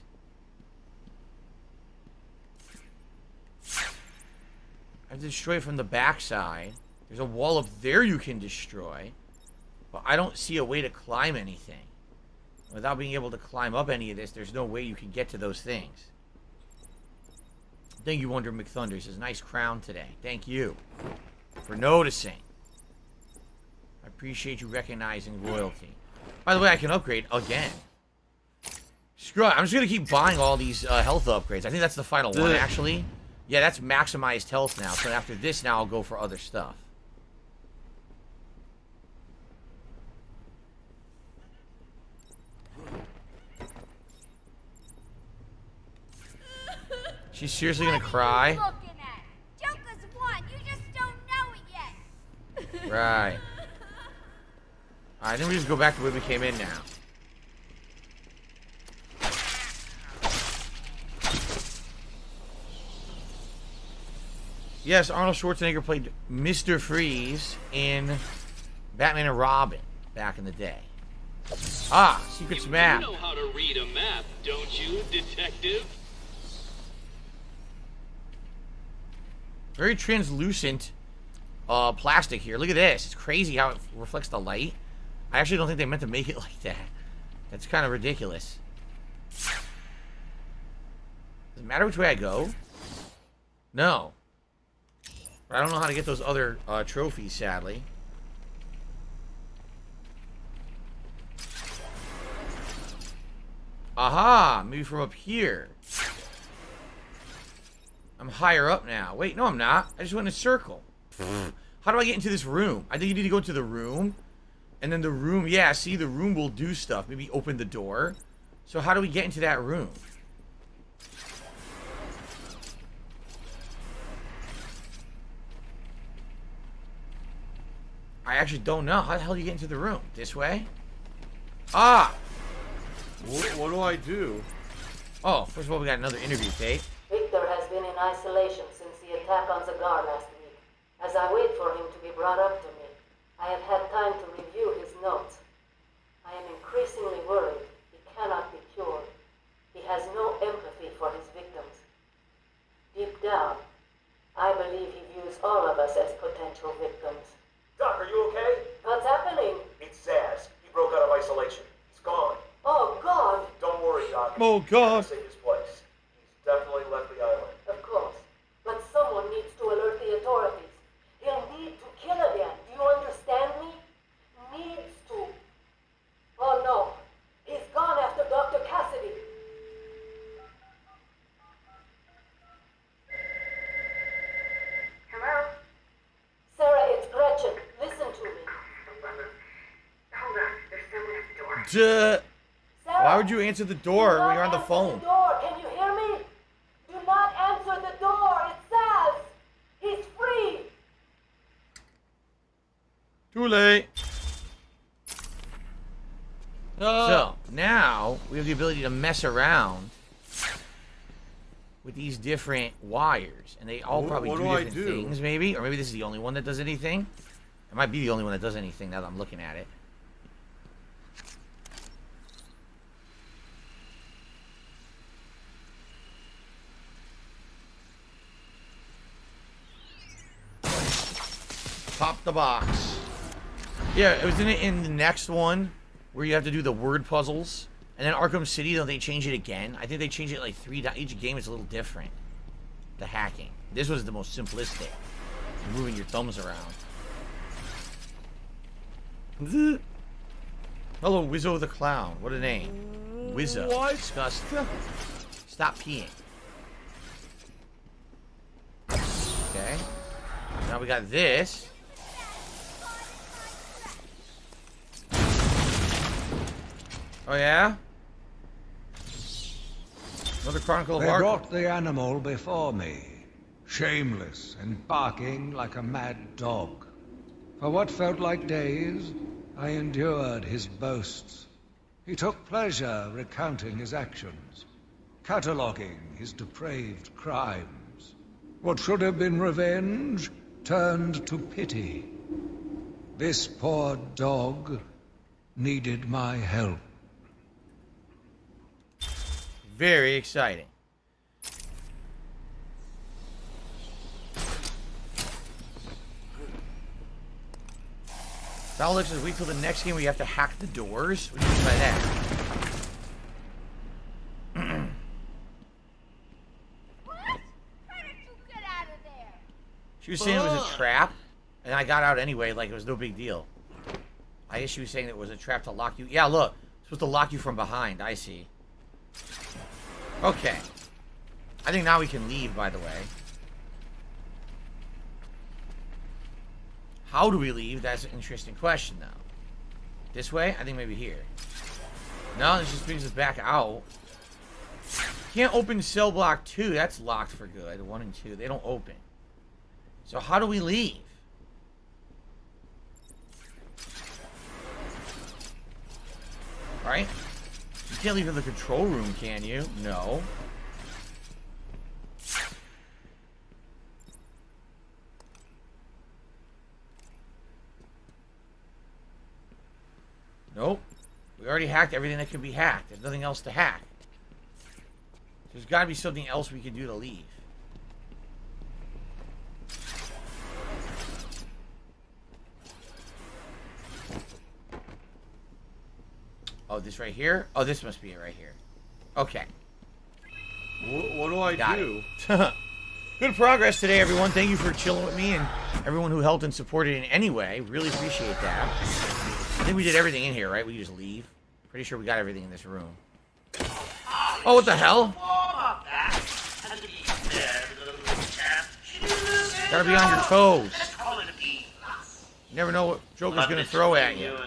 I have to destroy it from the backside. There's a wall up there you can destroy. But I don't see a way to climb anything. Without being able to climb up any of this, there's no way you can get to those things. Thank you, Wonder McThunder. He says, nice crown today. Thank you for noticing. I appreciate you recognizing royalty. By the way, I can upgrade again. Screw it. I'm just going to keep buying all these health upgrades. I think that's the final one, actually. Yeah, that's maximized health now. So after this, now I'll go for other stuff. She's seriously going to cry? Looking at Joker's won. You just don't know it yet. Right. Alright, then we just go back to where we came in now. Yes, Arnold Schwarzenegger played Mr. Freeze in Batman and Robin back in the day. Ah, Secrets map. You know how to read a map, don't you, detective? Very translucent plastic here. Look at this. It's crazy how it reflects the light. I actually don't think they meant to make it like that. That's kind of ridiculous. Does it matter which way I go? No. But I don't know how to get those other trophies, sadly. Aha! Maybe from up here. I'm higher up now. Wait, no I'm not. I just went in a circle. How do I get into this room? I think you need to go into the room. And then the room, yeah, see, the room will do stuff. Maybe open the door. So how do we get into that room? I actually don't know. How the hell do you get into the room? This way? Ah! What do I do? Oh, first of all, we got another interview tape. Victor has been in isolation since the attack on Zagar last week. As I wait for him to be brought up to me, I have had time to review his notes. I am increasingly worried he cannot be cured. He has no empathy for his victims. Deep down, I believe he views all of us as potential victims. Doc, are you okay? What's happening? It's Zaz. He broke out of isolation. He's gone. Oh, God! Don't worry, Doc. Oh, God. He's his place. He's definitely left the island. Of course. But someone needs to alert the authorities. He'll need to kill again. Do you understand me? Needs to. Oh, no. He's gone after Dr. Cassidy. Hello? Sarah, it's Gretchen. Listen to me. Hold on, there's someone at the door. Duh. Sarah, Why would you answer the door when you're on the phone? the door. Can you hear me? Do not answer the door. It's Zaz. He's free. Too late. So, now, we have the ability to mess around with these different wires. And they all probably do different things, maybe. Or maybe this is the only one that does anything. It might be the only one that does anything now that I'm looking at it. Pop the box. Yeah, it was in the next one where you have to do the word puzzles. And then Arkham City, don't they change it again? I think they changed it like 3 times. Each game is a little different. The hacking. This was the most simplistic. Moving your thumbs around. Hello, Wizzo the Clown. What a name. Wizzo. What? Disgusting. Stop peeing. Okay. Now we got this. Oh, yeah? Another Chronicle of They Arkham. brought the animal before me, shameless and barking like a mad dog. For what felt like days, I endured his boasts. He took pleasure recounting his actions, cataloguing his depraved crimes. What should have been revenge turned to pity. This poor dog needed my help. Very exciting. Alex says, wait till the next game where you have to hack the doors. What do you mean by that? What? How did you get out of there? She was saying it was a trap, and I got out anyway, like it was no big deal. I guess she was saying it was a trap to lock you. Yeah, look. It's supposed to lock you from behind. I see. Okay. I think now we can leave, by the way. How do we leave? That's an interesting question, though. This way? I think maybe here. No, this just brings us back out. Can't open cell block 2. That's locked for good. 1 and 2. They don't open. So how do we leave? Right? You can't leave in the control room, can you? No. Nope. We already hacked everything that can be hacked. There's nothing else to hack. There's got to be something else we can do to leave. Oh, this right here? Oh, this must be it right here. Okay. What do I do? Good progress today, everyone. Thank you for chilling with me and everyone who helped and supported in any way. Really appreciate that. I think we did everything in here, right? We just leave. Pretty sure we got everything in this room. Oh, what the hell? Gotta be on your toes. You never know what Joker's gonna throw at you.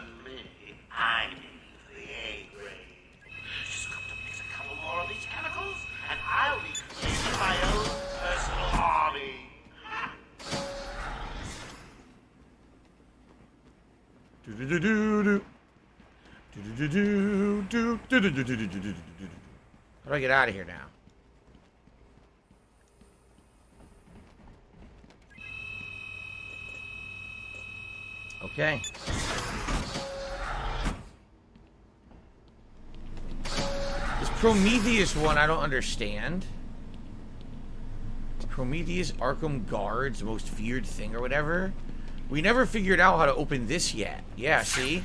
I'll be creating my own personal army. How do I get out of here now? Okay. This Prometheus one, I don't understand. Prometheus Arkham Guard's most feared thing or whatever. We never figured out how to open this yet. Yeah, see?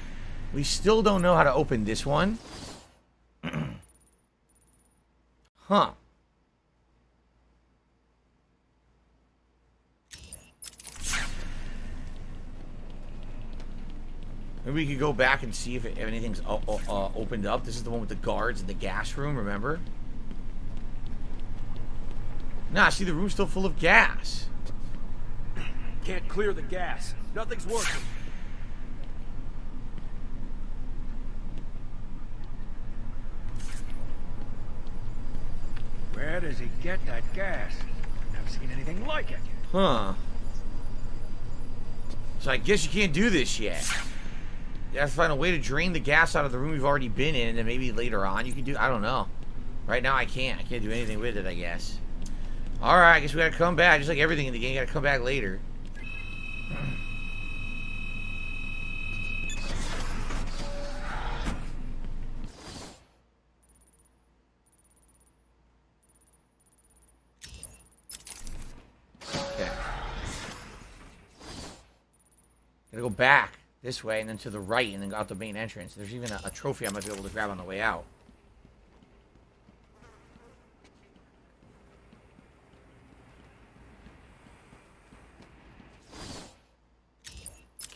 We still don't know how to open this one. Huh. Maybe we could go back and see if anything's opened up. This is the one with the guards in the gas room, remember? Nah, see, the room's still full of gas. Can't clear the gas. Nothing's working. Where does he get that gas? Never seen anything like it. Huh. So I guess you can't do this yet. You have to find a way to drain the gas out of the room you've already been in, and then maybe later on you can do... I don't know. Right now I can't. I can't do anything with it, I guess. Alright, I guess we gotta come back. Just like everything in the game, you gotta come back later. Okay. Gotta go back this way and then to the right and then go out the main entrance. There's even a trophy I might be able to grab on the way out.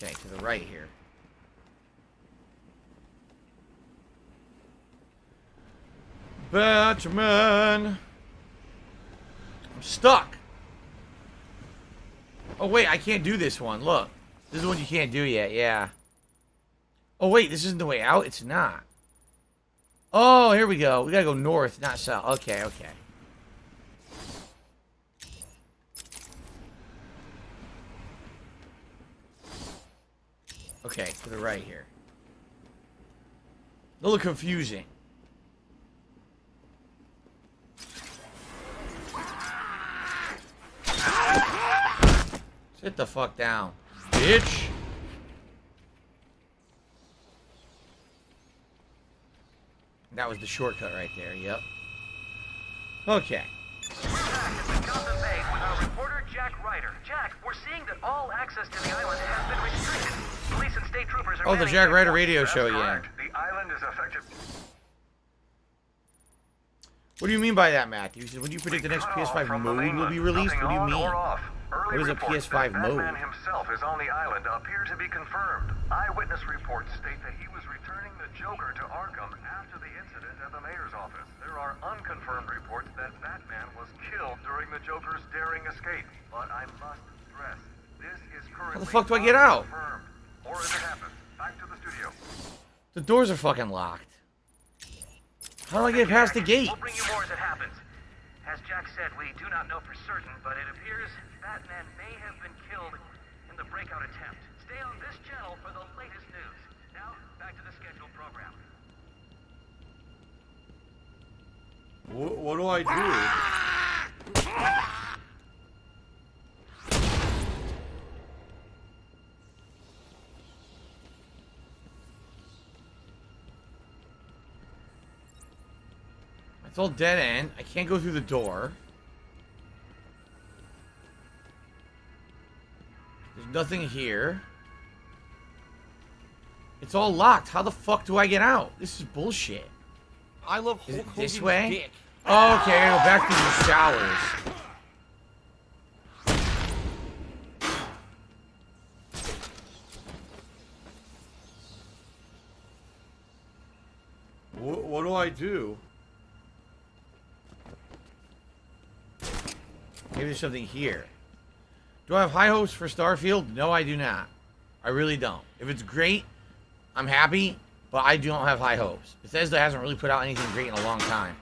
Okay, to the right here. Batman! I'm stuck! Oh wait, I can't do this one, look. This is the one you can't do yet, yeah. Oh wait, this isn't the way out? It's not. Oh, here we go. We gotta go north, not south. Okay, okay. Okay, to the right here. A little confusing. Sit the fuck down, bitch. That was the shortcut right there, yep. Okay. We're back at the Gotham Bay with our reporter Jack Ryder. Jack, we're seeing that all access to the island has been restricted. Police and State troopers are Oh, the manning Jack Ryder checkpoints. radio That's show, yeah. correct. The island is affected. What do you mean by that, Matthew? He said, when do you predict the next PS5 mode will be released? What do you mean? What is a PS5 mode? Batman himself is on the island appear to be confirmed. Eyewitness reports state that he was returning the Joker to Arkham after the incident at the mayor's office. There are unconfirmed reports that Batman was killed during the Joker's daring escape. But I must stress, this is currently How the fuck do I get out? unconfirmed. Or as it happens, back to the studio. The doors are fucking locked. How do I get past the gate? We'll bring you more as it happens. As Jack said, we do not know for certain, but it appears Batman may have been killed in the breakout attempt. Stay on this channel for the latest news. Now, back to the scheduled program. What do I do? It's all dead end. I can't go through the door. There's nothing here. It's all locked. How the fuck do I get out? This is bullshit. I love Is Hulk it this Hogan's way? dick. Oh, okay, I go back to the showers. What do I do? Maybe there's something here. Do I have high hopes for Starfield? No, I do not. I really don't. If it's great, I'm happy, but I don't have high hopes. Bethesda hasn't really put out anything great in a long time.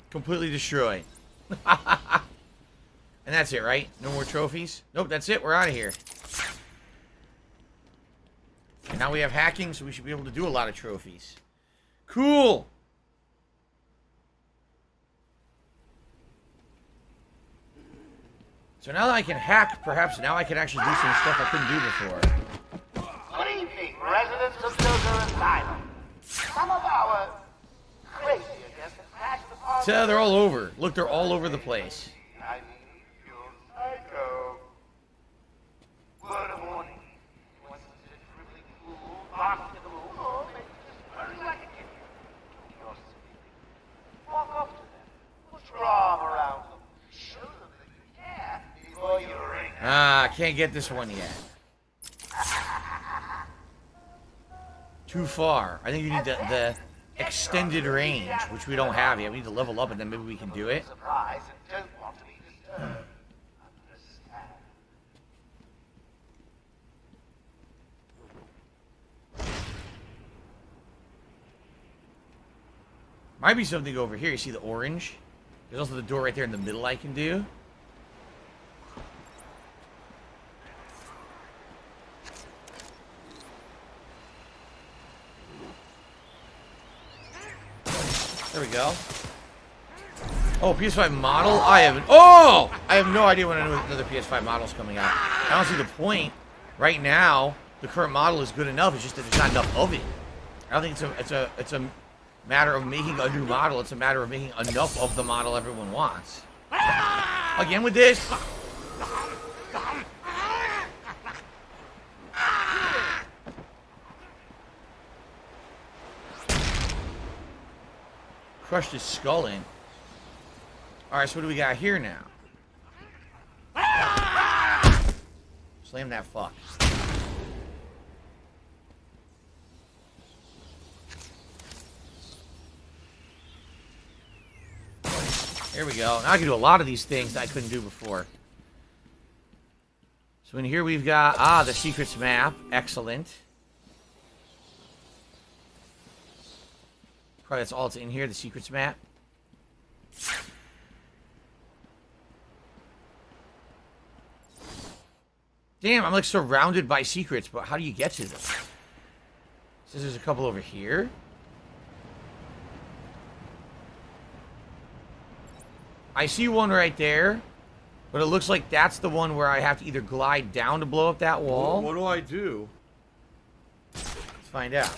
Completely destroyed. And that's it, right? No more trophies? Nope, that's it. We're out of here. And now we have hacking, so we should be able to do a lot of trophies. Cool! So now that I can hack, perhaps now I can actually do some stuff I couldn't do before. Good evening, residents of Joker Asylum. Some of our crazier guests have crashed upon So they're all over. Look, they're all over the place. I mean, you're psycho. Word of warning. You want something really cool, bark to the moon, or maybe just purring like a kitten. You're sleeping. Walk up to them. Put your arm around them. Show them that you care before you ring. Ah, can't get this one yet. Too far. I think you need the extended range, which we don't have yet. We need to level up and then maybe we can do it. Surprise and don't want to be disturbed. Understand. Might be something over here. You see the orange? There's also the door right there in the middle I can do. There we go. Oh, PS5 model? I have no idea when another PS5 model is coming out. I don't see the point. Right now, the current model is good enough. It's just that there's not enough of it. I don't think it's a matter of making a new model. It's a matter of making enough of the model everyone wants. Again with this? Crushed his skull in. Alright, so what do we got here now? Slam that fuck. There we go. Now I can do a lot of these things that I couldn't do before. So in here we've got, the secrets map. Excellent. Probably that's all that's in here, the secrets map. Damn, I'm like surrounded by secrets, but how do you get to them? Says there's a couple over here. I see one right there, but it looks like that's the one where I have to either glide down to blow up that wall. What do I do? Let's find out.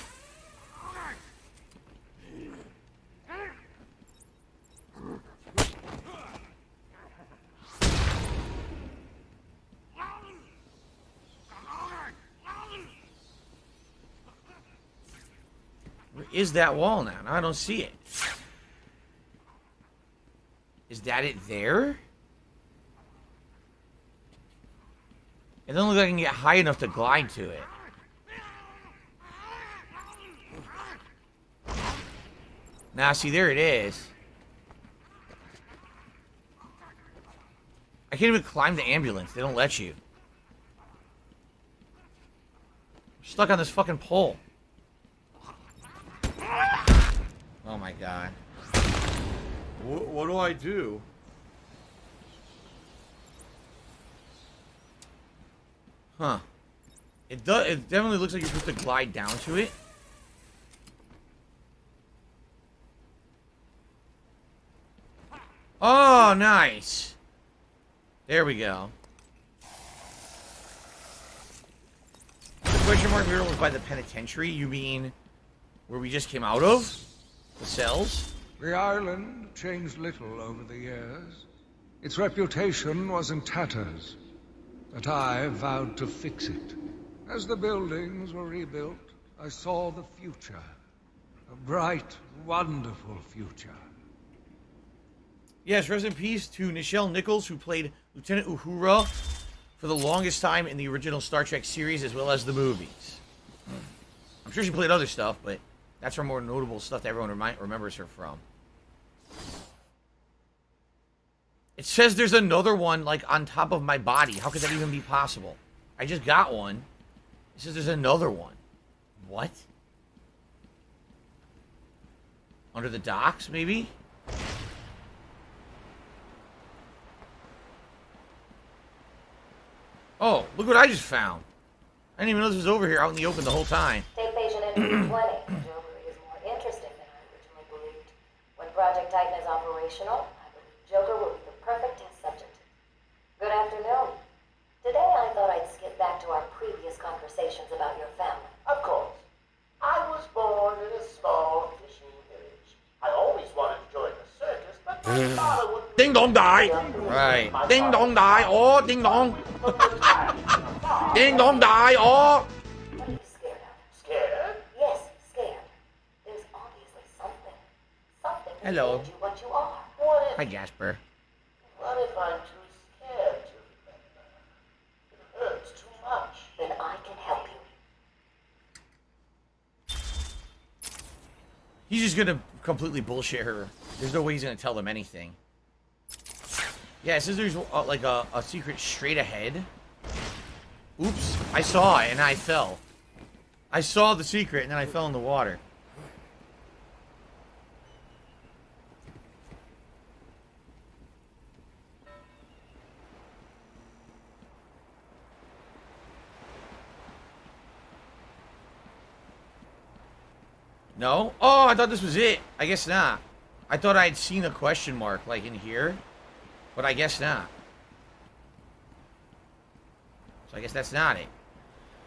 is that wall now? Now I don't see it. Is that it there? It doesn't look like I can get high enough to glide to it. Now, see, there it is. I can't even climb the ambulance. They don't let you. I'm stuck on this fucking pole. Oh my god. What do I do? Huh. It definitely looks like you're supposed to glide down to it. Oh, nice. There we go. The question mark here was by the penitentiary. You mean where we just came out of? The cells? The island changed little over the years. Its reputation was in tatters, but I vowed to fix it. As the buildings were rebuilt, I saw the future. A bright, wonderful future. Yes, rest in peace to Nichelle Nichols, who played Lieutenant Uhura for the longest time in the original Star Trek series as well as the movies. I'm sure she played other stuff, but that's her more notable stuff that everyone remembers her from. It says there's another one, like, on top of my body. How could that even be possible? I just got one. It says there's another one. What? Under the docks, maybe? Oh, look what I just found. I didn't even know this was over here out in the open the whole time. Take patient entry 20. Joker is more interesting than I originally believed. When Project Titan is operational, I believe Joker will be the perfect test subject. Good afternoon. Today I thought I'd skip back to our previous conversations about your family. Of course. I was born in a small fishing village. I always wanted to join the circus, but my father wouldn't... Ding dong die! Right. Ding dong die! Oh, ding dong! Ding dong die! Oh! What are you scared of? Scared? Yes, scared. There's obviously something. Something that Hello. made you what you are. Hi, Jasper. What if I'm too scared to remember? It hurts too much. Then I can help you. He's just gonna completely bullshit her. There's no way he's gonna tell them anything. Yeah, it says there's like a secret straight ahead. Oops, I saw it and I fell. I saw the secret and then I fell in the water. No? Oh, I thought this was it. I guess not. I thought I'd seen a question mark like in here. But I guess not. So I guess that's not it.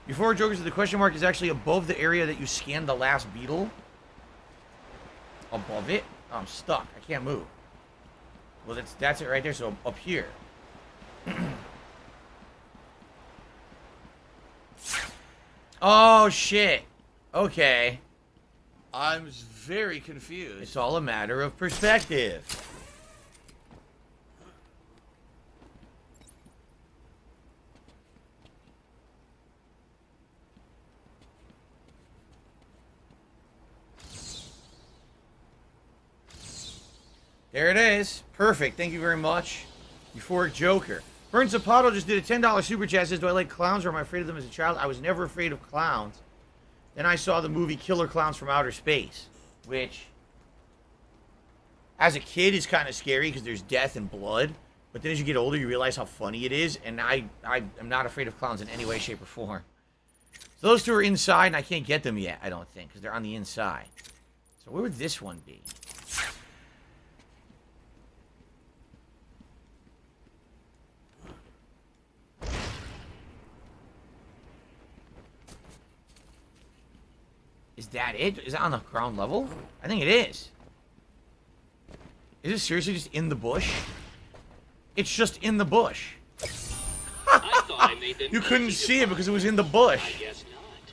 Before Joker said the question mark is actually above the area that you scanned the last beetle. Above it? Oh, I'm stuck. I can't move. Well, that's it right there. So up here. Oh, shit. Okay. I'm very confused. It's all a matter of perspective. There it is. Perfect. Thank you very much. Euphoric Joker. Burn Zapato just did a $10 super chat. Says, do I like clowns or am I afraid of them as a child? I was never afraid of clowns. Then I saw the movie Killer Clowns from Outer Space, which, as a kid, is kind of scary because there's death and blood. But then as you get older, you realize how funny it is. And I am not afraid of clowns in any way, shape, or form. So those two are inside, and I can't get them yet, I don't think, because they're on the inside. So where would this one be? Is that it? Is it on the ground level? I think it is. Is it seriously just in the bush? It's just in the bush. I thought I made them You couldn't easy to see it find. because it was in the bush. I guess not.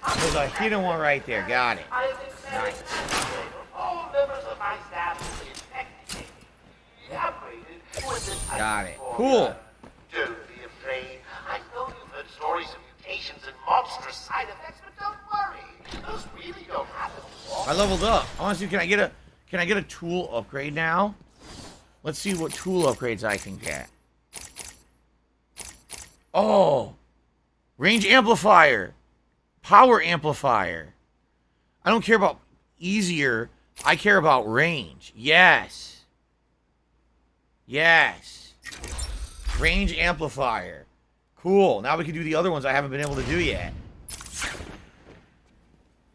There's a hidden one right there. Got it. Nice. All members of my staff will be effectively upgraded with this type Got it. of Cool. Don't be afraid. I know you've heard stories of mutations and monstrous side effects, but don't worry. Those really don't happen. I leveled up. Honestly, can I get a tool upgrade now? Let's see what tool upgrades I can get. Oh, range amplifier, power amplifier. I don't care about easier. I care about range. Yes. Yes. Range amplifier. Cool. Now we can do the other ones I haven't been able to do yet.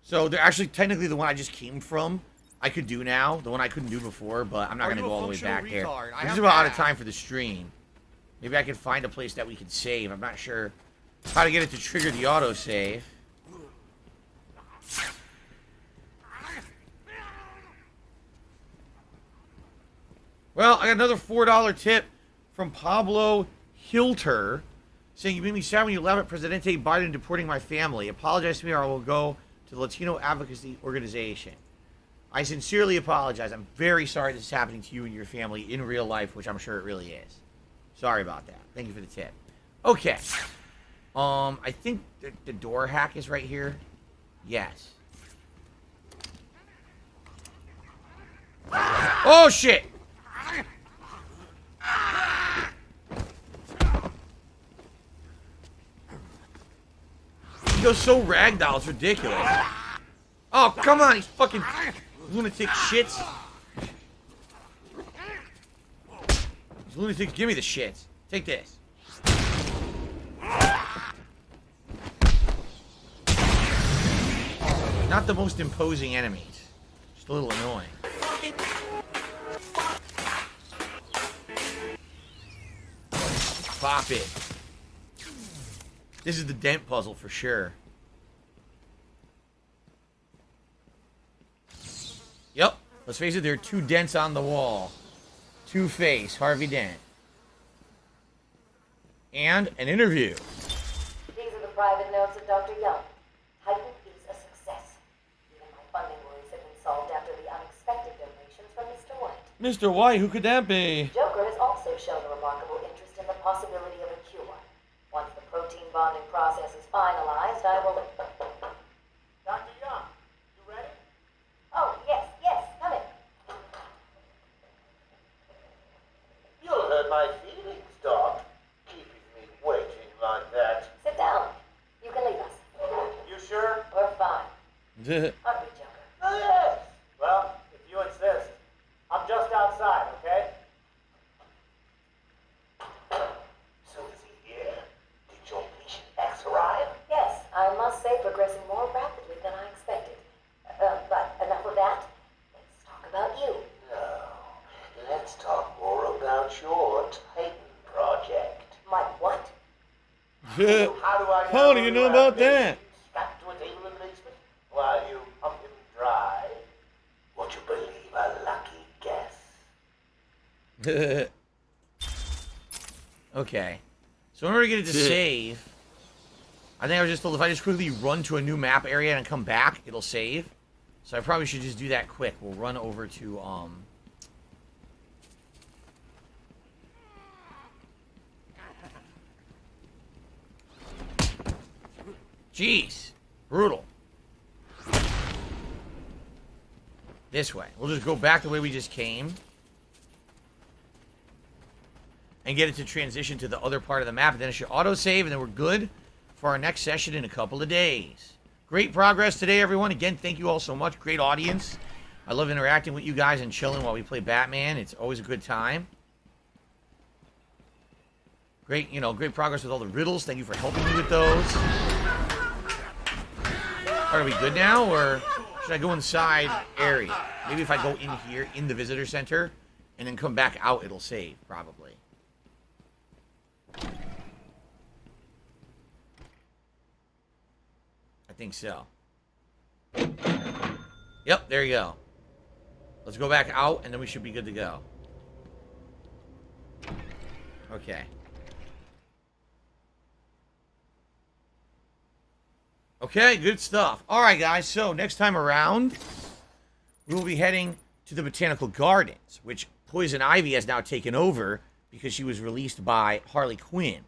So they're actually technically the one I just came from. I could do now. The one I couldn't do before, but I'm not going to go all the way back there. I'm just about out of time for the stream. Maybe I can find a place that we can save. I'm not sure how to get it to trigger the autosave. Well, I got another $4 tip from Pablo Hilter saying, "You made me sad when you laughed at Presidente Biden deporting my family. Apologize to me or I will go to the Latino Advocacy Organization. I sincerely apologize. I'm very sorry this is happening to you and your family in real life, which I'm sure it really is. Sorry about that. Thank you for the tip." Okay. I think the door hack is right here. Yes. Oh, shit! He goes so ragdoll, it's ridiculous. Oh, come on, he's fucking lunatic shits. These lunatics, give me the shits. Take this. Not the most imposing enemies. Just a little annoying. Pop it. This is the dent puzzle for sure. Yep. Let's face it, there are 2 dents on the wall. Two-Face, Harvey Dent. And an interview. These are the private notes of Dr. Young. Titan is a success. Even my funding worries have been solved after the unexpected donations from Mr. White. Mr. White, who could that be? Joker has also shown a remarkable interest in the possibility of a cure. Once the protein bonding process is finalized, I will... Dr. Young, you ready? Oh, yes, come in. You'll hurt my feelings, Doc. Keeping me waiting like that. Sit down. You can leave us. You sure? We're fine. Hungry, Joker. Oh, yes. Well, if you insist. I'm just outside, okay? So is he here? Did your patient X arrive? Yes, I must say progressing more rapidly than I expected. But enough of that. Let's talk about you. No. Let's talk more about your Titan project. My what? How do you know about that? Strapped to a table in the basement while you pump him dry. Would you believe a lucky guess? Okay. So in order to get it to save, I think I was just told if I just quickly run to a new map area and come back, it'll save. So I probably should just do that quick. We'll run over to, Jeez. Brutal. This way. We'll just go back the way we just came. And get it to transition to the other part of the map. And then it should autosave, and then we're good for our next session in a couple of days. Great progress today, everyone. Again, thank you all so much. Great audience. I love interacting with you guys and chilling while we play Batman. It's always a good time. Great, great progress with all the riddles. Thank you for helping me with those. Are we good now, or should I go inside area? Maybe if I go in here, in the visitor center, and then come back out, it'll save, probably. I think so. Yep, there you go. Let's go back out, and then we should be good to go. Okay. Okay, good stuff. All right, guys. So next time around, we will be heading to the Botanical Gardens, which Poison Ivy has now taken over because she was released by Harley Quinn.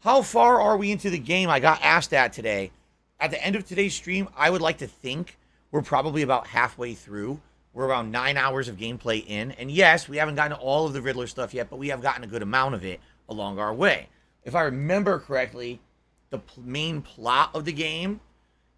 How far are we into the game? I got asked that today. At the end of today's stream, I would like to think we're probably about halfway through. We're around 9 hours of gameplay in. And yes, we haven't gotten to all of the Riddler stuff yet, but we have gotten a good amount of it along our way. If I remember correctly, the main plot of the game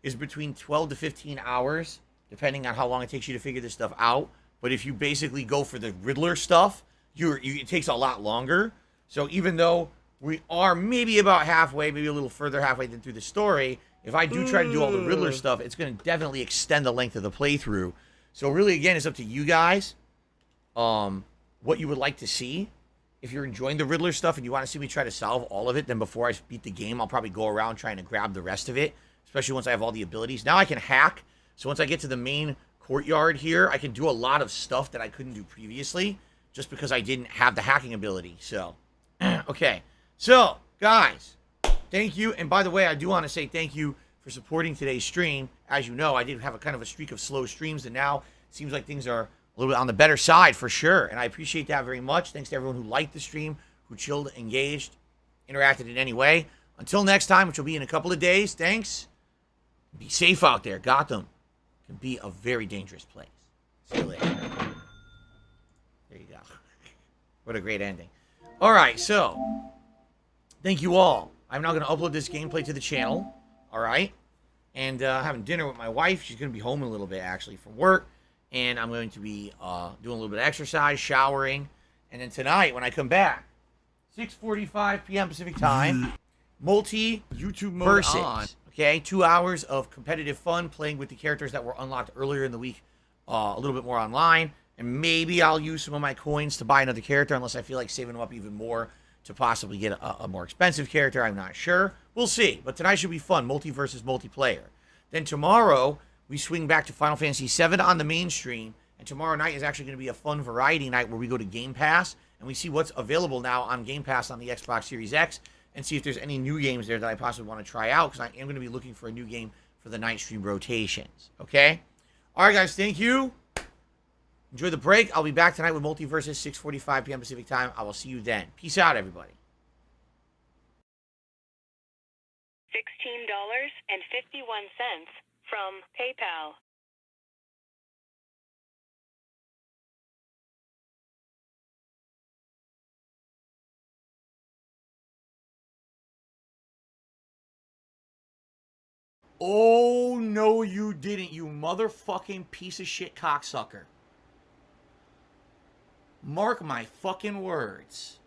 is between 12 to 15 hours, depending on how long it takes you to figure this stuff out. But if you basically go for the Riddler stuff, it takes a lot longer. So even though we are maybe about halfway, maybe a little further halfway through the story, if I do try to do all the Riddler stuff, it's going to definitely extend the length of the playthrough. So really, again, it's up to you guys what you would like to see. If you're enjoying the Riddler stuff and you want to see me try to solve all of it, then before I beat the game, I'll probably go around trying to grab the rest of it, especially once I have all the abilities. Now I can hack. So once I get to the main courtyard here, I can do a lot of stuff that I couldn't do previously just because I didn't have the hacking ability. So, okay. So, guys, thank you. And by the way, I do want to say thank you for supporting today's stream. As you know, I did have a kind of a streak of slow streams, and now it seems like things are a little bit on the better side for sure. And I appreciate that very much. Thanks to everyone who liked the stream, who chilled, engaged, interacted in any way. Until next time, which will be in a couple of days, thanks. Be safe out there. Gotham can be a very dangerous place. See you later. There you go. What a great ending. All right, so thank you all. I'm now going to upload this gameplay to the channel. All right. And having dinner with my wife. She's going to be home in a little bit, actually, from work. And I'm going to be doing a little bit of exercise, showering. And then tonight, when I come back, 6:45 p.m. Pacific time, multi-YouTube mode versus, on. Okay, 2 hours of competitive fun playing with the characters that were unlocked earlier in the week, a little bit more online. And maybe I'll use some of my coins to buy another character, unless I feel like saving them up even more to possibly get a more expensive character. I'm not sure. We'll see. But tonight should be fun, multi versus multiplayer. Then tomorrow, we swing back to Final Fantasy VII on the mainstream. And tomorrow night is actually going to be a fun variety night where we go to Game Pass and we see what's available now on Game Pass on the Xbox Series X and see if there's any new games there that I possibly want to try out, because I am going to be looking for a new game for the night stream rotations. Okay? All right, guys. Thank you. Enjoy the break. I'll be back tonight with Multiversus, 6:45 p.m. Pacific time. I will see you then. Peace out, everybody. $16.51 from PayPal. Oh, no, you didn't, you motherfucking piece of shit cocksucker. Mark my fucking words.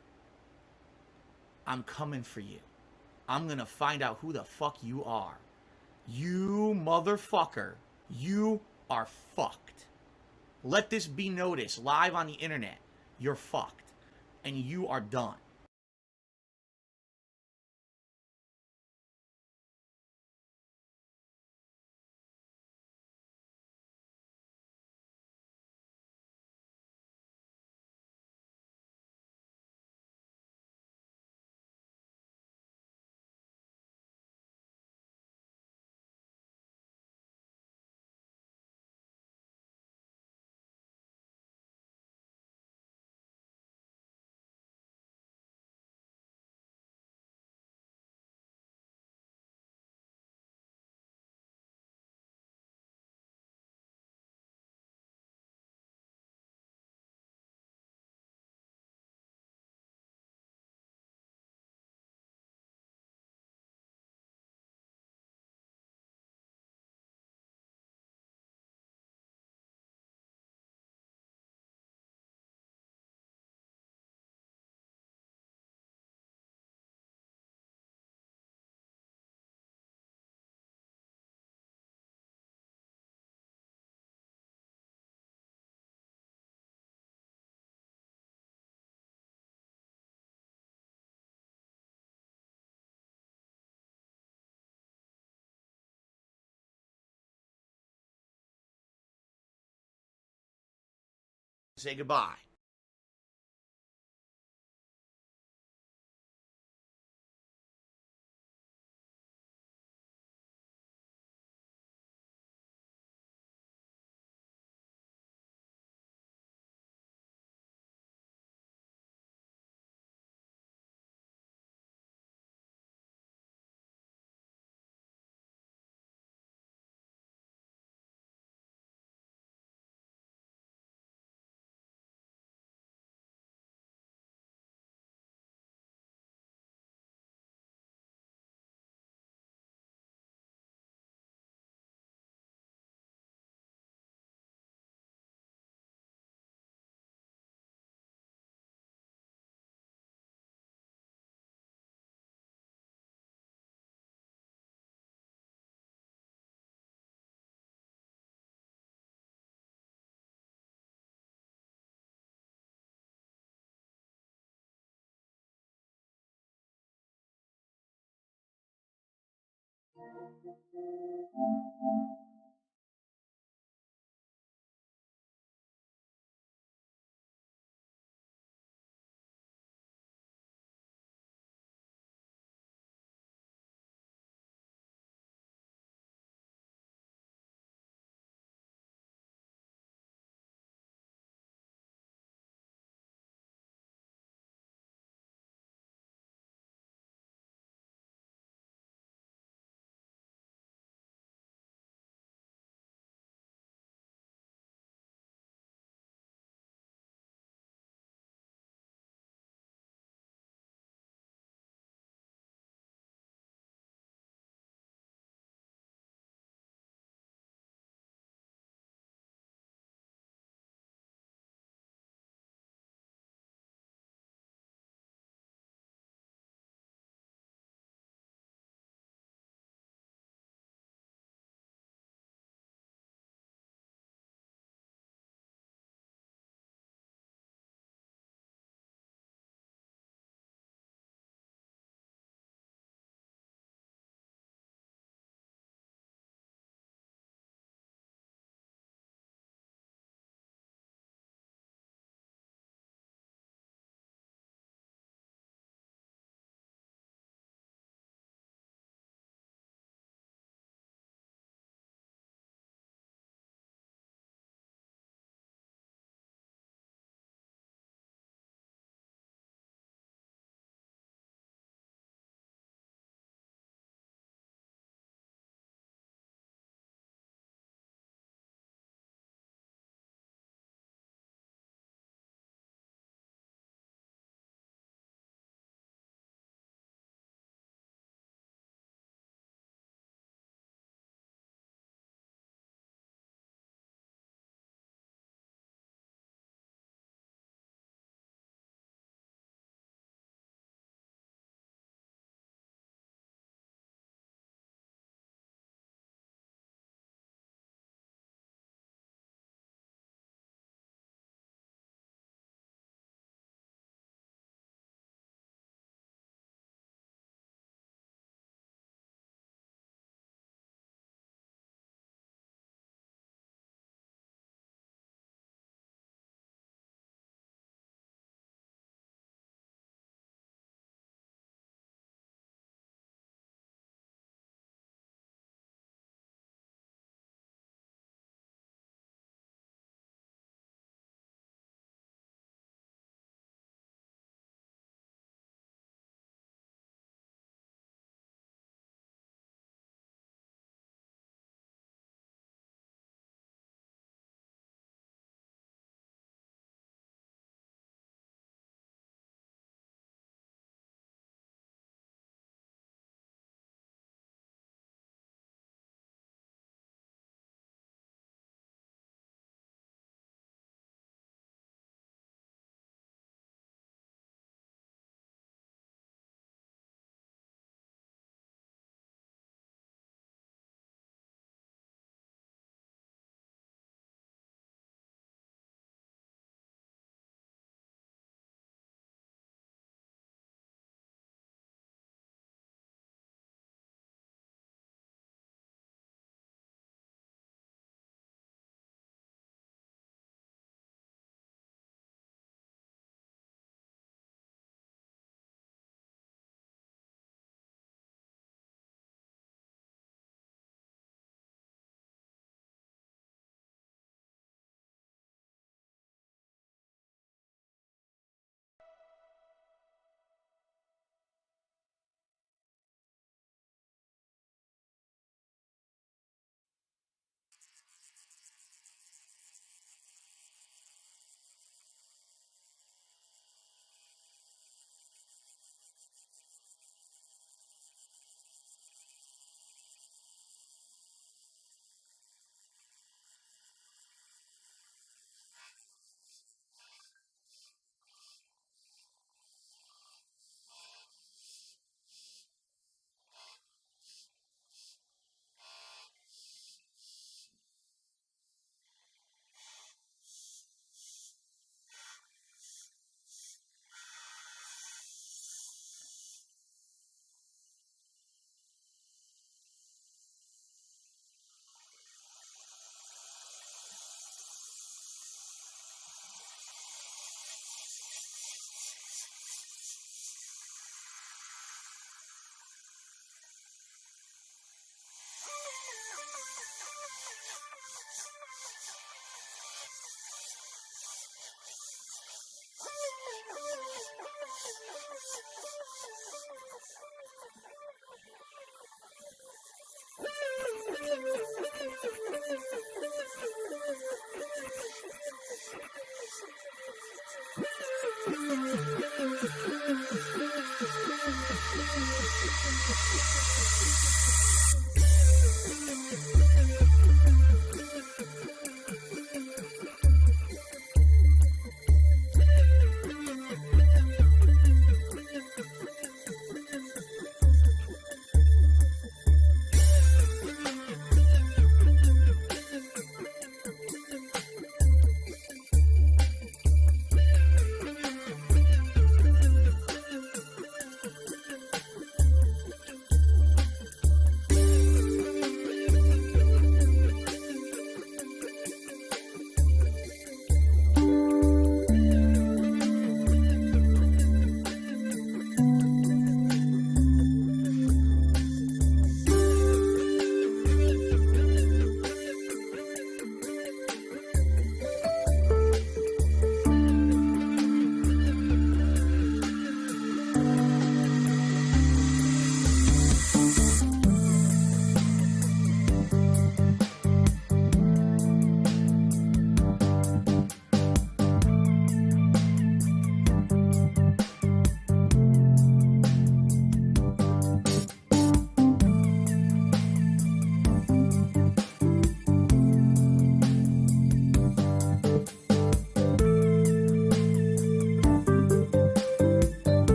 I'm coming for you. I'm gonna find out who the fuck you are. You motherfucker. You are fucked. Let this be noticed live on the internet. You're fucked. And you are done. Say goodbye.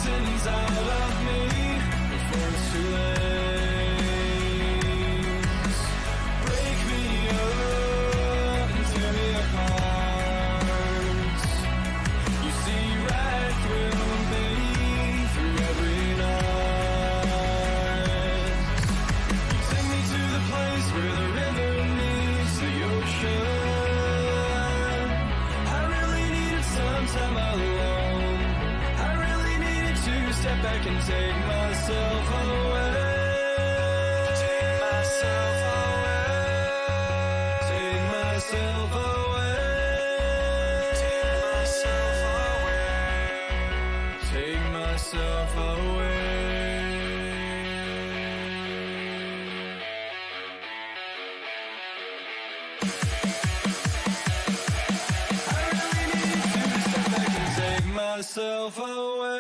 lessons all of me before it's too late. Break me up and tear me apart. You see right through me, through every night. You take me to the place where the river meets the ocean. I really needed some time alone. I really needed to step back and take myself away. Take myself away. Take myself away. Take myself away. Take myself away. I really need to step back and take myself away.